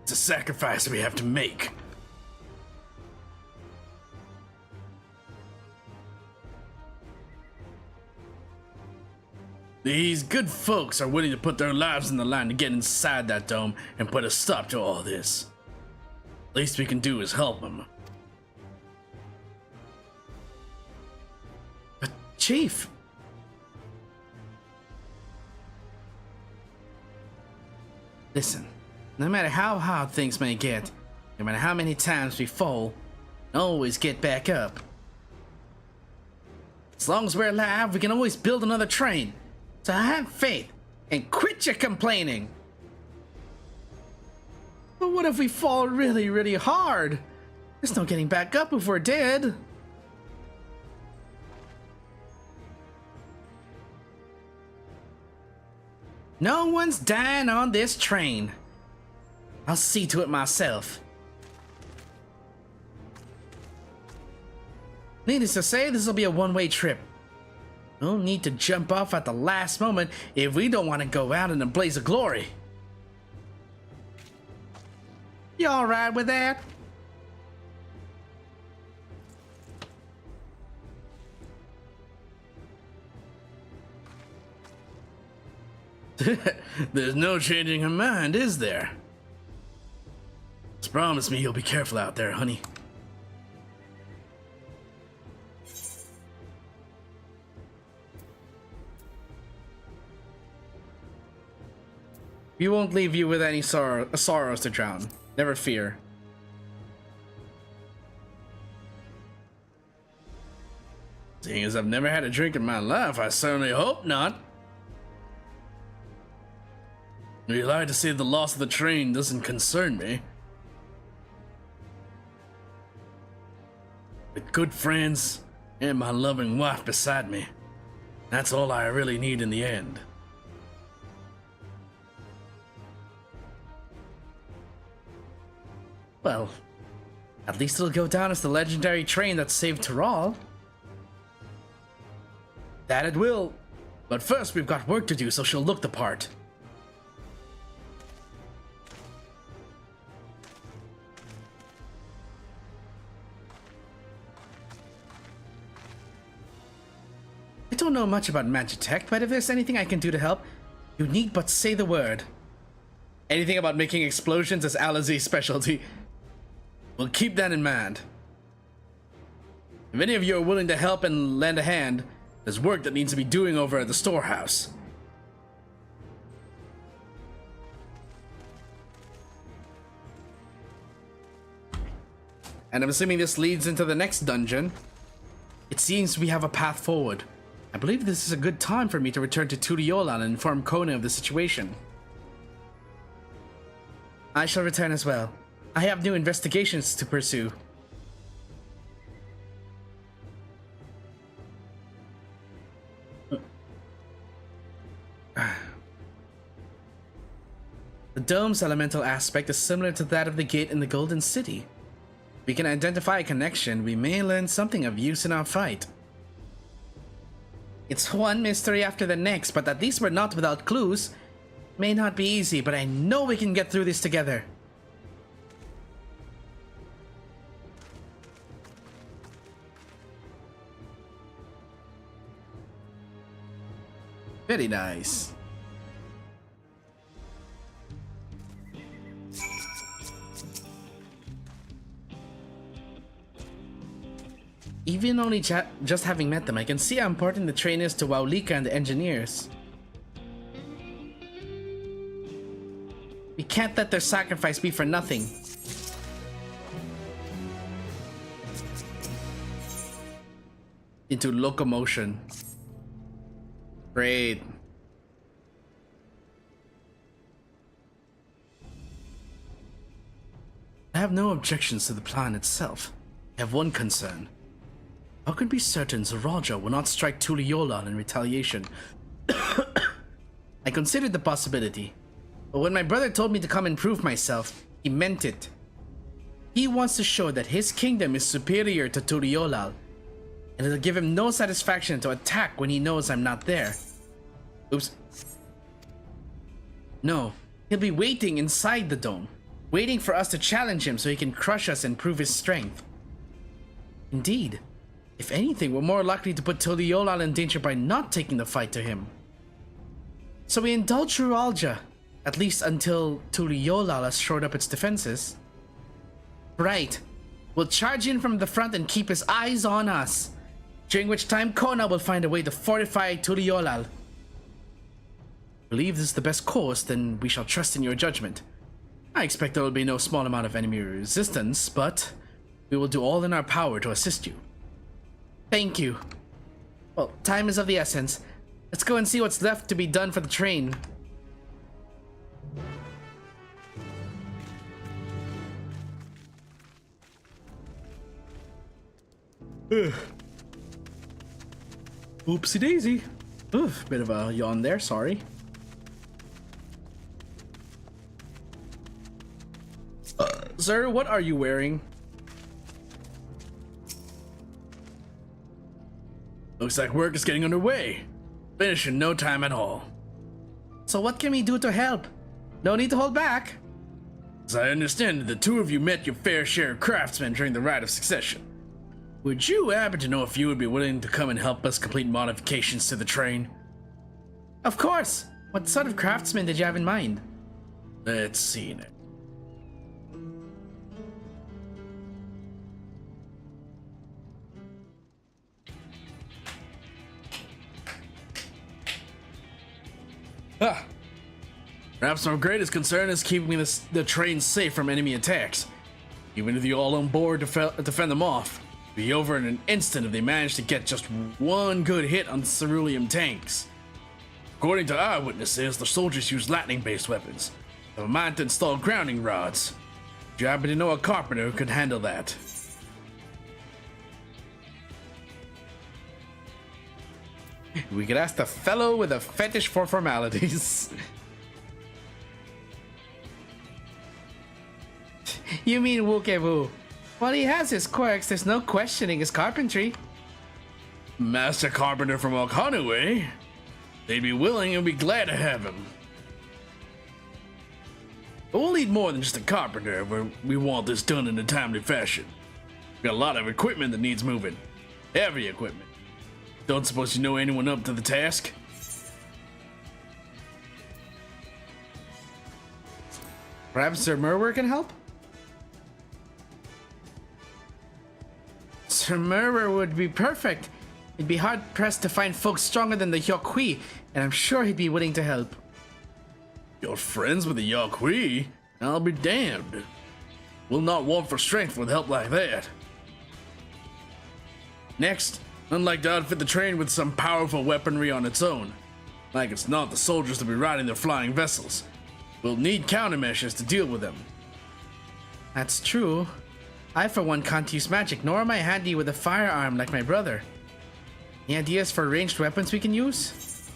It's a sacrifice we have to make. These good folks are willing to put their lives on the line to get inside that dome and put a stop to all this. Least we can do is help them. But Chief... Listen, no matter how hard things may get, no matter how many times we fall, always get back up. As long as we're alive, we can always build another train. So have faith and quit your complaining. But what if we fall really, really hard? There's no getting back up if we're dead. No one's dying on this train. I'll see to it myself. Needless to say, this will be a one-way trip. No need to jump off at the last moment if we don't want to go out in a blaze of glory. You alright with that? There's no changing her mind, is there? Just promise me you'll be careful out there, honey. We won't leave you with any sorrows to drown. Never fear. Seeing as I've never had a drink in my life, I certainly hope not. You'd like to say the loss of the train doesn't concern me. With good friends and my loving wife beside me, that's all I really need in the end. Well, at least it'll go down as the legendary train that saved Tyrol. That it will. But first we've got work to do, so she'll look the part. I don't know much about Magitech, but if there's anything I can do to help, you need but say the word. Anything about making explosions is Alizé's specialty. We'll keep that in mind. If any of you are willing to help and lend a hand, there's work that needs to be doing over at the storehouse. And I'm assuming this leads into the next dungeon. It seems we have a path forward. I believe this is a good time for me to return to Tuliyola and inform Kona of the situation. I shall return as well. I have new investigations to pursue. The dome's elemental aspect is similar to that of the gate in the Golden City. If we can identify a connection, we may learn something of use in our fight. It's one mystery after the next, but at least we're not without clues. May not be easy, but I know we can get through this together. Very nice. Even only just having met them, I can see how important the train is to Waulika and the engineers. We can't let their sacrifice be for nothing. Into locomotion. Great. I have no objections to the plan itself. I have one concern. How can we be certain Zoraja will not strike Tuliyollal in retaliation? I considered the possibility, but when my brother told me to come and prove myself, he meant it. He wants to show that his kingdom is superior to Tuliyollal, and it'll give him no satisfaction to attack when he knows I'm not there. Oops. No, he'll be waiting inside the dome, waiting for us to challenge him so he can crush us and prove his strength. Indeed, if anything, we're more likely to put Tuliyollal in danger by not taking the fight to him. So we indulge Zoraja, at least until Tuliyollal has shored up its defenses. Right. We'll charge in from the front and keep his eyes on us, during which time Kona will find a way to fortify Tuliyollal. Believe this is the best course, then we shall trust in your judgment. I expect there will be no small amount of enemy resistance, but we will do all in our power to assist you. Thank you. Well, time is of the essence. Let's go and see what's left to be done for the train. Oopsie daisy. Oof, bit of a yawn there, sorry. Sir, what are you wearing? Looks like work is getting underway. Finish in no time at all. So what can we do to help? No need to hold back. As I understand it, the two of you met your fair share of craftsmen during the Rite of Succession. Would you happen to know if you would be willing to come and help us complete modifications to the train? Of course! What sort of craftsmen did you have in mind? Let's see now. Perhaps our greatest concern is keeping the train safe from enemy attacks. Even with you all on board to defend them off, it'd be over in an instant if they managed to get just one good hit on cerulean tanks. According to eyewitnesses, the soldiers use lightning-based weapons. They have a mind to install grounding rods. Do you happen to know a carpenter who could handle that? We could ask the fellow with a fetish for formalities. You mean Wukewu? While he has his quirks, there's no questioning his carpentry. Master Carpenter from Okanu, eh? They'd be willing and be glad to have him. But we'll need more than just a carpenter if we want this done in a timely fashion. We've got a lot of equipment that needs moving. Heavy equipment. Don't suppose you know anyone up to the task? Perhaps Sir Murwer can help? Sir Murwer would be perfect. He'd be hard-pressed to find folks stronger than the Hyokui, and I'm sure he'd be willing to help. You're friends with the Hyokui? I'll be damned. We'll not want for strength with help like that. Next, I'd like to outfit the train with some powerful weaponry on its own. Like it's not the soldiers to be riding their flying vessels. We'll need countermeasures to deal with them. That's true. I, for one, can't use magic, nor am I handy with a firearm like my brother. Any ideas for ranged weapons we can use?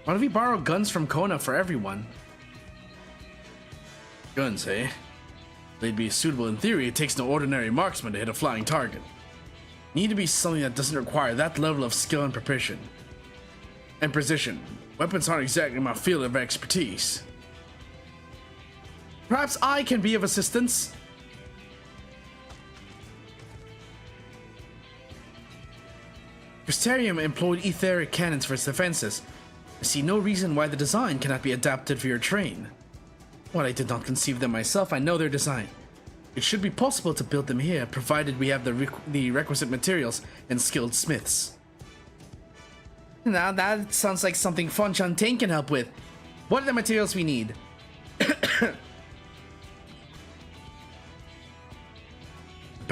Why don't we borrow guns from Kona for everyone? Guns, eh? They'd be suitable in theory. It takes no ordinary marksman to hit a flying target. Need to be something that doesn't require that level of skill and precision. Weapons aren't exactly my field of expertise. Perhaps I can be of assistance. Crystarium employed etheric cannons for its defenses. I see no reason why the design cannot be adapted for your train. While I did not conceive them myself, I know their design. It should be possible to build them here, provided we have the requisite materials and skilled smiths. Now that sounds like something Fon Shantain can help with. What are the materials we need? The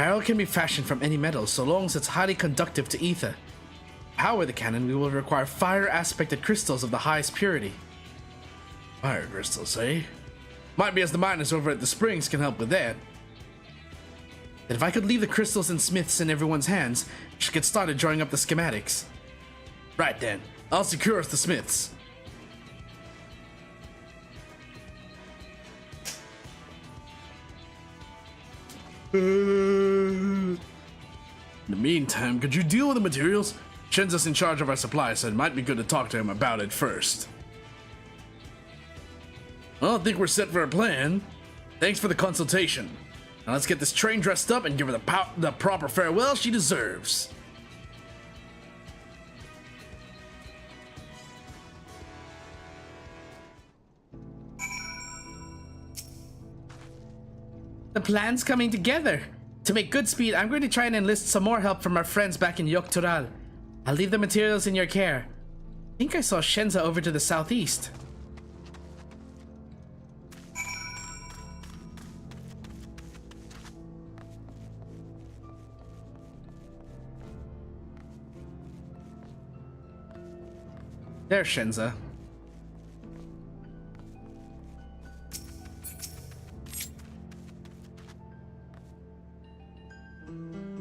barrel can be fashioned from any metal, so long as it's highly conductive to ether. To power the cannon, we will require fire-aspected crystals of the highest purity. Fire crystals, eh? Might be as the miners over at the springs can help with that. That if I could leave the crystals and smiths in everyone's hands, we should get started drawing up the schematics. Right then, I'll secure us the smiths. In the meantime, could you deal with the materials? Shenza's in charge of our supply, so it might be good to talk to him about it first. I don't think we're set for a plan. Thanks for the consultation. Now let's get this train dressed up and give her the proper farewell she deserves. The plan's coming together. To make good speed, I'm going to try and enlist some more help from our friends back in Yoktural. I'll leave the materials in your care. I think I saw Shenza over to the southeast. There's Shenza.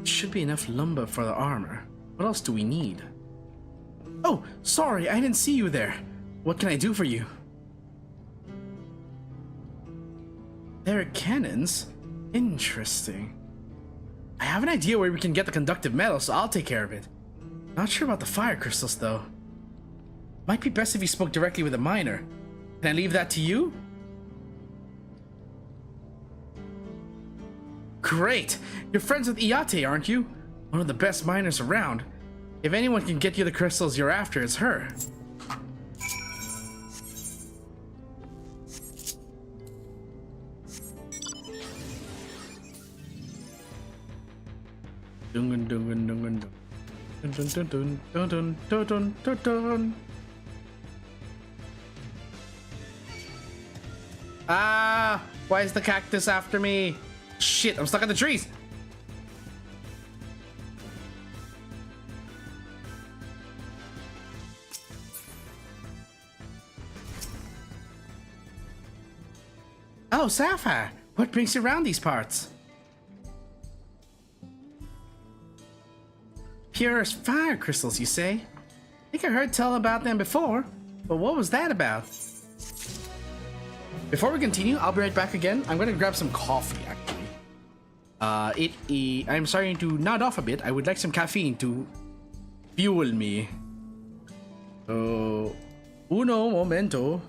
Should be enough lumber for the armor. What else do we need? Oh, sorry, I didn't see you there. What can I do for you? There are cannons? Interesting. I have an idea where we can get the conductive metal, so I'll take care of it. Not sure about the fire crystals, though. Might be best if you spoke directly with a miner. Can I leave that to you? Great! You're friends with Iate, aren't you? One of the best miners around. If anyone can get you the crystals you're after, it's her. Ah! Why is the cactus after me? Shit, I'm stuck in the trees! Oh, Sapphire! What brings you around these parts? Pure as fire crystals, you say? I think I heard tell about them before, but what was that about? Before we continue, I'll be right back again. I'm gonna grab some coffee, actually. I'm starting to nod off a bit. I would like some caffeine to fuel me. Uno momento.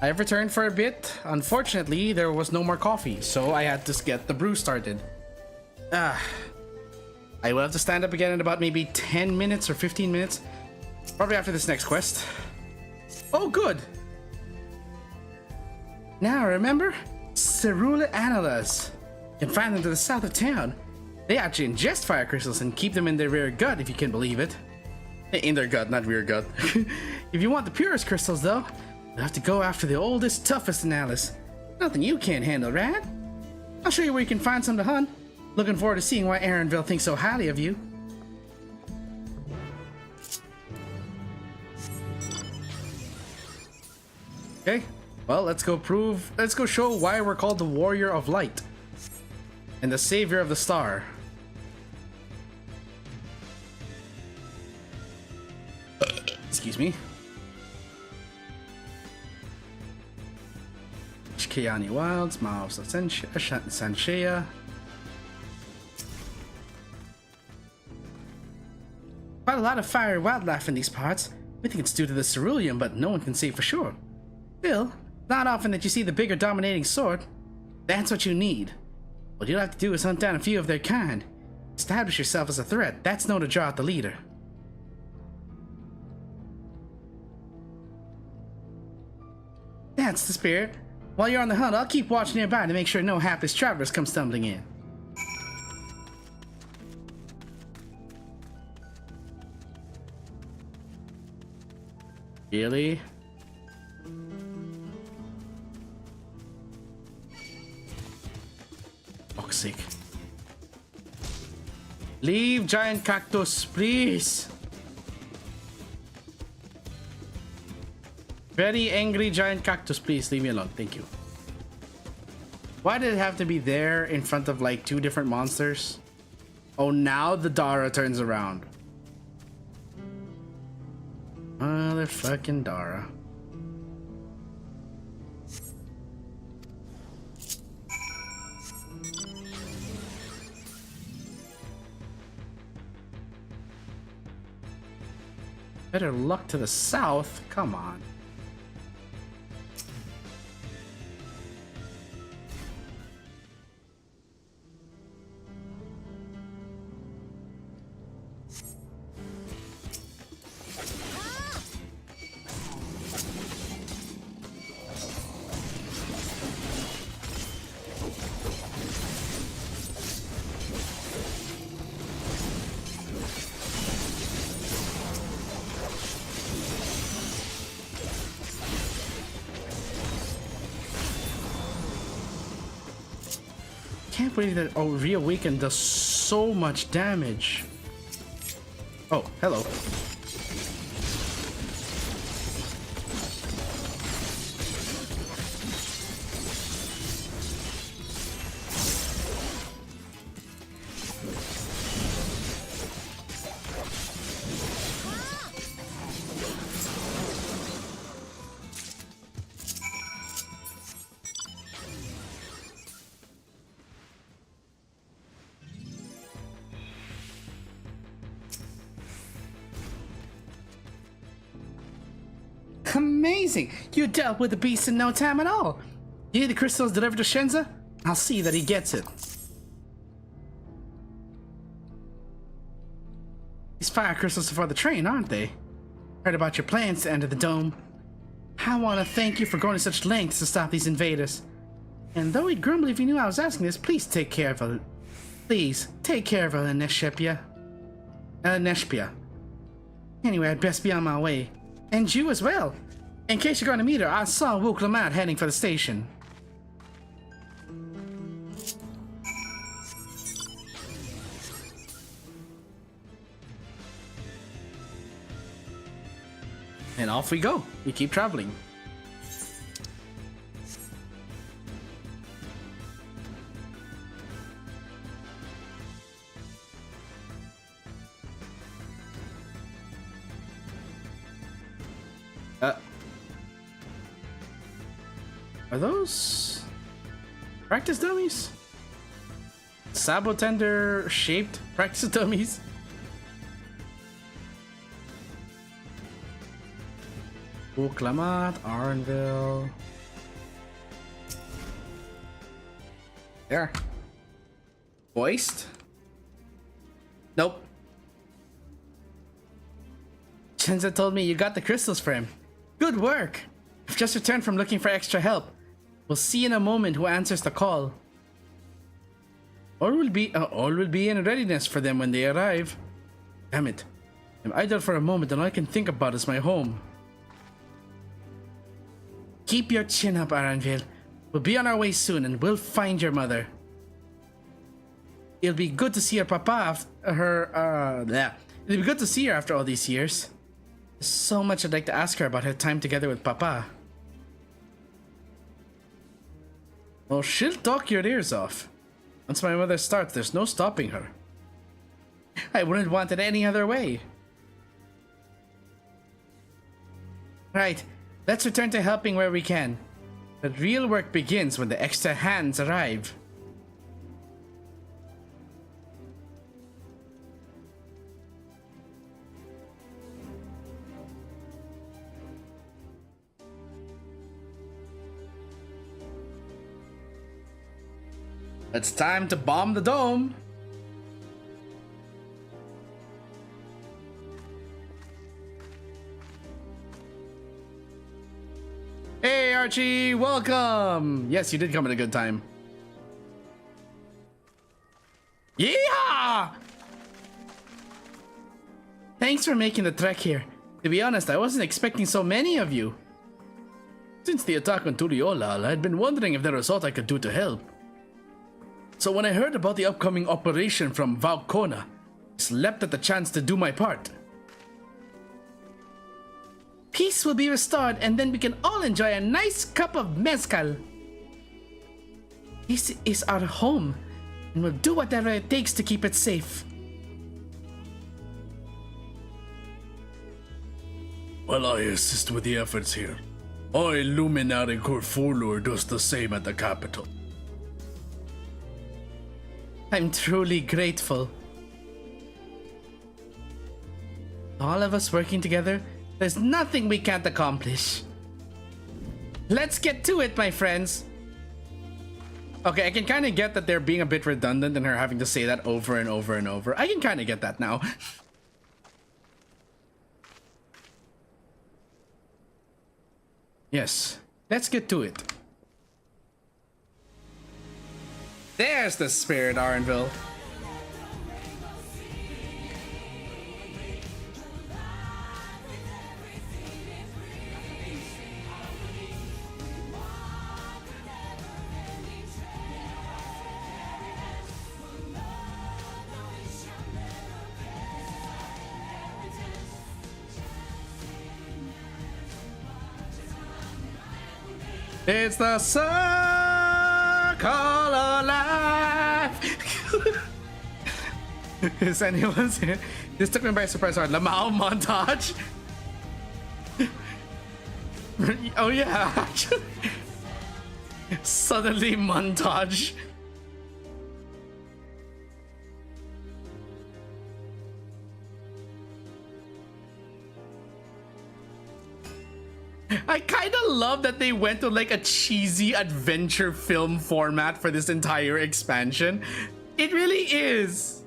I've returned for a bit. Unfortunately, there was no more coffee, so I had to get the brew started. I will have to stand up again in about maybe 10 minutes or 15 minutes. Probably after this next quest. Oh, good! Now, remember? Cerula annulus. You can find them to the south of town. They actually ingest fire crystals and keep them in their rear gut, if you can believe it. In their gut, not rear gut. If you want the purest crystals, though, you'll have to go after the oldest, toughest annulus. Nothing you can't handle, right? I'll show you where you can find some to hunt. Looking forward to seeing why Aaronville thinks so highly of you. Okay, well, let's go show why we're called the Warrior of Light and the Savior of the Star. Excuse me. Kiani Wilds, Mouths of Sanshea. Quite a lot of fiery wildlife in these parts. We think it's due to the ceruleum, but no one can say for sure. Still, not often that you see the bigger dominating sort. That's what you need. What you'll have to do is hunt down a few of their kind. Establish yourself as a threat. That's no to draw out the leader. That's the spirit. While you're on the hunt, I'll keep watch nearby to make sure no hapless travelers come stumbling in. Really? Toxic. Leave giant cactus, please. Very angry giant cactus, please leave me alone. Thank you. Why did it have to be there in front of like two different monsters? Oh, now the Dara turns around. Motherfucking Dara. Better luck to the south. Come on. Can't believe that Reawaken does so much damage. Oh, hello. Amazing! You dealt with the beast in no time at all. You need the crystals delivered to Shenza? I'll see that he gets it. These fire crystals are for the train, aren't they? Heard about your plans to enter the dome. I want to thank you for going to such lengths to stop these invaders. And though he'd grumble if he knew I was asking this, please take care of her. Please, take care of her, Neshpia. Anyway, I'd best be on my way. And you as well. In case you're going to meet her, I saw Wook Lamont heading for the station. And off we go. We keep traveling. Are those practice dummies? Sabotender shaped practice dummies? Clamat, Arnville. There. Voiced? Nope. Chenza told me you got the crystals for him. Good work. I've just returned from looking for extra help. We'll see in a moment who answers the call. All will be in readiness for them when they arrive. Damn it. I'm idle for a moment and all I can think about is my home. Keep your chin up, Aranville. We'll be on our way soon and we'll find your mother. It'll be good to see her papa It'll be good to see her after all these years. There's so much I'd like to ask her about her time together with papa. Well, she'll talk your ears off. Once my mother starts, there's no stopping her. I wouldn't want it any other way. Right, let's return to helping where we can. But real work begins when the extra hands arrive. It's time to bomb the dome. Hey Archie, welcome! Yes, you did come at a good time. Yeah! Thanks for making the trek here. To be honest, I wasn't expecting so many of you. Since the attack on Tuliyollal, I had been wondering if there was aught I could do to help. So when I heard about the upcoming operation from Valkona, I leapt at the chance to do my part. Peace will be restored and then we can all enjoy a nice cup of mezcal. This is our home and we'll do whatever it takes to keep it safe. While I assist with the efforts here, our Illuminati Corfulur does the same at the capital. I'm truly grateful. All of us working together, there's nothing we can't accomplish. Let's get to it, my friends. Okay, I can kind of get that they're being a bit redundant and her having to say that over and over and over. I can kind of get that now. Yes, let's get to it. There's the spirit, Arnville. It's the circle of life. Is anyone here? This took me by surprise. Our Lamau montage. Oh yeah, suddenly montage. I kind of love that they went to like a cheesy adventure film format for this entire expansion. It really is.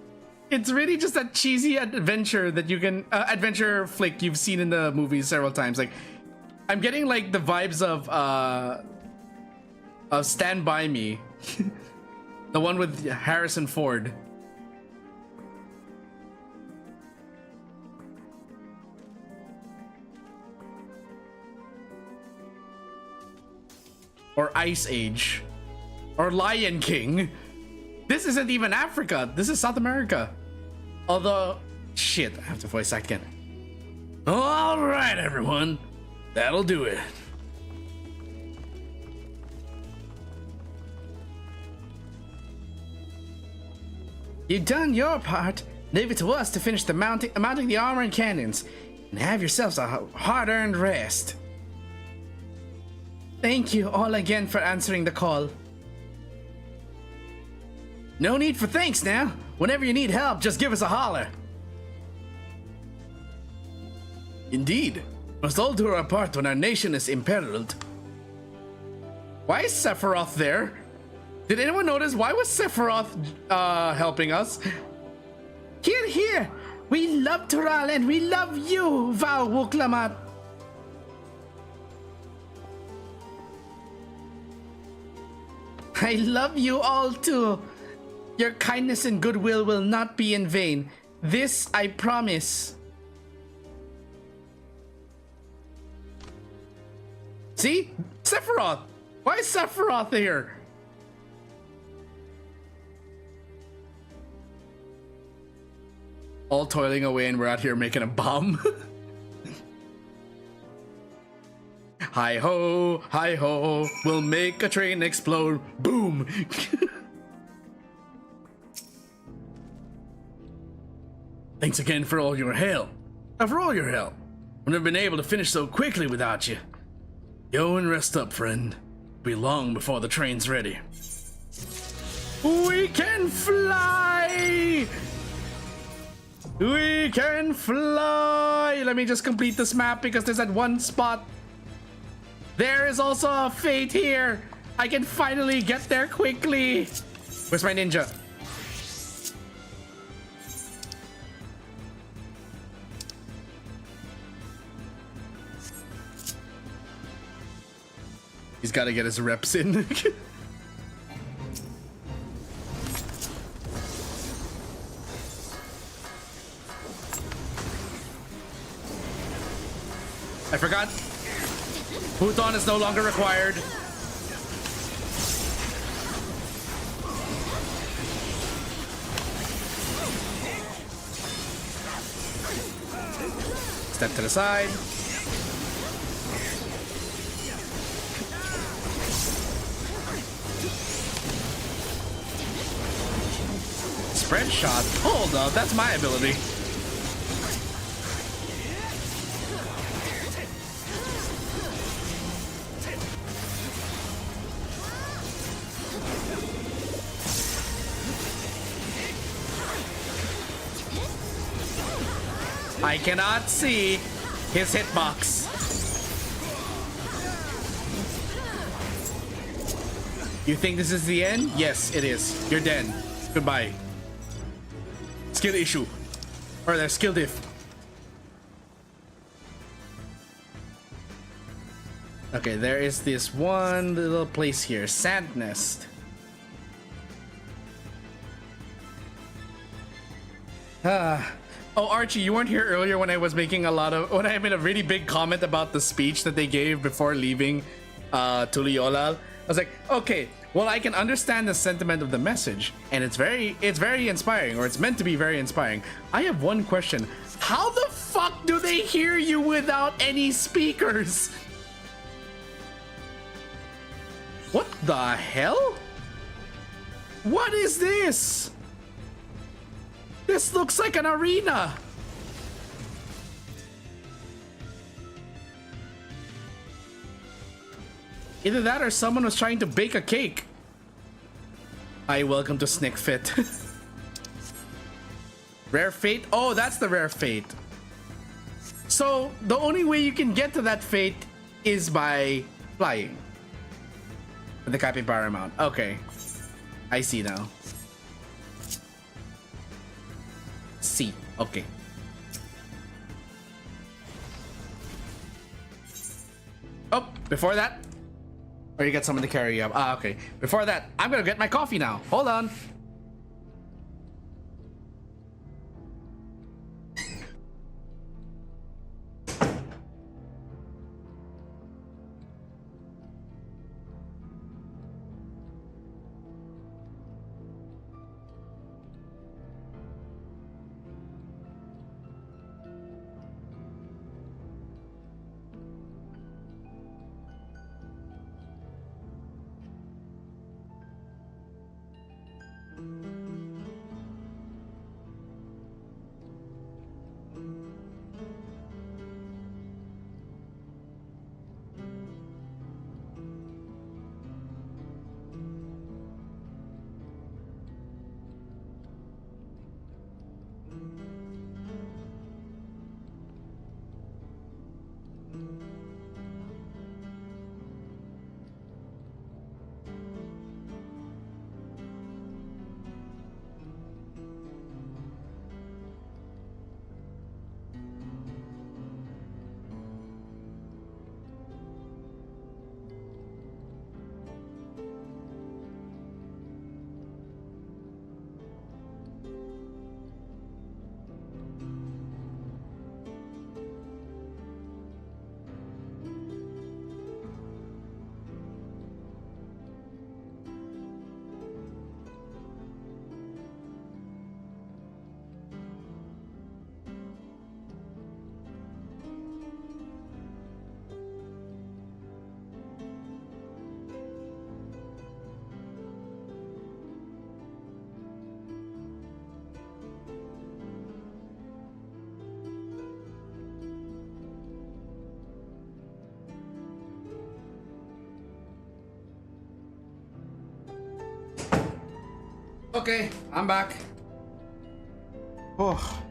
It's really just that cheesy adventure that you can adventure flick you've seen in the movies several times. Like, I'm getting like the vibes of Stand By Me, the one with Harrison Ford. Or Ice Age. Or Lion King. This isn't even Africa. This is South America. Although, shit, I have to voice act again. All right, everyone. That'll do it. You've done your part. Leave it to us to finish the mounting the armor and cannons. And have yourselves a hard-earned rest. Thank you all again for answering the call. No need for thanks now. Whenever you need help, just give us a holler. Indeed. Must all do our part when our nation is imperiled. Why is Sephiroth there? Did anyone notice? Why was Sephiroth helping us? Here, here! We love Tural and we love you, Val Wuklamat. I love you all too. Your kindness and goodwill will not be in vain. This I promise. See? Sephiroth! Why is Sephiroth here? All toiling away and we're out here making a bomb. Hi ho, we'll make a train explode. Boom! Thanks again for all your help. For all your help. Wouldn't have been able to finish so quickly without you. Go and rest up, friend. Be long before the train's ready. We can fly! We can fly! Let me just complete this map because there's that one spot. There is also a fate here. I can finally get there quickly. Where's my ninja? He's got to get his reps in. I forgot. Futon is no longer required. Step to the side. Spread shot? Hold up, that's my ability. I cannot see his hitbox. You think this is the end? Yes, it is. You're dead. Goodbye. Skill issue. Or there's skill diff. Okay, there is this one little place here. Sand nest. Oh, Archie, you weren't here earlier when I was making when I made a really big comment about the speech that they gave before leaving Tuliyollal. I was like, okay, well, I can understand the sentiment of the message, and it's very inspiring, or it's meant to be very inspiring. I have one question. How the fuck do they hear you without any speakers? What the hell? What is this? This looks like an arena. Either that or someone was trying to bake a cake. Hi, welcome to Snick Fit. Rare fate? Oh, that's the rare fate. So the only way you can get to that fate is by flying. With the capybara mount. Okay. I see now. C. Okay. Oh, before that. Or you get someone to carry you up. Ah, okay. Before that, I'm gonna get my coffee now. Hold on. Okay, I'm back. Oh.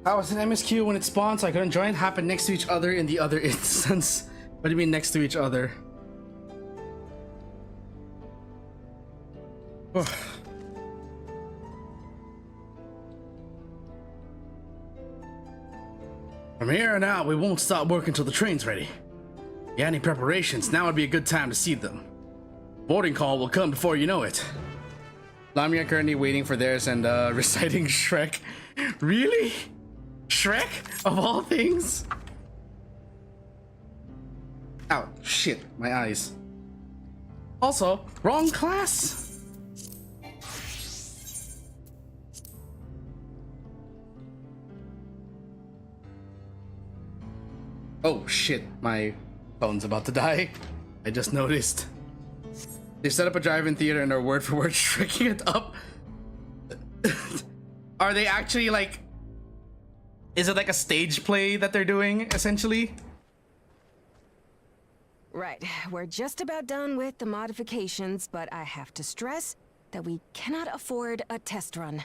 I was in MSQ when it spawned, so I couldn't join. Happened next to each other in the other instance. What do you mean next to each other? Oh. From here on out, we won't stop working till the train's ready. Yeah, any preparations, now would be a good time to see them. Boarding call will come before you know it. Lamia currently waiting for theirs and reciting Shrek. Really? Shrek? Of all things? Ow, shit, my eyes. Also, wrong class. Oh shit, my phone's about to die. I just noticed. They set up a drive-in theater and are word for word shrinking it up. Are they actually like... Is it like a stage play that they're doing, essentially? Right, we're just about done with the modifications, but I have to stress that we cannot afford a test run.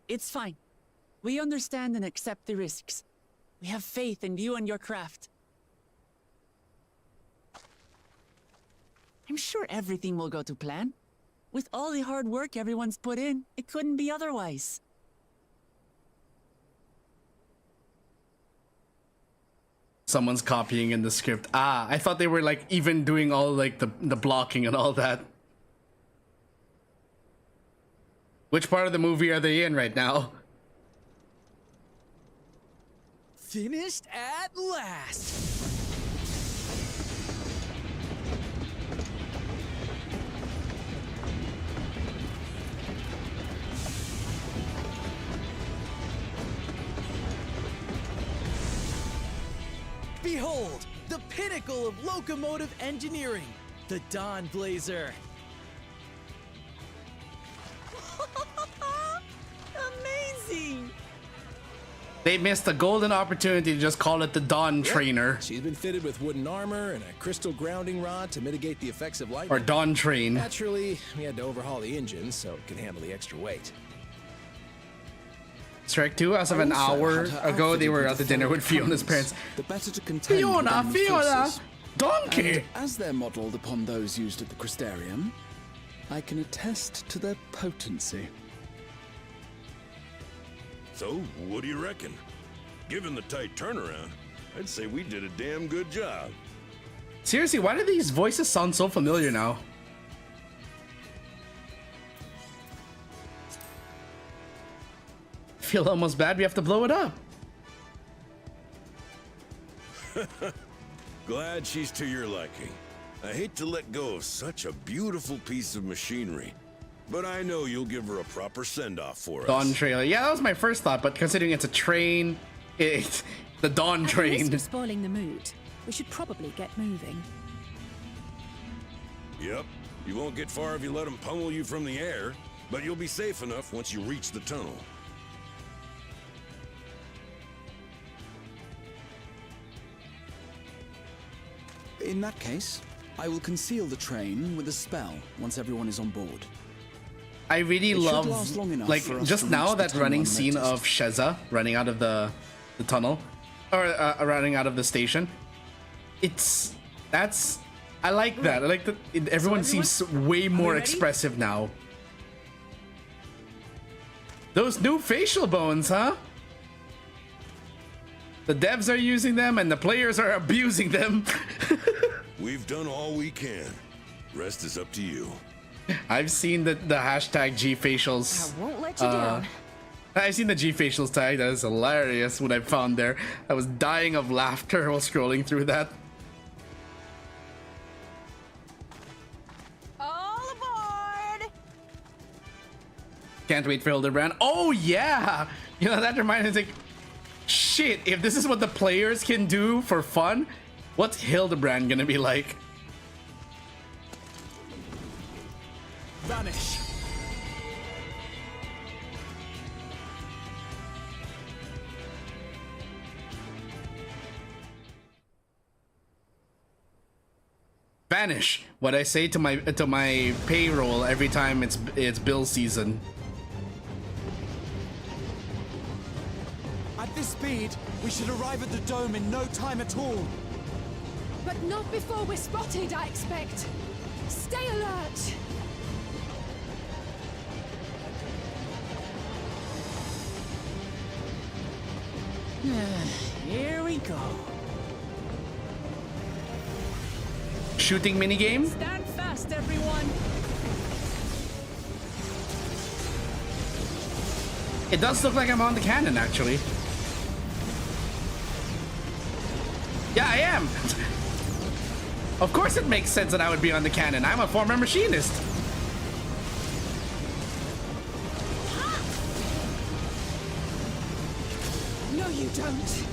It's fine. We understand and accept the risks. We have faith in you and your craft. I'm sure everything will go to plan. With all the hard work everyone's put in, it couldn't be otherwise. Someone's copying in the script. Ah, I thought they were like even doing all like the blocking and all that. Which part of the movie are they in right now? Finished at last! Behold, the pinnacle of locomotive engineering, the Dawn Blazer. Amazing! They missed a golden opportunity to just call it the Dawn Trainer. She's been fitted with wooden armor and a crystal grounding rod to mitigate the effects of lightning. Or Dawn Train. Naturally, we had to overhaul the engine so it could handle the extra weight. Shrek 2, as of an hour ago, they were at the dinner with Fiona's parents. The better to contain Fiona! Donkey! And as they're modelled upon those used at the Crystarium, I can attest to their potency. So, what do you reckon? Given the tight turnaround, I'd say we did a damn good job. Seriously, why do these voices sound so familiar now? I feel almost bad we have to blow it up. Glad she's to your liking. I hate to let go of such a beautiful piece of machinery, but I know you'll give her a proper send-off for us. DAWNTRAIL. Yeah, that was my first thought, but considering it's a train, it's the Dawn Train. At the risk of spoiling the mood, we should probably get moving. Yep. You won't get far if you let them pummel you from the air, but you'll be safe enough once you reach the tunnel. In that case, I will conceal the train with a spell once everyone is on board. I really love, like, just now that running scene of Sheza running out of the tunnel, or running out of the station. I like that. I like that everyone seems way more expressive now. Those new facial bones, huh? The devs are using them and the players are abusing them. We've done all we can. Rest is up to you. I've seen the hashtag G facials. I won't let you down. I've seen the G facials tag. That is hilarious what I found there. I was dying of laughter while scrolling through that. All aboard! Can't wait for Hildebrand. Oh yeah! You know, that reminds me, like, shit, if this is what the players can do for fun, what's Hildebrand gonna be like? Vanish. Vanish. What I say to my payroll every time it's bill season. At this speed, we should arrive at the dome in no time at all. But not before we're spotted, I expect. Stay alert. Here we go. Shooting minigame? Stand fast, everyone. It does look like I'm on the cannon, actually. Yeah, I am. Of course it makes sense that I would be on the cannon. I'm a former machinist. No, you don't.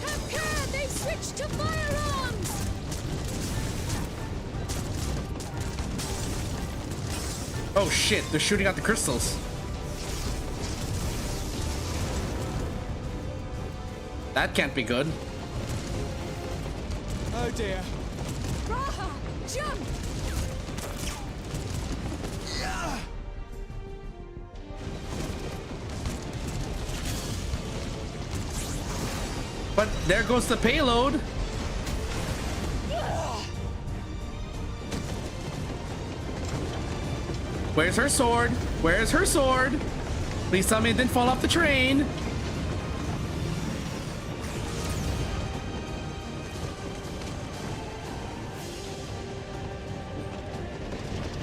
Have care! They've switched to firearms! Oh shit, they're shooting out the crystals. That can't be good. Oh dear. Raha, jump! But there goes the payload. Where's her sword? Where's her sword? Please tell me it didn't fall off the train.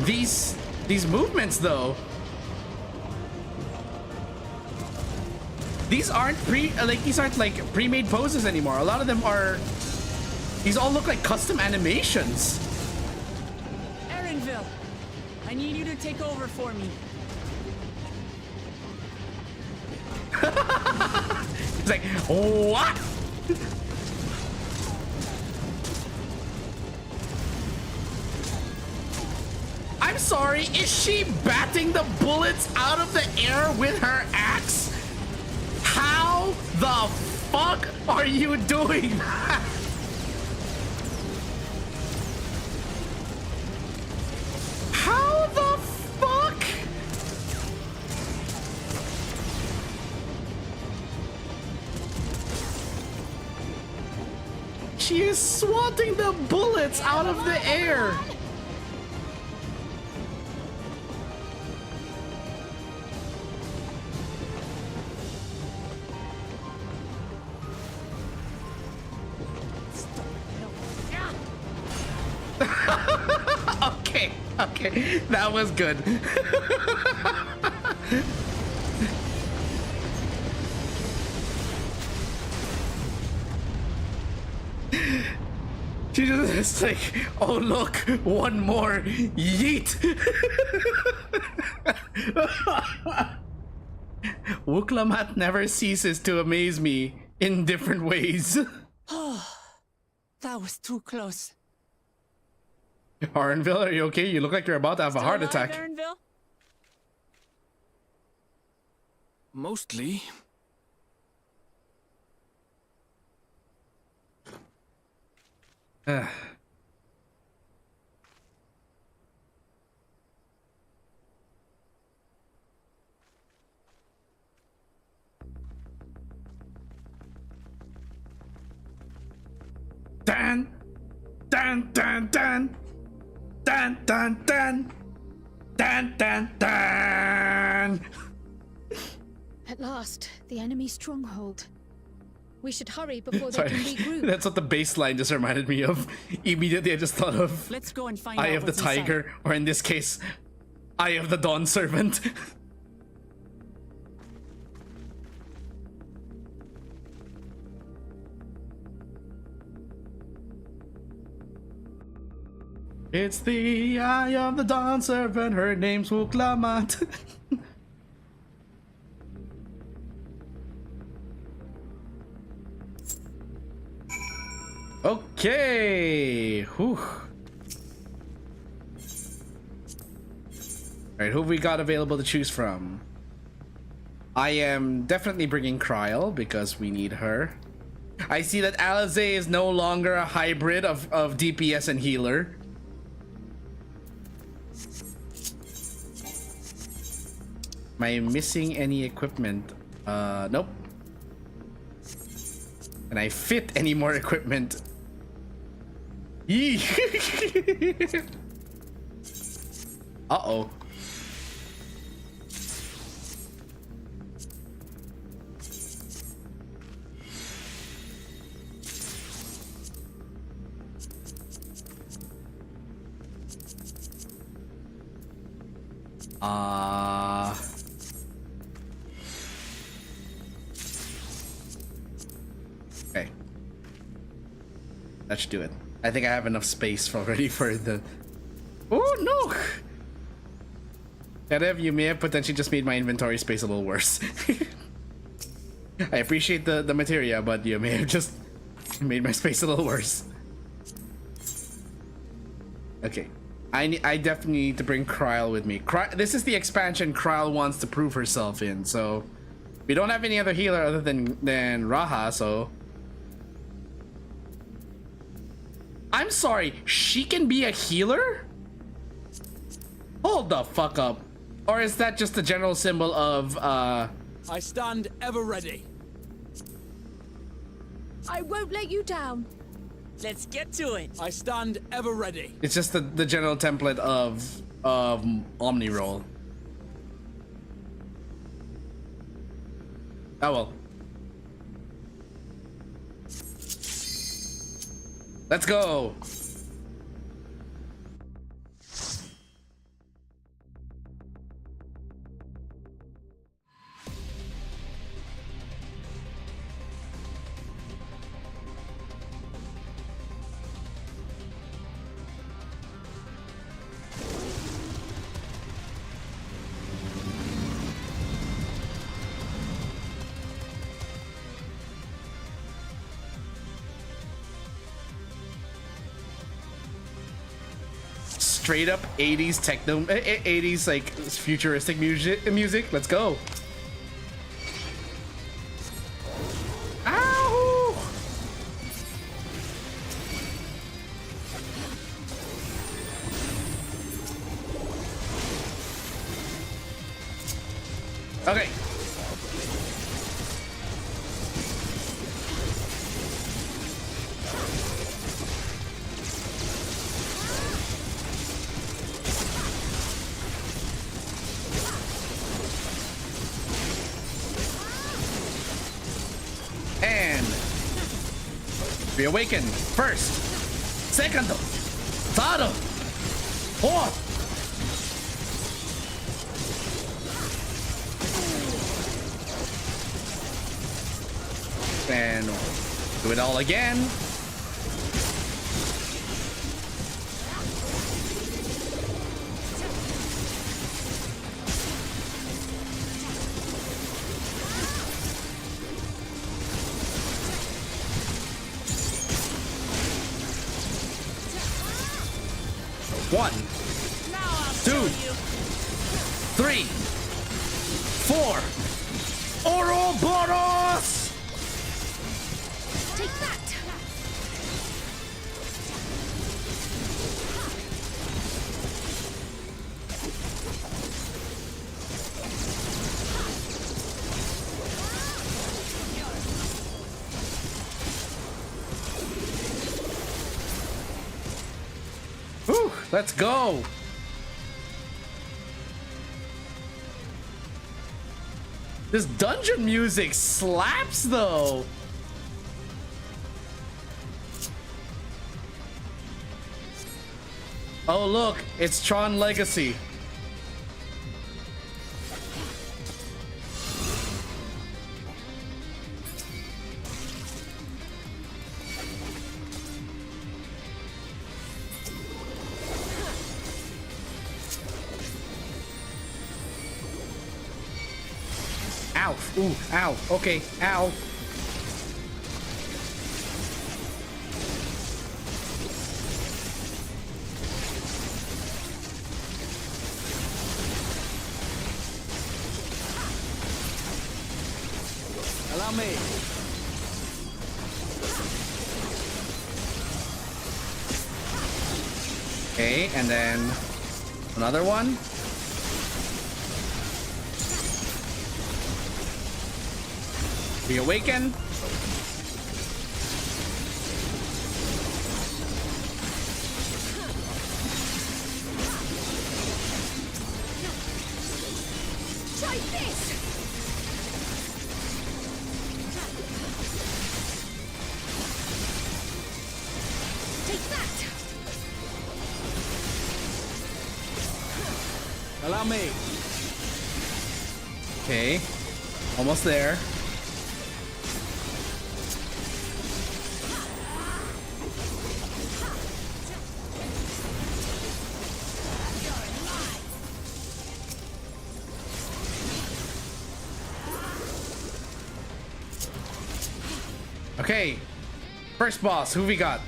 These movements though. These aren't like pre-made poses anymore. A lot of them are. These all look like custom animations. Erenville, I need you to take over for me. It's like, what? I'm sorry, is she batting the bullets out of the air with her axe? How the fuck are you doing that? How the fuck? She is swatting the bullets out of the air. Okay, that was good. She just is like, oh look, one more yeet. Wuklamat never ceases to amaze me in different ways. That was too close. Arenville, are you okay? You look like you're about to have a heart attack. Erenville? Mostly. Dan, Dan, Dan, Dan, Dan, Dan, Dan, Dan, Dan, Dan. At last, the enemy stronghold. We should hurry before they Sorry, can regroup. that's what the bass line just reminded me of. Immediately, I just thought of Let's go and find Eye out of the what's inside. Tiger, or in this case, Eye of the Dawn Servant. It's the Eye of the Dawn Servant, her name's Wuklamat. Okay. Whew. Alright, who have we got available to choose from? I am definitely bringing Kryl because we need her. I see that Alize is no longer a hybrid of DPS and healer. Am I missing any equipment? Nope. Can I fit any more equipment? Yee. Uh-oh. Okay. That should do it. I think I have enough space already for the... Oh, no! Kedev, you may have potentially just made my inventory space a little worse. I appreciate the materia, but you may have just made my space a little worse. Okay. I definitely need to bring Kryl with me. This is the expansion Kryl wants to prove herself in, so... We don't have any other healer other than Raha, so... I'm sorry, she can be a healer? Hold the fuck up. Or is that just a general symbol of, I stand ever ready. I won't let you down. Let's get to it. I stand ever ready. It's just the general template of Omni roll. Oh well. Let's go. Straight up 80s techno, 80s like futuristic music. Let's go. Ow! Okay. Reawaken first, second, third, fourth. And do it all again. One, 2, 3, 4. Ouroboros! Take that. Whew, let's go. This dungeon music slaps though. Oh look, it's Tron Legacy. Ow, ooh, ow, okay, ow. Allow me. Okay, and then another one. Reawaken. Try this! Take that! Allow me. Okay, almost there. Okay, first boss, who we got?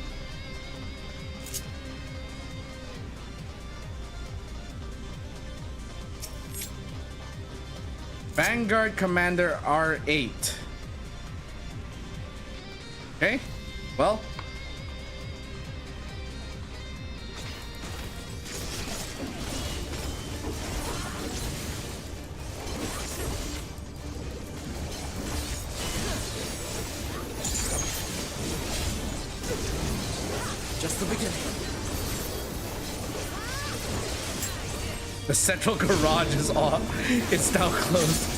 Vanguard Commander R8. Okay, well. Just the beginning. The central garage is off. It's now closed.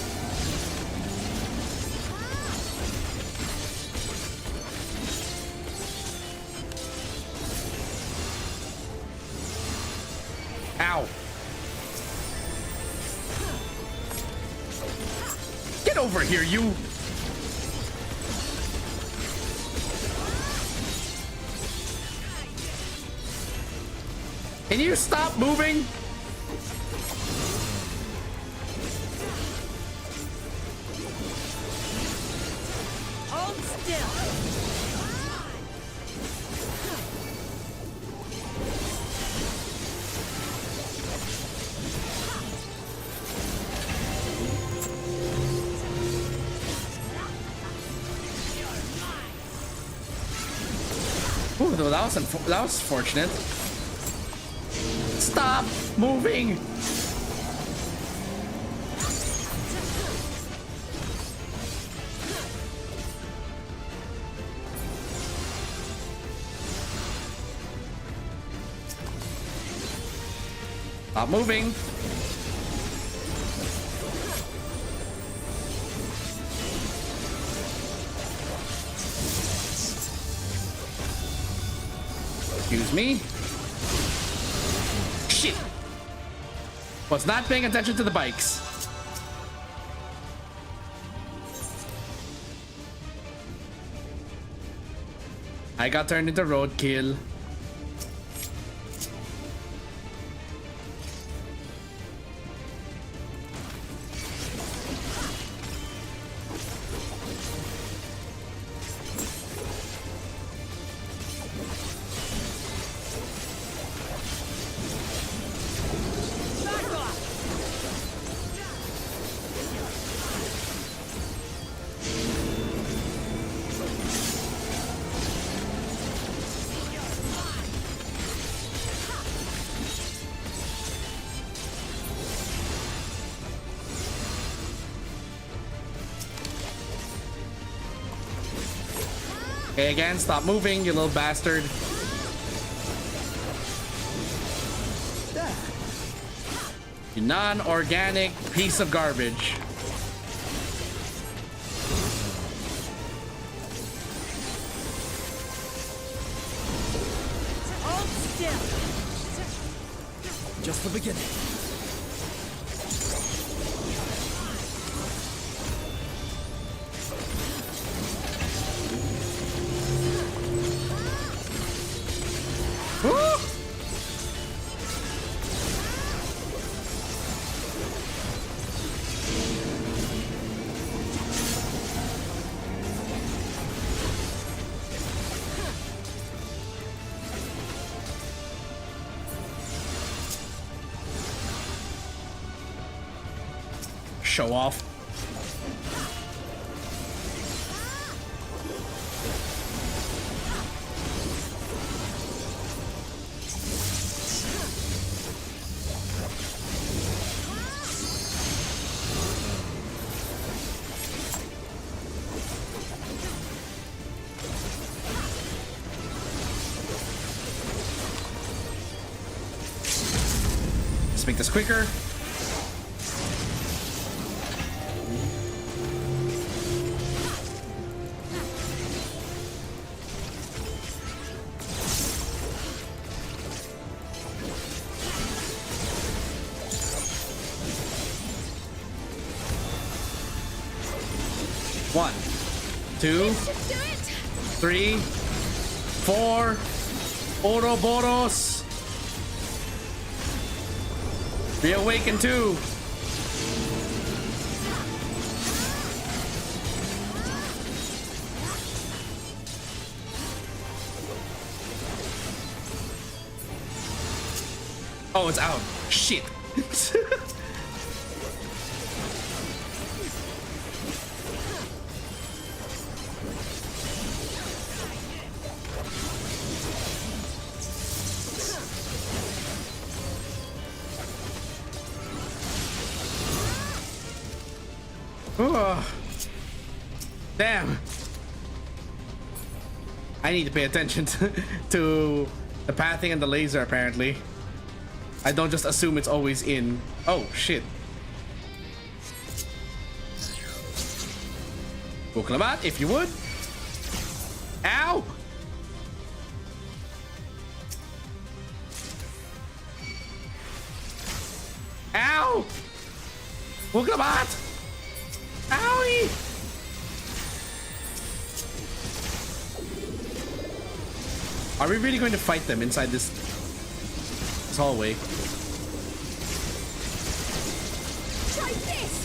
Ow. Get over here, you. Can you stop moving? Hold still! Ooh, that was fortunate. Stop moving! Stop moving! Excuse me. Shit! Was not paying attention to the bikes. I got turned into roadkill. Okay, again, stop moving, you little bastard. You non-organic piece of garbage. Hold still! Just the beginning. Show off. Let's make this quicker. One, two, 3, 4, Ouroboros. Reawaken 2. Oh, it's out. Shit. Oh, damn. I need to pay attention to the pathing and the laser, apparently. I don't just assume it's always in. Oh, shit. Buklabat, if you would. Ow! Ow! Buklabat! Owie! Are we really going to fight them inside this hallway? Try this!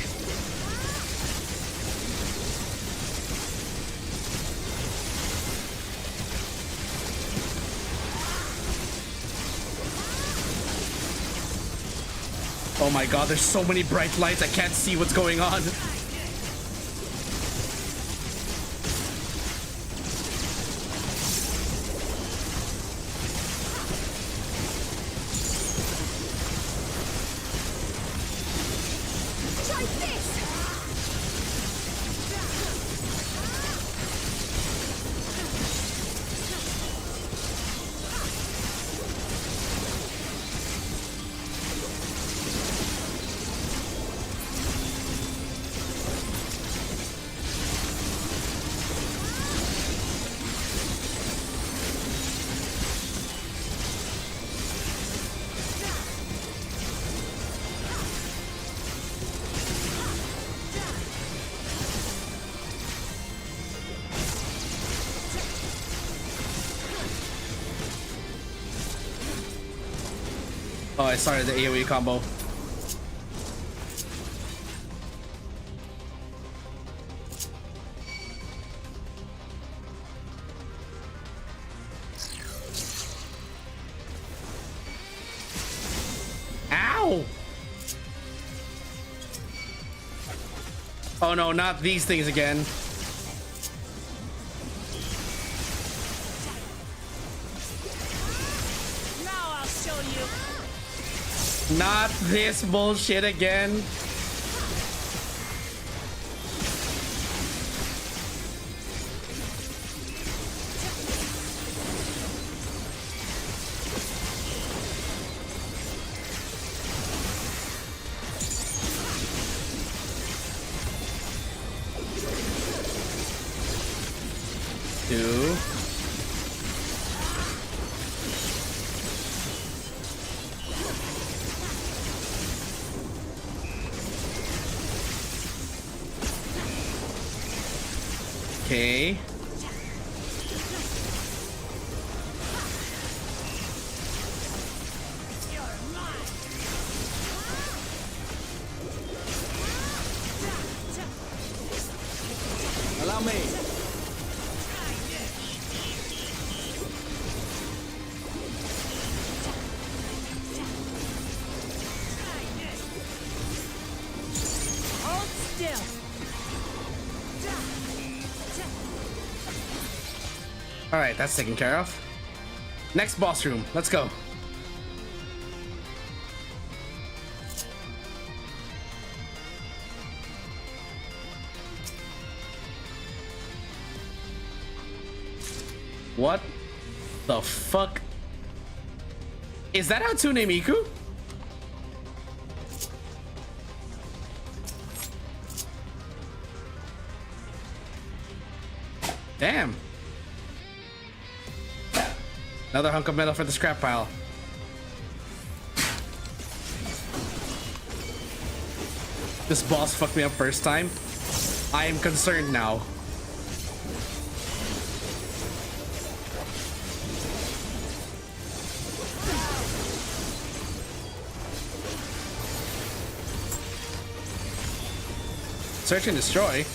Oh my god, there's so many bright lights, I can't see what's going on. Oh, I started the AoE combo. Ow! Oh no, not these things again. Not this bullshit again. Two. Okay. Allow me. Hold still. All right, that's taken care of. Next boss room. Let's go. What the fuck? Is that Hatsune Miku? Damn. Another hunk of metal for the scrap pile. This boss fucked me up first time. I am concerned now. Search and destroy.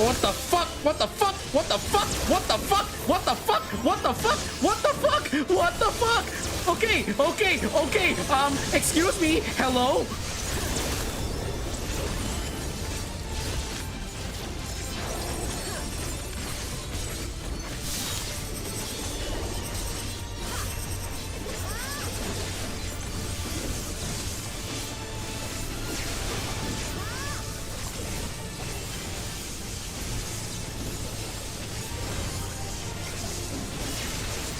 What the fuck? What the fuck? What the fuck? What the fuck? What the fuck? What the fuck? What the fuck? What the fuck? Okay, okay, okay. Excuse me. Hello?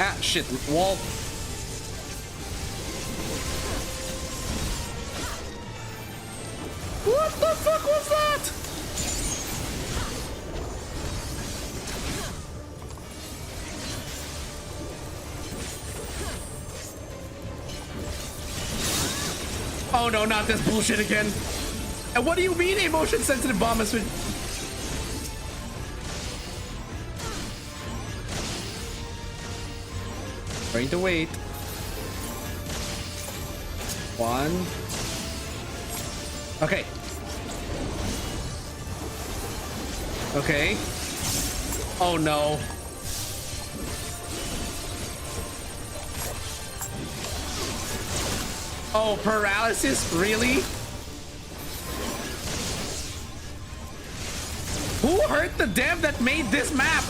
Ah, shit, wall. What the fuck was that? Oh no, not this bullshit again. And what do you mean a motion sensitive bomb is going to wait. One. Okay. Okay. Oh no. Oh, paralysis? Really? Who hurt the dev that made this map?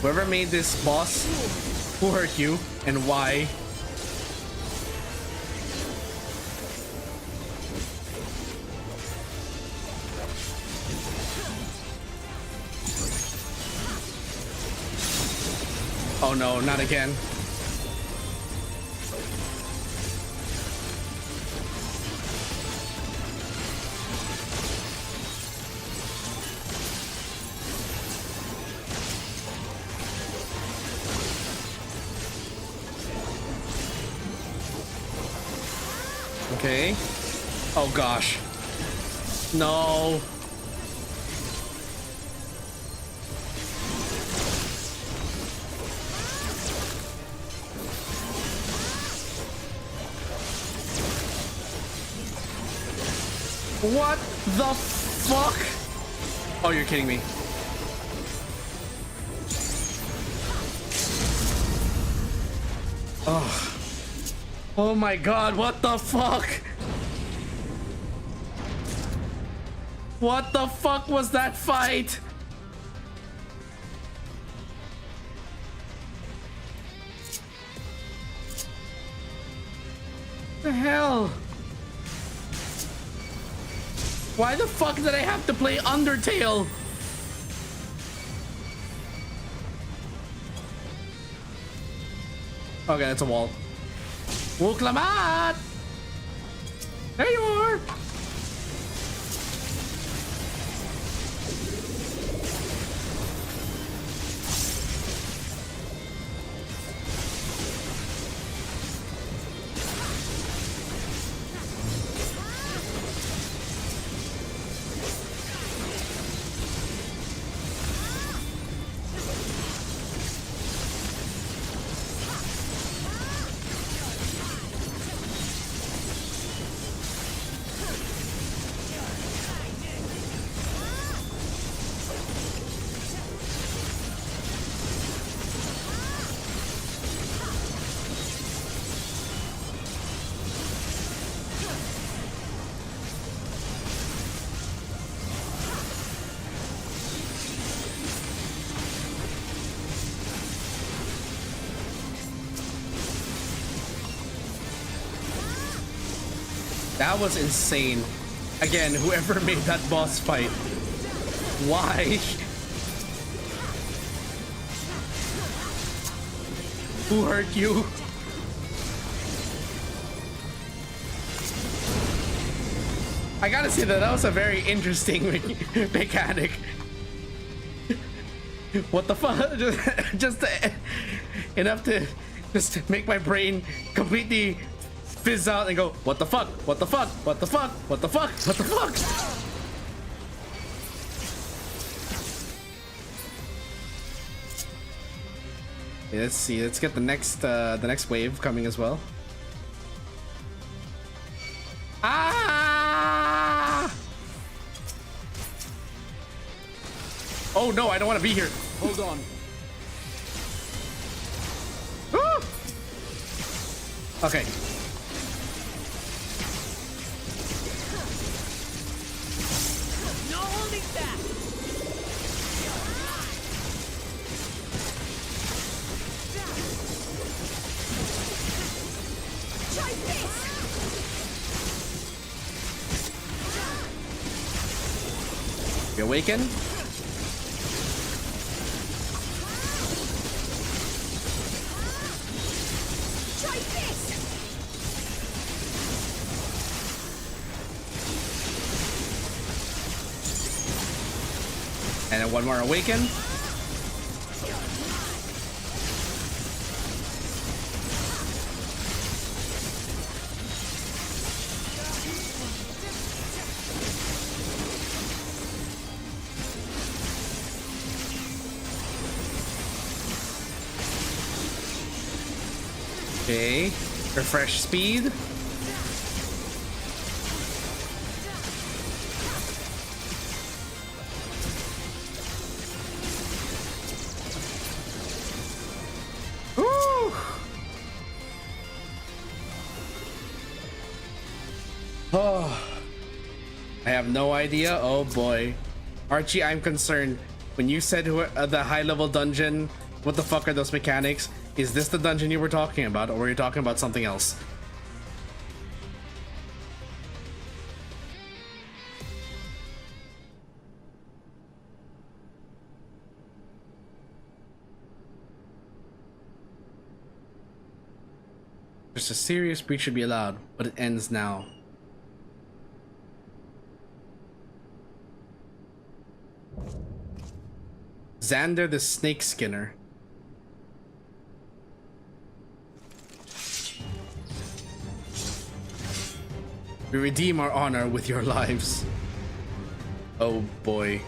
Whoever made this boss, who hurt you and why? Oh no, not again. Okay. Oh gosh. No. What the fuck? Oh, you're kidding me. Oh. Oh my god, what the fuck? What the fuck was that fight? The hell? Why the fuck did I have to play Undertale? Okay, that's a wall. Wuklamat! There you are! That was insane. Again, whoever made that boss fight, why? Who hurt you? I gotta say that was a very interesting mechanic. What the fuck? Just enough to just make my brain completely fizz out and go, what the fuck? What the fuck? What the fuck? What the fuck? What the fuck? Okay, let's see. Let's get the next wave coming as well. Ah! Oh no, I don't want to be here. Hold on. Ah! Okay. No holding back. Try this! You awaken? Try this! And then one more awaken. Okay, refresh speed. Woo! Oh, I have no idea. Oh boy, Archie, I'm concerned. When you said the high-level dungeon, what the fuck are those mechanics? Is this the dungeon you were talking about, or were you talking about something else? There's a serious breach should be allowed, but it ends now. Xander the Snake Skinner. We redeem our honor with your lives. Oh boy.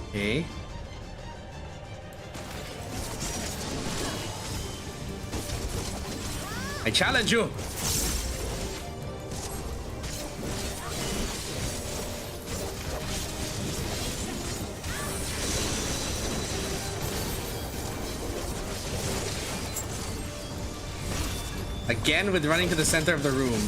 Okay. I challenge you. Again with running to the center of the room.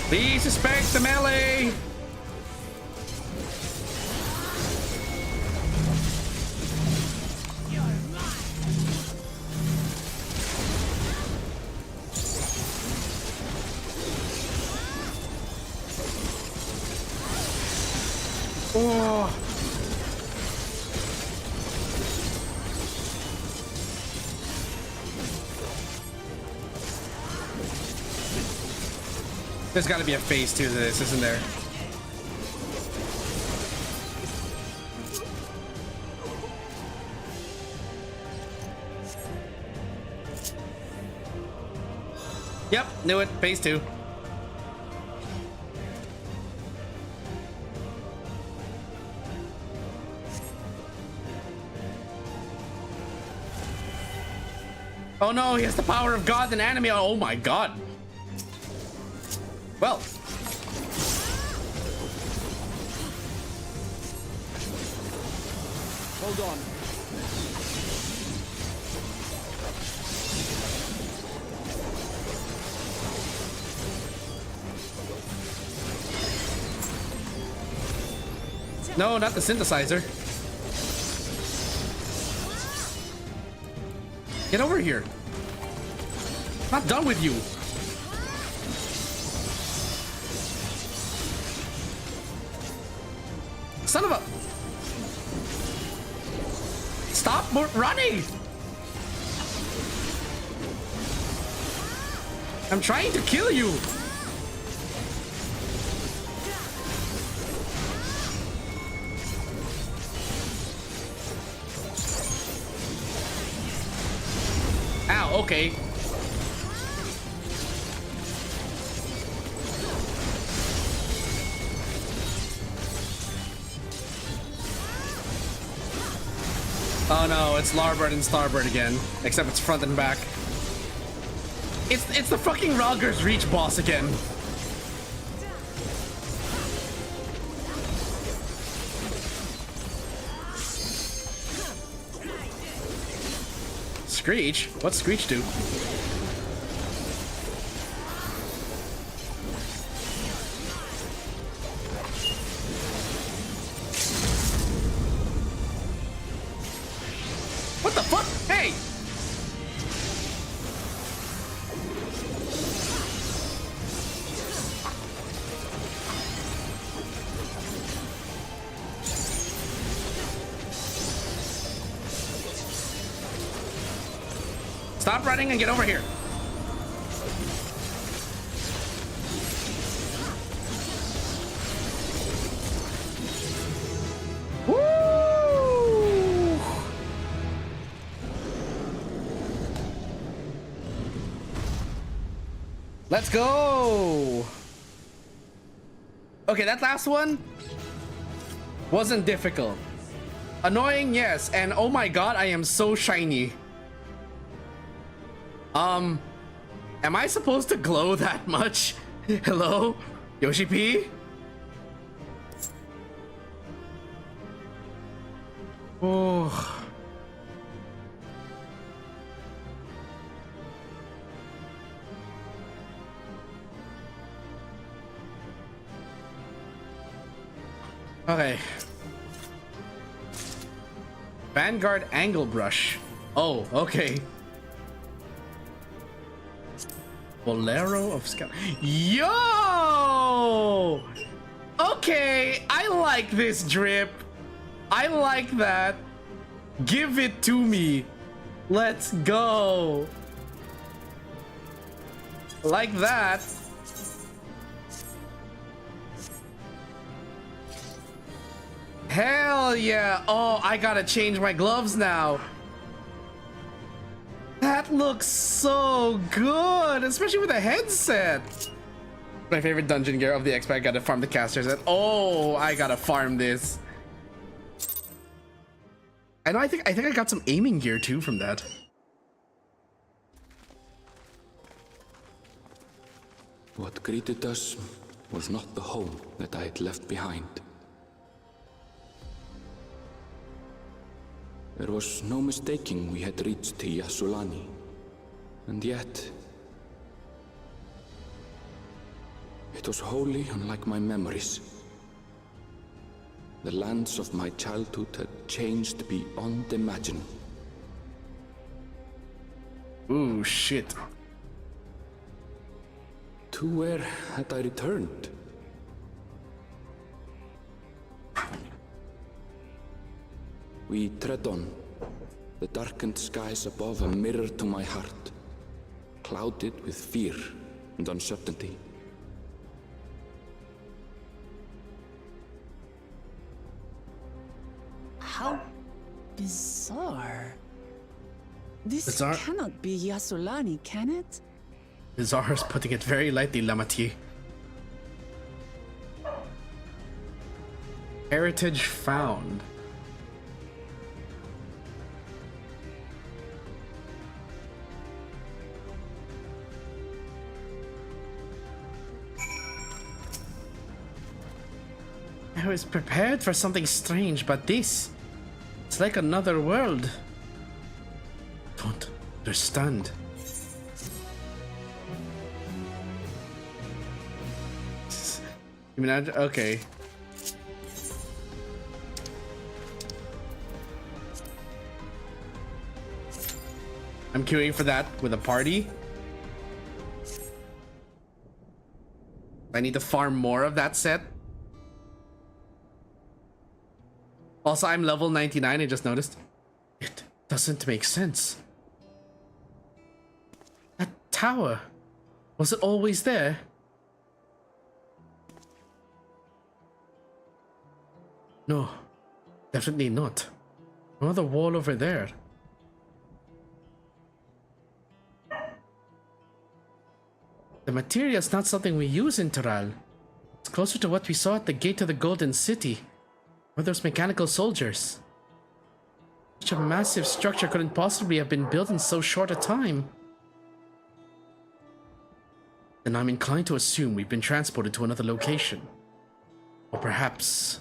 Please suspect the melee. Oh. There's got to be a phase 2 to this, isn't there? Yep, knew it. Phase 2. Oh no, he has the power of God and anime. Oh my god. Well. Hold on. No, not the synthesizer. Get over here. Not done with you. Son of a... Stop running! I'm trying to kill you. Ow, okay. Oh no, it's larboard and starboard again. Except it's front and back. It's the fucking Rogger's Reach boss again. Screech? What's Screech do? What the fuck? Hey! Stop running and get over here. Woo! Let's go. Okay, that last one wasn't difficult. Annoying, yes, and oh my god, I am so shiny. Am I supposed to glow that much? Hello? Yoshi P? Oh. Okay. Vanguard Angle Brush. Oh, okay. Bolero of Scout. Yo! Okay, I like this drip. I like that. Give it to me. Let's go. Like that. Hell yeah. Oh, I gotta change my gloves now. That looks so good, especially with a headset. My favorite dungeon gear of the XP. I gotta farm the caster set. Oh, I gotta farm this. I know. I think I got some aiming gear too from that. What greeted us was not the home that I had left behind. There was no mistaking we had reached Yassulani, and yet it was wholly unlike my memories. The lands of my childhood had changed beyond imagining. Ooh, shit. To where had I returned? We tread on, the darkened skies above a mirror to my heart, clouded with fear and uncertainty. How bizarre. This Bizarre? cannot be Yassulani, can it? Bizarre is putting it very lightly, Lamatier. Heritage found. I was prepared for something strange, but this... It's like another world. Don't understand. You mean, okay. I'm queuing for that with a party. I need to farm more of that set. Also, I'm level 99, I just noticed. It doesn't make sense. That tower, was it always there? No, definitely not. No other wall over there. The material's not something we use in Teral. It's closer to what we saw at the gate of the Golden City. Were those mechanical soldiers? Such a massive structure couldn't possibly have been built in so short a time. Then I'm inclined to assume we've been transported to another location. Or perhaps...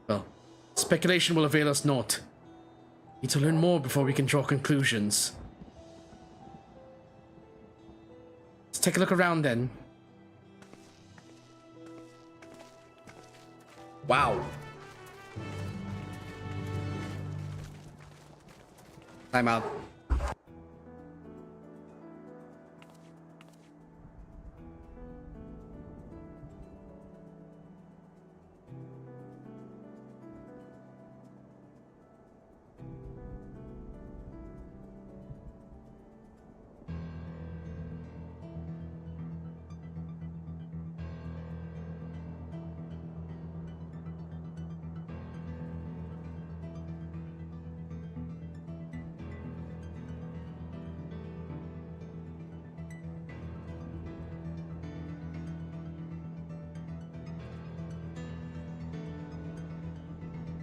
Well, speculation will avail us naught. Need to learn more before we can draw conclusions. Let's take a look around then. Wow. Time out.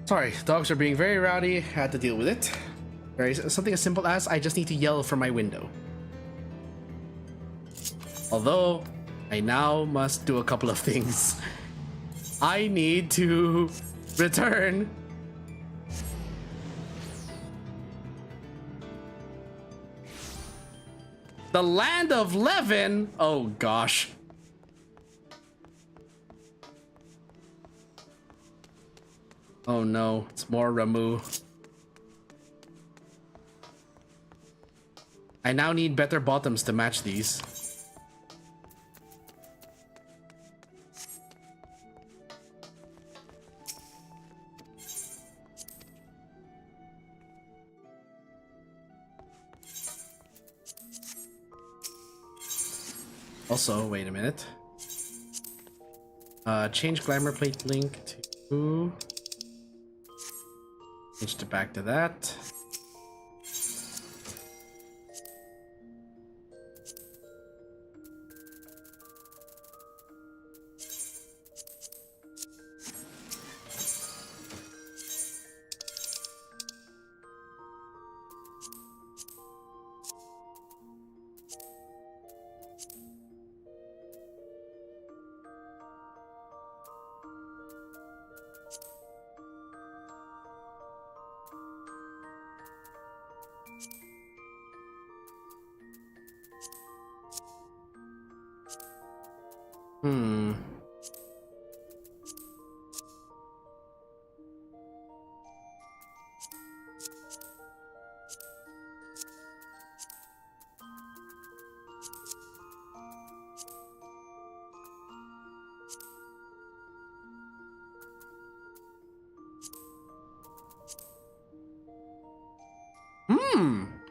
Sorry, dogs are being very rowdy. Had to deal with it. Something as simple as I just need to yell from my window. Although, I now must do a couple of things. I need to return the land of Levin. Oh gosh. Oh no, it's more Ramu. I now need better bottoms to match these. Also, wait a minute. Change glamour plate link to... Change it back to that.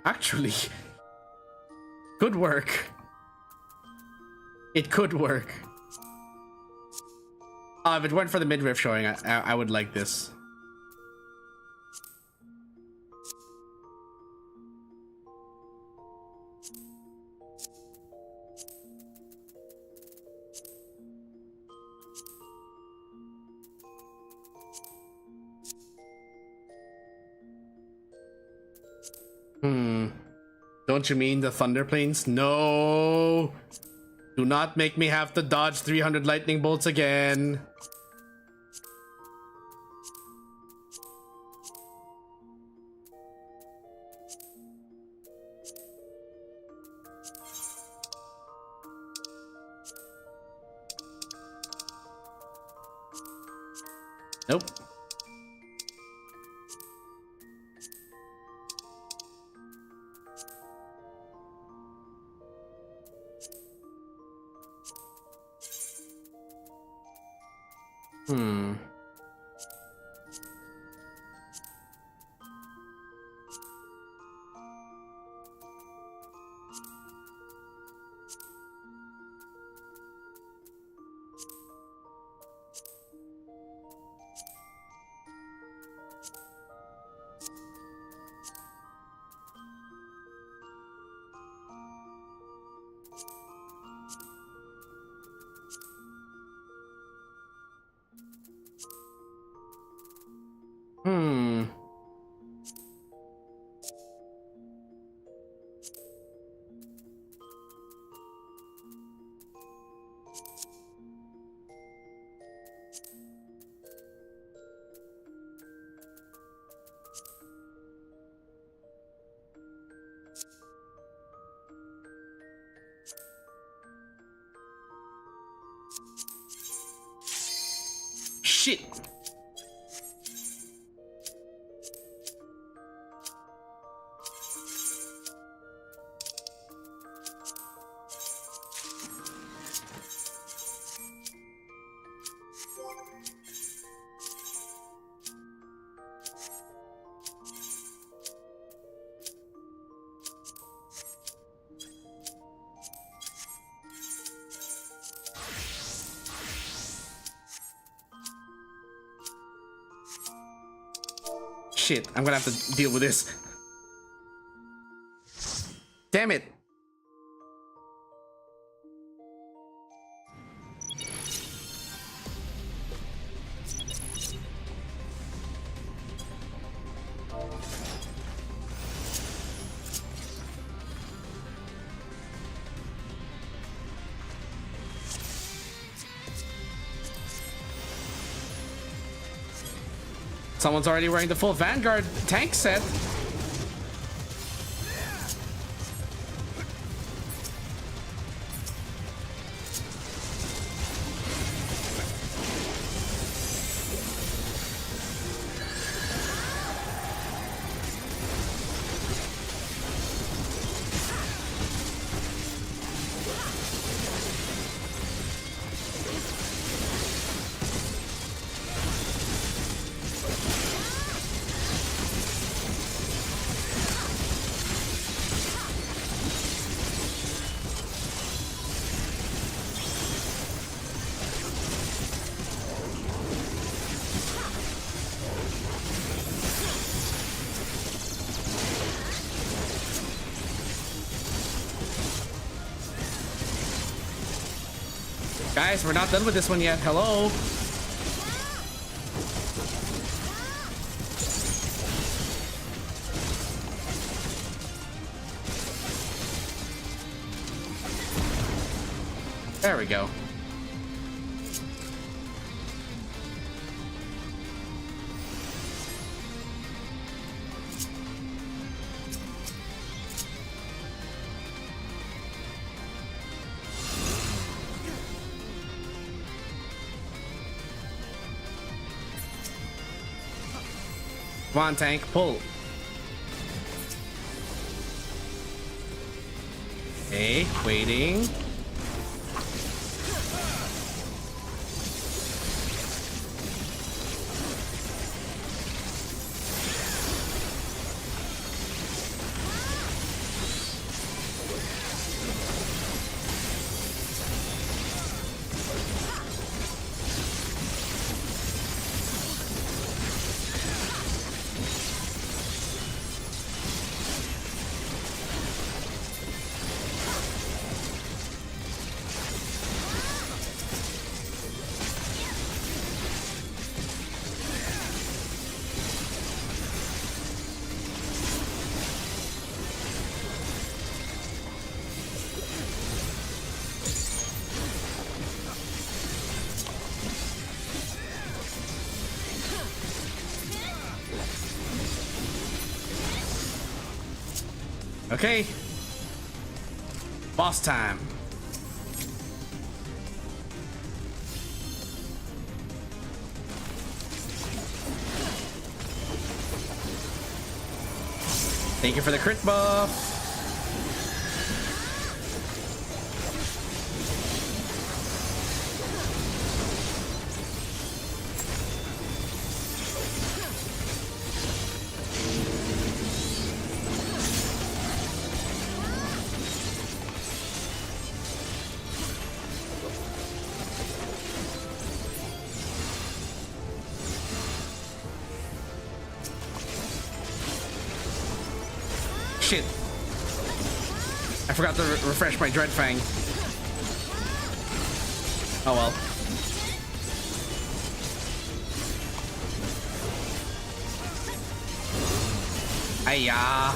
Actually, good work. It could work. If it weren't for the midriff showing, I would like this. Don't you mean the thunder planes? No! Do not make me have to dodge 300 lightning bolts again. Nope. Shit. Shit, I'm gonna have to deal with this. Damn it. Someone's already wearing the full Vanguard tank set. Guys, we're not done with this one yet. Hello. There we go. Come on, tank, pull. Okay, waiting. Okay. Boss time. Thank you for the crit buff. Shit. I forgot to refresh my Dread Fang. Oh well. Hiya.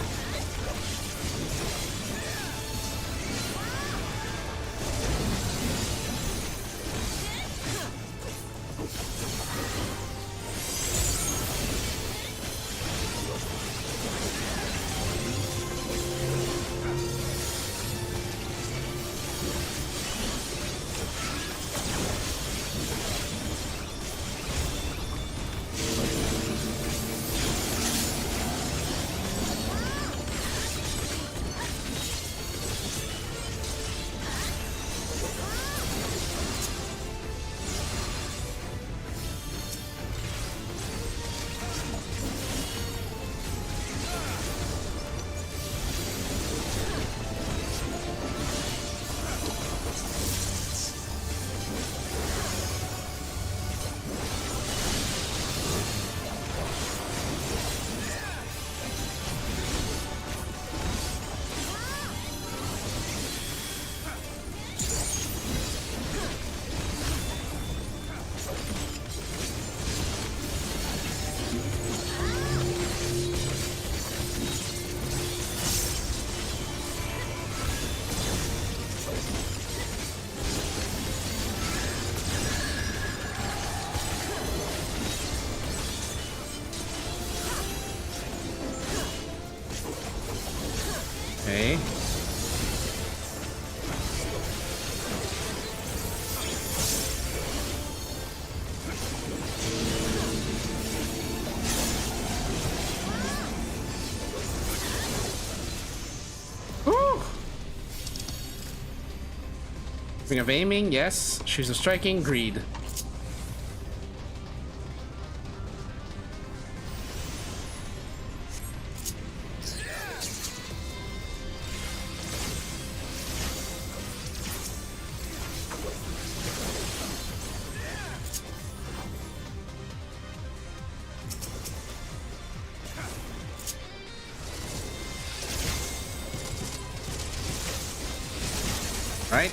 Okay. Ooh. Ring of aiming, yes. Shoes of striking, greed. Right?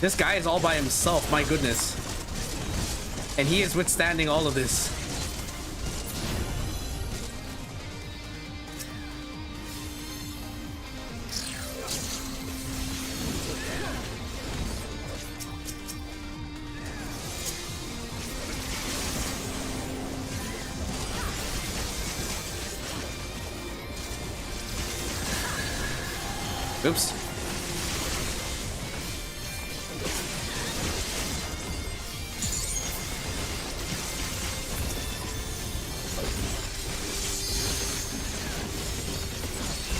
This guy is all by himself, my goodness. And he is withstanding all of this. Oops.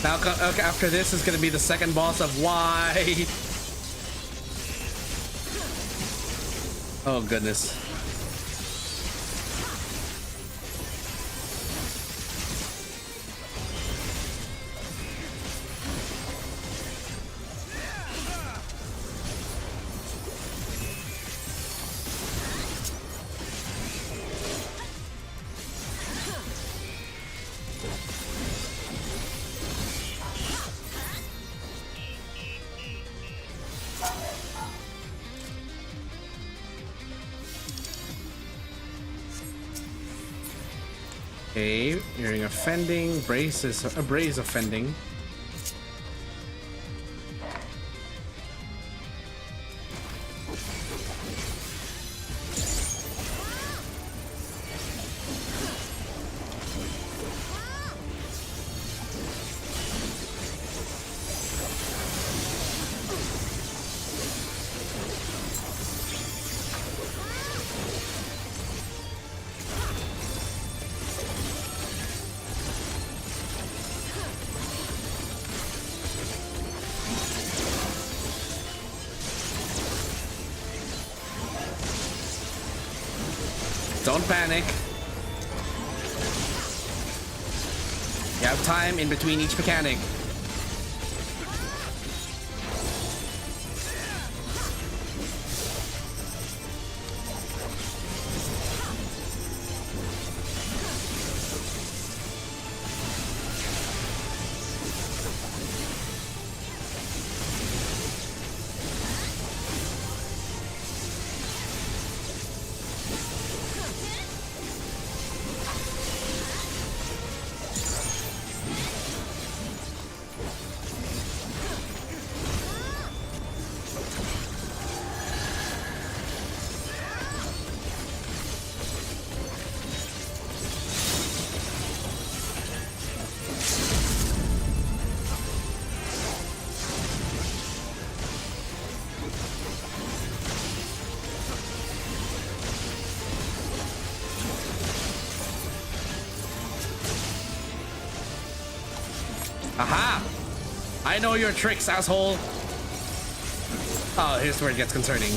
Now, after this is going to be the second boss of why. Oh, goodness. Okay, hearing offending, brace offending. Don't panic. You have time in between each mechanic. Aha! I know your tricks, asshole. Oh, here's where it gets concerning.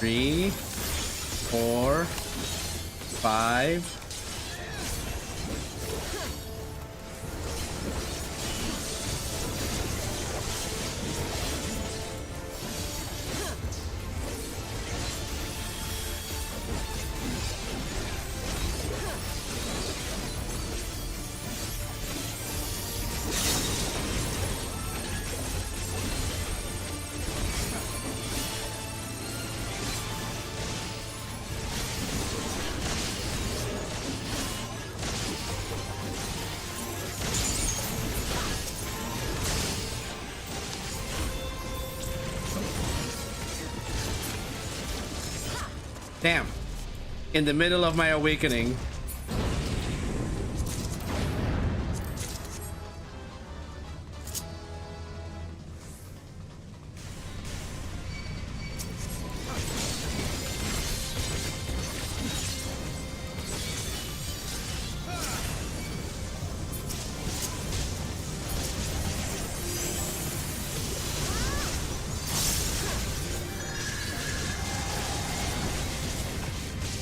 Three, 4, 5. Damn. In the middle of my awakening.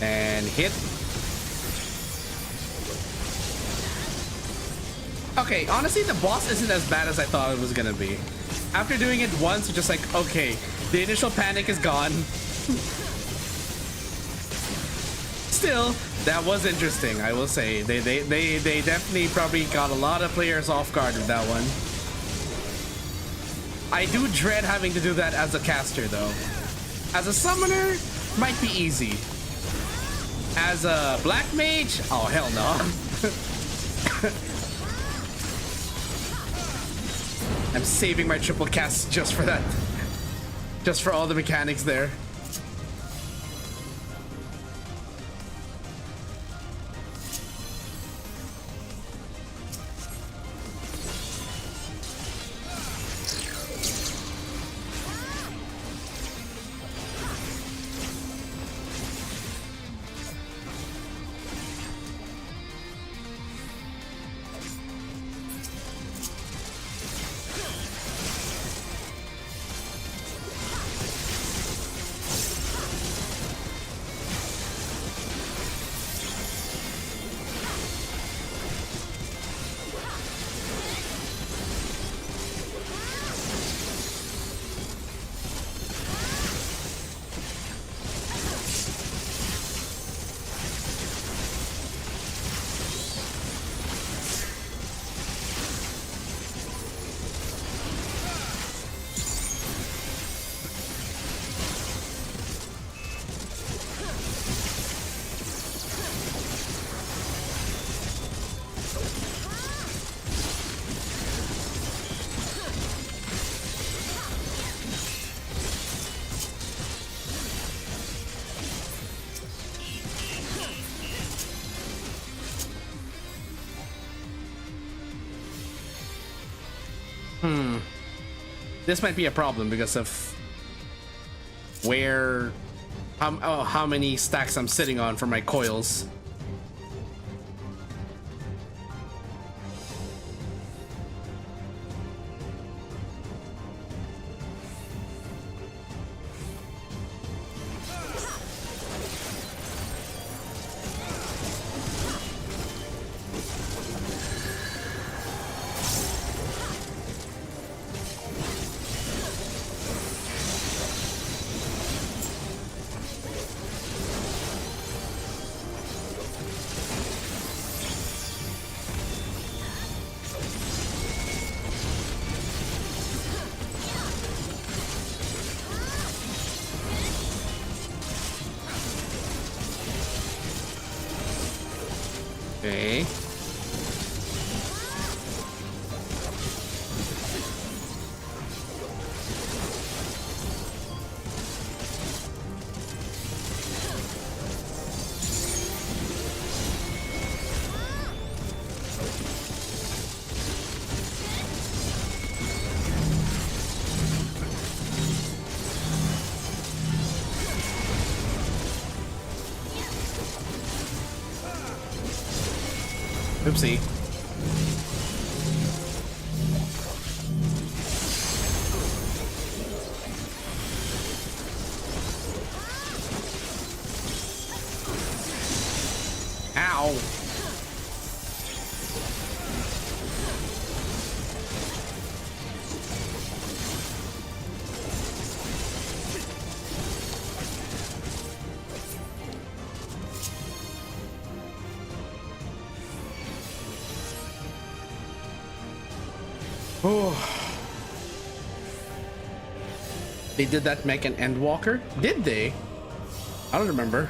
And hit. Okay, honestly, the boss isn't as bad as I thought it was gonna be. After doing it once, you're just like, okay, the initial panic is gone. Still, that was interesting, I will say. They definitely probably got a lot of players off guard with that one. I do dread having to do that as a caster, though. As a summoner, might be easy. As a black mage, oh hell no. I'm saving my triple cast just for that. Just for all the mechanics there. This might be a problem because of where, how many stacks I'm sitting on for my coils. Okay. Oopsie. Ow. Oh. They did that mech and Endwalker? Did they? I don't remember.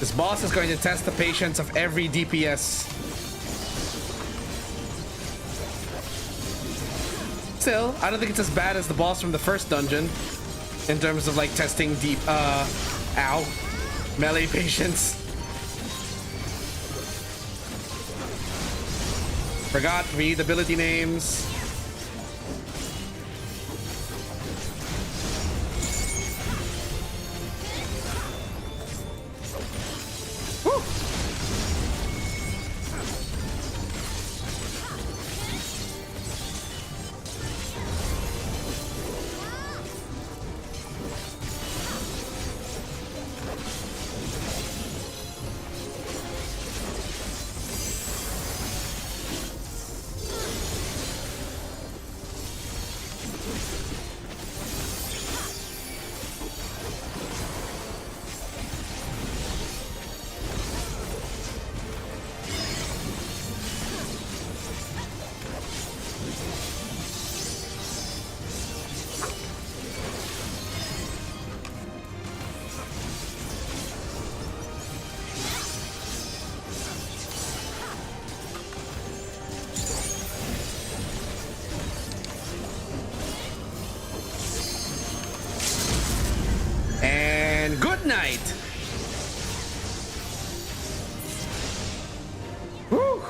This boss is going to test the patience of every DPS. Still, I don't think it's as bad as the boss from the first dungeon in terms of like testing deep, melee patience. Forgot read ability names. And good night. Whew.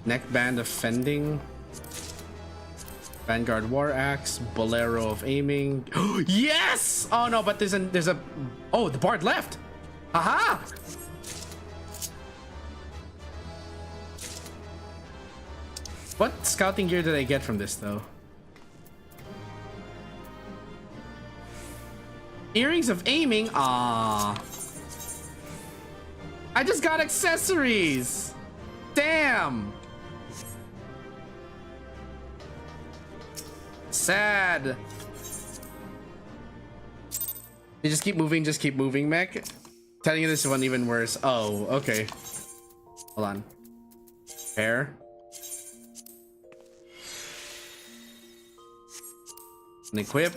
Neckband of Fending. Vanguard War Axe. Bolero of Aiming. Yes! Oh no, but there's a oh, the bard left. Aha! What scouting gear did I get from this though? Earrings of Aiming. Ah. I just got accessories. Damn. Sad. You just keep moving, mech. Telling you this one even worse. Oh, okay. Hold on. Hair. And equip.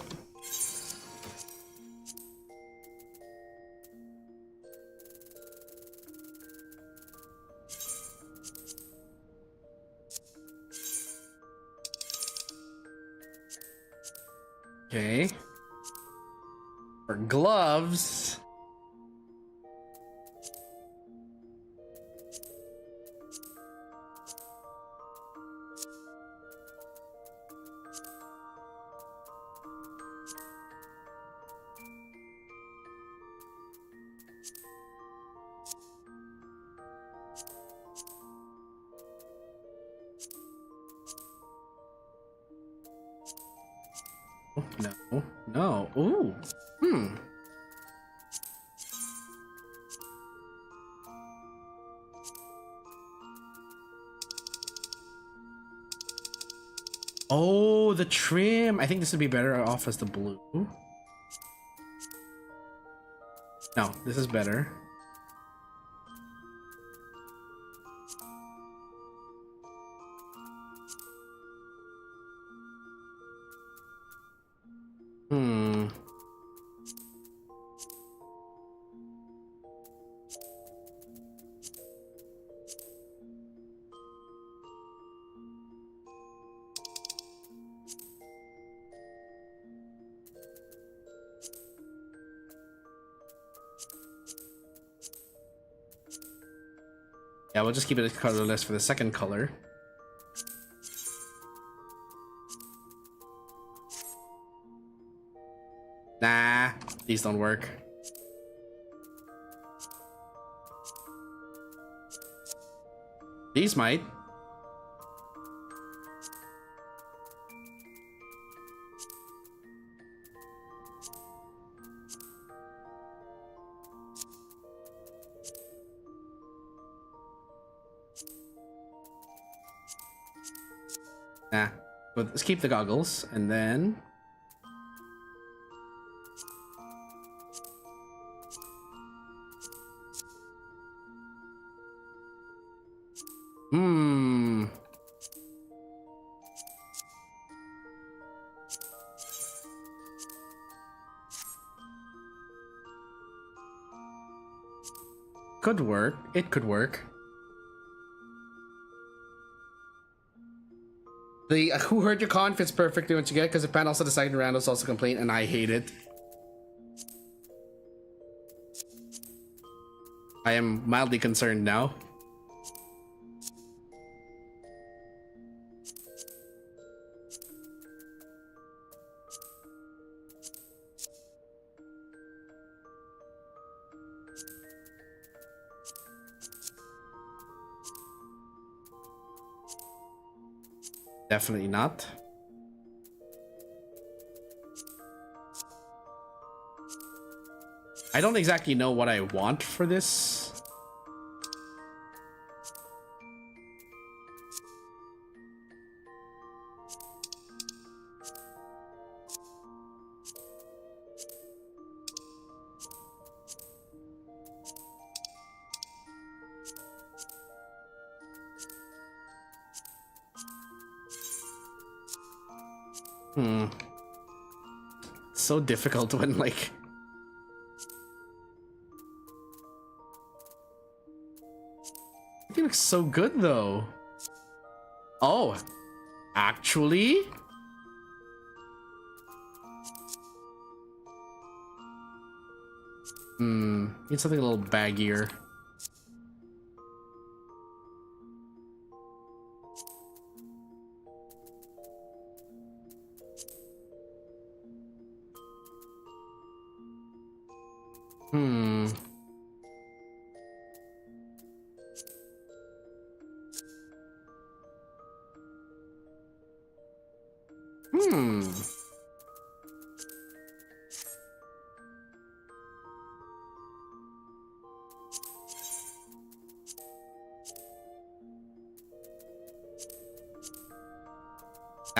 Okay. For gloves. No, no. Ooh. Oh, the trim. I think this would be better off as the blue. No, this is better. Yeah, we'll just keep it colorless for the second color. Nah, these don't work. These might. Nah, but let's keep the goggles and then could work. It could work. The who hurt your con fits perfectly once you get it because the panel also the second round is also complaint and I hate it. I am mildly concerned now. Definitely not. I don't exactly know what I want for this. So difficult when like it looks so good though. Oh, actually need something a little baggier.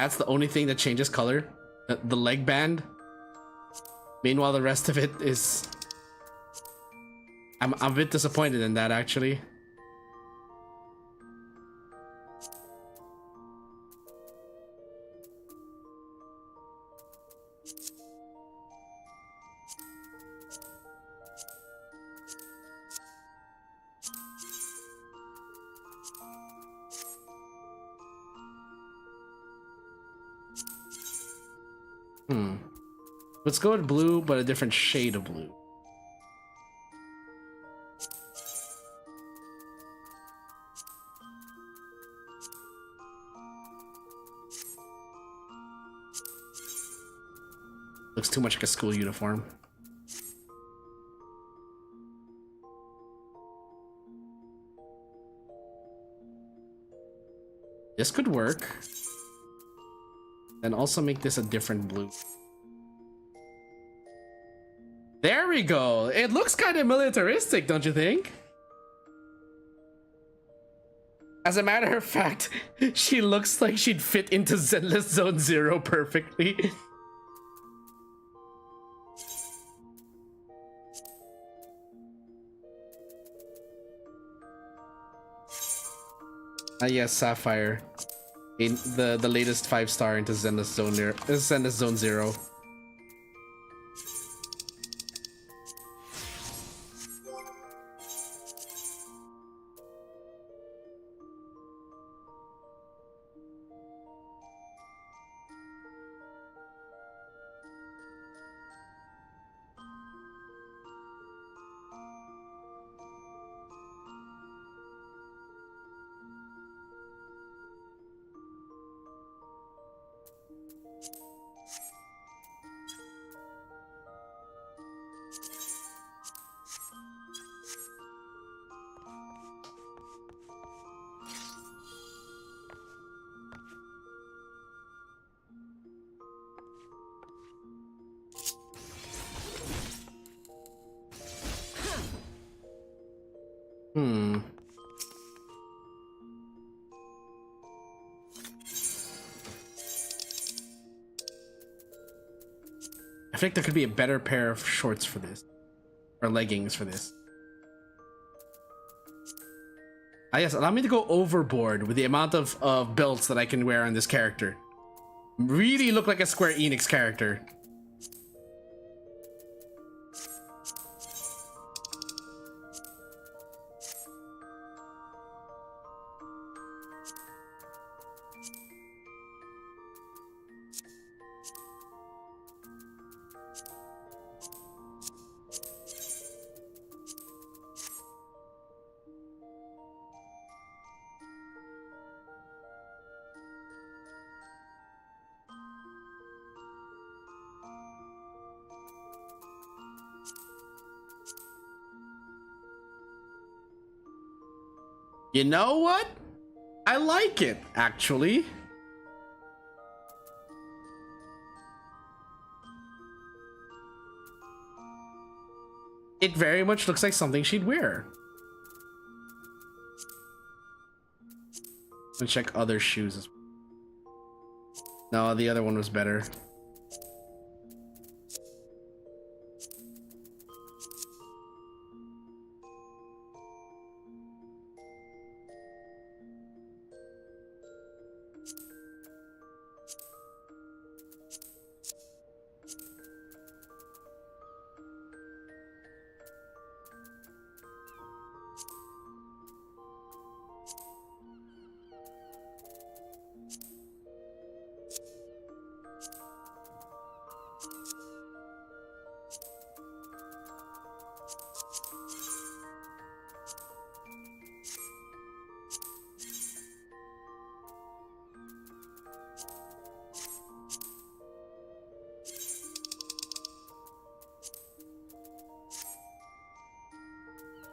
That's the only thing that changes color. The leg band. Meanwhile, the rest of it is... I'm a bit disappointed in that, actually. Let's go with blue, but a different shade of blue. Looks too much like a school uniform. This could work. Then also make this a different blue. There we go. It looks kind of militaristic, don't you think? As a matter of fact, she looks like she'd fit into Zenless Zone Zero perfectly. Yes, Sapphire. In the latest 5-star into Zenless Zone Zero. I think there could be a better pair of shorts for this. Or leggings for this. Yes, allow me to go overboard with the amount of belts that I can wear on this character. Really look like a Square Enix character. You know what? I like it, actually. It very much looks like something she'd wear. Let's check other shoes as well. No, the other one was better.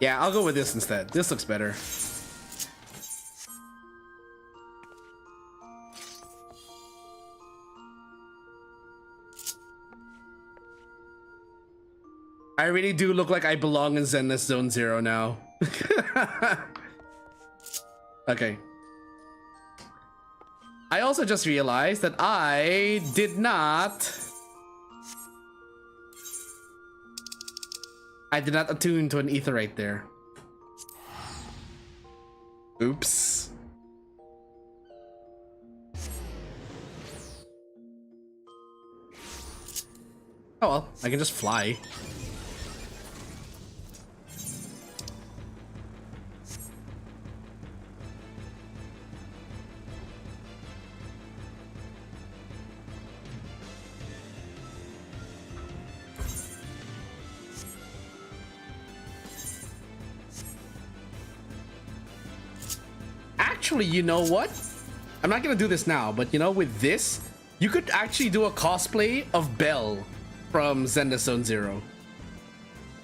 Yeah, I'll go with this instead. This looks better. I really do look like I belong in Zenless Zone Zero now. Okay. I also just realized that I did not attune to an ether right there. Oops. Oh well, I can just fly. Actually, you know what? I'm not gonna do this now, but you know, with this, you could actually do a cosplay of Belle from Zelda Zone Zero.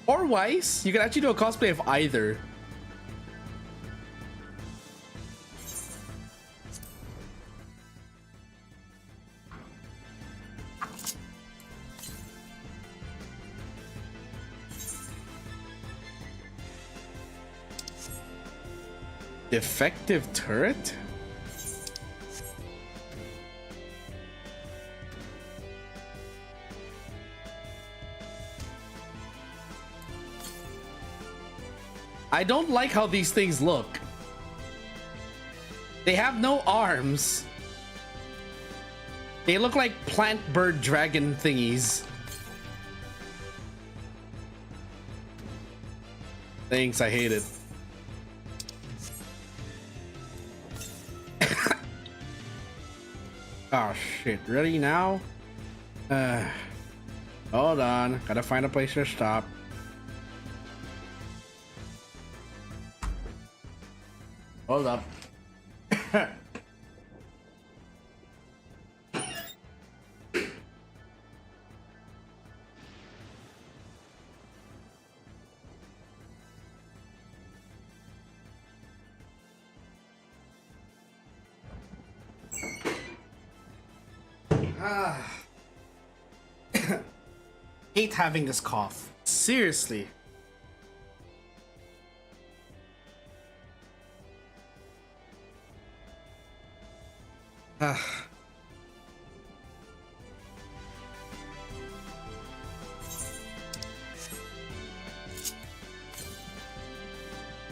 Or Weiss, you could actually do a cosplay of either. Defective turret? I don't like how these things look. They have no arms. They look like plant, bird, dragon thingies. Thanks, I hate it. Oh shit, really now? Hold on, gotta find a place to stop. Hold up. Hate having this cough. Seriously. Ah.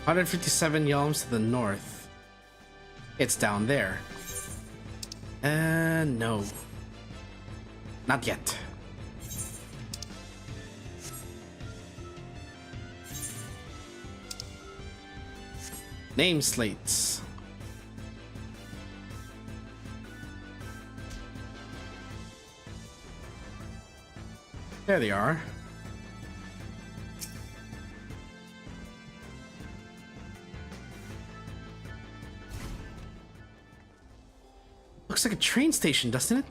$157 yalms to the north. It's down there. No. Not yet. Name slates. There they are. Looks like a train station, doesn't it?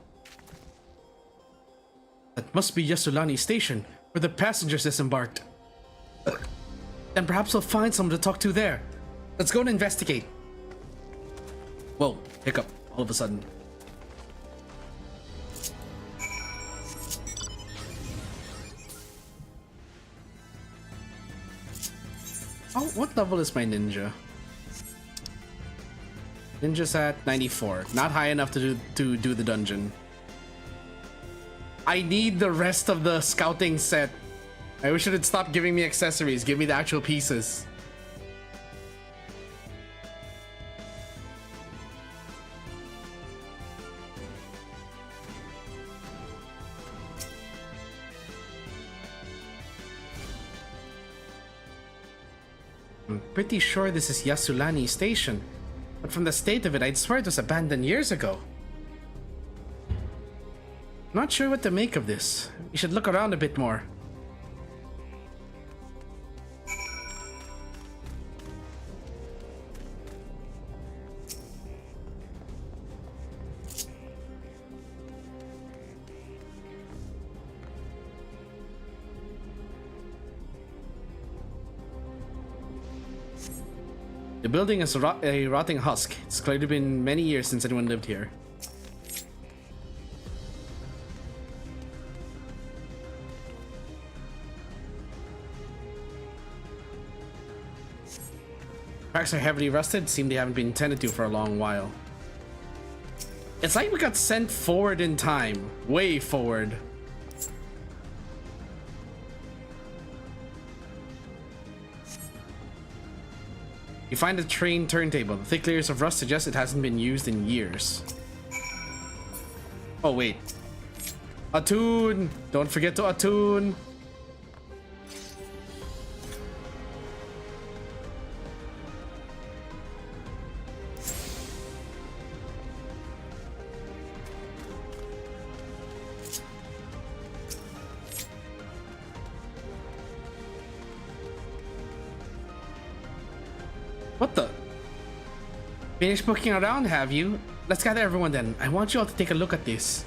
That must be Yassulani Station, where the passengers disembarked. Then perhaps we'll find someone to talk to there. Let's go and investigate. Whoa, hiccup, all of a sudden. Oh, what level is my ninja? Ninja's at 94. Not high enough to do the dungeon. I need the rest of the scouting set. I wish it would stop giving me accessories. Give me the actual pieces. I'm pretty sure this is Yassulani Station, but from the state of it, I'd swear it was abandoned years ago. Not sure what to make of this. We should look around a bit more. The building is a rotting husk. It's clearly been many years since anyone lived here. Cracks are heavily rusted. Seem they haven't been tended to for a long while. It's like we got sent forward in time. Way forward. You find a train turntable. The thick layers of rust suggest it hasn't been used in years. Oh, wait. Attune! Don't forget to attune! What the? Finished booking around, have you? Let's gather everyone then. I want you all to take a look at this.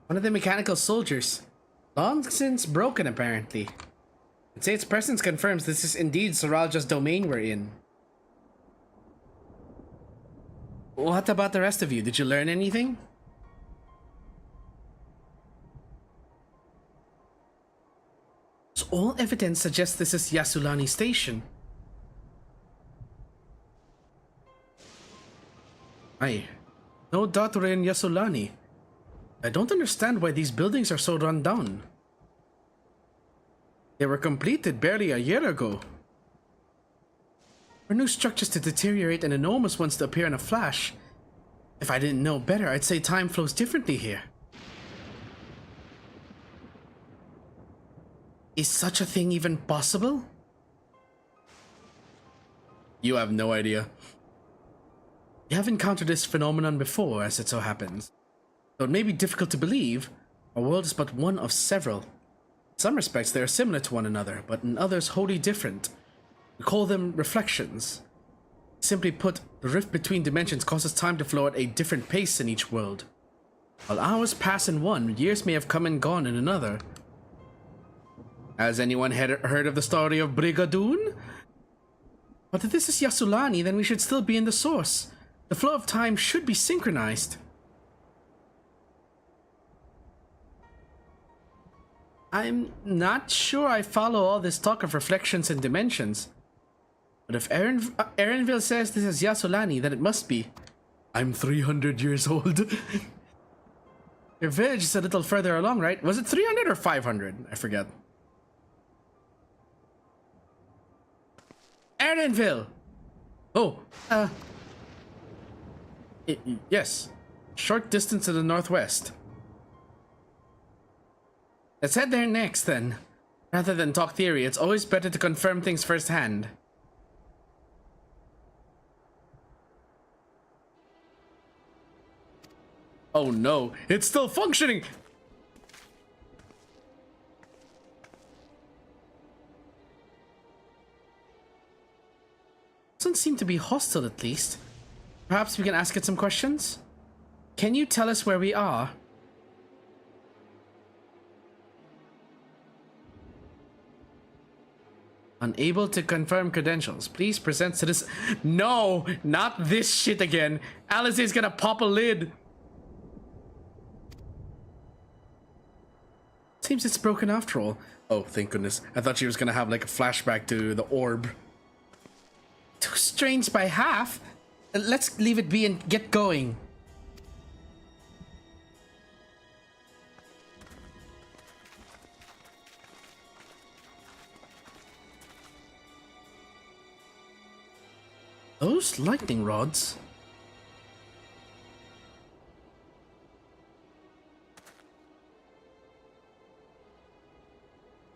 One of the mechanical soldiers. Long since broken, apparently. I'd say its presence confirms this is indeed Soralja's domain we're in. What about the rest of you? Did you learn anything? So all evidence suggests this is Yassulani Station. Aye. No doubt we're in Yassulani. I don't understand why these buildings are so run down. They were completed barely a year ago. For new structures to deteriorate and enormous ones to appear in a flash. If I didn't know better, I'd say time flows differently here. Is such a thing even possible? You have no idea. You have encountered this phenomenon before, as it so happens. Though it may be difficult to believe, our world is but one of several. In some respects they are similar to one another, but in others wholly different. We call them reflections. Simply put, the rift between dimensions causes time to flow at a different pace in each world. While hours pass in one, years may have come and gone in another. Has anyone heard of the story of Brigadoon? But if this is Yassulani, then we should still be in the source. The flow of time should be synchronized. I'm not sure I follow all this talk of reflections and dimensions. But if Erenville says this is Yassulani, then it must be. I'm 300 years old. Your village is a little further along, right? Was it 300 or 500? I forget. Erenville! Oh, yes. Short distance to the northwest. Let's head there next, then. Rather than talk theory, it's always better to confirm things firsthand. Oh no, it's still functioning! Doesn't seem to be hostile, at least. Perhaps we can ask it some questions? Can you tell us where we are? Unable to confirm credentials. Please present citizen. No, not this shit again. Alice is gonna pop a lid. Seems it's broken after all. Oh, thank goodness. I thought she was gonna have like a flashback to the orb. Too strange by half. Let's leave it be and get going. Those lightning rods.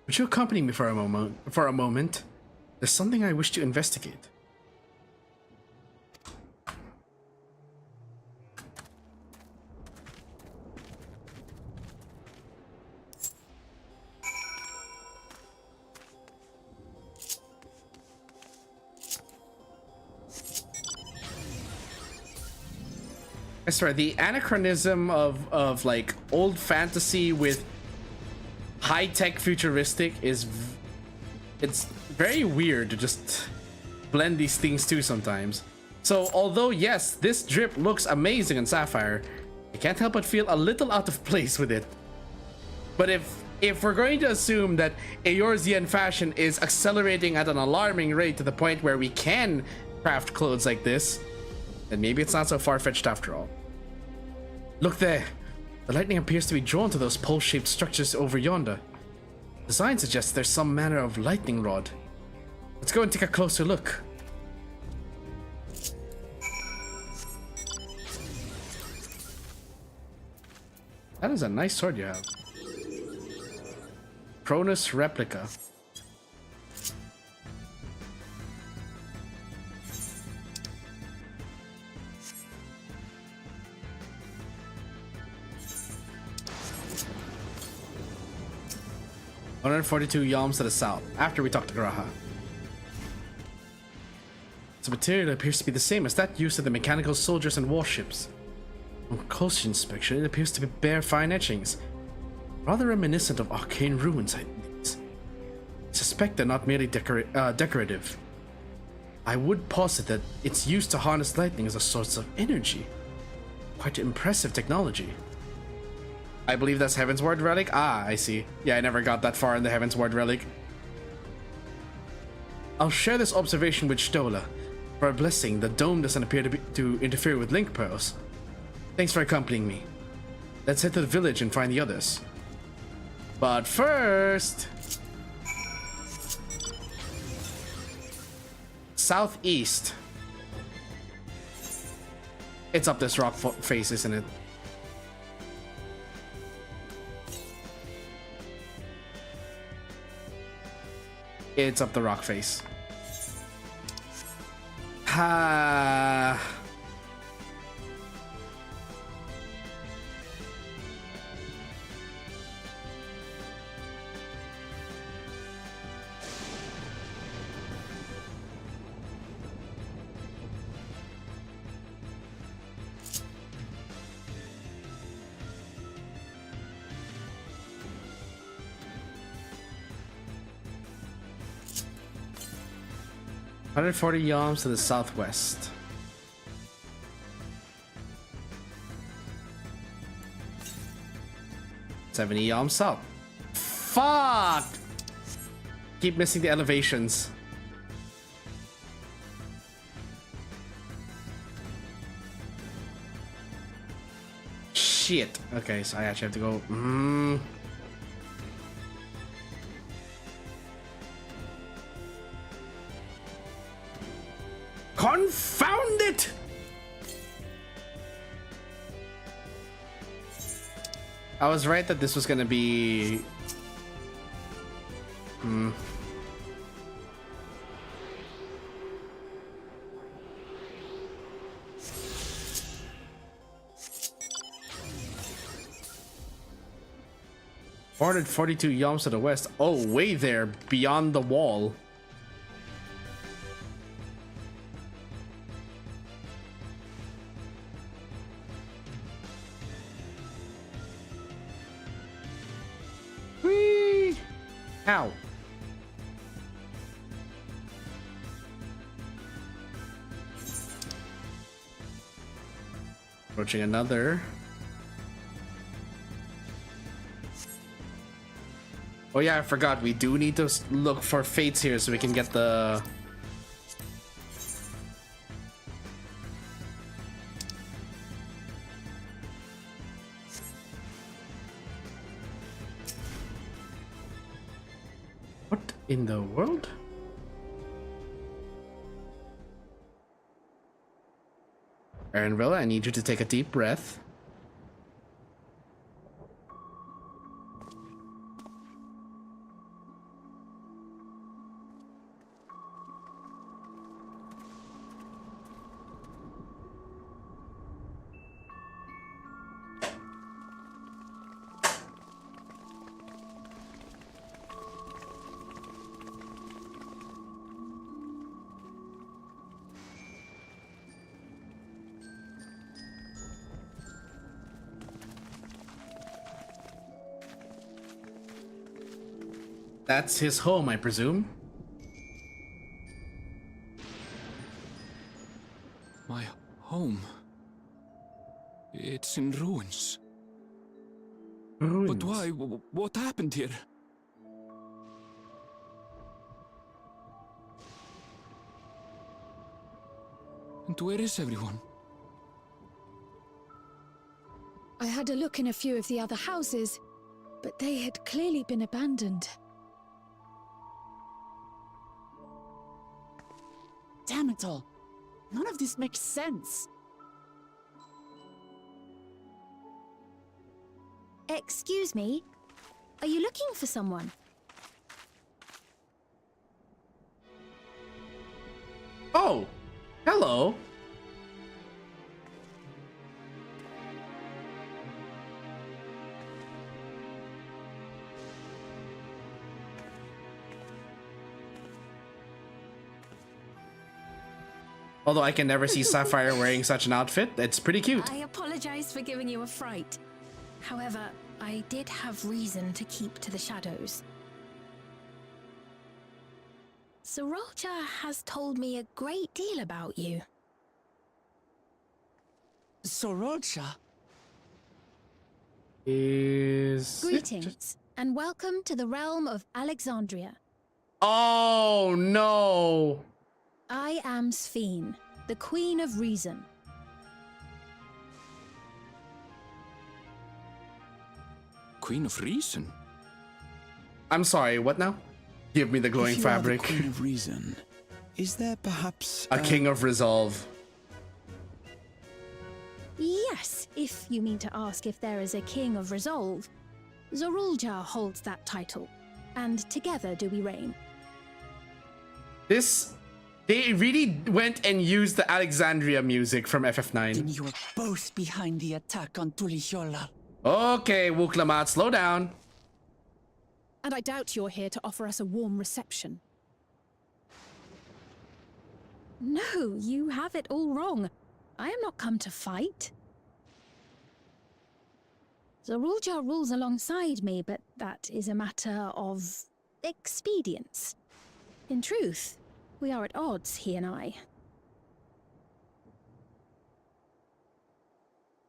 Would you accompany me for a moment? There's something I wish to investigate. I swear, the anachronism of like old fantasy with high-tech futuristic is it's very weird to just blend these things too sometimes. So although yes, this drip looks amazing in Sapphire, I can't help but feel a little out of place with it. But if we're going to assume that Eorzean fashion is accelerating at an alarming rate to the point where we can craft clothes like this, then maybe it's not so far-fetched after all. Look there. The lightning appears to be drawn to those pole-shaped structures over yonder. Design suggests there's some manner of lightning rod. Let's go and take a closer look. That is a nice sword you have. Cronus replica. $142 yalms to the south, after we talk to Graha. The material appears to be the same as that used in the mechanical soldiers and warships. On close inspection, it appears to be bare fine etchings, rather reminiscent of arcane ruins, I suspect they're not merely decorative. I would posit that it's used to harness lightning as a source of energy. Quite impressive technology. I believe that's Heaven's Ward Relic? Ah, I see. Yeah, I never got that far in the Heaven's Ward Relic. I'll share this observation with Stola. For a blessing, the dome doesn't appear to interfere with link pearls. Thanks for accompanying me. Let's head to the village and find the others. But first... southeast. It's up this rock face, isn't it? It's up the rock face. Ha. $140 yalms to the southwest. $70 yalms south. Fuck! Keep missing the elevations. Shit. Okay, so I actually have to go. Confound it! I was right that this was gonna be... $442 yalms to the west. Oh, way there, beyond the wall. Ow. Approaching another. Oh yeah, I forgot. We do need to look for fates here so we can get the... in the world? Aaronville, I need you to take a deep breath. That's his home, I presume. My home. It's village in ruins. But why? What happened here? And where is everyone? I had a look in a few of the other houses, but they had clearly been abandoned. Damn it all. None of this makes sense. Excuse me? Are you looking for someone? Oh, hello. Although I can never see Sapphire wearing such an outfit, it's pretty cute. I apologize for giving you a fright. However, I did have reason to keep to the shadows. Sorolja has told me a great deal about you. Sorolja? Greetings, and welcome to the realm of Alexandria. Oh, no. I am Sphene, the Queen of Reason. Queen of Reason? I'm sorry, what now? Give me the glowing fabric. If you are the Queen of Reason, is there perhaps a King of Resolve? Yes, if you mean to ask if there is a King of Resolve. Sorolja holds that title, and together do we reign. They really went and used the Alexandria music from FF9. Then you are both behind the attack on Tulihiola. Okay, Wuklamat, slow down. And I doubt you're here to offer us a warm reception. No, you have it all wrong. I am not come to fight. Sorolja rules alongside me, but that is a matter of expedience. In truth, we are at odds, he and I.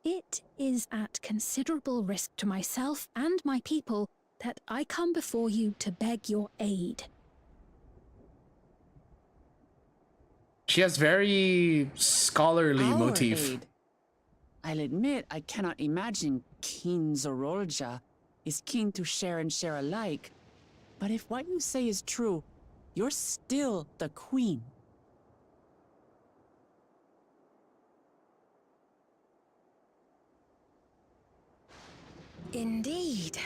It is at considerable risk to myself and my people that I come before you to beg your aid. She has very scholarly Our motif. aid. I'll admit I cannot imagine King Sorolja is keen to share and share alike. But if what you say is true, you're still the queen. Indeed.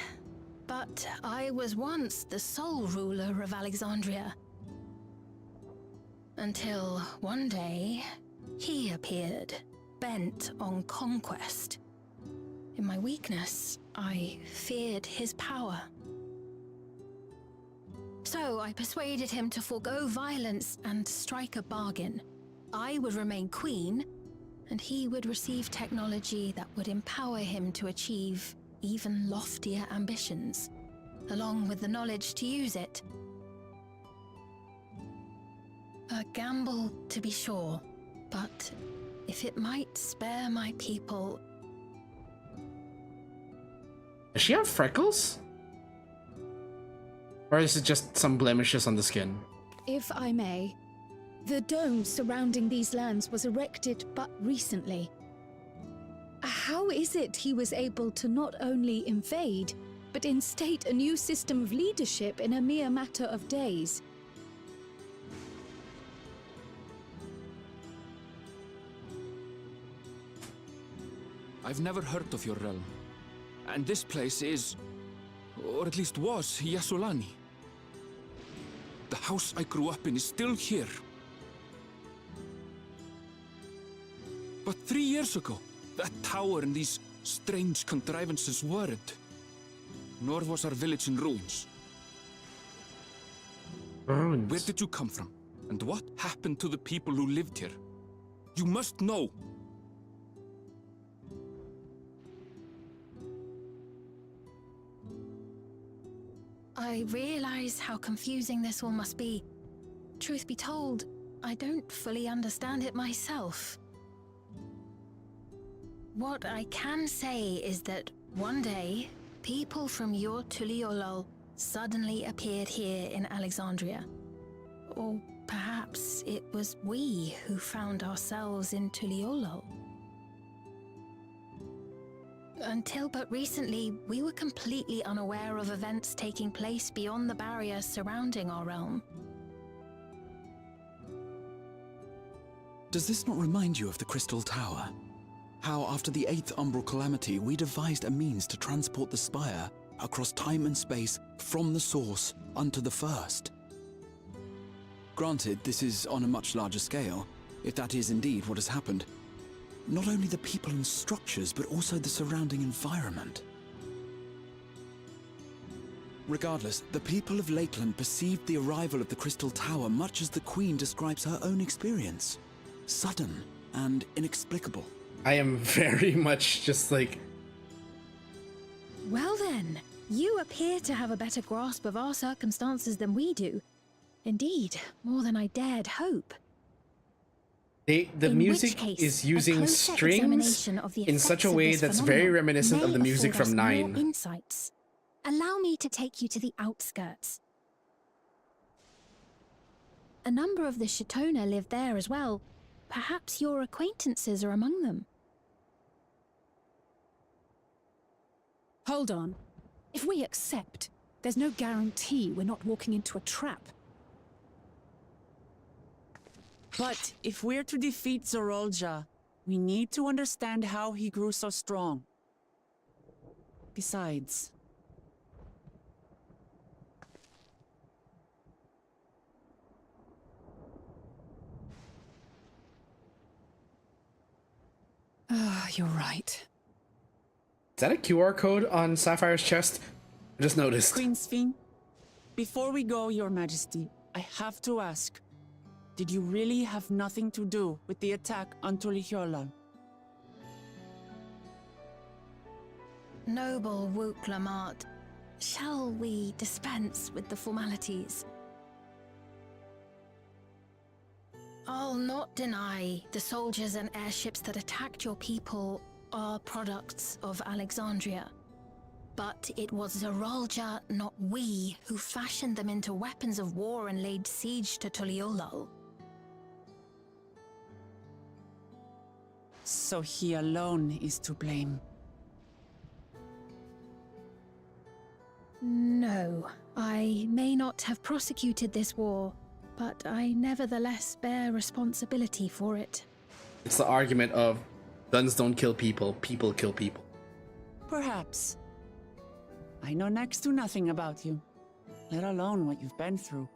But I was once the sole ruler of Alexandria. Until one day, he appeared, bent on conquest. In my weakness, I feared his power. So I persuaded him to forego violence and strike a bargain. I would remain queen, and he would receive technology that would empower him to achieve even loftier ambitions, along with the knowledge to use it. A gamble, to be sure, but if it might spare my people... Does she have freckles? Or is it just some blemishes on the skin? If I may, the dome surrounding these lands was erected but recently. How is it he was able to not only invade, but instate a new system of leadership in a mere matter of days? I've never heard of your realm. And this place is, or at least was, Yasolani. The house I grew up in is still here. But 3 years ago, that tower and these strange contrivances weren't. Nor was our village in ruins. Ruins? Where did you come from? And what happened to the people who lived here? You must know. I realize how confusing this all must be. Truth be told, I don't fully understand it myself. What I can say is that one day, people from your Tuliolol suddenly appeared here in Alexandria. Or perhaps it was we who found ourselves in Tuliolol. Until but recently, we were completely unaware of events taking place beyond the barrier surrounding our realm. Does this not remind you of the Crystal Tower? How after the 8th Umbral Calamity, we devised a means to transport the Spire across time and space from the source unto the First. Granted, this is on a much larger scale, if that is indeed what has happened. Not only the people and structures, but also the surrounding environment. Regardless, the people of Lakeland perceived the arrival of the Crystal Tower much as the Queen describes her own experience. Sudden and inexplicable. I am very much just like... Well then, you appear to have a better grasp of our circumstances than we do. Indeed, more than I dared hope. The music is using strings in such a way that's very reminiscent of the music from 9. Insights. Allow me to take you to the outskirts. A number of the Shatona live there as well. Perhaps your acquaintances are among them. Hold on. If we accept, there's no guarantee we're not walking into a trap. But if we're to defeat Zorolja, we need to understand how he grew so strong. Besides... You're right. Is that a QR code on Sapphire's chest? I just noticed. Queen Sphene, before we go, Your Majesty, I have to ask, did you really have nothing to do with the attack on Tuliolol? Noble Wook Lamart, shall we dispense with the formalities? I'll not deny the soldiers and airships that attacked your people are products of Alexandria. But it was Zorolja, not we, who fashioned them into weapons of war and laid siege to Tuliolol. So he alone is to blame. No, I may not have prosecuted this war, but I nevertheless bear responsibility for it. It's the argument of guns don't kill people, people kill people. Perhaps. I know next to nothing about you, let alone what you've been through.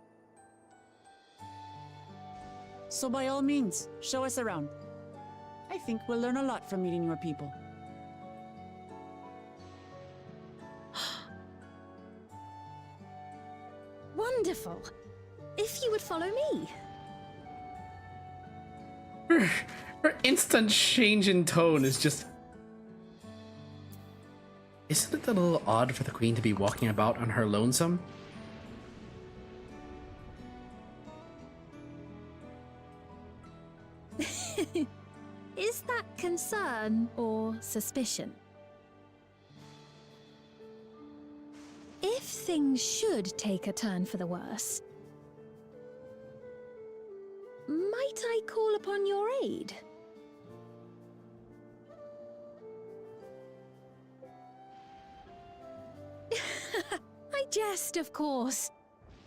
So by all means, show us around. I think we'll learn a lot from meeting your people. Wonderful! If you would follow me. Her instant change in tone is just... Isn't it a little odd for the Queen to be walking about on her lonesome? Is that concern or suspicion? If things should take a turn for the worse, might I call upon your aid? I jest, of course.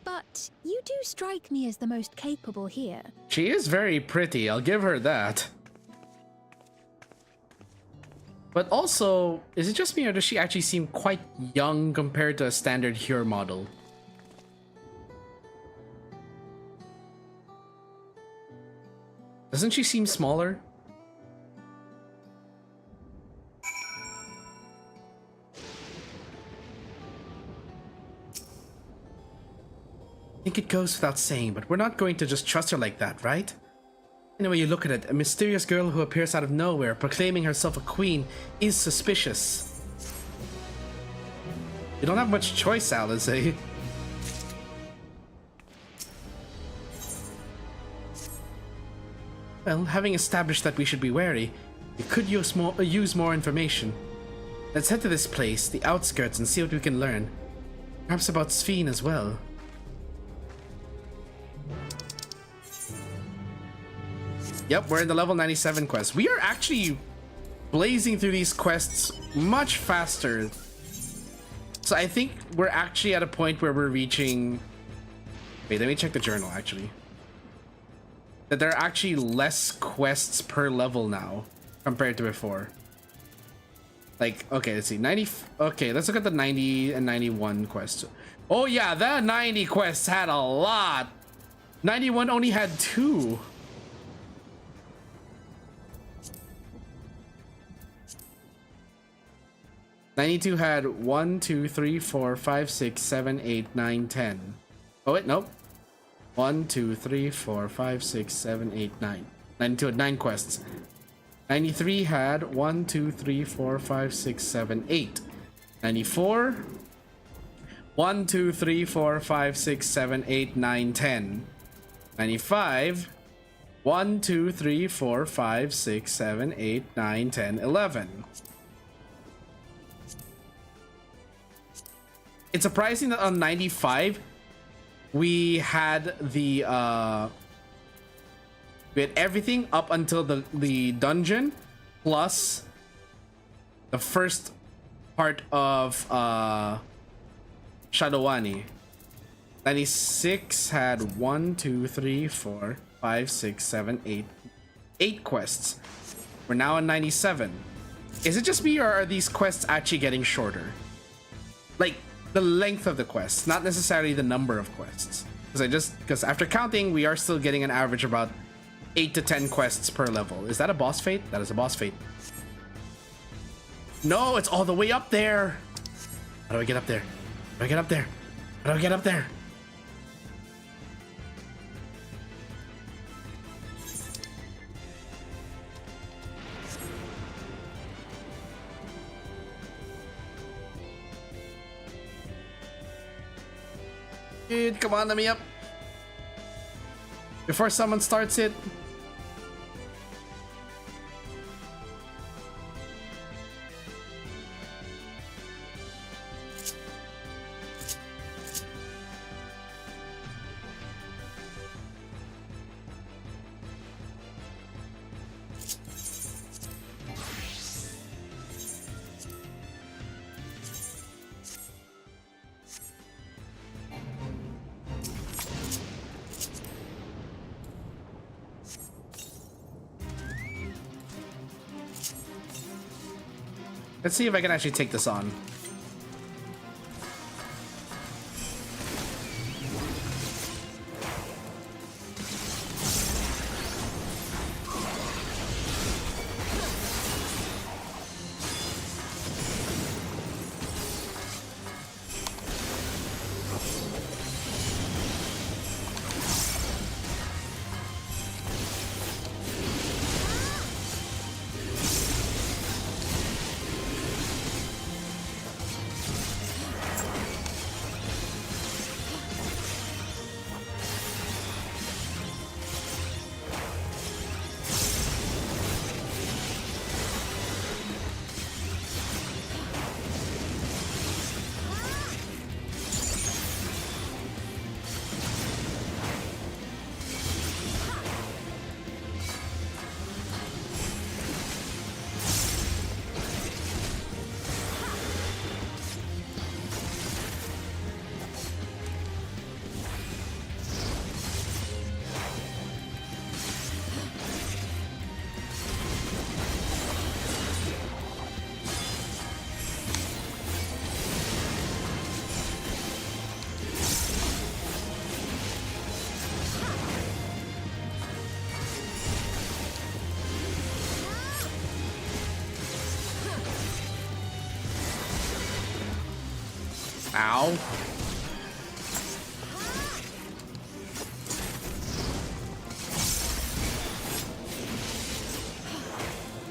But you do strike me as the most capable here. She is very pretty, I'll give her that. But also, is it just me or does she actually seem quite young compared to a standard Hyur model? Doesn't she seem smaller? I think it goes without saying, but we're not going to just trust her like that, right? Anyway you look at it, a mysterious girl who appears out of nowhere, proclaiming herself a queen, is suspicious. You don't have much choice, Alice. Well, having established that we should be wary, We could use more information. Let's head to this place, the outskirts, and see what we can learn. Perhaps about Sphene as well. Yep, we're in the level 97 quest. We are actually blazing through these quests much faster. So I think we're actually at a point where we're reaching... Wait, let me check the journal, actually. That there are actually less quests per level now compared to before. Like, okay, let's see. 90... Okay, let's look at the 90 and 91 quests. Oh yeah, the 90 quests had a lot. 91 only had 2. '92 had 1, 2, 3, 4, 5, 6, 7, 8, 9, 10. Oh wait, nope. 1, 2, 3, 4, 5, 6, 7, 8, 9. 92 had 9 quests. 93 had 1, 2, 3, 4, 5, 6, 7, 8. 94. 1, 2, 3, 4, 5, 6, 7, 8, 9, 10. 95. 1, 2, 3, 4, 5, 6, 7, 8, 9, 10, 11. It's surprising that on 95 we had the we had everything up until the dungeon plus the first part of Shadowani. 96 had 1, 2, 3, 4, 5, 6, 7, 8 quests. We're now on 97. Is it just me, or are these quests actually getting shorter? Like the length of the quests, not necessarily the number of quests. Because after counting, we are still getting an average about 8 to 10 quests per level. Is that a boss fate? That is a boss fate. No, it's all the way up there. How do I get up there? How do I get up there? How do I get up there? Dude, come on, let me up. Before someone starts it. Let's see if I can actually take this on. Ow.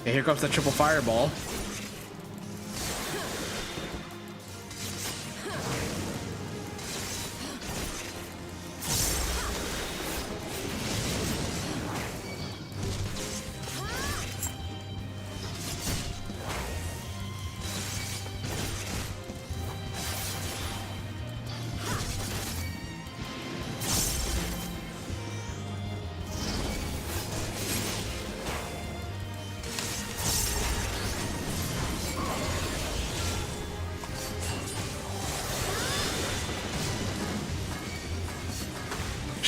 Okay, here comes the triple fireball.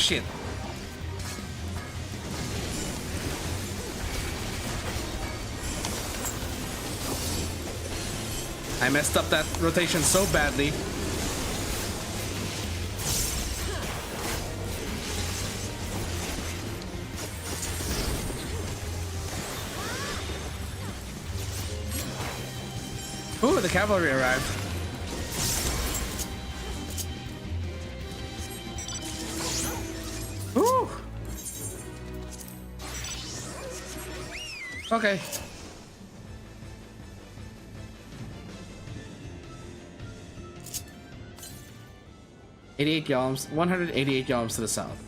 shit. I messed up that rotation so badly. Ooh, the cavalry arrived. Ooh. Okay. $88 yalms, 188 yalms to the south.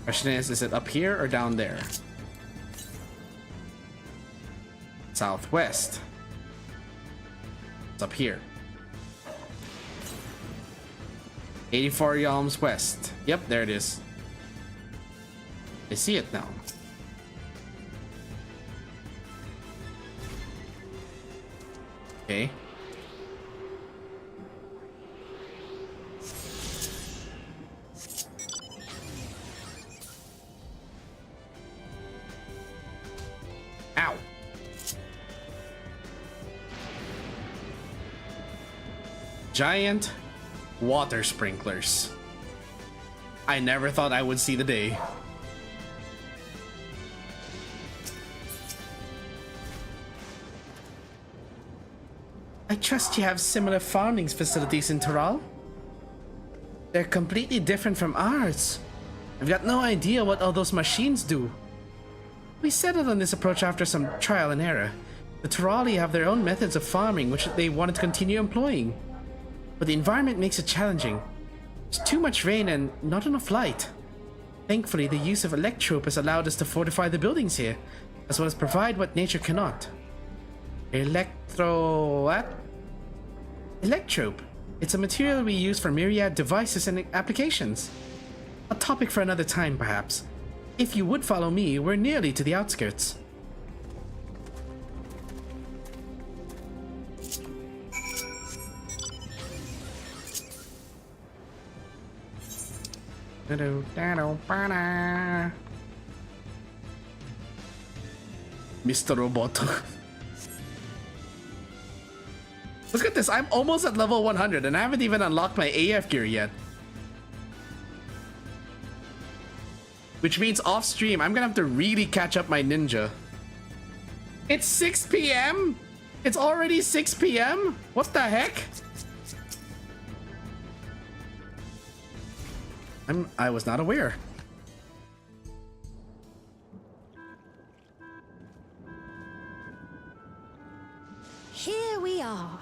Question is it up here or down there? Southwest. It's up here. 84 yalms west. Yep, there it is. I see it now. Okay. Ow. Giant water sprinklers. I never thought I would see the day. I trust you have similar farming facilities in Terral? They're completely different from ours. I've got no idea what all those machines do. We settled on this approach after some trial and error. The Terrali have their own methods of farming which they wanted to continue employing. But the environment makes it challenging. There's too much rain and not enough light. Thankfully, the use of electrope has allowed us to fortify the buildings here, as well as provide what nature cannot. What? Electrope. It's a material we use for myriad devices and applications. A topic for another time, perhaps. If you would follow me, we're nearly to the outskirts. Mr. Roboto. Look at this, I'm almost at level 100 and I haven't even unlocked my AF gear yet. Which means off stream, I'm gonna have to really catch up my ninja. It's 6 p.m? It's already 6 p.m? What the heck? I was not aware. Here we are.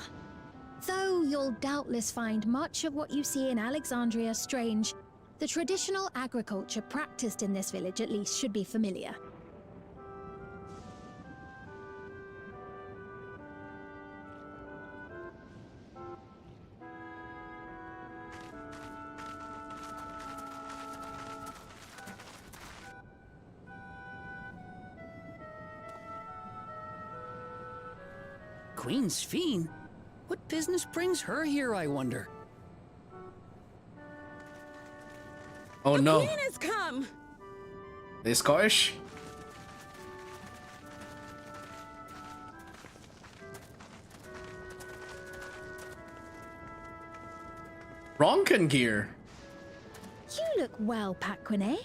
Though you'll doubtless find much of what you see in Alexandria strange, the traditional agriculture practiced in this village at least should be familiar. Queen Sphene? What business brings her here, I wonder? Oh no. The Queen has come! The Scottish? Ronkin gear. You look well, Paquine.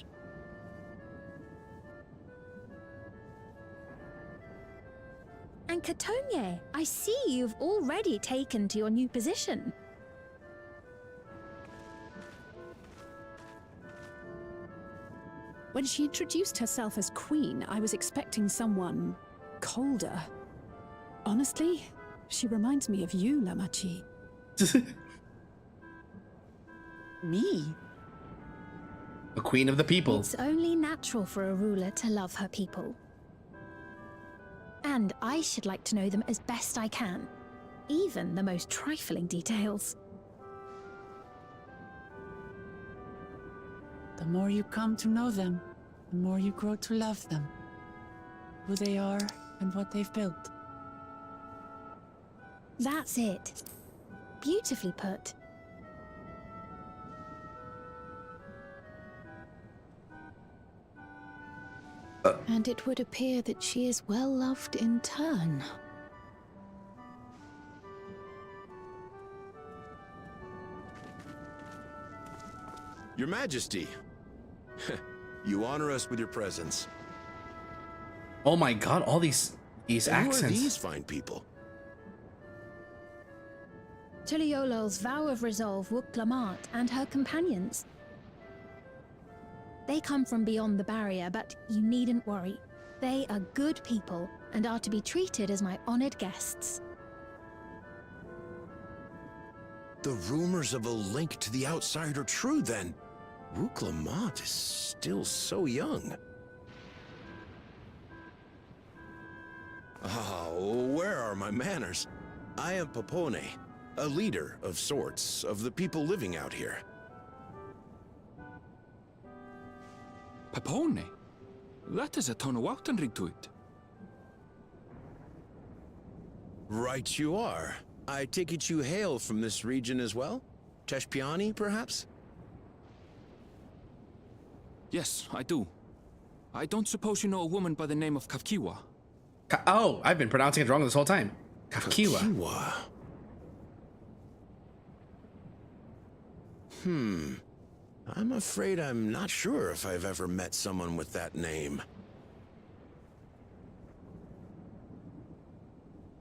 And Catogne, I see you've already taken to your new position. When she introduced herself as queen, I was expecting someone colder. Honestly, she reminds me of you, Lamachi. Me? The queen of the people. It's only natural for a ruler to love her people. And I should like to know them as best I can, even the most trifling details. The more you come to know them, the more you grow to love them. Who they are and what they've built. That's it. Beautifully put. And it would appear that she is well loved in turn. Your Majesty, you honor us with your presence. Oh my god, all these And accents. who are these fine people? Tuliolol's vow of resolve Wuk-Lamat and her companions. They come from beyond the barrier, but you needn't worry. They are good people and are to be treated as my honored guests. The rumors of a link to the outside are true, then. Wuk-Lamat is still so young. Oh, where are my manners? I am Popone, a leader of sorts of the people living out here. Popone? That is a Tonawautanrig to it. Right you are. I take it you hail from this region as well? Teshpiani, perhaps? Yes, I do. I don't suppose you know a woman by the name of Kafkiwa? Oh, I've been pronouncing it wrong this whole time. Kafkiwa. I'm afraid I'm not sure if I've ever met someone with that name.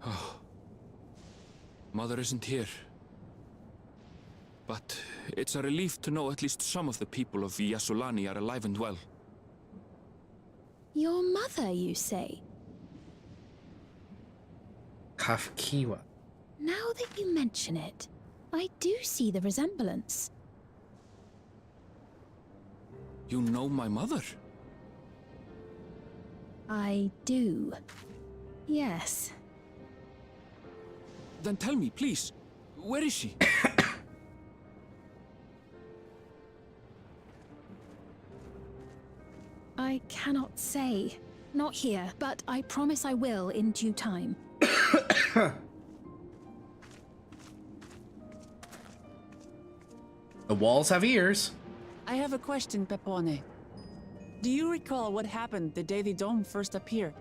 Oh. Mother isn't here. But it's a relief to know at least some of the people of Yasulani are alive and well. Your mother, you say? Kafkiwa. Now that you mention it, I do see the resemblance. You know my mother? I do. Yes. Then tell me, please, where is she? I cannot say. Not here, but I promise I will in due time. The walls have ears. I have a question, Pepone. Do you recall what happened the day the dome first appeared?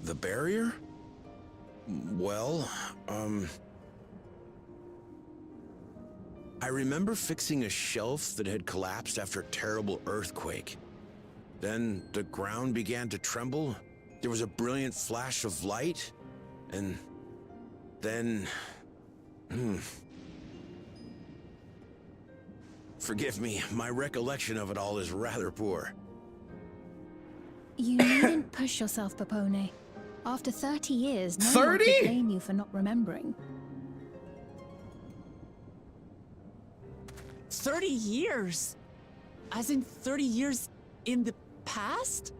The barrier? Well, I remember fixing a shelf that had collapsed after a terrible earthquake. Then the ground began to tremble. There was a brilliant flash of light, and then... Forgive me, my recollection of it all is rather poor. You needn't push yourself, Popone. After 30 years, no 30? one can blame you for not remembering. 30 years? As in 30 years in the past?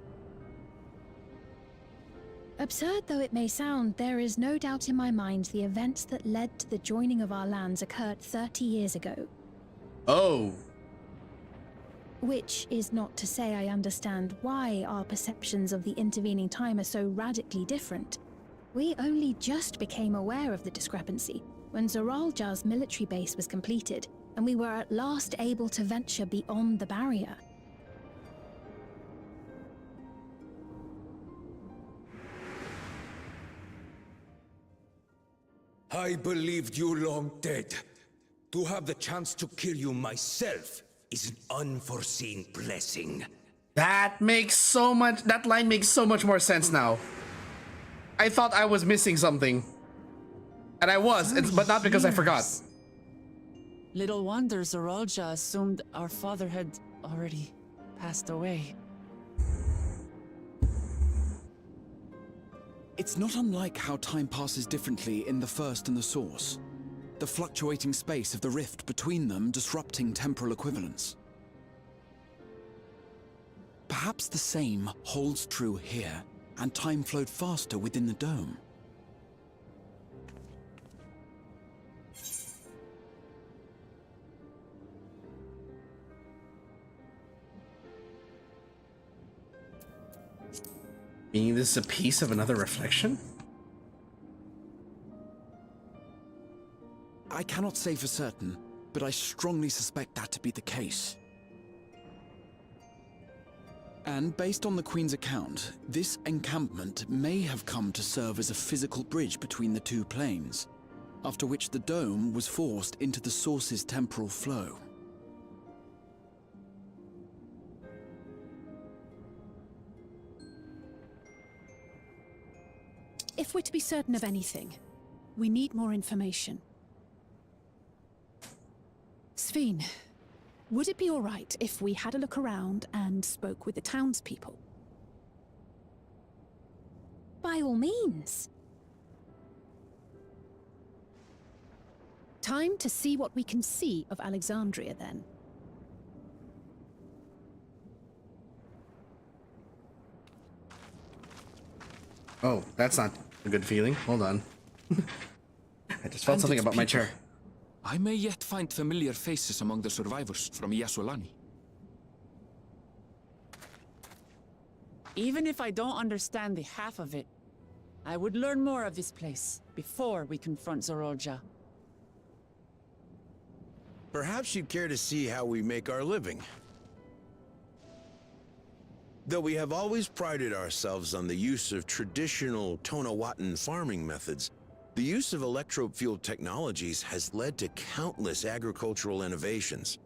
Absurd though it may sound, there is no doubt in my mind the events that led to the joining of our lands occurred 30 years ago. Oh. Which is not to say I understand why our perceptions of the intervening time are so radically different. We only just became aware of the discrepancy when Zoralja's military base was completed, and we were at last able to venture beyond the barrier. I believed you long dead. To have the chance to kill you myself is an unforeseen blessing. That line makes so much more sense now. I thought I was missing something. And I was, but not because I forgot. Little wonder Zoralja assumed our father had already passed away. It's not unlike how time passes differently in the First and the Source. The fluctuating space of the rift between them disrupting temporal equivalence. Perhaps the same holds true here, and time flowed faster within the dome. Meaning this is a piece of another reflection? I cannot say for certain, but I strongly suspect that to be the case. And based on the Queen's account, this encampment may have come to serve as a physical bridge between the two planes, after which the dome was forced into the source's temporal flow. If we're to be certain of anything, we need more information. Sveen, would it be all right if we had a look around and spoke with the townspeople? By all means. Time to see what we can see of Alexandria, then. Oh, that's not a good feeling. Hold on. I just felt something about my chair. I may yet find familiar faces among the survivors from Yasolani. Even if I don't understand the half of it, I would learn more of this place before we confront Zorolja. Perhaps you'd care to see how we make our living. Though we have always prided ourselves on the use of traditional Tonawatan farming methods, the use of electro-fueled technologies has led to countless agricultural innovations.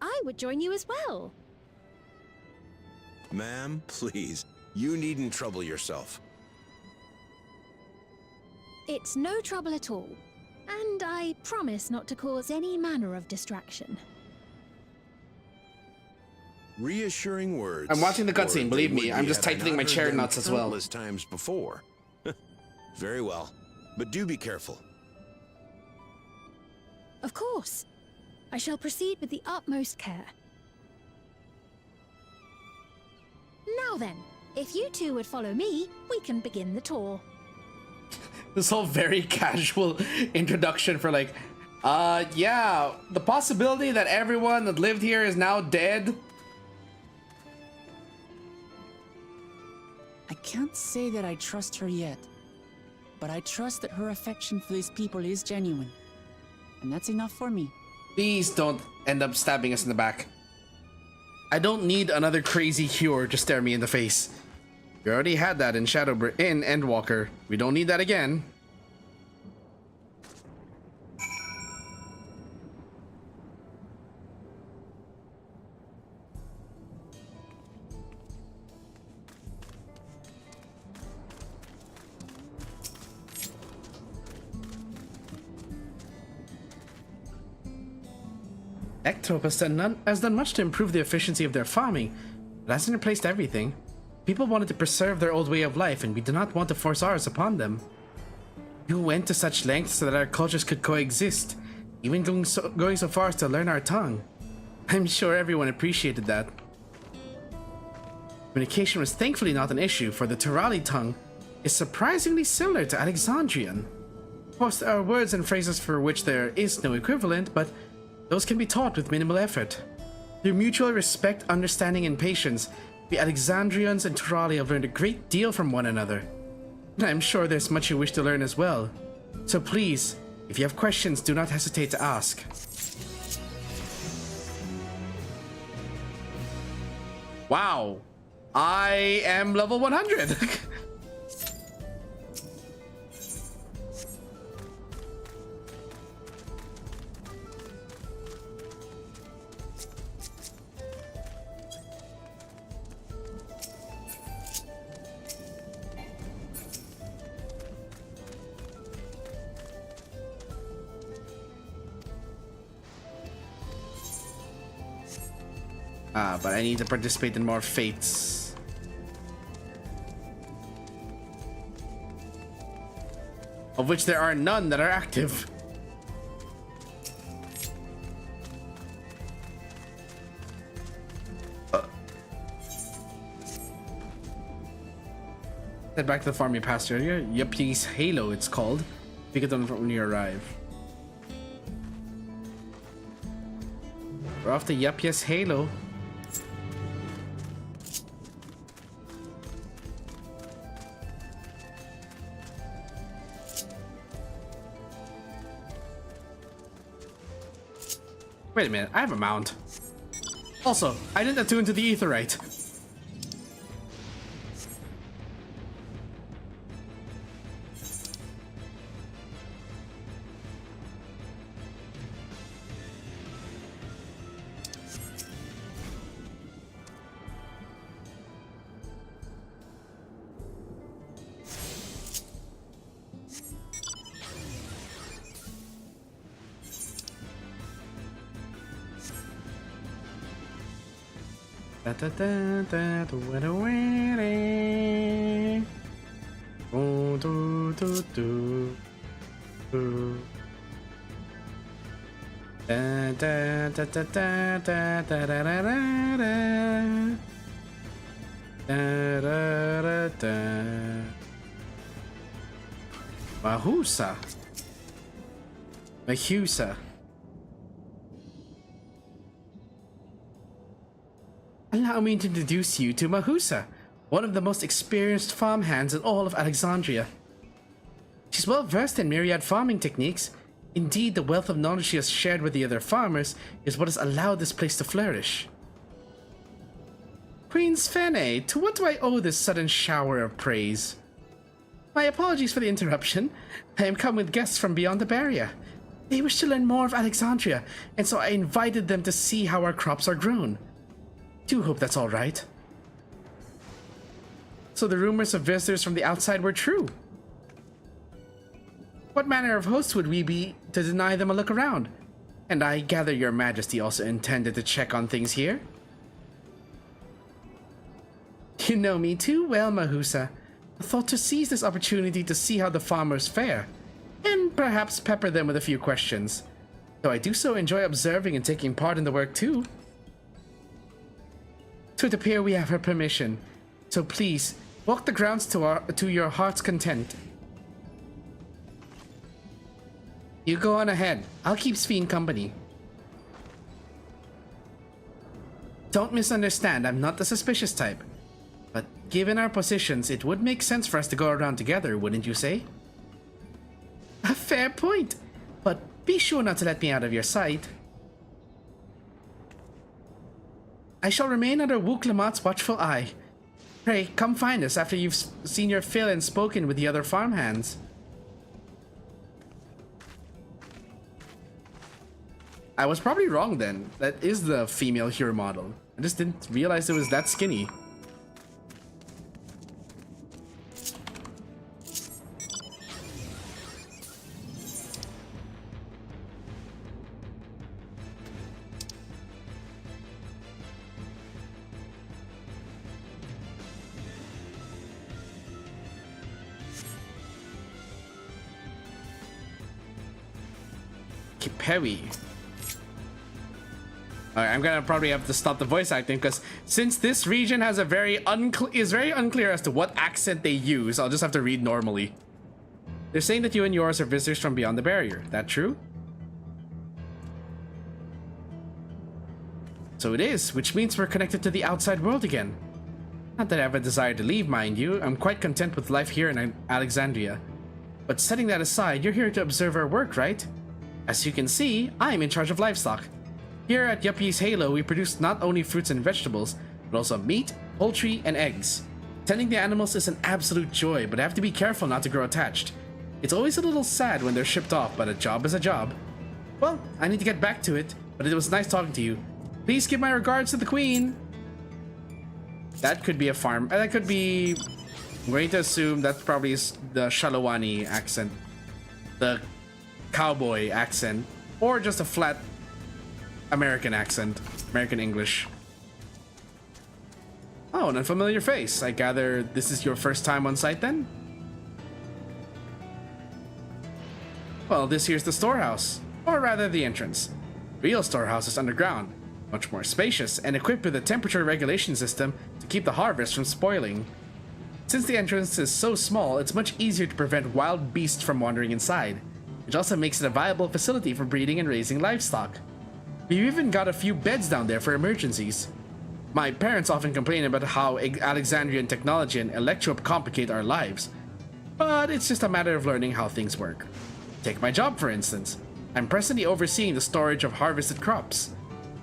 I would join you as well. Ma'am, please, you needn't trouble yourself. It's no trouble at all. And I promise not to cause any manner of distraction. Reassuring words. I'm watching the cutscene, believe me. I'm just tightening my chair nuts as well. Countless times before. Very well, but do be careful. Of course. I shall proceed with the utmost care. Now then, if you two would follow me, we can begin the tour. This whole very casual introduction for like, yeah, the possibility that everyone that lived here is now dead. I can't say that I trust her yet, but I trust that her affection for these people is genuine. And that's enough for me. Please don't end up stabbing us in the back. I don't need another crazy cure to stare me in the face. We already had that in in Endwalker. We don't need that again. Ektrop has done much to improve the efficiency of their farming, but hasn't replaced everything. People wanted to preserve their old way of life, and we do not want to force ours upon them. You went to such lengths so that our cultures could coexist, even going so far as to learn our tongue. I'm sure everyone appreciated that. Communication was thankfully not an issue, for the Turali tongue is surprisingly similar to Alexandrian. Of course, there are words and phrases for which there is no equivalent, but those can be taught with minimal effort. Through mutual respect, understanding, and patience, the Alexandrians and Turali have learned a great deal from one another. And I'm sure there's much you wish to learn as well. So please, if you have questions, do not hesitate to ask. Wow. I am level 100. But I need to participate in more fates. Of which there are none that are active. Head back to the farm you passed earlier. Yuppie's Halo, it's called. Pick it up when you arrive. We're off to Yuppie's Halo. Wait a minute, I have a mount. Also, I didn't attune to the aetherite. Da da da da da da da oh, do do do do da da da da da da da da da da da da da Mahusa. Allow me to introduce you to Mahusa, one of the most experienced farmhands in all of Alexandria. She's well versed in myriad farming techniques. Indeed, the wealth of knowledge she has shared with the other farmers is what has allowed this place to flourish. Queen's Fene, to what do I owe this sudden shower of praise? My apologies for the interruption. I am come with guests from beyond the barrier. They wish to learn more of Alexandria, and so I invited them to see how our crops are grown. Do hope that's all right. So the rumors of visitors from the outside were true. What manner of hosts would we be to deny them a look around? And I gather your majesty also intended to check on things here? You know me too well, Mahusa. I thought to seize this opportunity to see how the farmers fare, and perhaps pepper them with a few questions. Though I do so enjoy observing and taking part in the work too. To it appear we have her permission, so please, walk the grounds to your heart's content. You go on ahead. I'll keep Sphene company. Don't misunderstand, I'm not the suspicious type. But given our positions, it would make sense for us to go around together, wouldn't you say? A fair point, but be sure not to let me out of your sight. I shall remain under Wook Lamott's watchful eye. Pray, come find us after you've seen your fill and spoken with the other farmhands. I was probably wrong then. That is the female hero model. I just didn't realize it was that skinny. Heavy. Alright, I'm gonna probably have to stop the voice acting because since this region has a very unclear as to what accent they use, I'll just have to read normally. They're saying that you and yours are visitors from beyond the barrier. That true? So it is, which means we're connected to the outside world again. Not that I have a desire to leave, mind you. I'm quite content with life here in Alexandria. But setting that aside, you're here to observe our work, right? As you can see, I'm in charge of livestock. Here at Yuppie's Halo, we produce not only fruits and vegetables, but also meat, poultry, and eggs. Tending the animals is an absolute joy, but I have to be careful not to grow attached. It's always a little sad when they're shipped off, but a job is a job. Well, I need to get back to it, but it was nice talking to you. Please give my regards to the Queen. That could be a farm. That could be... I'm going to assume that probably is the Shalawani accent. The cowboy accent, or just a flat American accent, American English. Oh, an unfamiliar face. I gather this is your first time on site then? Well, this here's the storehouse, or rather the entrance. Real storehouse is underground, much more spacious and equipped with a temperature regulation system to keep the harvest from spoiling. Since the entrance is so small, it's much easier to prevent wild beasts from wandering inside, which also makes it a viable facility for breeding and raising livestock. We've even got a few beds down there for emergencies. My parents often complain about how Alexandrian technology and electro complicate our lives, but it's just a matter of learning how things work. Take my job for instance. I'm presently overseeing the storage of harvested crops.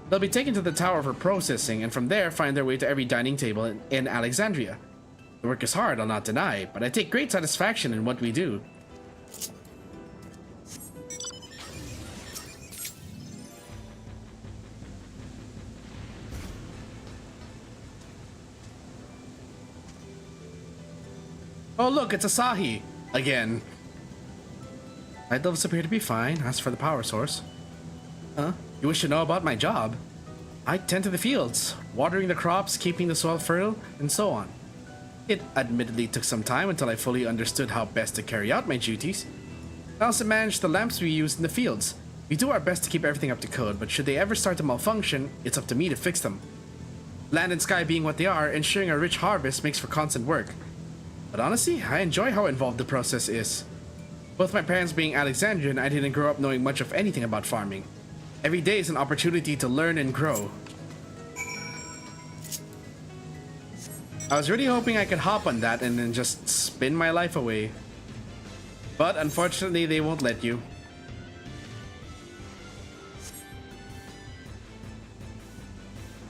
They'll be taken to the tower for processing, and from there find their way to every dining table in Alexandria. The work is hard, I'll not deny, but I take great satisfaction in what we do. Oh look, it's Asahi! Again. Light levels appear to be fine. As for the power source. Huh? You wish to know about my job? I tend to the fields, watering the crops, keeping the soil fertile, and so on. It admittedly took some time until I fully understood how best to carry out my duties. I also manage the lamps we use in the fields. We do our best to keep everything up to code, but should they ever start to malfunction, it's up to me to fix them. Land and sky being what they are, ensuring a rich harvest makes for constant work. But honestly, I enjoy how involved the process is. Both my parents being Alexandrian, I didn't grow up knowing much of anything about farming. Every day is an opportunity to learn and grow. I was really hoping I could hop on that and then just spin my life away. But unfortunately, they won't let you.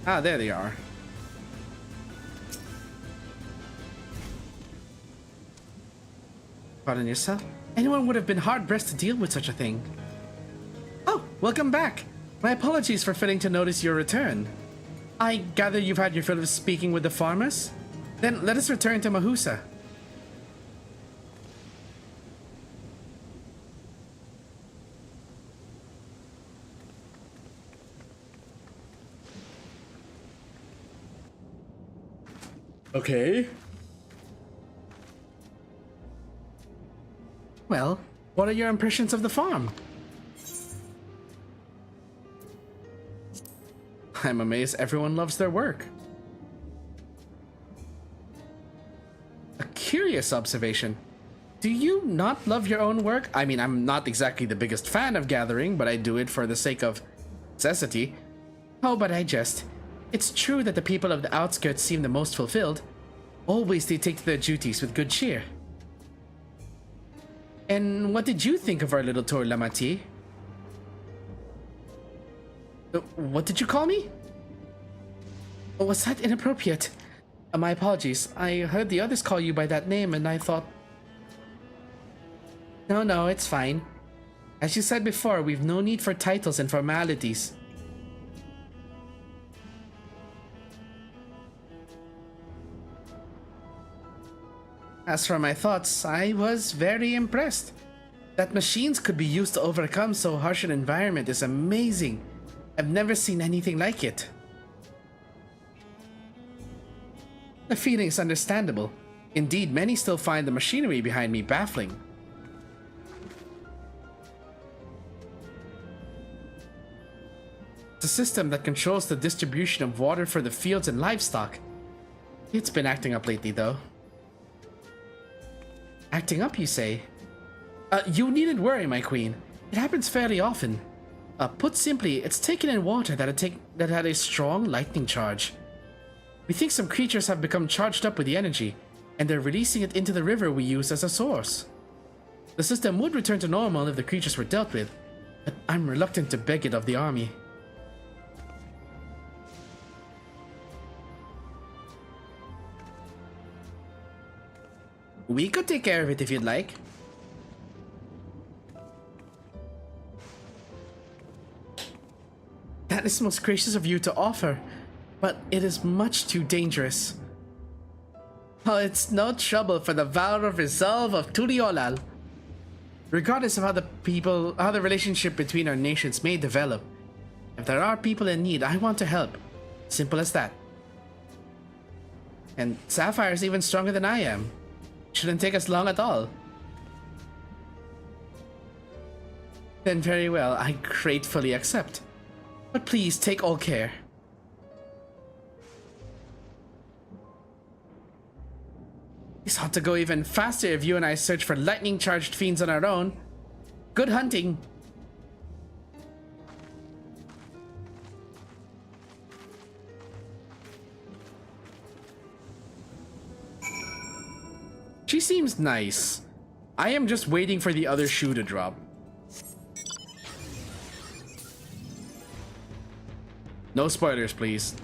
Ah, there they are. Pardon yourself? Anyone would have been hard-pressed to deal with such a thing. Oh, welcome back. My apologies for failing to notice your return. I gather you've had your fill of speaking with the farmers? Then let us return to Mahusa. Okay. Well, what are your impressions of the farm? I'm amazed everyone loves their work. A curious observation. Do you not love your own work? I mean, I'm not exactly the biggest fan of gathering, but I do it for the sake of necessity. Oh, but I jest. It's true that the people of the outskirts seem the most fulfilled. Always they take to their duties with good cheer. And what did you think of our little tour, Lamati? What did you call me? Was that inappropriate? My apologies. I heard the others call you by that name and I thought... No, it's fine. As you said before, we've no need for titles and formalities. As for my thoughts, I was very impressed. That machines could be used to overcome so harsh an environment is amazing. I've never seen anything like it. The feeling is understandable. Indeed, many still find the machinery behind me baffling. It's a system that controls the distribution of water for the fields and livestock. It's been acting up lately, though. Acting up, you say? You needn't worry, my queen. It happens fairly often. Put simply, it's taken in water that had a strong lightning charge. We think some creatures have become charged up with the energy, and they're releasing it into the river we use as a source. The system would return to normal if the creatures were dealt with, but I'm reluctant to beg it of the army. We could take care of it if you'd like. That is most gracious of you to offer, but it is much too dangerous. Oh, it's no trouble for the valor of resolve of Turiolal. Regardless of how the relationship between our nations may develop, if there are people in need, I want to help. Simple as that. And Sapphire is even stronger than I am. Shouldn't take us long at all. Then very well, I gratefully accept. But please take all care. This ought to go even faster if you and I search for lightning-charged fiends on our own. Good hunting. She seems nice. I am just waiting for the other shoe to drop. No spoilers, please.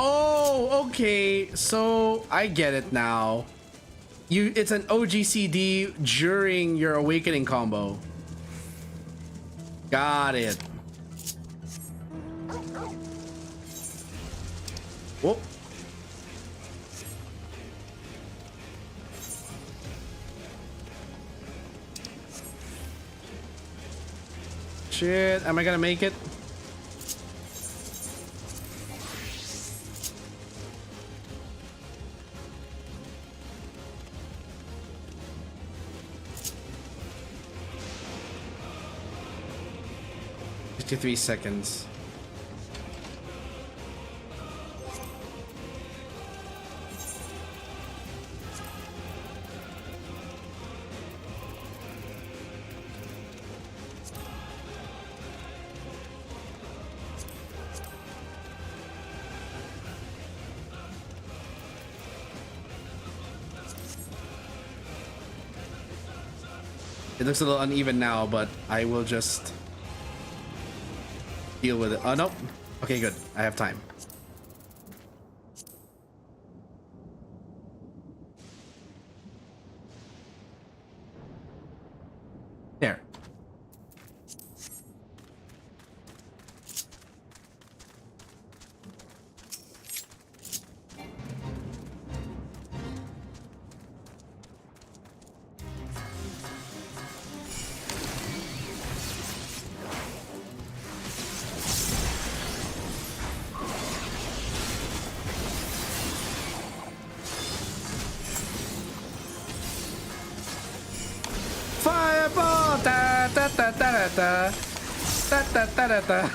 Oh, okay. So I get it now. It's an OGCD during your awakening combo. Got it. Whoa. Shit, am I gonna make it? Three seconds. It looks a little uneven now, but I will just deal with it. Oh, no. Okay, good. I have time. There. Fireball! Da da da da da da da da da da.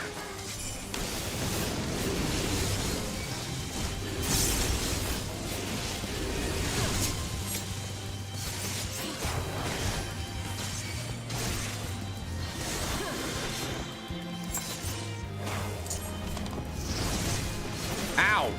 Ow!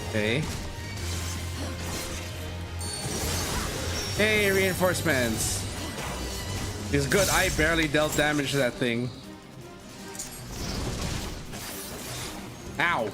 Okay. Hey, reinforcements. It's good. I barely dealt damage to that thing. Ow.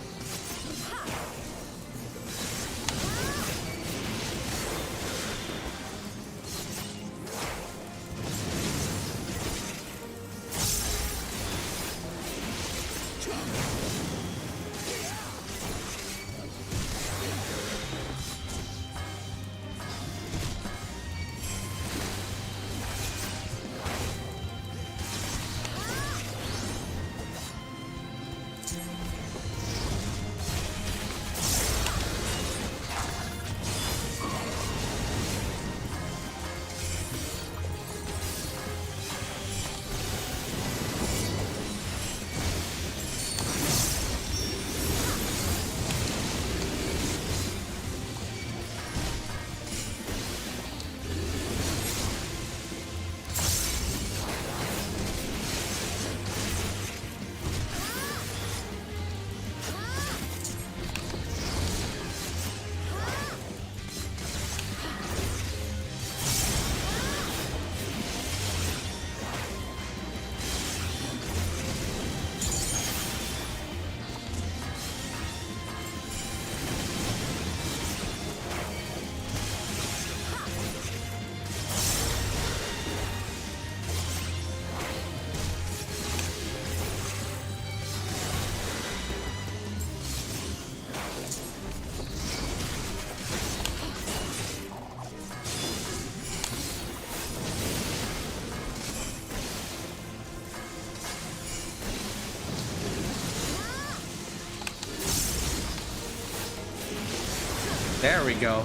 There we go.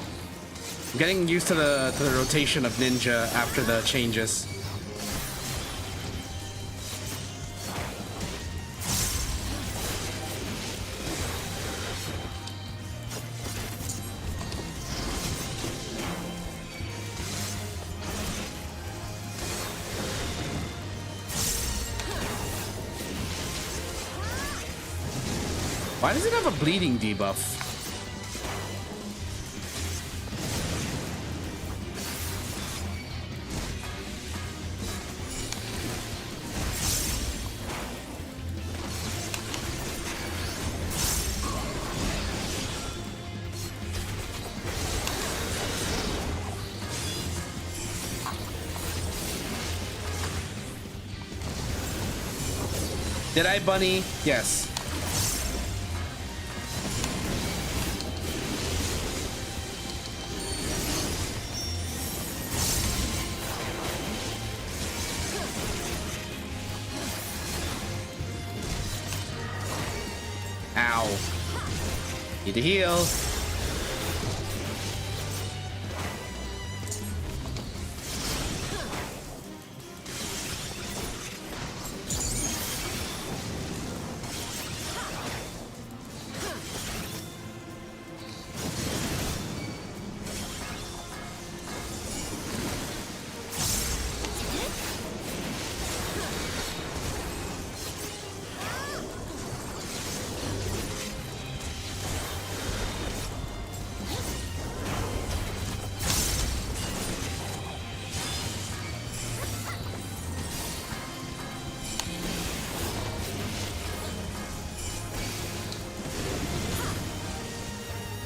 I'm getting used to the rotation of ninja after the changes. Why does it have a bleeding debuff? Did I bunny? Yes. Ow. Need to heal.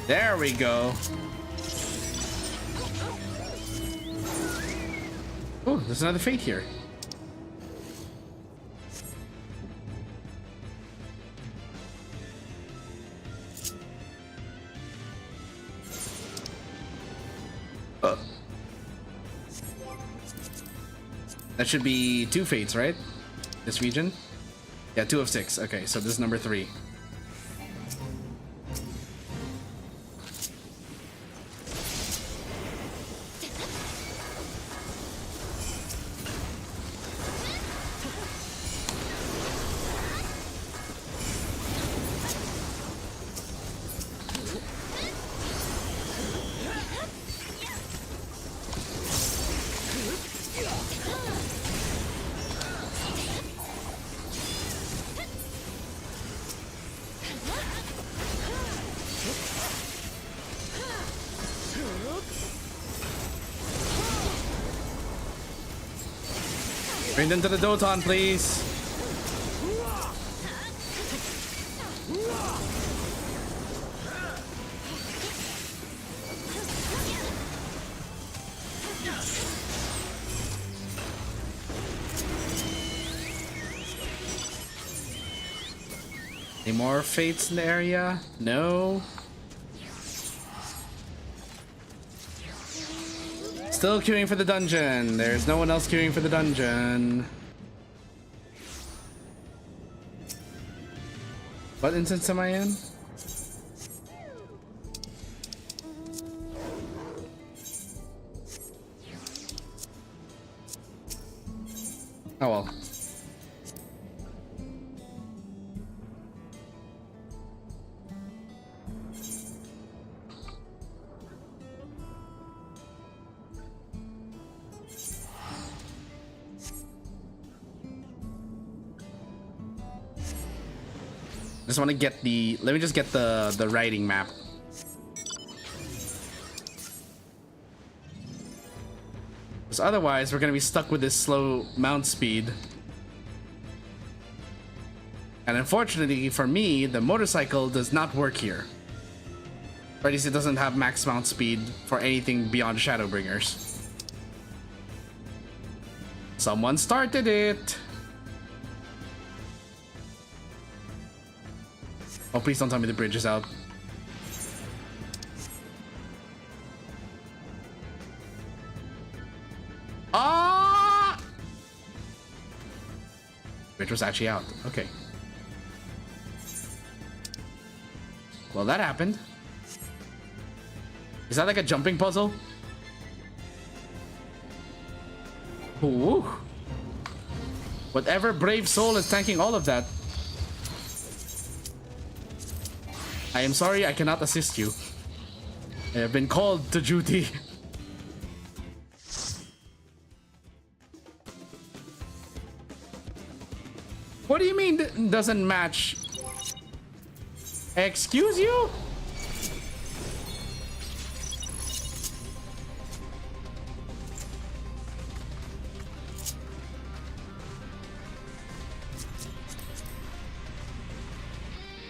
There we go. Oh, there's another fate here. That should be 2 fates, right? This region? Yeah, 2 of 6. Okay, so this is number 3. Bring them to the Doton, please. Any more fates in the area? No. Still queuing for the dungeon. There's no one else queuing for the dungeon. What instance am I in? Oh well. Just want to get the, let me just get the writing map. Because otherwise we're going to be stuck with this slow mount speed. And unfortunately for me, the motorcycle does not work here. Or at least it doesn't have max mount speed for anything beyond Shadowbringers. Someone started it! Oh, please don't tell me the bridge is out. Ah! Bridge was actually out. Okay. Well, that happened. Is that like a jumping puzzle? Ooh. Whatever brave soul is tanking all of that. I am sorry I cannot assist you. I have been called to duty. What do you mean doesn't match? Excuse you?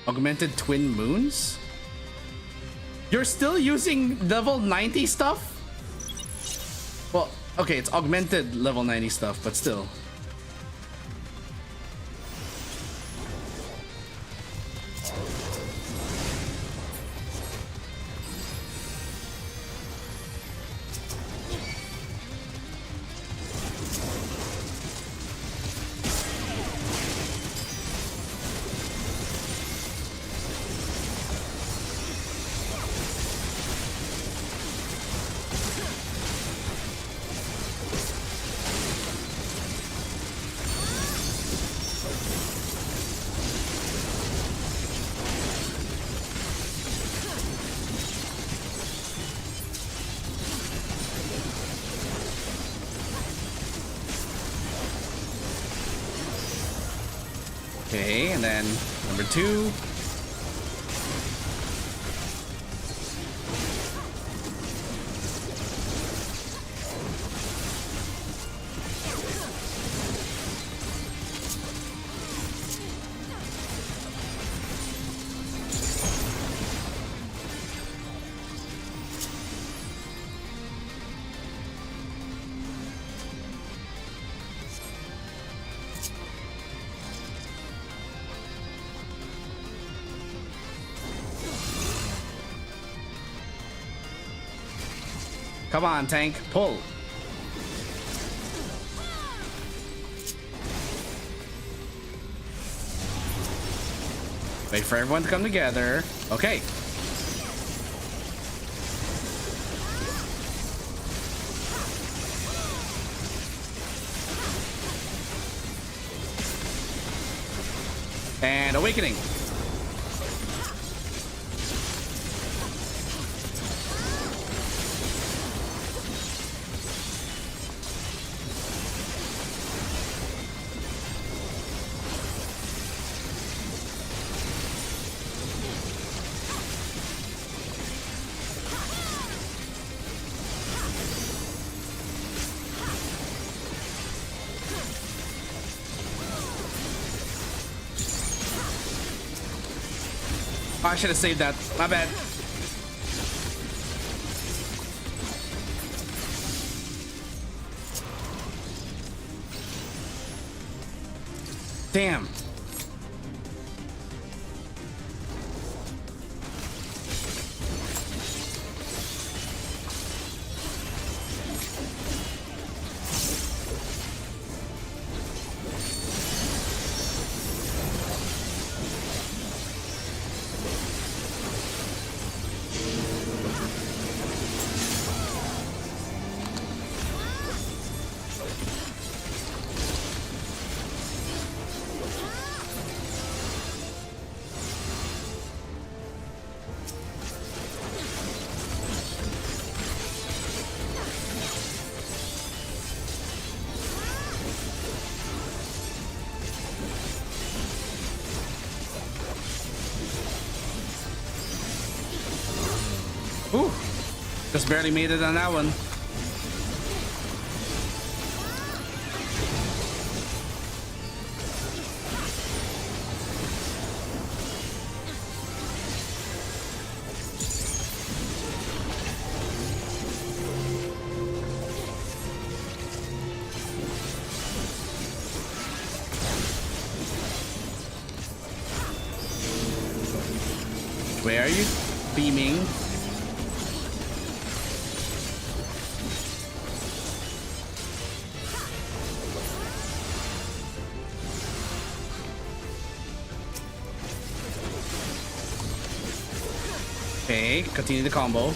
Augmented twin moons? You're still using level 90 stuff? Well, okay, it's augmented level 90 stuff, but still. Okay, and then number 2. Come on, tank, pull. Wait for everyone to come together. Okay. And awakening. Oh, I should have saved that. My bad. Damn. Ooh, just barely made it on that one. Where are you beaming? Okay, continue the combo.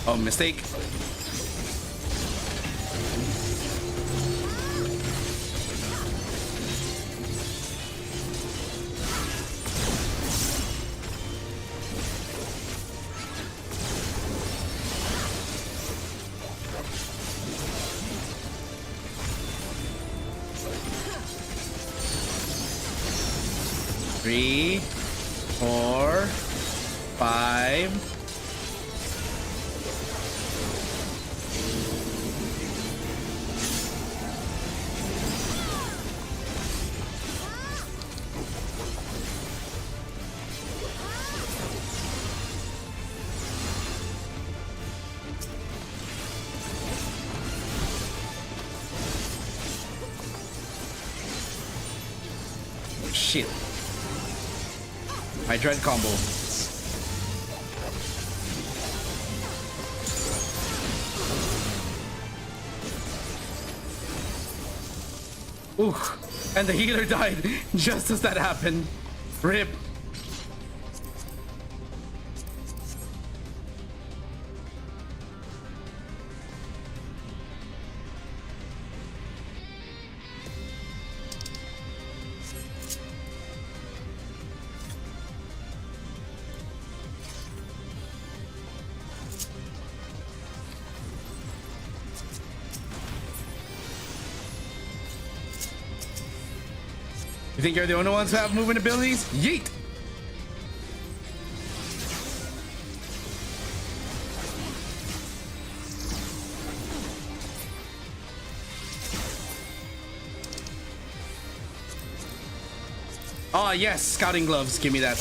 Oh, mistake. Three, 4, 5. Shit. I dread combo. Ooh, and the healer died just as that happened. RIP. You think you're the only ones who have movement abilities? Yeet! Oh yes, scouting gloves, give me that.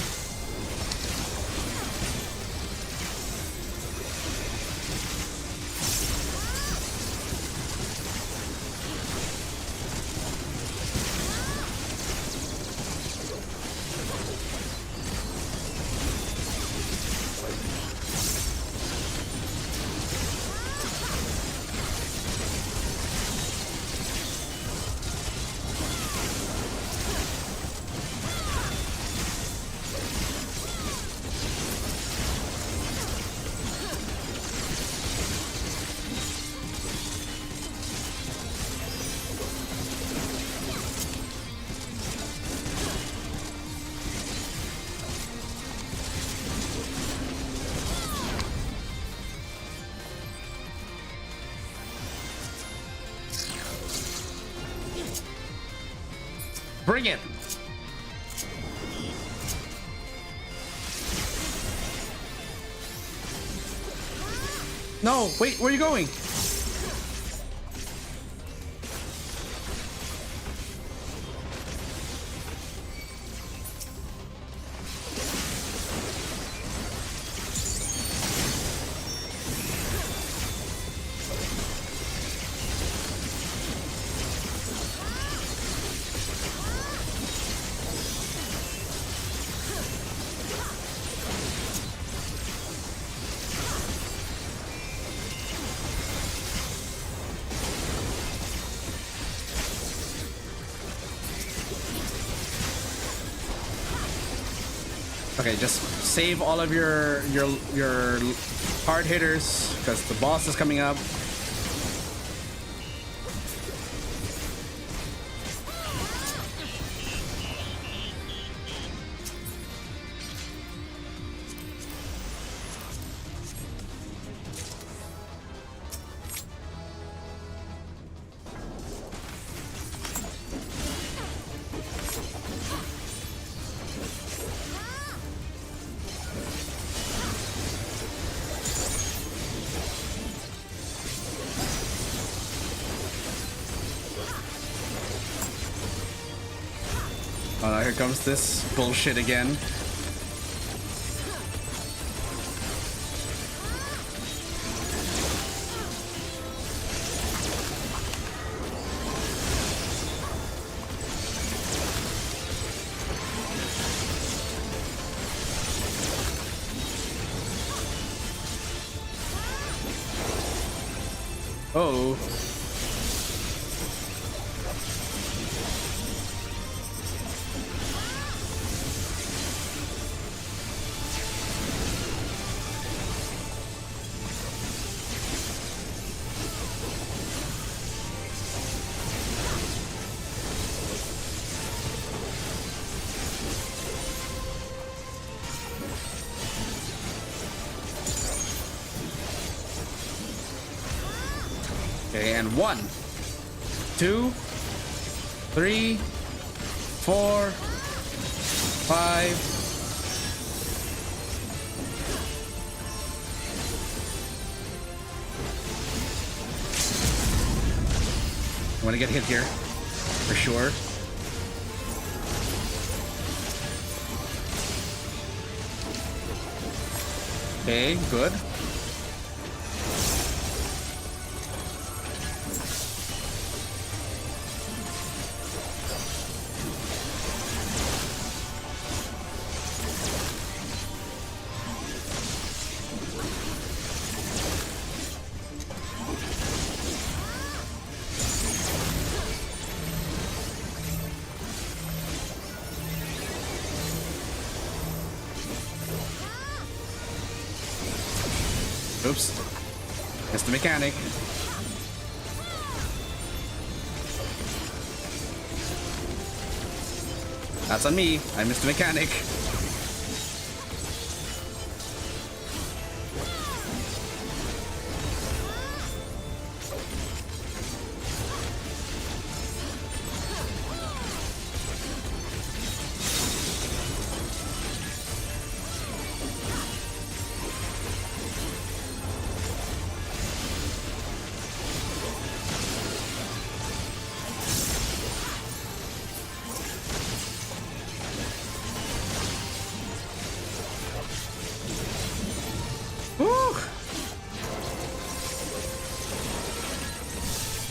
Bring it! No, wait, where are you going? Okay, just save all of your hard hitters because the boss is coming up. Here comes this bullshit again. Oh. Okay, and 1, 2, 3, 4, 5. I want to get hit here for sure. Okay, good. Oops. Missed the mechanic. That's on me. I missed the mechanic.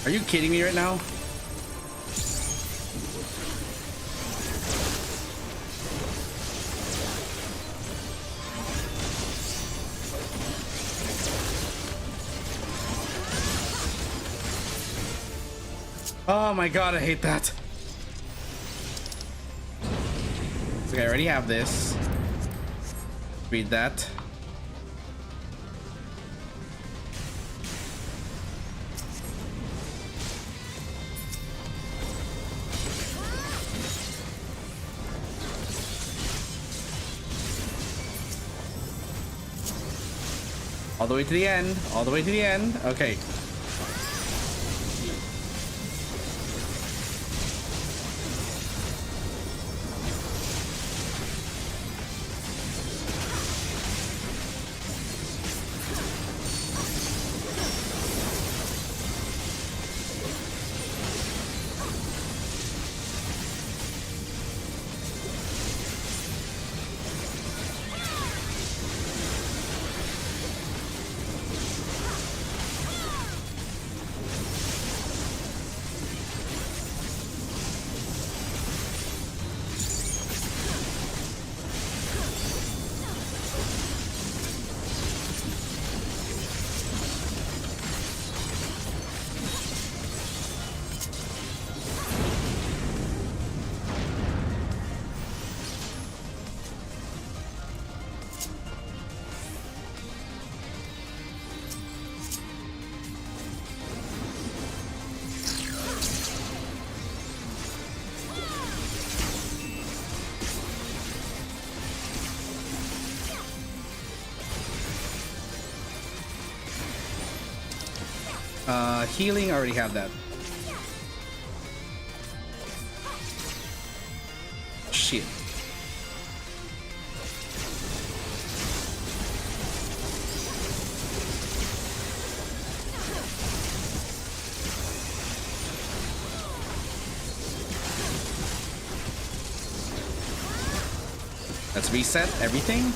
Are you kidding me right now? Oh my god, I hate that. Okay, I already have this. Read that. All the way to the end. All the way to the end. Okay. Healing, I already have that. Shit. Let's reset everything.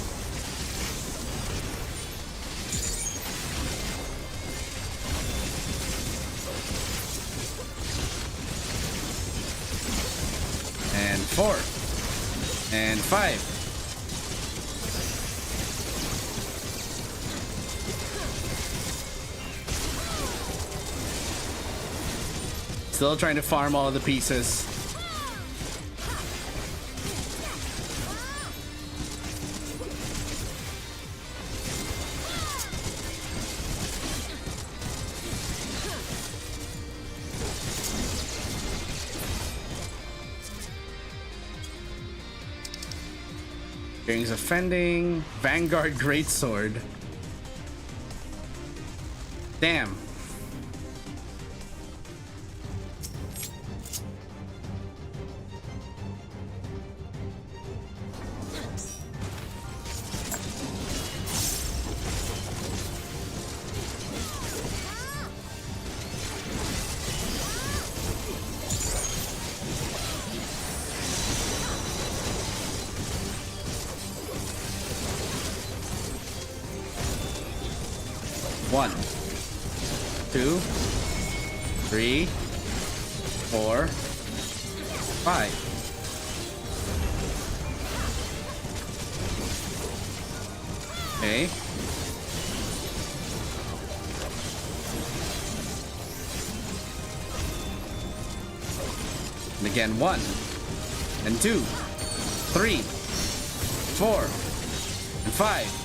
And 4 and 5. Still trying to farm all of the pieces. Rings offending. Vanguard Greatsword. Damn. 1, 2, 3, 4, 5. Okay. And again, 1 and 2, 3, 4, and 5.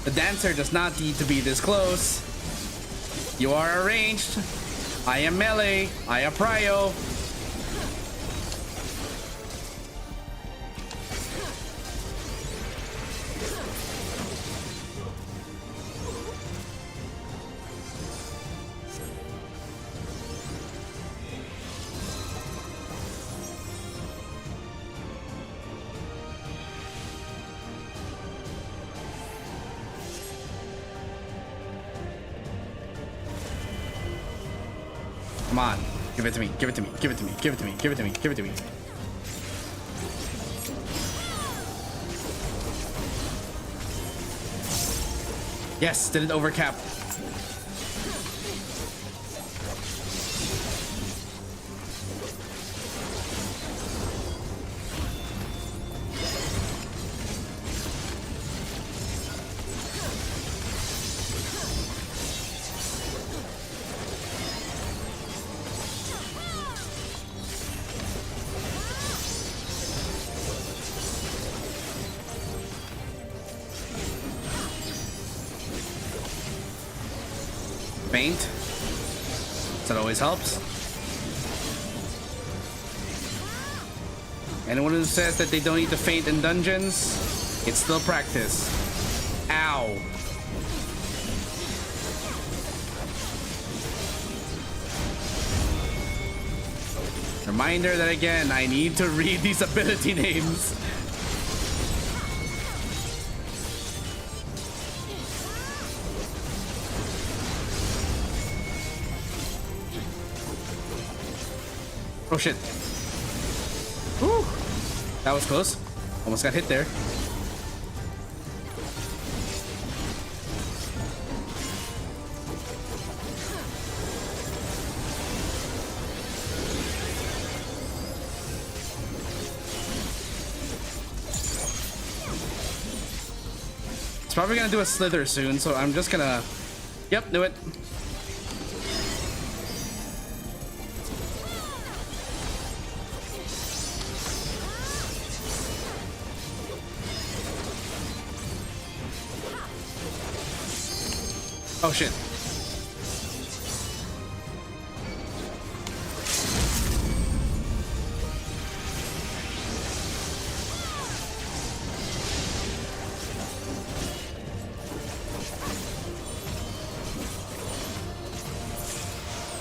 The dancer does not need to be this close. You are arranged. I am melee. I am prio. Come on. Give it to me. Give it to me. Give it to me. Give it to me. Give it to me. Give it to me. Yes, did it overcap. Faint. That always helps. Anyone who says that they don't need to faint in dungeons, it's still practice. Ow. Reminder that again, I need to read these ability names. Oh shit. Woo. That was close. Almost got hit there. It's probably gonna do a slither soon, so I'm just gonna... Yep, do it. Oh shit.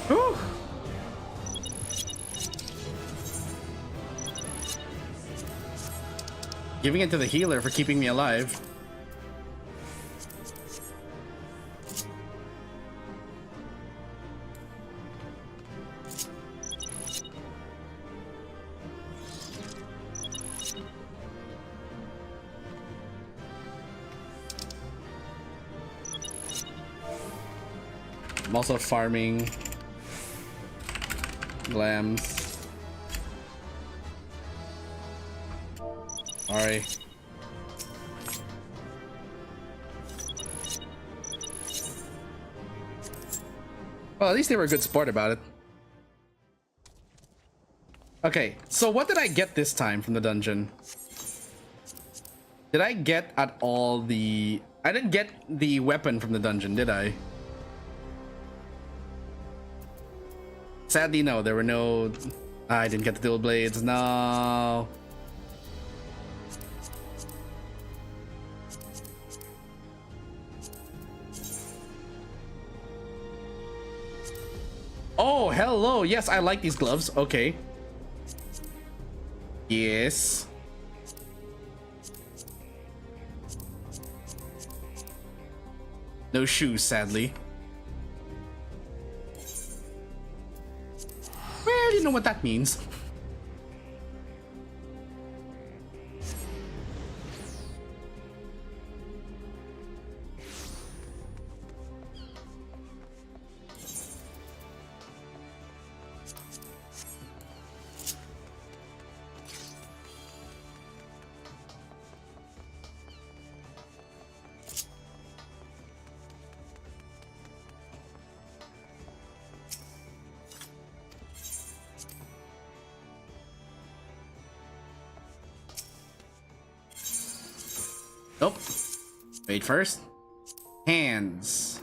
Whew. Giving it to the healer for keeping me alive. I'm also farming glams. Sorry. Well, at least they were a good sport about it. Okay, so what did I get this time from the dungeon? Did I get at all the... I didn't get the weapon from the dungeon, did I? Sadly, no. There were no... I didn't get the dual blades. No. Oh, hello. Yes, I like these gloves. Okay. Yes. No shoes, sadly. Well, you know what that means. Nope. Wait first. Hands.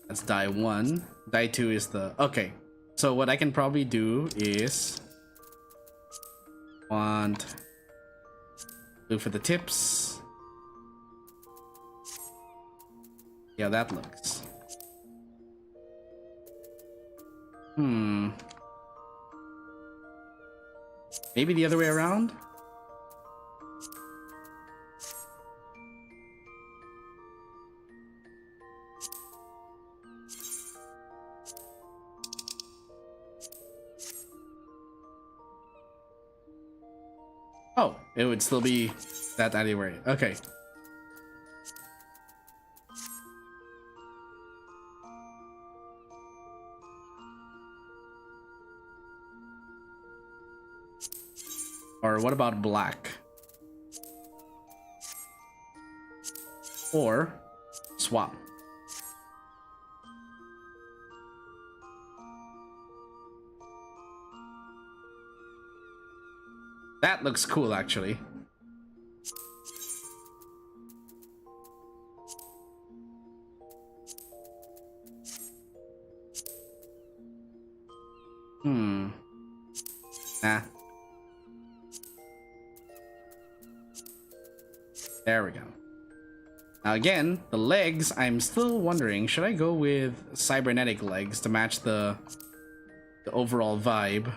That's die 1. Die 2 is the... Okay. So what I can probably do is... Look for the tips. Yeah, that looks. Maybe the other way around? Oh, it would still be that anyway. Okay. Or what about black? Or swap. That looks cool, actually. Nah. There we go. Now again, the legs, I'm still wondering, should I go with cybernetic legs to match the overall vibe?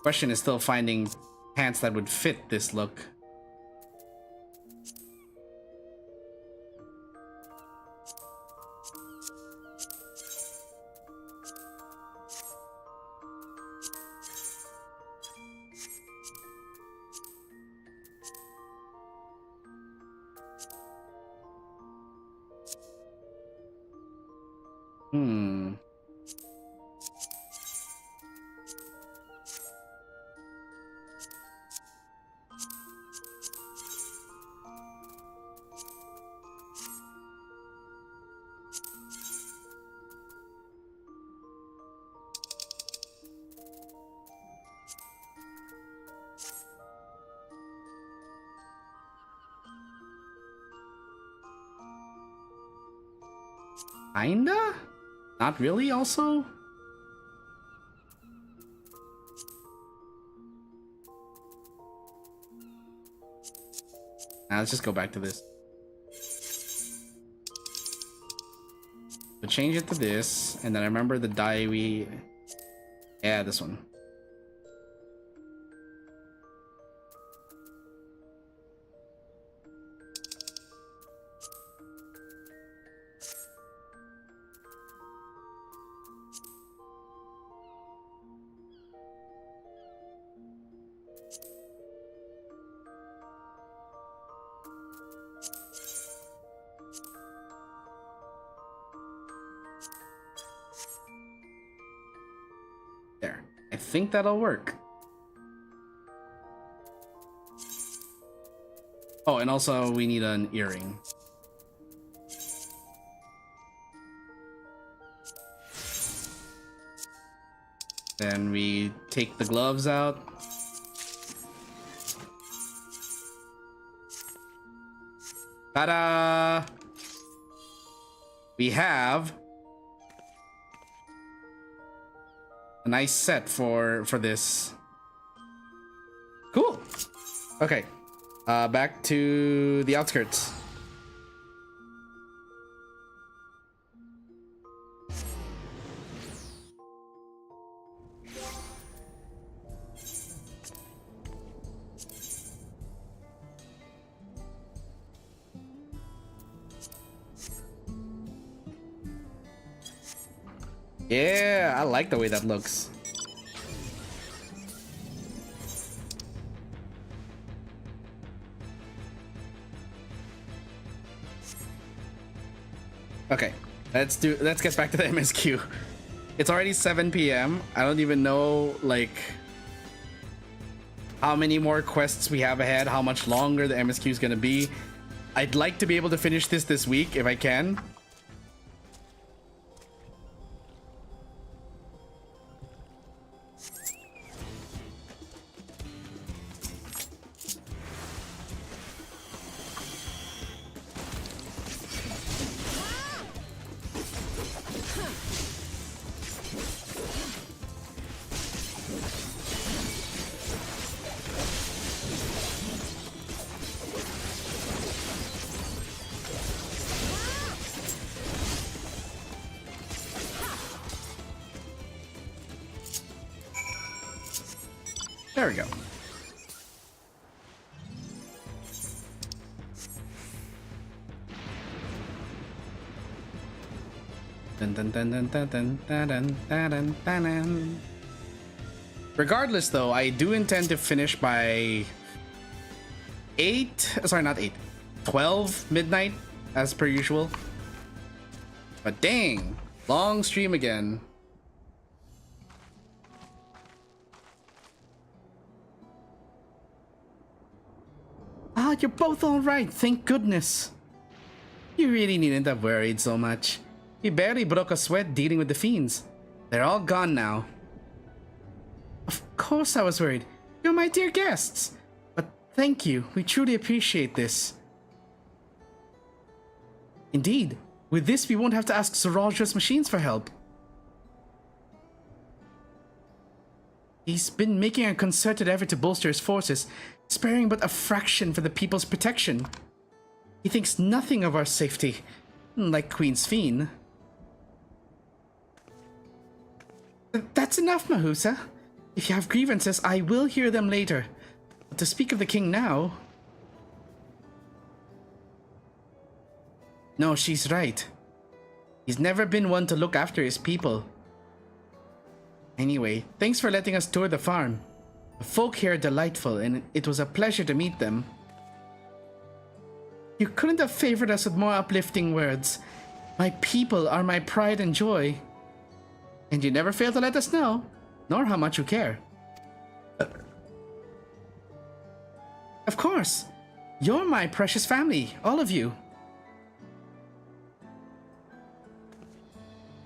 Question is still finding pants that would fit this look. Kinda? Not really, also? Now let's just go back to this. So change it to this, and then I remember the die we... Yeah, this one. There. I think that'll work. Oh, and also we need an earring. Then we take the gloves out. Ta-da! We have a nice set for this. Okay. Back to the outskirts. Yeah, I like the way that looks. Okay, let's get back to the MSQ. It's already 7 p.m. I don't even know like how many more quests we have ahead, how much longer the MSQ is gonna be. I'd like to be able to finish this week if I can. There we go. Dun, dun, dun, dun, dun, dun, dun, dun, dun, dun, dun. Regardless, though, I do intend to finish by 12 midnight, as per usual. But dang, long stream again. Ah, you're both all right, thank goodness. You really needn't have worried so much. We barely broke a sweat dealing with the fiends. They're all gone now. Of course I was worried. You're my dear guests. But thank you, we truly appreciate this. Indeed, with this we won't have to ask Zoraldra's machines for help. He's been making a concerted effort to bolster his forces, sparing but a fraction for the people's protection. He thinks nothing of our safety, like Queen's Fiend. That's enough, Mahusa. If you have grievances, I will hear them later. But to speak of the king now... No, she's right. He's never been one to look after his people. Anyway, thanks for letting us tour the farm. The folk here are delightful, and it was a pleasure to meet them. You couldn't have favored us with more uplifting words. My people are my pride and joy. And you never fail to let us know, nor how much you care. Of course. You're my precious family, all of you.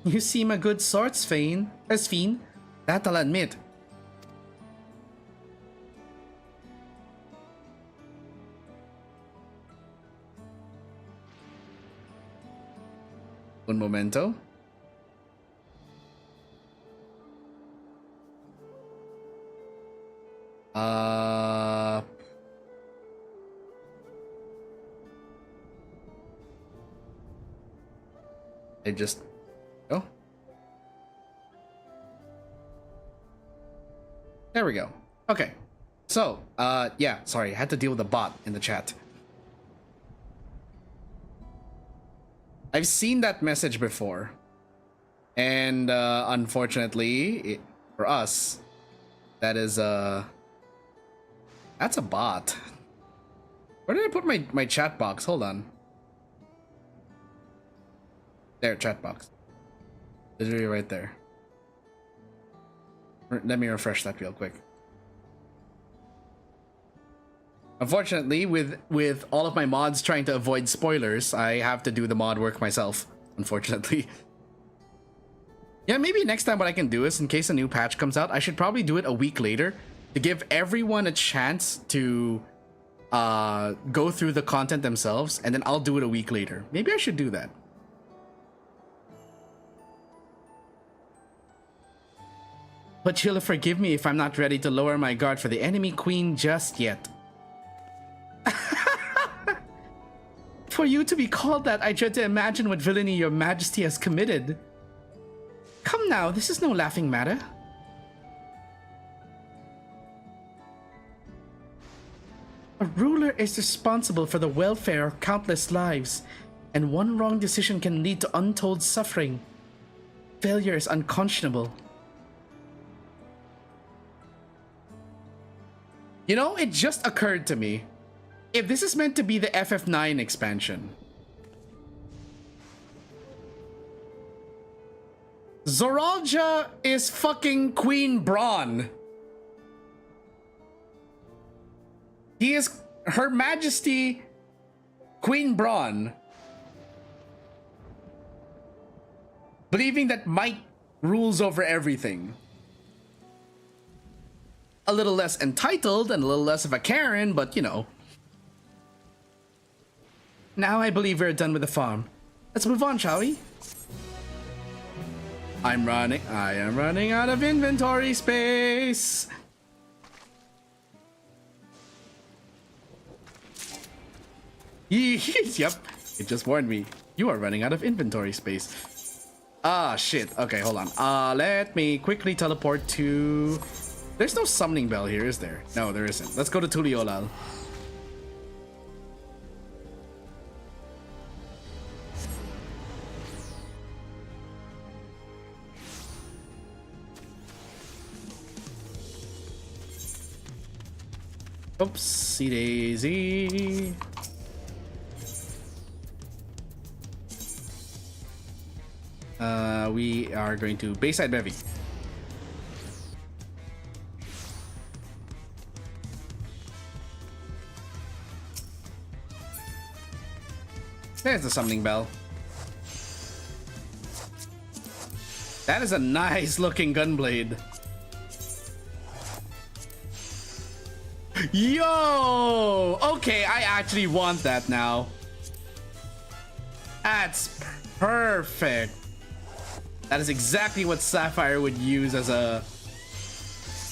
You seem a good sort, Fiend. That I'll admit. Un momento. I just... Oh. There we go. Okay. So, yeah, sorry, I had to deal with a bot in the chat. I've seen that message before. And, unfortunately, for us, that is, that's a bot. Where did I put my chat box? Hold on. There, chat box. Literally right there. Let me refresh that real quick. Unfortunately, with all of my mods trying to avoid spoilers, I have to do the mod work myself, unfortunately. Yeah, maybe next time what I can do is, in case a new patch comes out, I should probably do it a week later to give everyone a chance to go through the content themselves, and then I'll do it a week later. Maybe I should do that. But you'll forgive me if I'm not ready to lower my guard for the enemy queen just yet. For you to be called that, I dread to imagine what villainy your majesty has committed. Come now, this is no laughing matter. A ruler is responsible for the welfare of countless lives, and one wrong decision can lead to untold suffering. Failure is unconscionable. You know, it just occurred to me. If this is meant to be the FF9 expansion, Zoralja is fucking Queen Braun. He is Her Majesty Queen Braun, believing that might rules over everything. A little less entitled and a little less of a Karen, but you know. Now I believe we're done with the farm. Let's move on, shall we? I am running out of inventory space. Yep, it just warned me. You are running out of inventory space. Ah, shit. Okay, hold on. Let me quickly teleport to... There's no summoning bell here, is there? No, there isn't. Let's go to Tuliolal. Oopsie daisy. We are going to Bayside Bevy. There's the summoning bell. That is a nice looking gunblade. Yo! Okay, I actually want that now. That's perfect. That is exactly what Sapphire would use as a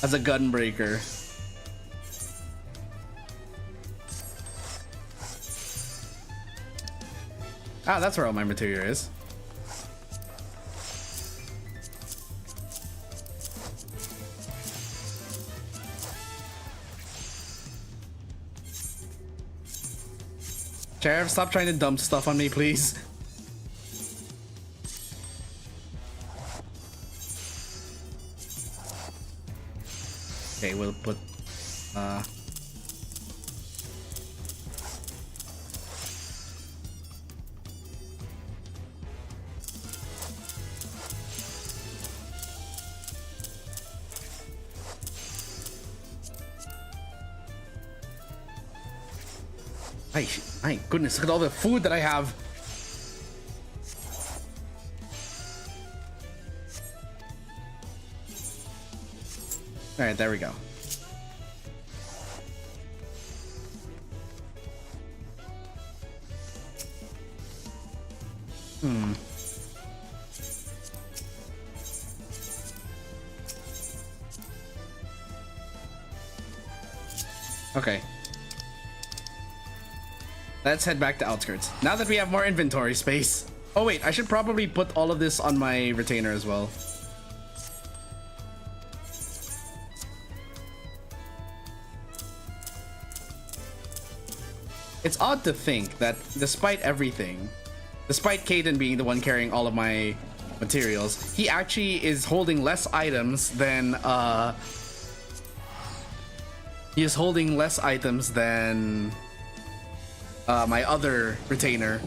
gunbreaker. Ah, that's where all my material is. Sheriff, stop trying to dump stuff on me, please. Okay, we'll put my goodness, look at all the food that I have. All right, there we go. Okay. Let's head back to outskirts. Now that we have more inventory space. Oh wait, I should probably put all of this on my retainer as well. It's odd to think that despite everything, despite Caden being the one carrying all of my materials, he actually is holding less items than my other retainer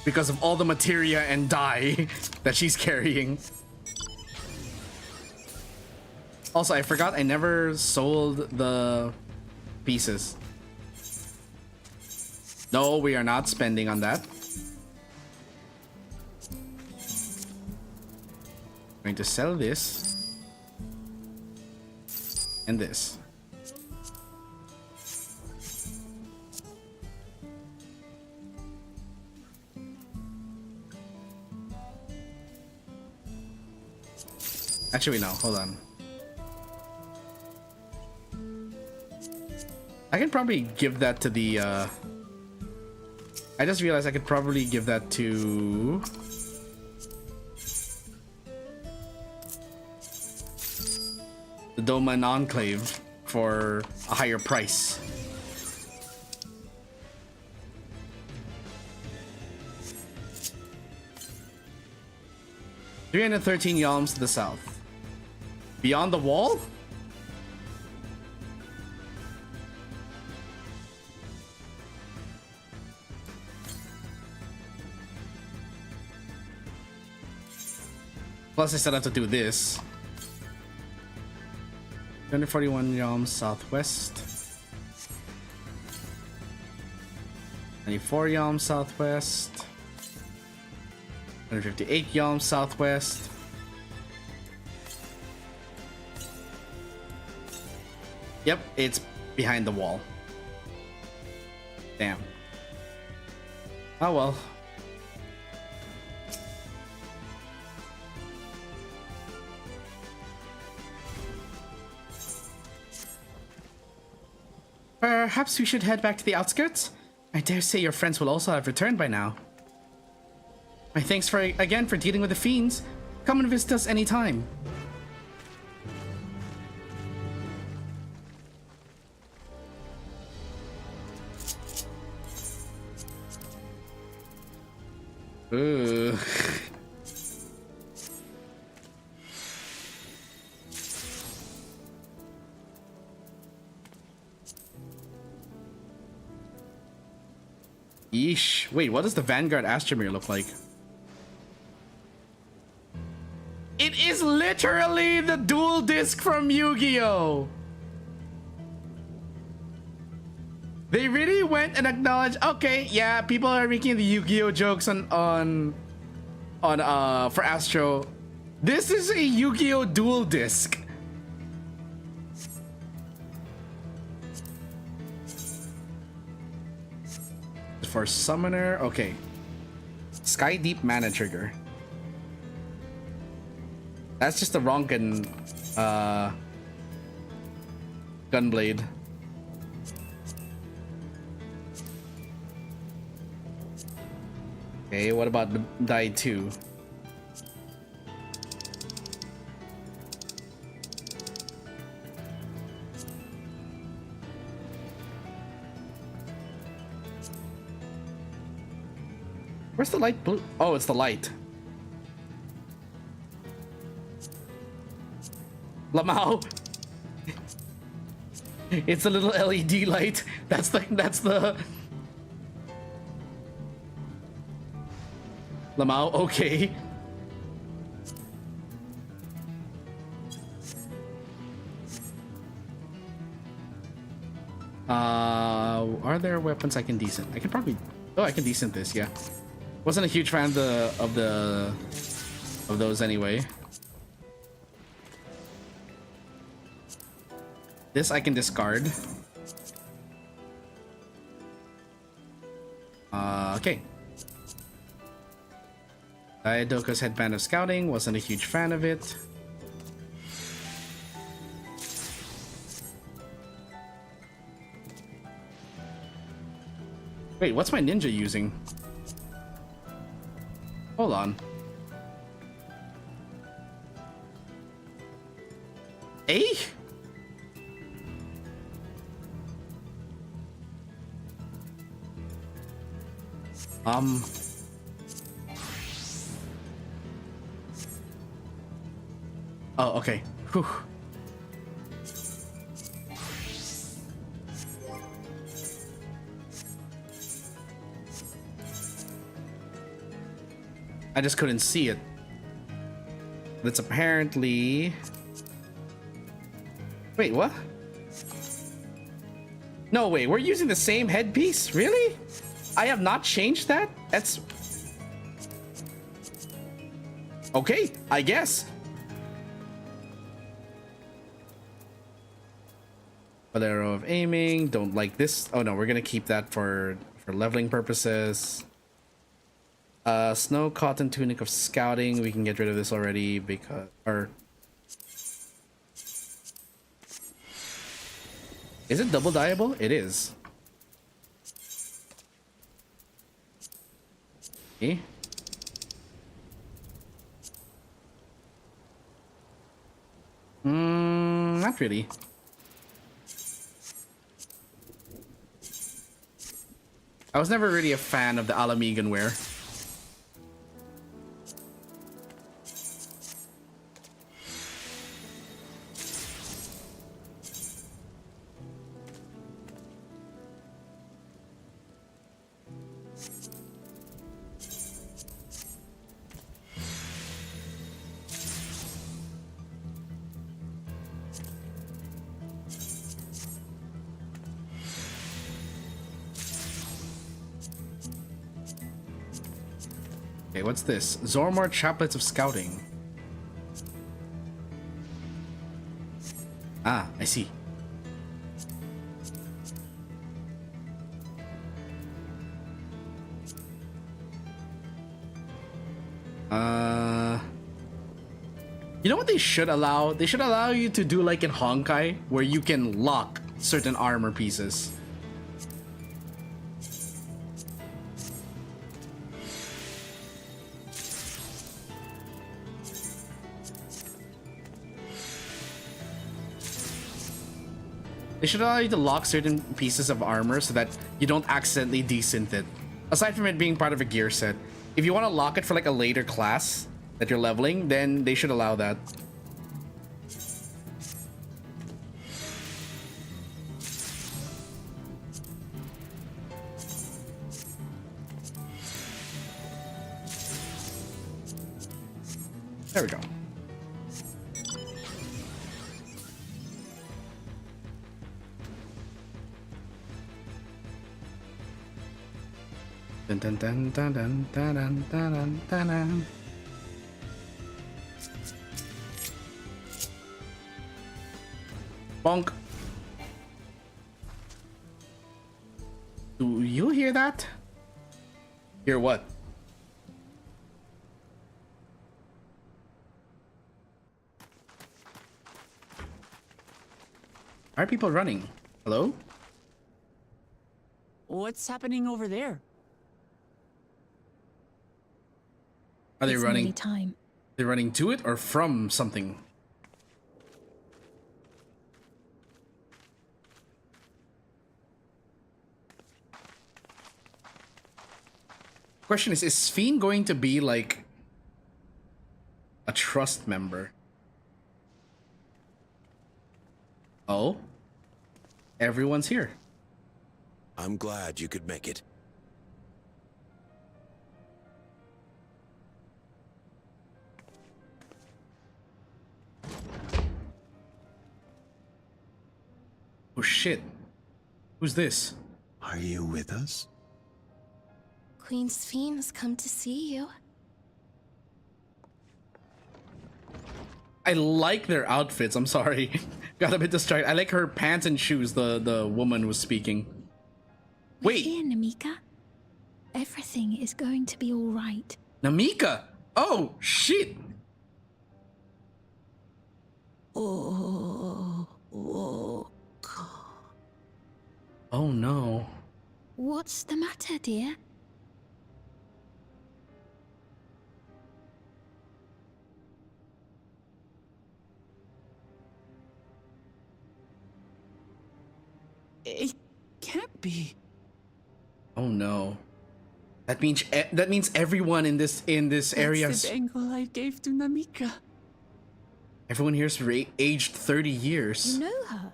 because of all the materia and dye that she's carrying. Also, I forgot I never sold the pieces. No, we are not spending on that. I'm going to sell this and this. Actually, no, hold on. I can probably give that to the I just realized I could probably give that to... the Doman Enclave for a higher price. $313 yalms to the south. Beyond the wall? Plus I still have to do this. 241 yalms southwest. 94 yalms southwest. 158 yalms southwest. Yep, it's behind the wall. Damn. Oh well. Perhaps we should head back to the outskirts? I dare say your friends will also have returned by now. My thanks again for dealing with the fiends. Come and visit us anytime. Ooh. Yeesh. Wait, what does the Vanguard Astromir look like? It is literally the dual disc from Yu-Gi-Oh! They really went and acknowledged, okay, yeah, people are making the Yu-Gi-Oh jokes on for Astro. This is a Yu-Gi-Oh dual disc. For Summoner, okay. Sky Deep Mana Trigger. That's just the wrong Gunblade. Okay, what about the Die 2? Where's the light blue? Oh, it's the light. Lamau. It's a little LED light. That's the Lamau, okay. Are there weapons I can decent? I can probably... Oh, I can decent this, yeah. Wasn't a huge fan of those anyway. This I can discard. Okay. Daidoka's Headband of Scouting, wasn't a huge fan of it. Wait, what's my ninja using? Hold on. A? Oh, okay. Whew. I just couldn't see it. That's apparently... Wait, what? No, wait, we're using the same headpiece? Really? I have not changed that? That's... Okay, I guess. Arrow of aiming, don't like this. Oh no, we're gonna keep that for leveling purposes. Snow cotton tunic of scouting, we can get rid of this already because, or is it double dyeable? It is. Okay. Not really. I was never really a fan of the Alamegan wear. Okay, what's this? Zormor Chaplets of Scouting. Ah, I see. You know what they should allow? They should allow you to do like in Honkai, where you can lock certain armor pieces. They should allow you to lock certain pieces of armor so that you don't accidentally desynth it. Aside from it being part of a gear set, if you want to lock it for like a later class that you're leveling, then they should allow that. There we go. Dun dun dun dun dun dun dun dun dun. Bonk. Do you hear that? Hear what? Why are people running? Hello? What's happening over there? Are they It's running? nearly time. They're running to it or from something? Question is Sphene going to be like a trust member? Oh? Everyone's here. I'm glad you could make it. Oh shit. Who's this? Are you with us? Queen Sphene has come to see you. I like their outfits, I'm sorry. Got a bit distracted. I like her pants and shoes, the woman was speaking. We're Wait. here, Namika. Everything is going to be all right. Namika! Oh, shit! Oh, Oh no. what's the matter, dear? It can't be. Oh no. That means everyone in this area. That's the angle I gave to Namika. Everyone here's aged 30 years. You know her?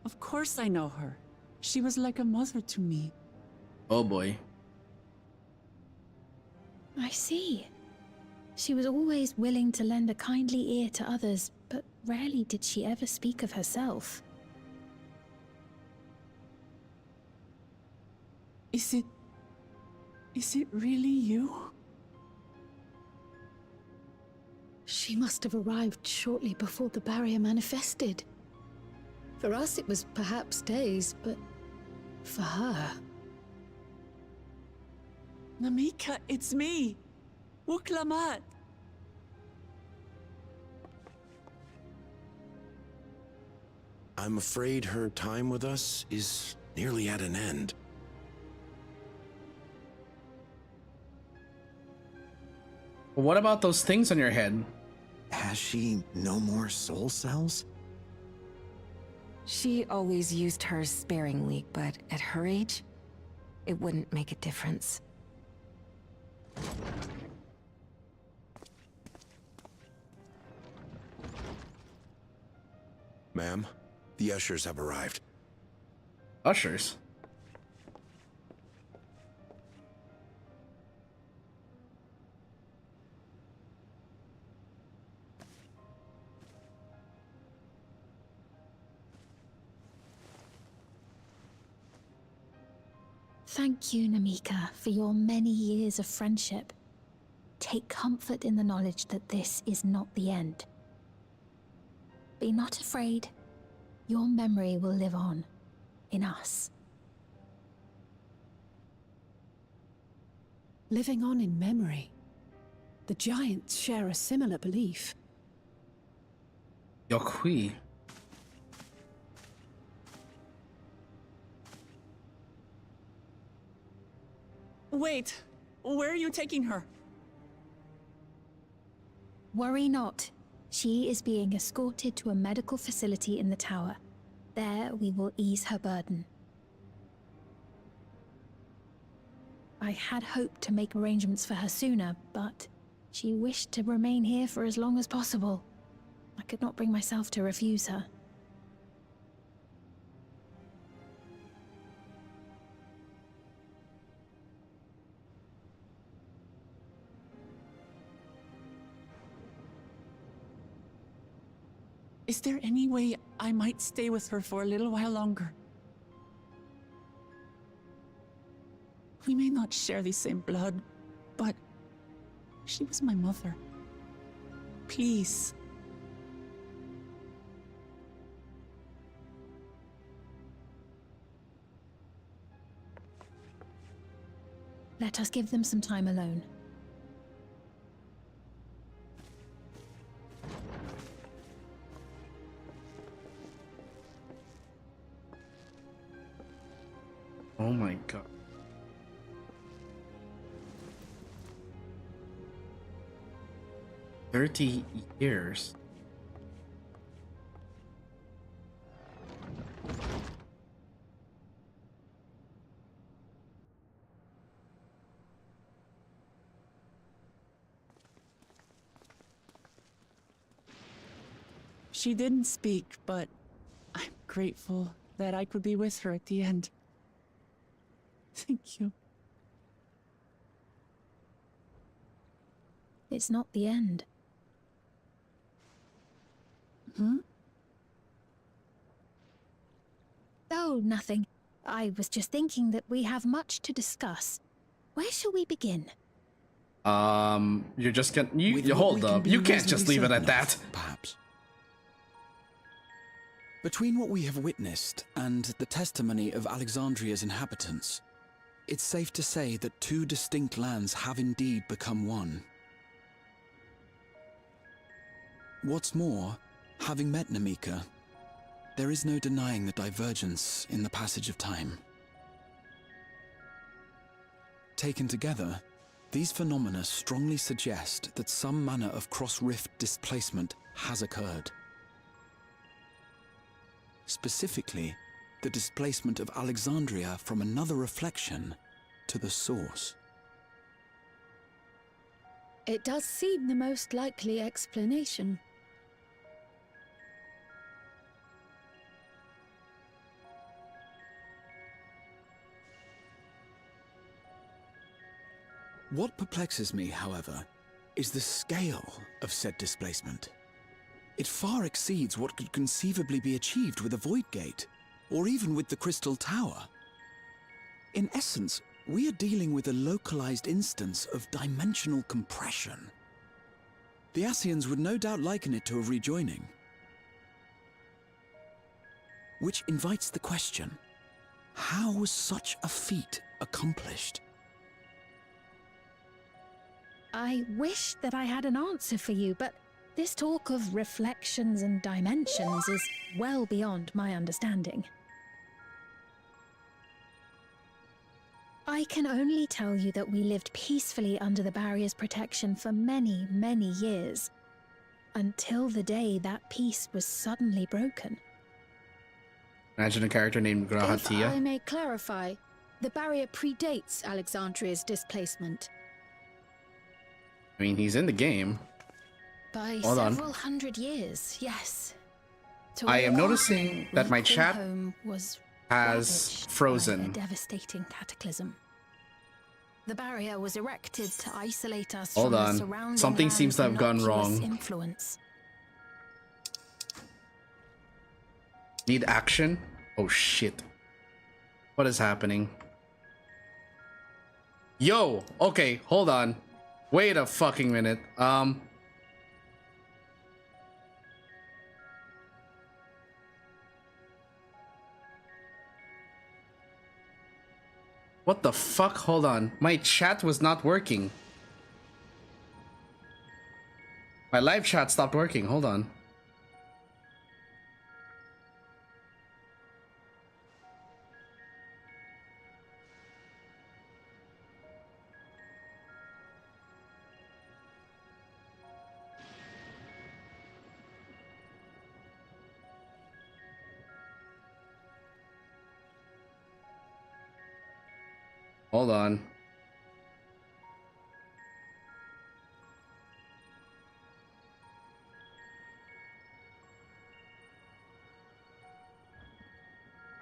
Of course I know her. She was like a mother to me. Oh boy. I see. She was always willing to lend a kindly ear to others, but rarely did she ever speak of herself. Is it really you? She must have arrived shortly before the barrier manifested. For us, it was perhaps days, but for her... Namika, it's me. Wuklamat. I'm afraid her time with us is nearly at an end. What about those things on your head? Has she no more soul cells? She always used hers sparingly, but at her age, it wouldn't make a difference. Ma'am, the ushers have arrived. Ushers? Thank you, Namika, for your many years of friendship. Take comfort in the knowledge that this is not the end. Be not afraid. Your memory will live on, in us. Living on in memory. The giants share a similar belief. Yokhui. Wait, where are you taking her? Worry not. She is being escorted to a medical facility in the tower. There we will ease her burden. I had hoped to make arrangements for her sooner, but she wished to remain here for as long as possible. I could not bring myself to refuse her. Is there any way I might stay with her for a little while longer? We may not share the same blood, but she was my mother. Please. Let us give them some time alone. Oh my god. $30 years. She didn't speak, but I'm grateful that I could be with her at the end. Thank you. It's not the end. Hmm? Oh, nothing. I was just thinking that we have much to discuss. Where shall we begin? You're just gonna... You hold up. You can't just leave it at that. Perhaps. Between what we have witnessed and the testimony of Alexandria's inhabitants, it's safe to say that two distinct lands have indeed become one. What's more, having met Namika, there is no denying the divergence in the passage of time. Taken together, these phenomena strongly suggest that some manner of cross-rift displacement has occurred. Specifically, the displacement of Alexandria from another reflection to the source. It does seem the most likely explanation. What perplexes me, however, is the scale of said displacement. It far exceeds what could conceivably be achieved with a void gate, or even with the Crystal Tower. In essence, we are dealing with a localized instance of dimensional compression. The Ascians would no doubt liken it to a rejoining. Which invites the question, how was such a feat accomplished? I wish that I had an answer for you, but this talk of reflections and dimensions is well beyond my understanding. I can only tell you that we lived peacefully under the barrier's protection for many, many years, until the day that peace was suddenly broken. Imagine a character named If I Grahatia. may clarify, the barrier predates Alexandria's displacement. I mean, he's in the game. By Hold on. several hundred years, yes. I am noticing that my chat home was has ravaged by a frozen. devastating cataclysm. The barrier was erected to isolate us Hold from on. the surrounding Something land's seems to have gone innocuous wrong. influence. Need action? Oh shit. What is happening? Yo! Okay, hold on. Wait a fucking minute. What the fuck? Hold on. My chat was not working. My live chat stopped working. Hold on. Hold on.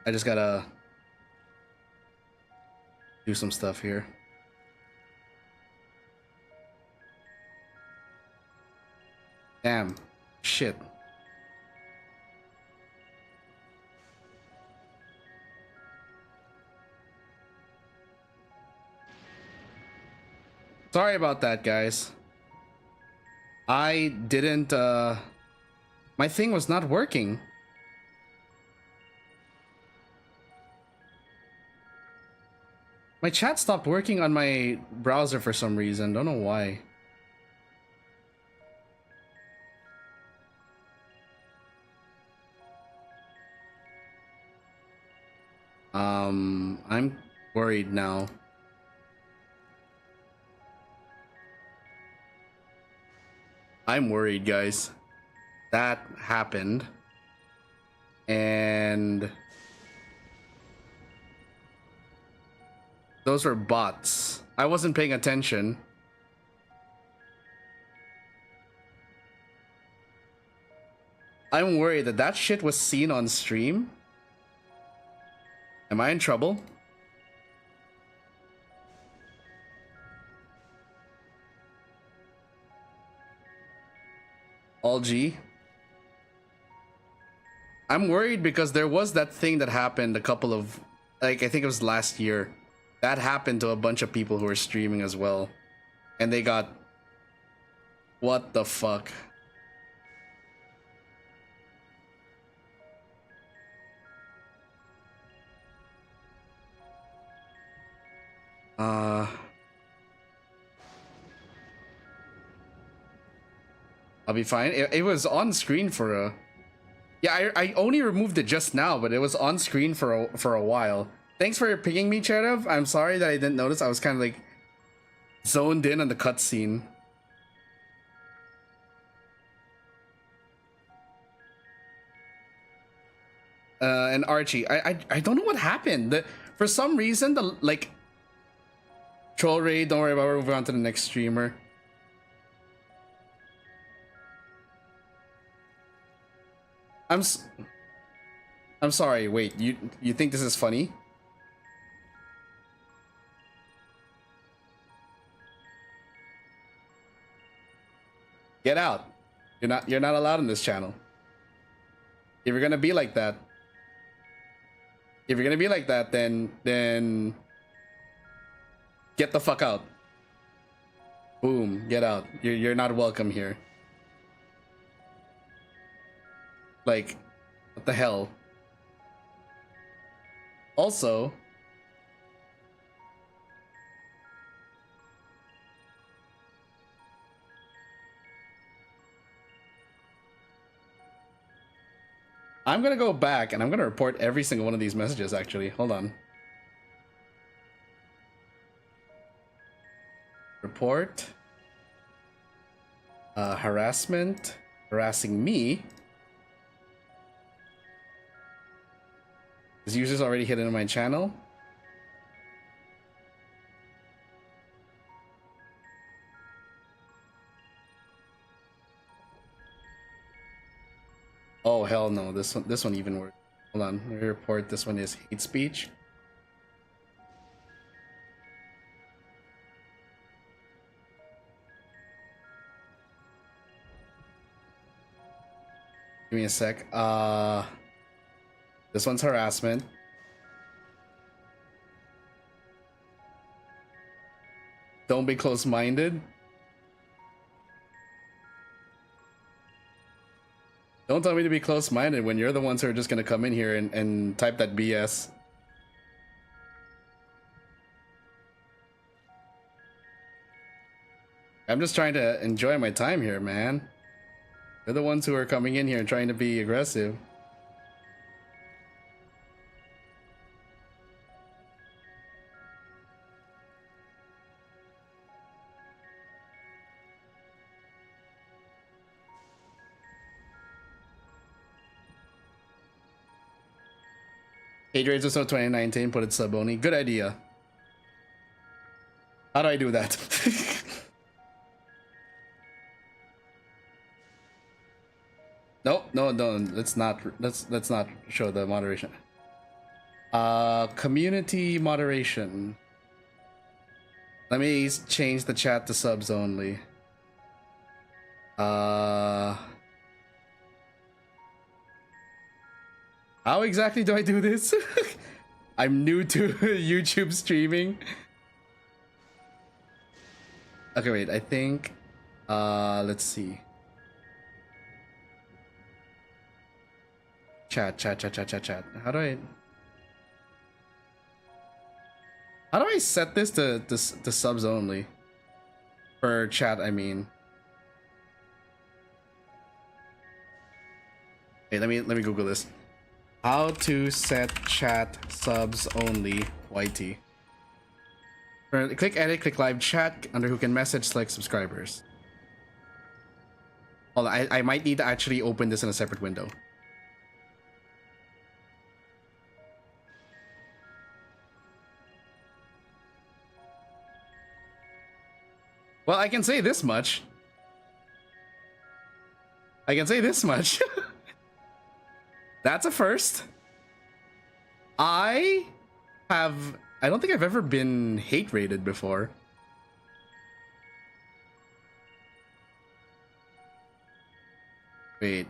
I just gotta do some stuff here. Damn. Shit. Sorry about that, guys. I didn't, my thing was not working. My chat stopped working on my browser for some reason. Don't know why. I'm worried now. I'm worried, guys. That happened. And those were bots. I wasn't paying attention. I'm worried that that shit was seen on stream. Am I in trouble? All G. I'm worried because there was that thing that happened a couple of, like, I think it was last year. That happened to a bunch of people who were streaming as well. And they got... What the fuck? I'll be fine. It was on screen for a... Yeah, I only removed it just now, but it was on screen for a while. Thanks for pinging me, Cherev. I'm sorry that I didn't notice. I was kind of like zoned in on the cutscene. And Archie, I don't know what happened. For some reason, the like troll raid. Don't worry about it. We'll move on to the next streamer. I'm sorry. Wait, you think this is funny? Get out. You're not allowed in this channel. If you're gonna be like that, then get the fuck out. Boom, get out. You're not welcome here. Like, what the hell? Also, I'm gonna go back and I'm gonna report every single one of these messages, actually. Hold on. Report. Harassment. Harassing me. This user's already hidden in my channel. Oh hell no, this one even worse. Hold on, let me report this one is hate speech. Give me a sec. This one's harassment. Don't be close-minded. Don't tell me to be close-minded when you're the ones who are just gonna come in here and type that BS. I'm just trying to enjoy my time here, man. You're the ones who are coming in here and trying to be aggressive. Hate Raids was so 2019, put it sub only. Good idea. How do I do that? No, let's not show the moderation. Community moderation. Let me change the chat to subs only. How exactly do I do this? I'm new to YouTube streaming. Okay, wait, I think let's see. Chat. How do I set this to subs only? For chat, I mean. Hey, let me Google this. How to set chat subs only YT. Click edit, click live chat, under who can message, select subscribers. Hold on, I might need to actually open this in a separate window. Well, I can say this much. That's a first. I don't think I've ever been hate rated before. Wait,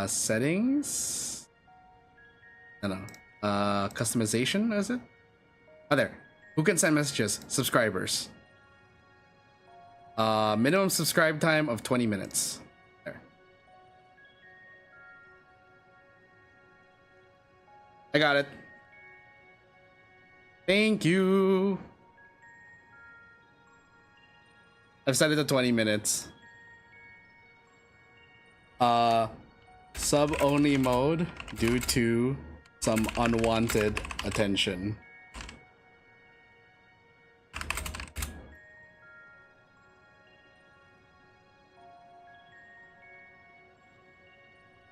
settings? No. Customization, is it? Oh, there. Who can send messages? Subscribers. Minimum subscribe time of 20 minutes. There. I got it. Thank you. I've set it to 20 minutes. Sub only mode due to some unwanted attention.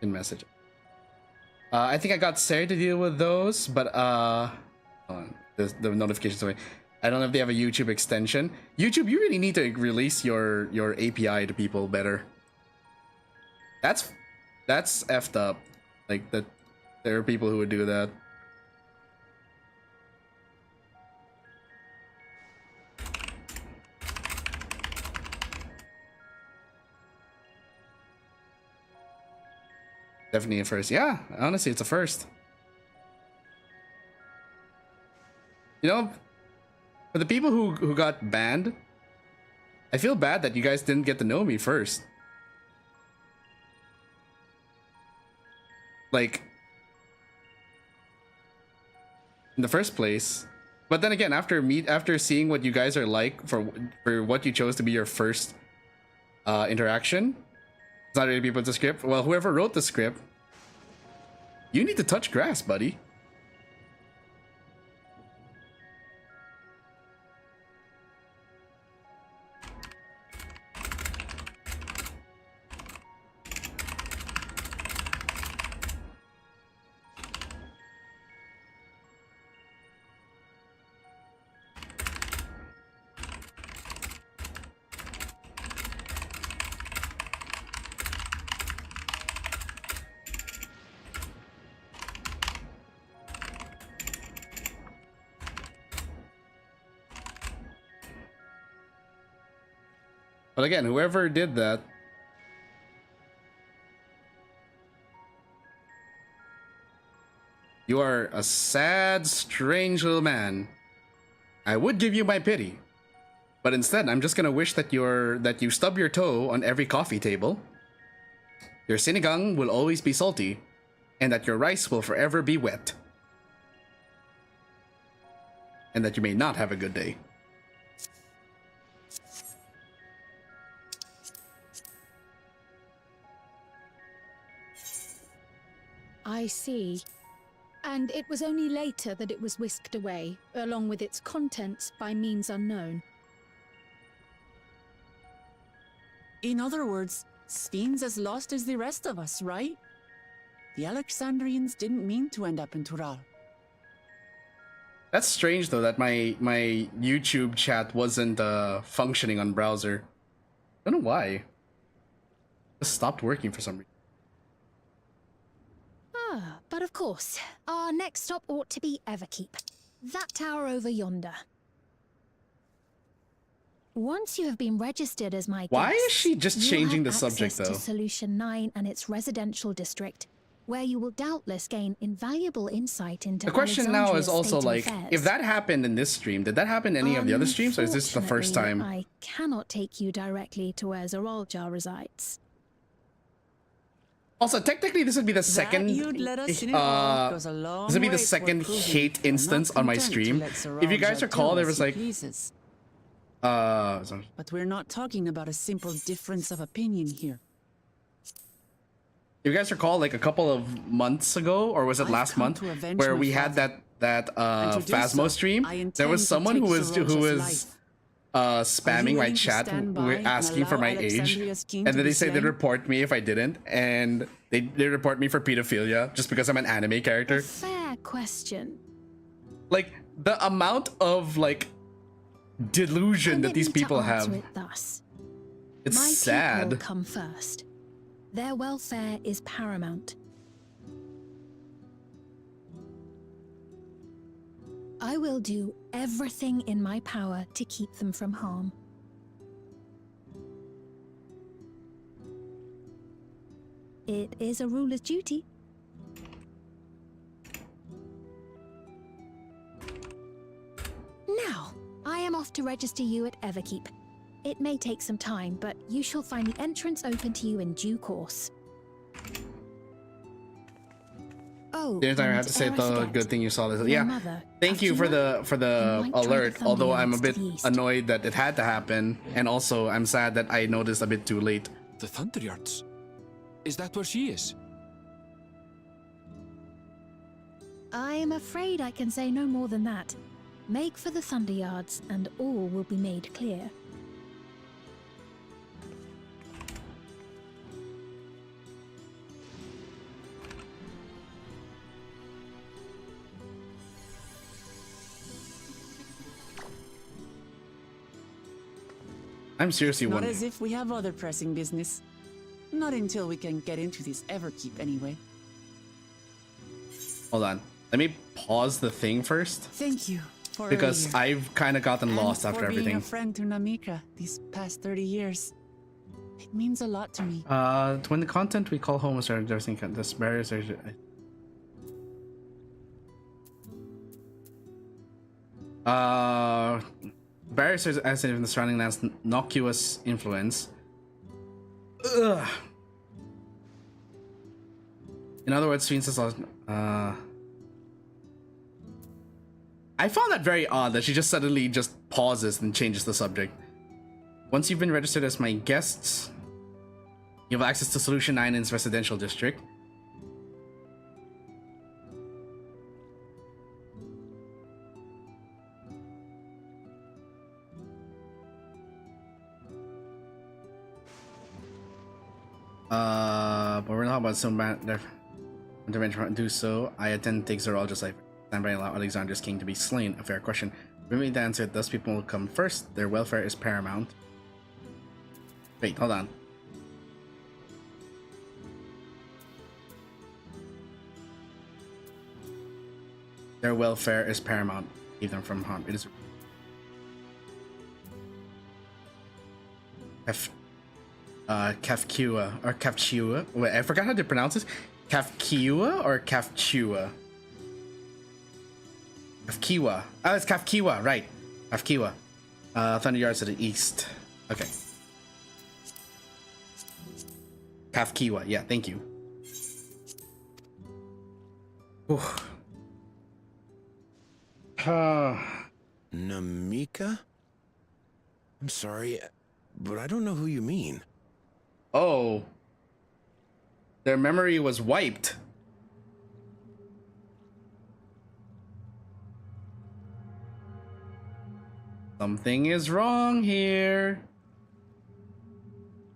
In message. I think I got Sarah to deal with those, but hold on. The notifications away. I don't know if they have a YouTube extension. YouTube, you really need to release your API to people better. That's effed up. Like that, there are people who would do that. Definitely a first. Yeah, honestly, it's a first. You know, for the people who got banned, I feel bad that you guys didn't get to know me first. Like, in the first place. But then again, after seeing what you guys are like for what you chose to be your first interaction, it's not really people with the script. Well, whoever wrote the script, you need to touch grass, buddy. But again, whoever did that, you are a sad, strange little man. I would give you my pity, but instead, I'm just gonna wish that you stub your toe on every coffee table. Your sinigang will always be salty, and that your rice will forever be wet. And that you may not have a good day. I see. And it was only later that it was whisked away, along with its contents, by means unknown. In other words, Sphyn's as lost as the rest of us, right? The Alexandrians didn't mean to end up in Tural. That's strange though that my YouTube chat wasn't functioning on browser. I don't know why. It just stopped working for some reason. Ah, but of course, our next stop ought to be Everkeep. That tower over yonder. Once you have been registered as my guest, Why is she just changing the you'll have subject access though? to Solution 9 and its residential district, where you will doubtless gain invaluable insight into The question now is Alexandria's also state of like, affairs. if that happened in this stream, did that happen in any of the other streams, or is this the first time? Unfortunately, I cannot take you directly to where Zoraljar resides. Also, technically, this would be the second. you'd let us in it all goes a long This would be the way second toward proving hate you're instance not on my content to stream. let If you guys Zoraljar recall, do there as was he like, pleases. sorry. But we're not talking about a simple difference of opinion here. If you guys recall, like a couple of months ago, or was it I've last come month, to avenge where my we had father. that And to do Phasmo so, stream, I intend there was to someone take who was Zoraljar's life. spamming my willing to chat, stand by and asking for allow my age, Alexandria's king and to then be they say they'd slain? report me if I didn't, and they report me for pedophilia just because I'm an anime character. Fair question. Like the amount of like delusion that Permit these me to people answer have. it thus. It's My sad. people come first. Their welfare is paramount. I will do everything in my power to keep them from harm. It is a ruler's duty. Now, I am off to register you at Everkeep. It may take some time, but you shall find the entrance open to you in due course. Oh, The entire and have to say ere I the forget, good thing you saw this. your Yeah. mother, Thank you for the might try alert. the Although I'm a Thunderyards bit to the east. annoyed that it had to happen, and also I'm sad that I noticed a bit too late. The Thunderyards? Is that where she is? I'm afraid I can say no more than that. Make for the Thunderyards, and all will be made clear. I'm seriously Not wondering. as if we have other pressing business. Not until we can get into this Everkeep anyway. Hold on. Let me pause the thing first. Thank you for Because earlier. I've kind of gotten lost and after for being everything. a friend to Namika these past 30 years. It means a lot to me. When the content we call home is everything, this barriers are. Barriers are as in the surrounding land's innocuous influence. Ugh. In other words, Sphinx is I found that very odd that she just suddenly just pauses and changes the subject. Once you've been registered as my guests, you have access to Solution 9 in its residential district. But we're not about some bad intervention. Do so. I attend things are all just like stand by and allow Alexander's king to be slain. A fair question. Permit me to answer it. Thus, people will come first. Their welfare is paramount. Wait, hold on. Their welfare is paramount. Keep them from harm. It is. Kafkiwa or Kafchiwa. Wait, I forgot how to pronounce this. Kafkiwa or Kafchiwa? Kafkiwa. Oh, it's Kafkiwa, right. Kafkiwa. 100 yards to the east. Okay. Kafkiwa, yeah, thank you. Namika? I'm sorry, but I don't know who you mean. Oh. Their memory was wiped. Something is wrong here.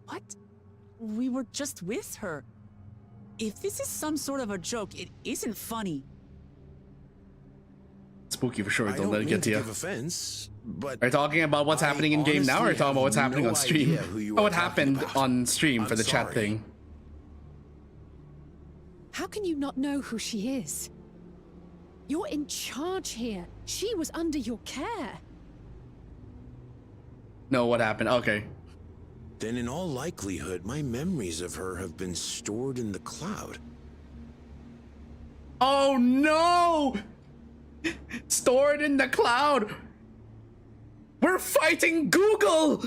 What? We were just with her. If this is some sort of a joke, it isn't funny. Spooky for sure. I Don't let it get to you. give offense, but are you talking about what's happening in game now, or are you talking about what's happening on stream? Oh, what happened on stream for the chat thing? How can you not know who she is? You're in charge here. She was under your care. No, what happened? Okay. Then in all likelihood, my memories of her have been stored in the cloud. Oh no! Stored in the cloud! We're fighting Google!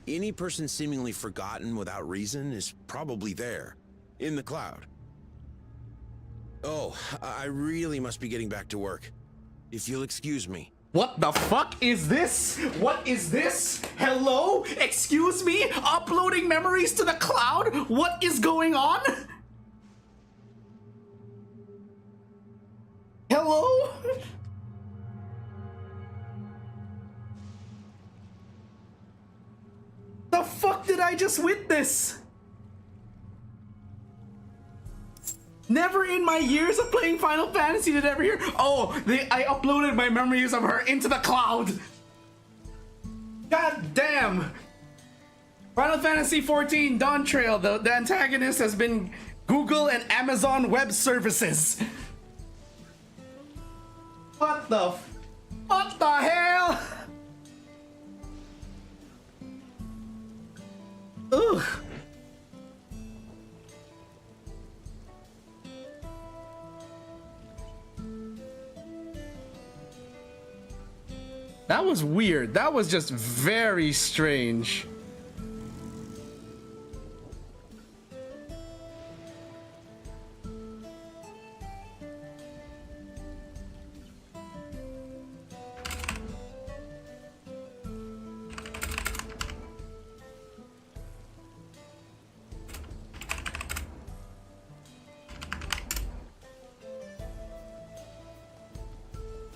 Any person seemingly forgotten without reason is probably there, in the cloud. Oh, I really must be getting back to work. If you'll excuse me. What the fuck is this? What is this? Hello? Excuse me? Uploading memories to the cloud? What is going on? Hello? The fuck did I just witness? Never in my years of playing Final Fantasy did I ever hear, oh, I uploaded my memories of her into the cloud. God damn. Final Fantasy 14 Dawn Trail, the antagonist has been Google and Amazon Web Services. What the hell? Ugh. That was weird. That was just very strange.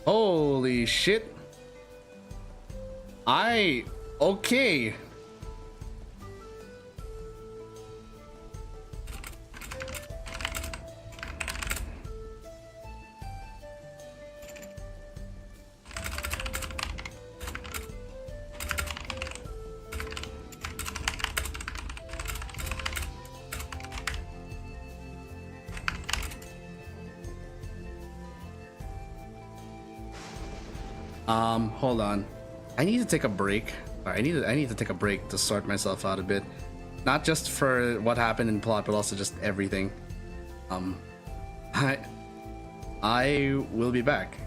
Holy shit. Okay. Hold on. I need to take a break. I need to take a break to sort myself out a bit. Not just for what happened in plot, but also just everything. I will be back.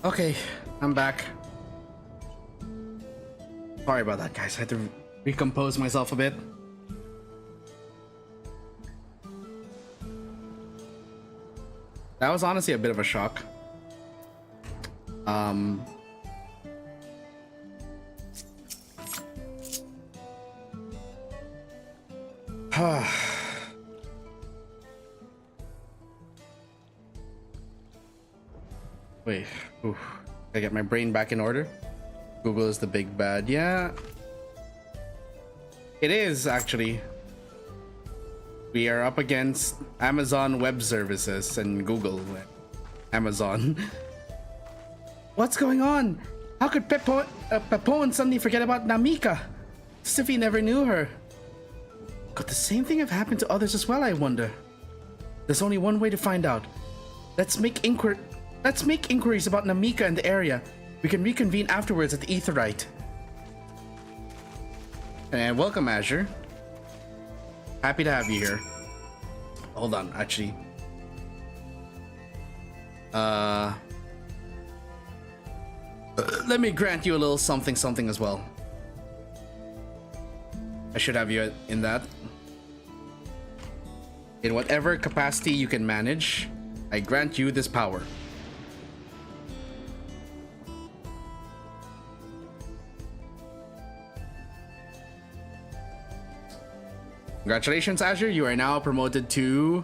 Okay, I'm back. Sorry about that, guys. I had to recompose myself a bit. That was honestly a bit of a shock. Wait, oof. I get my brain back in order. Google is the big bad. Yeah, it is actually. We are up against Amazon Web Services and Google. Amazon. What's going on? How could Pepone suddenly forget about Namika? As if he never knew her. Could the same thing have happened to others as well, I wonder? There's only one way to find out. Let's make inquiries about Namika and the area. We can reconvene afterwards at the Aetherite. And welcome, Azure. Happy to have you here. Hold on, actually. Let me grant you a little something as well. I should have you in that. In whatever capacity you can manage, I grant you this power. Congratulations, Azure. You are now promoted to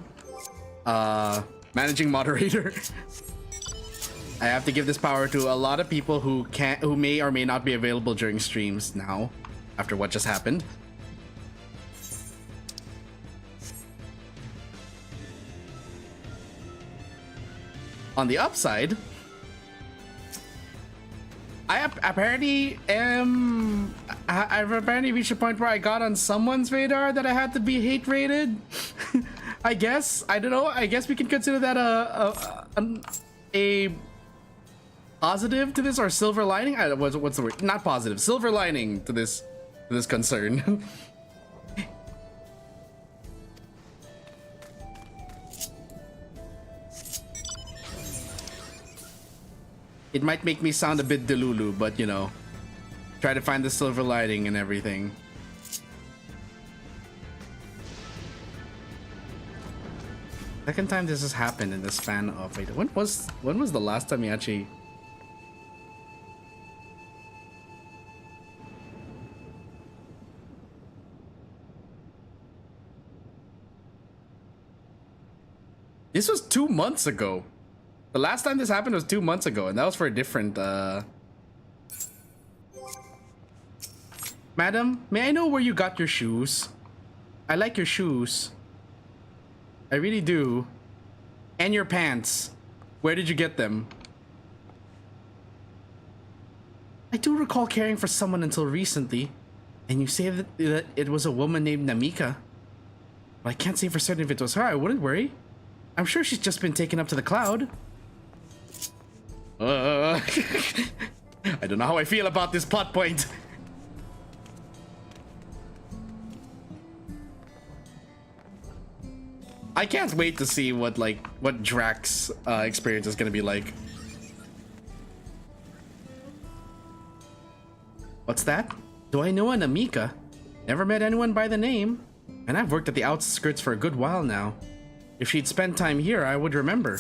managing moderator. I have to give this power to a lot of people who may or may not be available during streams now, after what just happened. On the upside, I've apparently reached a point where I got on someone's radar that I had to be hate rated. I guess, I don't know. I guess we can consider that a positive to this, or silver lining. What's the word? Not positive. Silver lining to this concern. It might make me sound a bit delulu, but you know, try to find the silver lining and everything. Second time this has happened in the span of, wait, when was the last time you actually? This was 2 months ago. The last time this happened was 2 months ago, and that was for a different, Madam, may I know where you got your shoes? I like your shoes. I really do. And your pants. Where did you get them? I do recall caring for someone until recently. And you say that it was a woman named Namika. But I can't say for certain if it was her. I wouldn't worry. I'm sure she's just been taken up to the cloud. I don't know how I feel about this plot point. I can't wait to see what Drax's experience is gonna be like. What's that? Do I know a Namika? Never met anyone by the name. And I've worked at the outskirts for a good while now. If she'd spent time here, I would remember.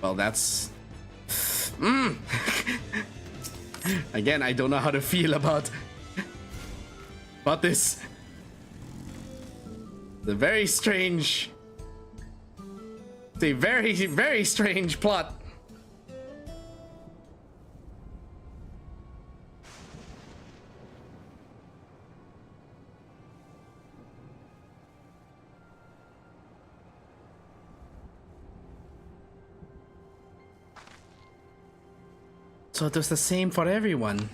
Well, that's... Again, I don't know how to feel about this. It's a very strange... It's a very, very strange plot. So it was the same for everyone.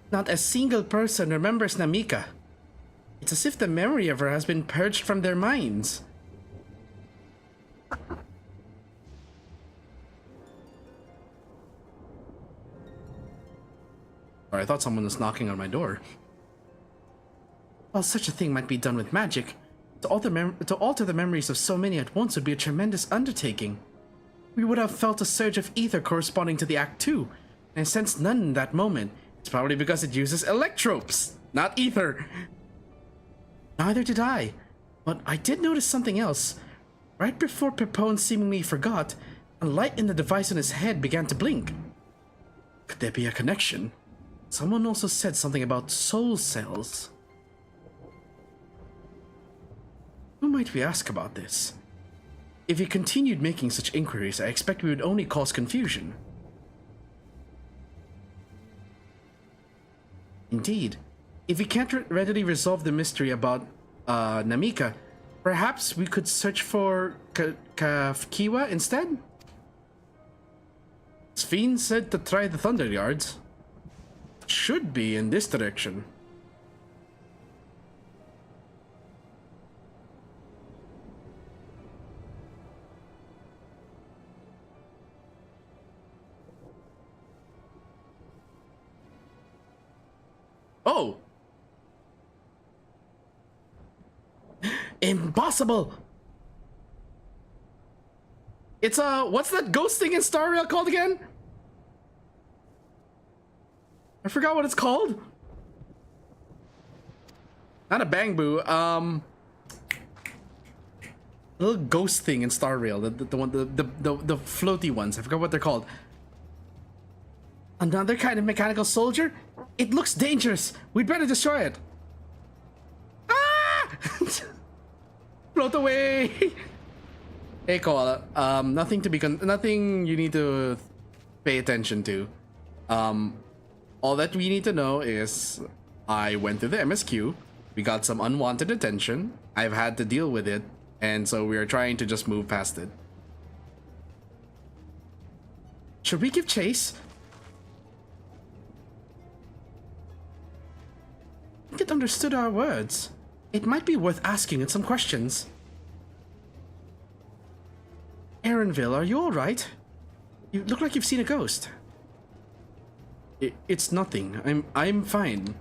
Not a single person remembers Namika. It's as if the memory of her has been purged from their minds. Or I thought someone was knocking on my door. While such a thing might be done with magic, to alter the memories of so many at once would be a tremendous undertaking. We would have felt a surge of ether corresponding to the Act 2, and I sensed none in that moment. It's probably because it uses electropes, not ether. Neither did I, but I did notice something else. Right before Pepone seemingly forgot, a light in the device on his head began to blink. Could there be a connection? Someone also said something about soul cells. Who might we ask about this? If he continued making such inquiries, I expect we would only cause confusion. Indeed, if we can't readily resolve the mystery about Namika, perhaps we could search for Kafkiwa instead? Sphene said to try the Thunder Yards. Should be in this direction. Oh! Impossible! It's what's that ghost thing in Star Rail called again? I forgot what it's called. Not a bamboo, little ghost thing in Star Rail, the floaty ones. I forgot what they're called. Another kind of mechanical soldier? It looks dangerous. We'd better destroy it. Ah! Float away. Hey, Koala. Nothing you need to pay attention to. All that we need to know is I went to the MSQ. We got some unwanted attention. I've had to deal with it, and so we are trying to just move past it. Should we give chase? I think it understood our words. It might be worth asking it some questions. Aaronville, are you alright? You look like you've seen a ghost. It's nothing. I'm fine.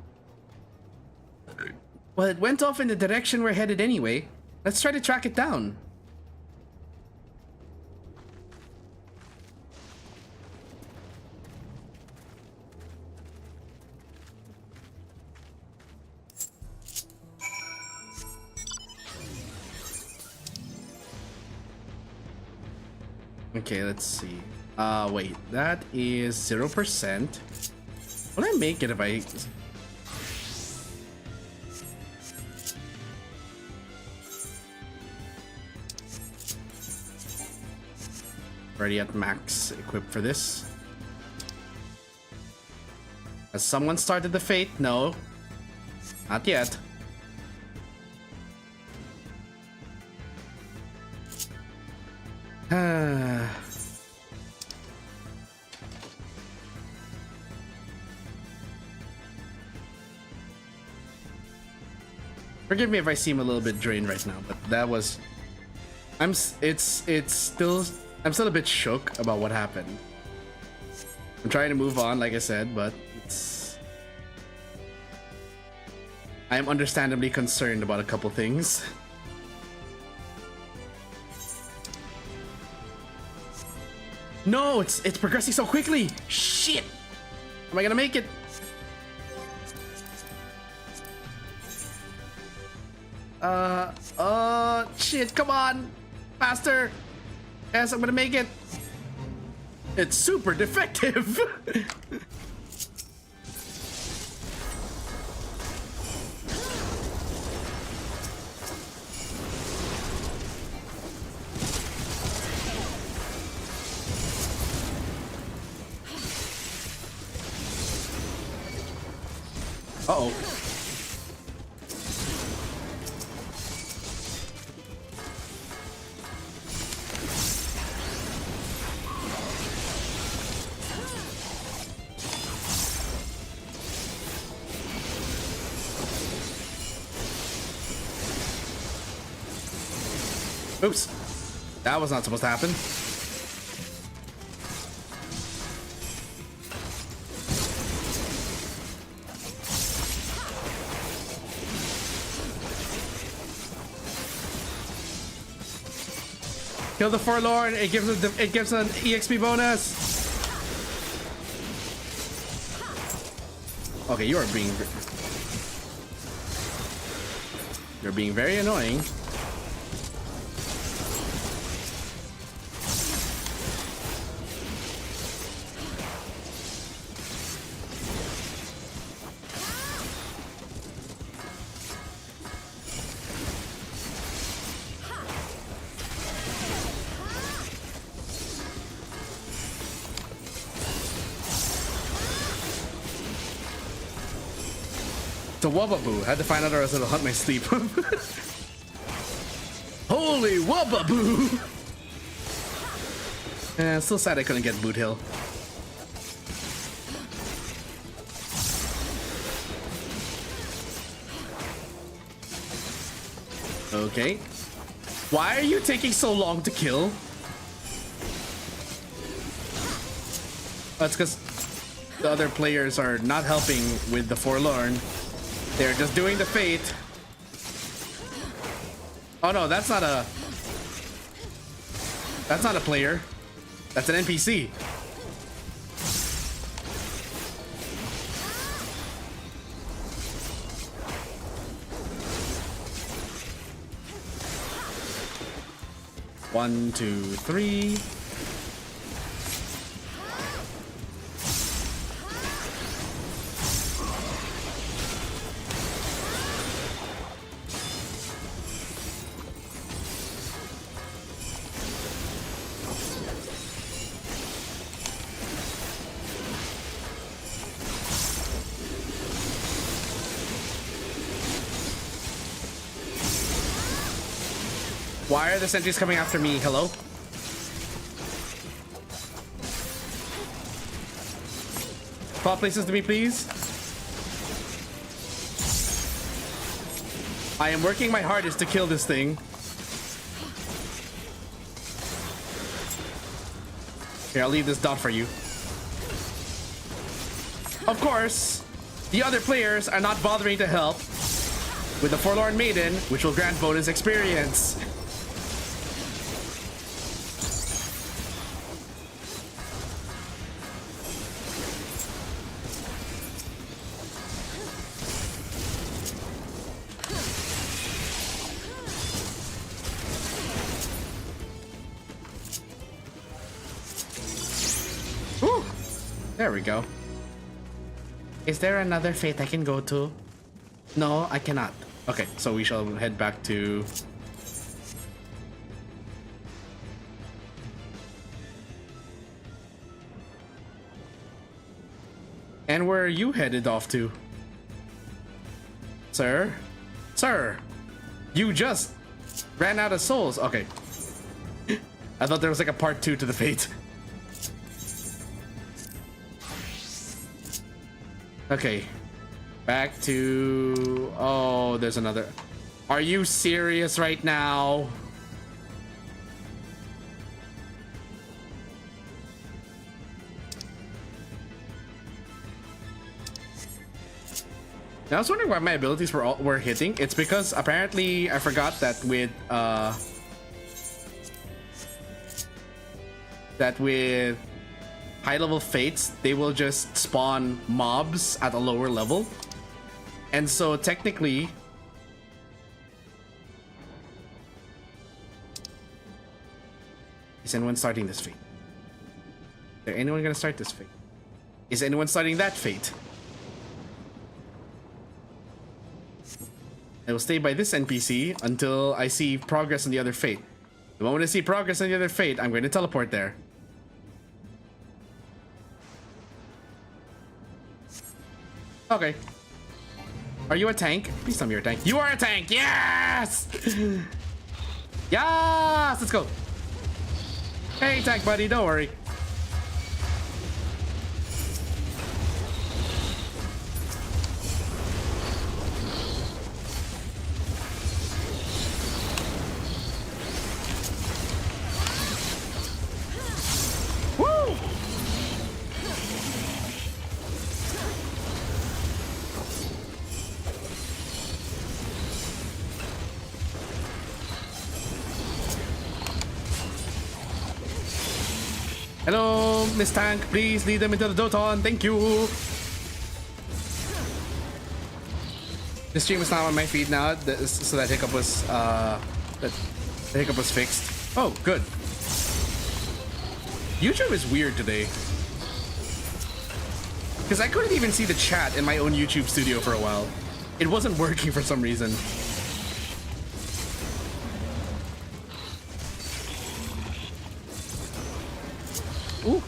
Well, it went off in the direction we're headed anyway. Let's try to track it down. Okay, let's see. Wait, that is 0%. Will I make it if I... Already at max equipped for this. Has someone started the fate? No. Not yet. Forgive me if I seem a little bit drained right now, but that was... I'm still a bit shook about what happened. I'm trying to move on, like I said, but it's... I am understandably concerned about a couple things. No, it's progressing so quickly. Shit! Am I gonna make it? Shit, come on! Faster! Yes, I'm gonna make it! It's super defective! Uh-oh. Oops. That was not supposed to happen. Kill the Forlorn. It gives an EXP bonus. Okay, you're being very annoying. It's a Wubbaboo. Had to find out or else it'll hunt my sleep. Holy Wubbaboo! Still sad I couldn't get Boot Hill. Okay. Why are you taking so long to kill? That's because the other players are not helping with the Forlorn. They're just doing the fate. Oh no, that's not a player. That's an NPC. One, two, three. Why are the sentries coming after me? Hello? Swap places to me, please. I am working my hardest to kill this thing. Here, I'll leave this dot for you. Of course, the other players are not bothering to help with the Forlorn Maiden, which will grant bonus experience. Whew. There we go. Is there another fate I can go to? No, I cannot. Okay, so we shall head back to... And where are you headed off to? Sir? Sir! You just ran out of souls. Okay. I thought there was like a part 2 to the fate. Okay. Back to... Oh, there's another... Are you serious right now? I was wondering why my abilities were hitting. It's because apparently I forgot that with high level fates, they will just spawn mobs at a lower level. And so technically is anyone starting this fate? Is there anyone gonna start this fate? Is anyone starting that fate? I will stay by this NPC until I see progress on the other fate. The moment I see progress on the other fate, I'm going to teleport there. Okay. Are you a tank? Please tell me you're a tank. You are a tank! Yes! Yes! Let's go. Hey, tank buddy, don't worry. Hello, Miss Tank. Please lead them into the Doton. Thank you. The stream is now on my feed now, so that hiccup was fixed. Oh, good. YouTube is weird today, because I couldn't even see the chat in my own YouTube studio for a while. It wasn't working for some reason. Ooh.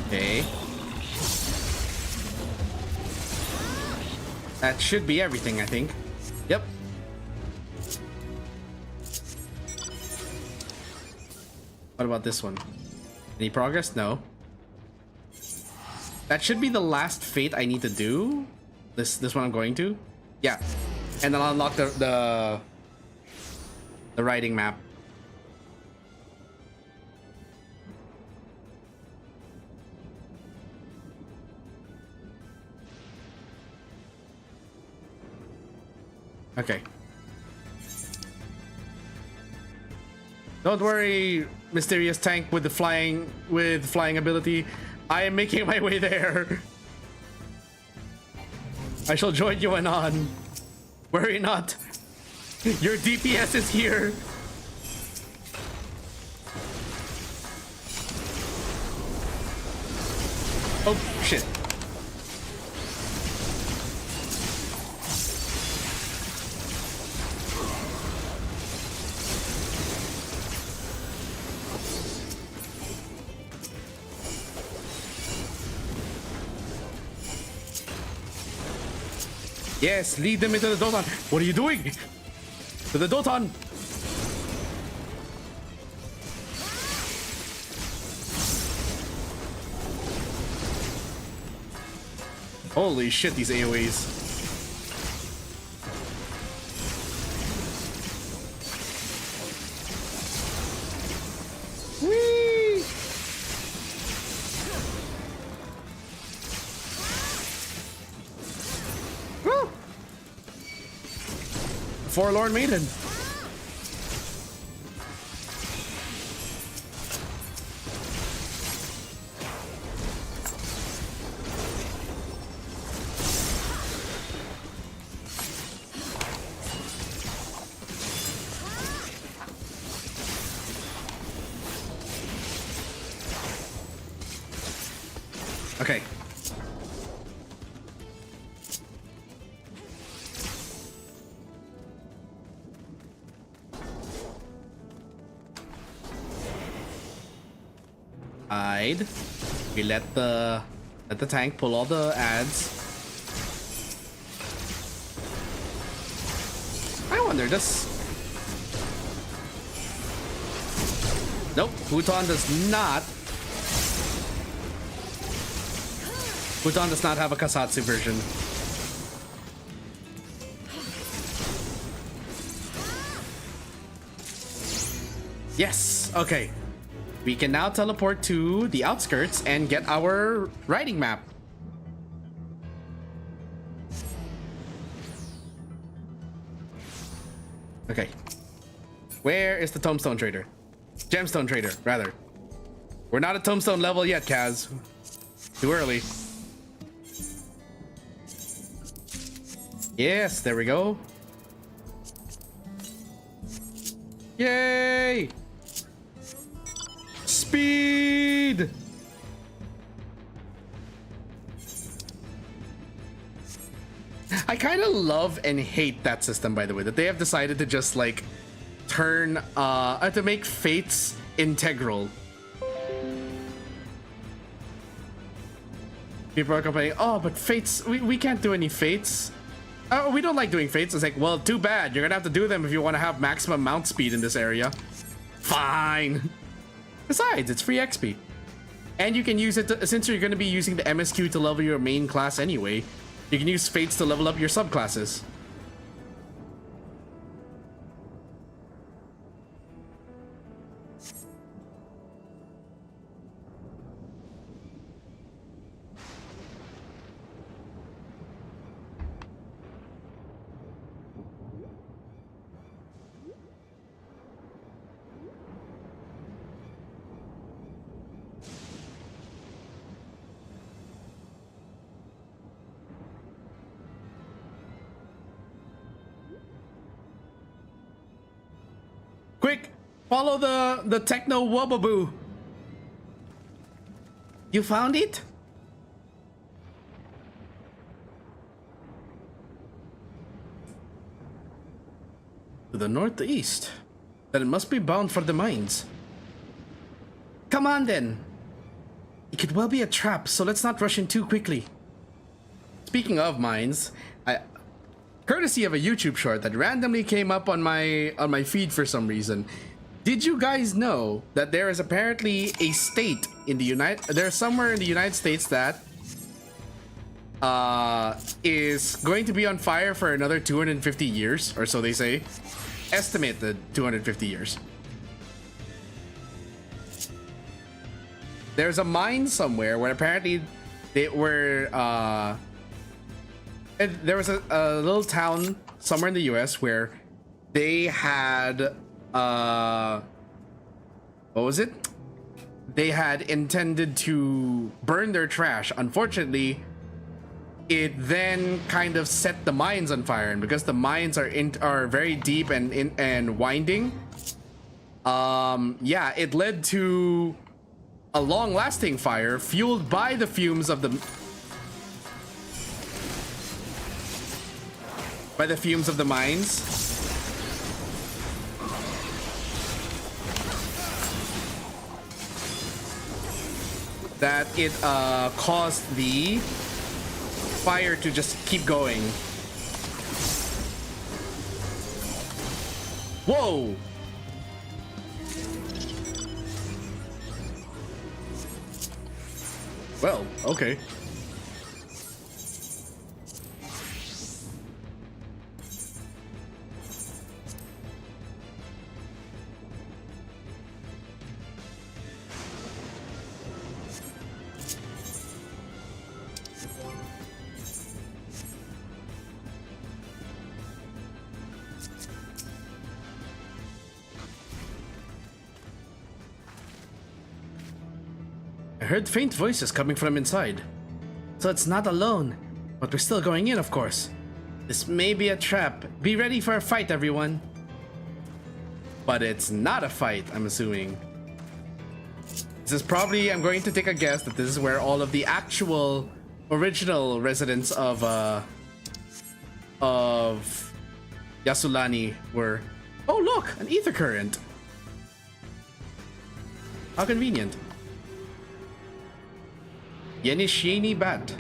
Okay. That should be everything, I think. Yep. What about this one? Any progress? No. That should be the last fate I need to do. This one I'm going to. Yeah. And then I'll unlock the writing map. Okay. Don't worry, mysterious tank with the flying ability. I am making my way there. I shall join you anon. Worry not. Your DPS is here. Oh shit. Yes, lead them into the Doton. What are you doing? To the Doton. Holy shit, these AoEs. Whee! Woo! Forlorn Maiden. Okay. Hide. We let the tank pull all the ads. I wonder, does... Nope, Futon does not. Futon does not have a KAZ-oku version. Yes, okay. We can now teleport to the outskirts and get our riding map. Okay. Where is the tombstone trader? Gemstone trader, rather. We're not at tombstone level yet, Kaz. Too early. Yes, there we go. Yay! Speed! I kind of love and hate that system, by the way, that they have decided to just like turn to make fates integral. People are complaining, oh, but fates, we can't do any fates. Oh, we don't like doing fates. It's like, well, too bad. You're gonna have to do them if you want to have maximum mount speed in this area. Fine. Besides, it's free XP. And you can use it to, since you're going to be using the MSQ to level your main class anyway, you can use fates to level up your subclasses. Follow the techno wobaboo. You found it? To the northeast. Then it must be bound for the mines. Come on then. It could well be a trap, so let's not rush in too quickly. Speaking of mines, courtesy of a YouTube short that randomly came up on my feed for some reason. Did you guys know that there is apparently a state in the there's somewhere in the United States that is going to be on fire for another 250 years, or so they say. Estimated 250 years. There's a mine somewhere where apparently they were there was a little town somewhere in the US where they had what was it? They had intended to burn their trash. Unfortunately, it then kind of set the mines on fire, and because the mines are very deep and winding, yeah, it led to a long-lasting fire fueled by the fumes of the mines. That it caused the fire to just keep going. Whoa! Well, okay. I heard faint voices coming from inside. So it's not alone, but we're still going in, of course. This may be a trap. Be ready for a fight, everyone. But it's not a fight, I'm assuming. This is probably, I'm going to take a guess that this is where all of the actual original residents of Yasulani were. Oh look, an ether current. How convenient. Yenishini Bat.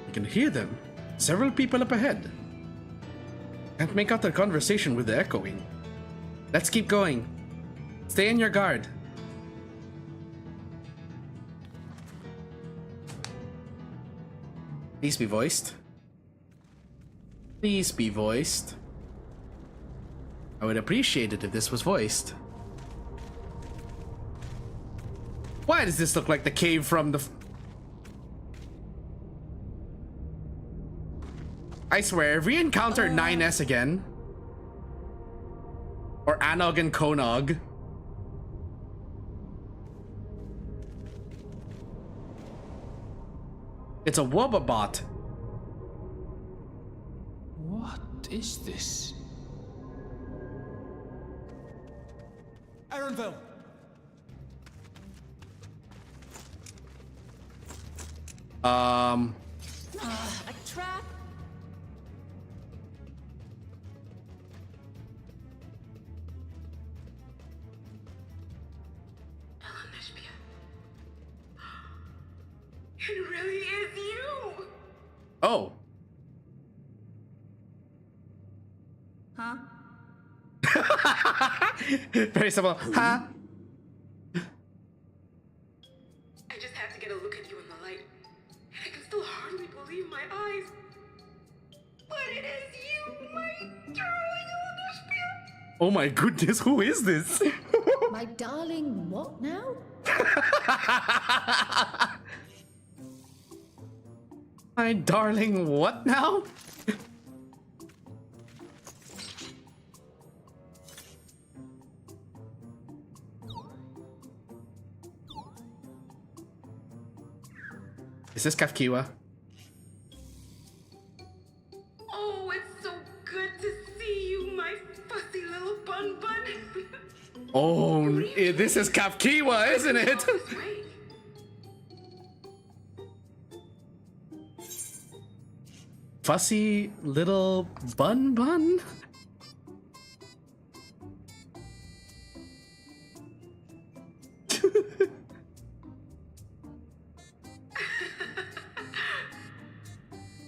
You can hear them. Several people up ahead. Can't make out their conversation with the echoing. Let's keep going. Stay on your guard. Please be voiced. Please be voiced. I would appreciate it if this was voiced. Why does this look like the cave from the... I swear, if we encounter 9S again, or Anog and Konog, it's a Wobabot. What is this? Aaronville! A trap? It really is you! Oh. Huh? Very simple. Huh? I just had to get a look at you in the light. And I can still hardly believe my eyes. But it is you, my darling Olympia! Oh my goodness, who is this? My darling, what now? My darling, what now? Is this Kafkiwa? Oh, this is Kafkiwa, isn't it? Fussy little bun bun?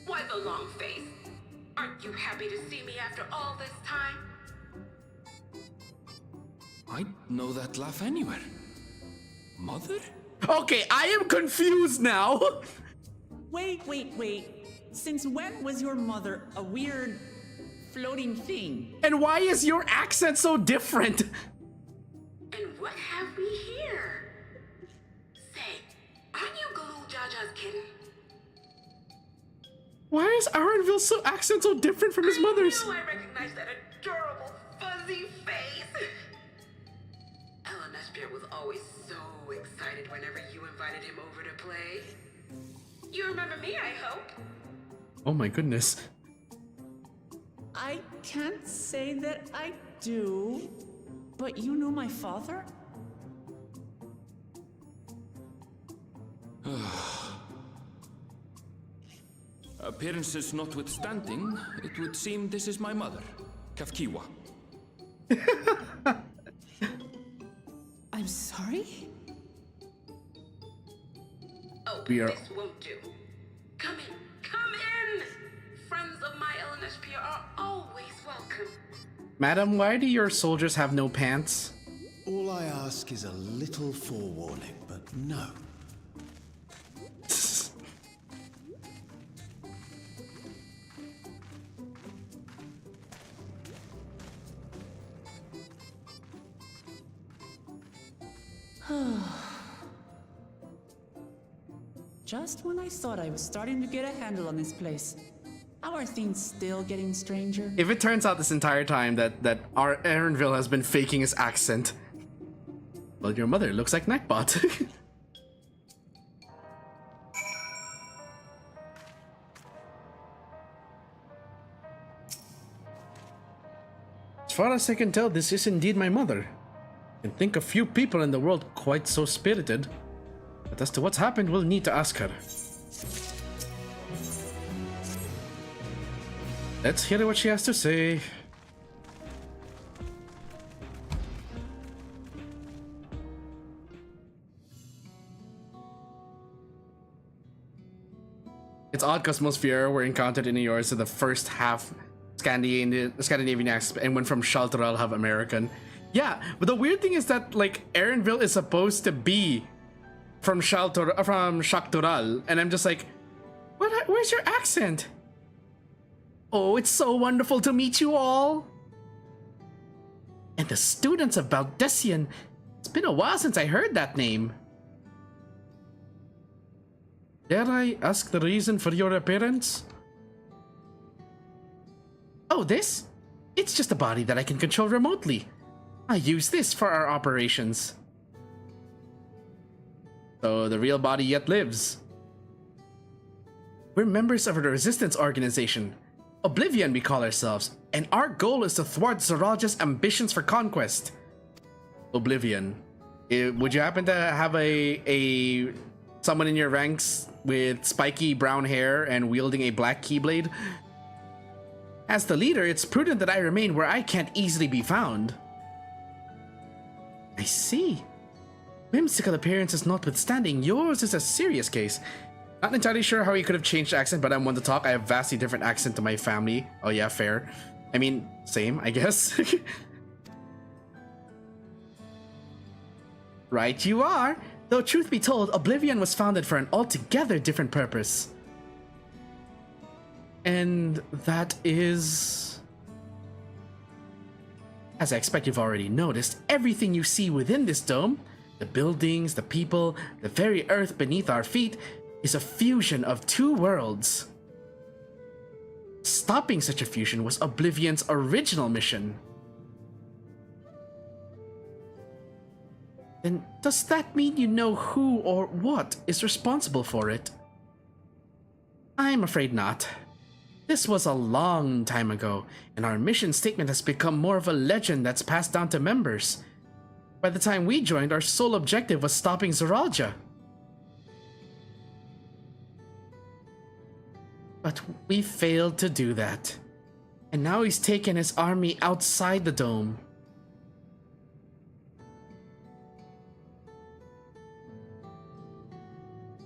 Why the long face? Aren't you happy to see me after all this time? I know that laugh anywhere. Mother? Okay, I am confused now. Wait. Since when was your mother a weird floating thing? And why is your accent so different? And what have we here? Say, aren't you Galoo Jaja's kitten? Why is Arenville's accent so different from his mother's? I recognize that adorable fuzzy face. Ellen Espier was always so excited whenever you invited him over to play. You remember me, I hope? Oh my goodness. I can't say that I do, but you know my father? Appearances notwithstanding, it would seem this is my mother, Kafkiwa. I'm sorry? Oh, We are... this won't do. Come in. Friends of my Ellen Espier are always welcome. Madam, why do your soldiers have no pants? All I ask is a little forewarning, but no. Just when I thought I was starting to get a handle on this place. How are things still getting stranger? If it turns out this entire time that our Arenville has been faking his accent, well, your mother looks like Nightbot. As far as I can tell, this is indeed my mother. I can think of few people in the world quite so spirited. But as to what's happened, we'll need to ask her. Let's hear what she has to say. It's odd because most Fiera were encountered in yours, so the first half Scandinavian accent and went from Shaltoral have American. Yeah, but the weird thing is that like Arenville is supposed to be from Shaktoral, and I'm just like, where's your accent? Oh, it's so wonderful to meet you all. And the students of Baldessian. It's been a while since I heard that name. Dare I ask the reason for your appearance? Oh, this? It's just a body that I can control remotely. I use this for our operations. So the real body yet lives. We're members of a resistance organization. Oblivion, we call ourselves, and our goal is to thwart Zoralja's ambitions for conquest. Oblivion. Would you happen to have someone in your ranks with spiky brown hair and wielding a black keyblade? As the leader, it's prudent that I remain where I can't easily be found. I see. Whimsical appearances notwithstanding, yours is a serious case. Not entirely sure how he could have changed accent, but I'm one to talk. I have vastly different accent to my family. Oh yeah, fair. I mean, same, I guess. Right you are. Though truth be told, Oblivion was founded for an altogether different purpose. And that is... As I expect you've already noticed, everything you see within this dome, the buildings, the people, the very earth beneath our feet, is a fusion of two worlds. Stopping such a fusion was Oblivion's original mission. Then does that mean you know who or what is responsible for it? I'm afraid not. This was a long time ago, and our mission statement has become more of a legend that's passed down to members. By the time we joined, our sole objective was stopping Zoraja. But we failed to do that. And now he's taken his army outside the dome.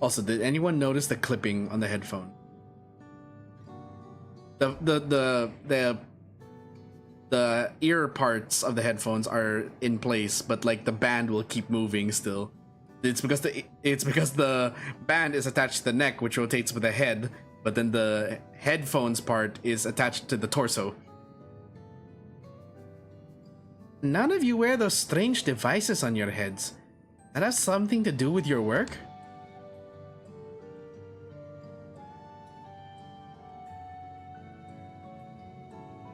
Also, did anyone notice the clipping on the headphone? The ear parts of the headphones are in place, but like the band will keep moving still. It's because the band is attached to the neck, which rotates with the head, but then the headphones part is attached to the torso. None of you wear those strange devices on your heads. That has something to do with your work?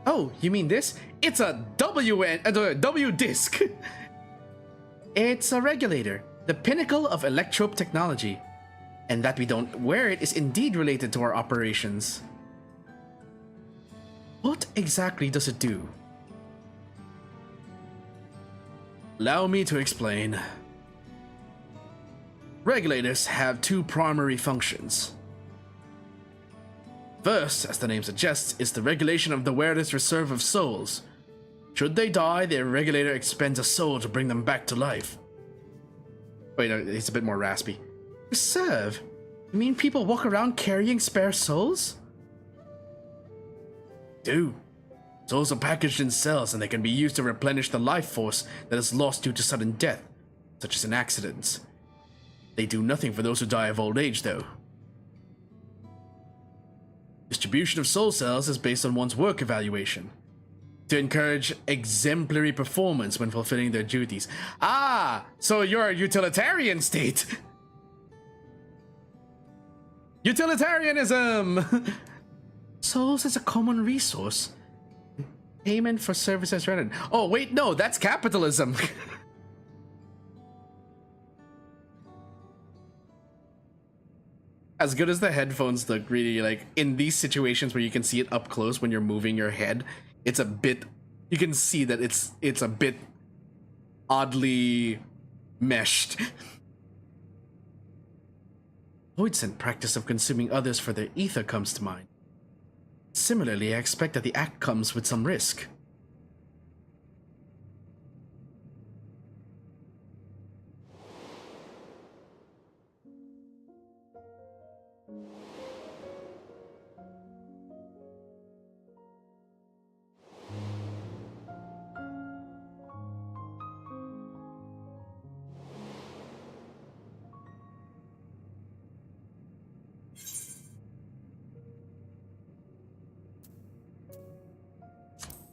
Oh, you mean this? It's a W disc. It's a regulator, the pinnacle of electrope technology. And that we don't wear it is indeed related to our operations. What exactly does it do? Allow me to explain. Regulators have two primary functions. First, as the name suggests, is the regulation of the wearer's reserve of souls. Should they die, the regulator expends a soul to bring them back to life. Wait, no, it's a bit more raspy. Reserve? You mean people walk around carrying spare souls? Do. Souls are packaged in cells and they can be used to replenish the life force that is lost due to sudden death, such as in accidents. They do nothing for those who die of old age, though. Distribution of soul cells is based on one's work evaluation, to encourage exemplary performance when fulfilling their duties. Ah, so you're a utilitarian state. Utilitarianism! Souls is a common resource. Payment for services rendered. Oh, wait, no, that's capitalism. As good as the headphones look, really, like, in these situations where you can see it up close when you're moving your head, it's a bit, you can see that it's a bit oddly meshed. Voidsent practice of consuming others for their ether comes to mind. Similarly, I expect that the act comes with some risk.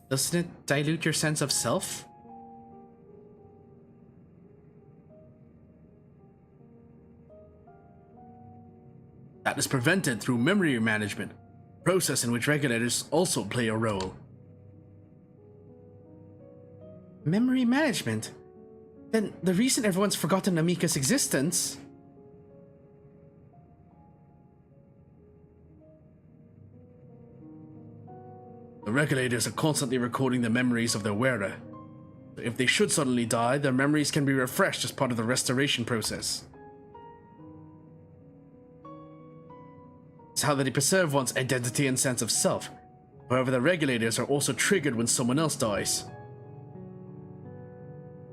Doesn't it dilute your sense of self? That is prevented through memory management, a process in which regulators also play a role. Memory management? Then the reason everyone's forgotten Namika's existence... The regulators are constantly recording the memories of their wearer. If they should suddenly die, their memories can be refreshed as part of the restoration process. It's how they preserve one's identity and sense of self. However, the regulators are also triggered when someone else dies.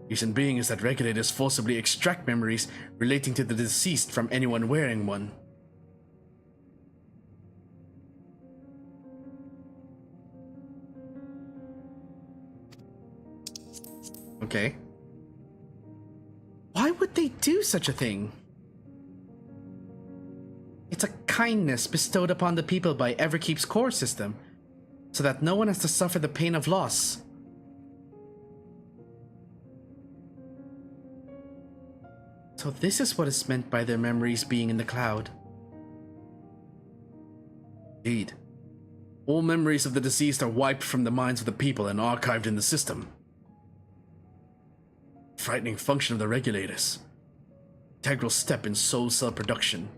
Reason being is that regulators forcibly extract memories relating to the deceased from anyone wearing one. Okay. Why would they do such a thing? It's a kindness bestowed upon the people by Everkeep's core system, so that no one has to suffer the pain of loss. So this is what is meant by their memories being in the cloud. Indeed. All memories of the deceased are wiped from the minds of the people and archived in the system. Frightening function of the regulators. Integral step in soul cell production.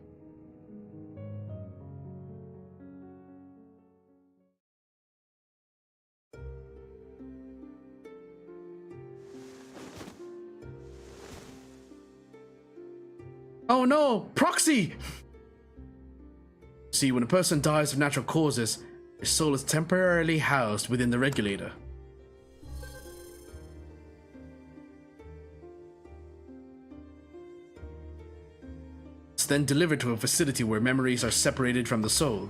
Oh no, proxy! See, when a person dies of natural causes, their soul is temporarily housed within the regulator. It's then delivered to a facility where memories are separated from the soul.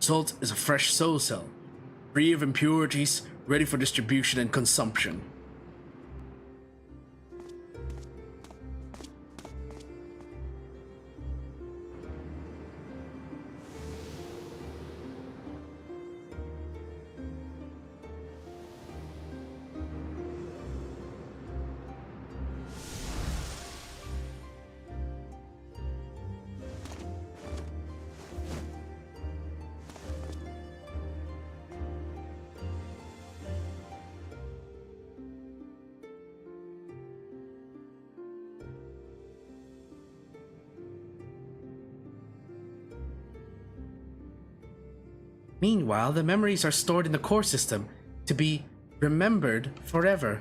Salt is a fresh soul cell, free of impurities, ready for distribution and consumption. Meanwhile, the memories are stored in the core system to be remembered forever.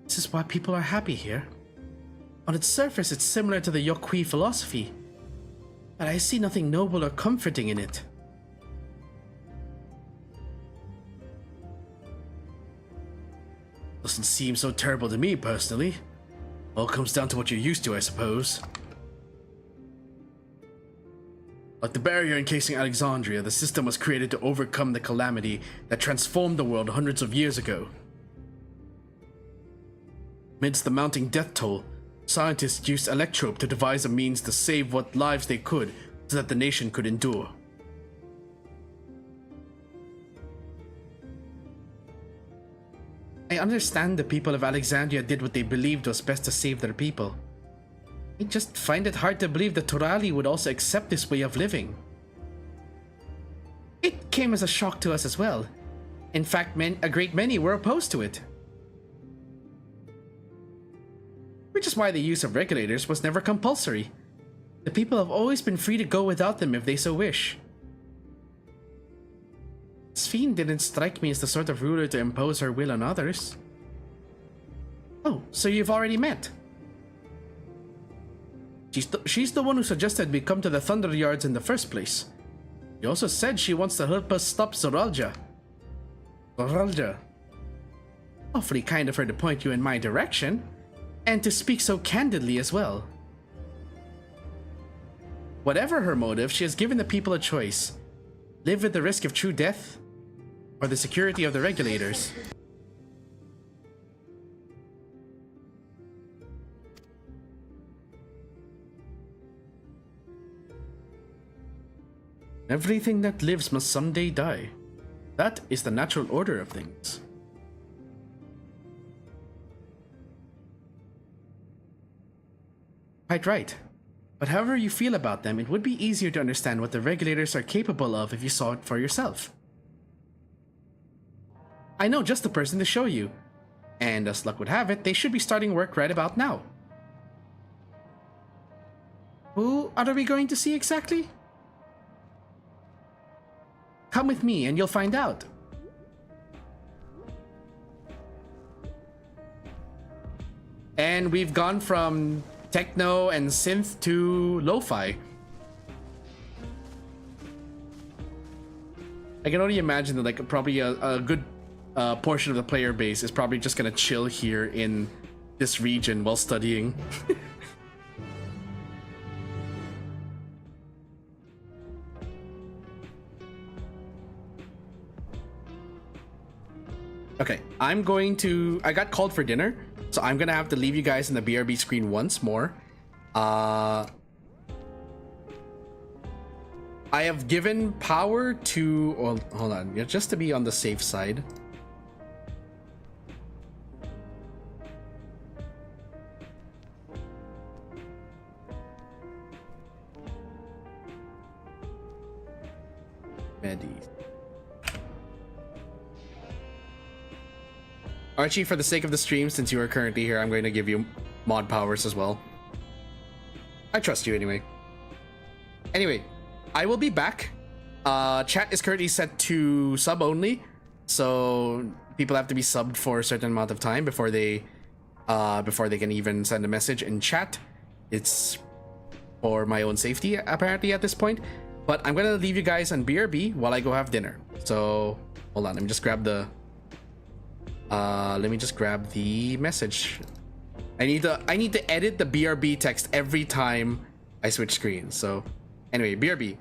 This is why people are happy here. On its surface, it's similar to the Yokui philosophy, but I see nothing noble or comforting in it. Doesn't seem so terrible to me, personally. All comes down to what you're used to, I suppose. Like the barrier encasing Alexandria, the system was created to overcome the calamity that transformed the world hundreds of years ago. Amidst the mounting death toll, scientists used Electrope to devise a means to save what lives they could so that the nation could endure. I understand the people of Alexandria did what they believed was best to save their people. I just find it hard to believe that Torali would also accept this way of living. It came as a shock to us as well. In fact, a great many were opposed to it. Which is why the use of regulators was never compulsory. The people have always been free to go without them if they so wish. Sphene didn't strike me as the sort of ruler to impose her will on others. Oh, so you've already met? She's the one who suggested we come to the Thunder Yards in the first place. She also said she wants to help us stop Zoralja. Zoralja. Awfully kind of her to point you in my direction, and to speak so candidly as well. Whatever her motive, she has given the people a choice. Live with the risk of true death, or the security of the regulators. Everything that lives must someday die. That is the natural order of things. Quite right. But however you feel about them, it would be easier to understand what the regulators are capable of if you saw it for yourself. I know just the person to show you, and as luck would have it, they should be starting work right about now. Who are we going to see exactly? Come with me and you'll find out. And we've gone from techno and synth to lo-fi. I can only imagine that like probably a good portion of the player base is probably just gonna chill here in this region while studying. Okay, I got called for dinner, so I'm gonna have to leave you guys in the BRB screen once more. I have given power to, well, hold on, just to be on the safe side. Ready. Archie, for the sake of the stream, since you are currently here, I'm going to give you mod powers as well. I trust you anyway. Anyway, I will be back. Chat is currently set to sub only, so people have to be subbed for a certain amount of time before they can even send a message in chat. It's for my own safety, apparently, at this point. But I'm gonna leave you guys on BRB while I go have dinner. So hold on, let me just grab the message. I need to edit the BRB text every time I switch screens. So anyway, BRB.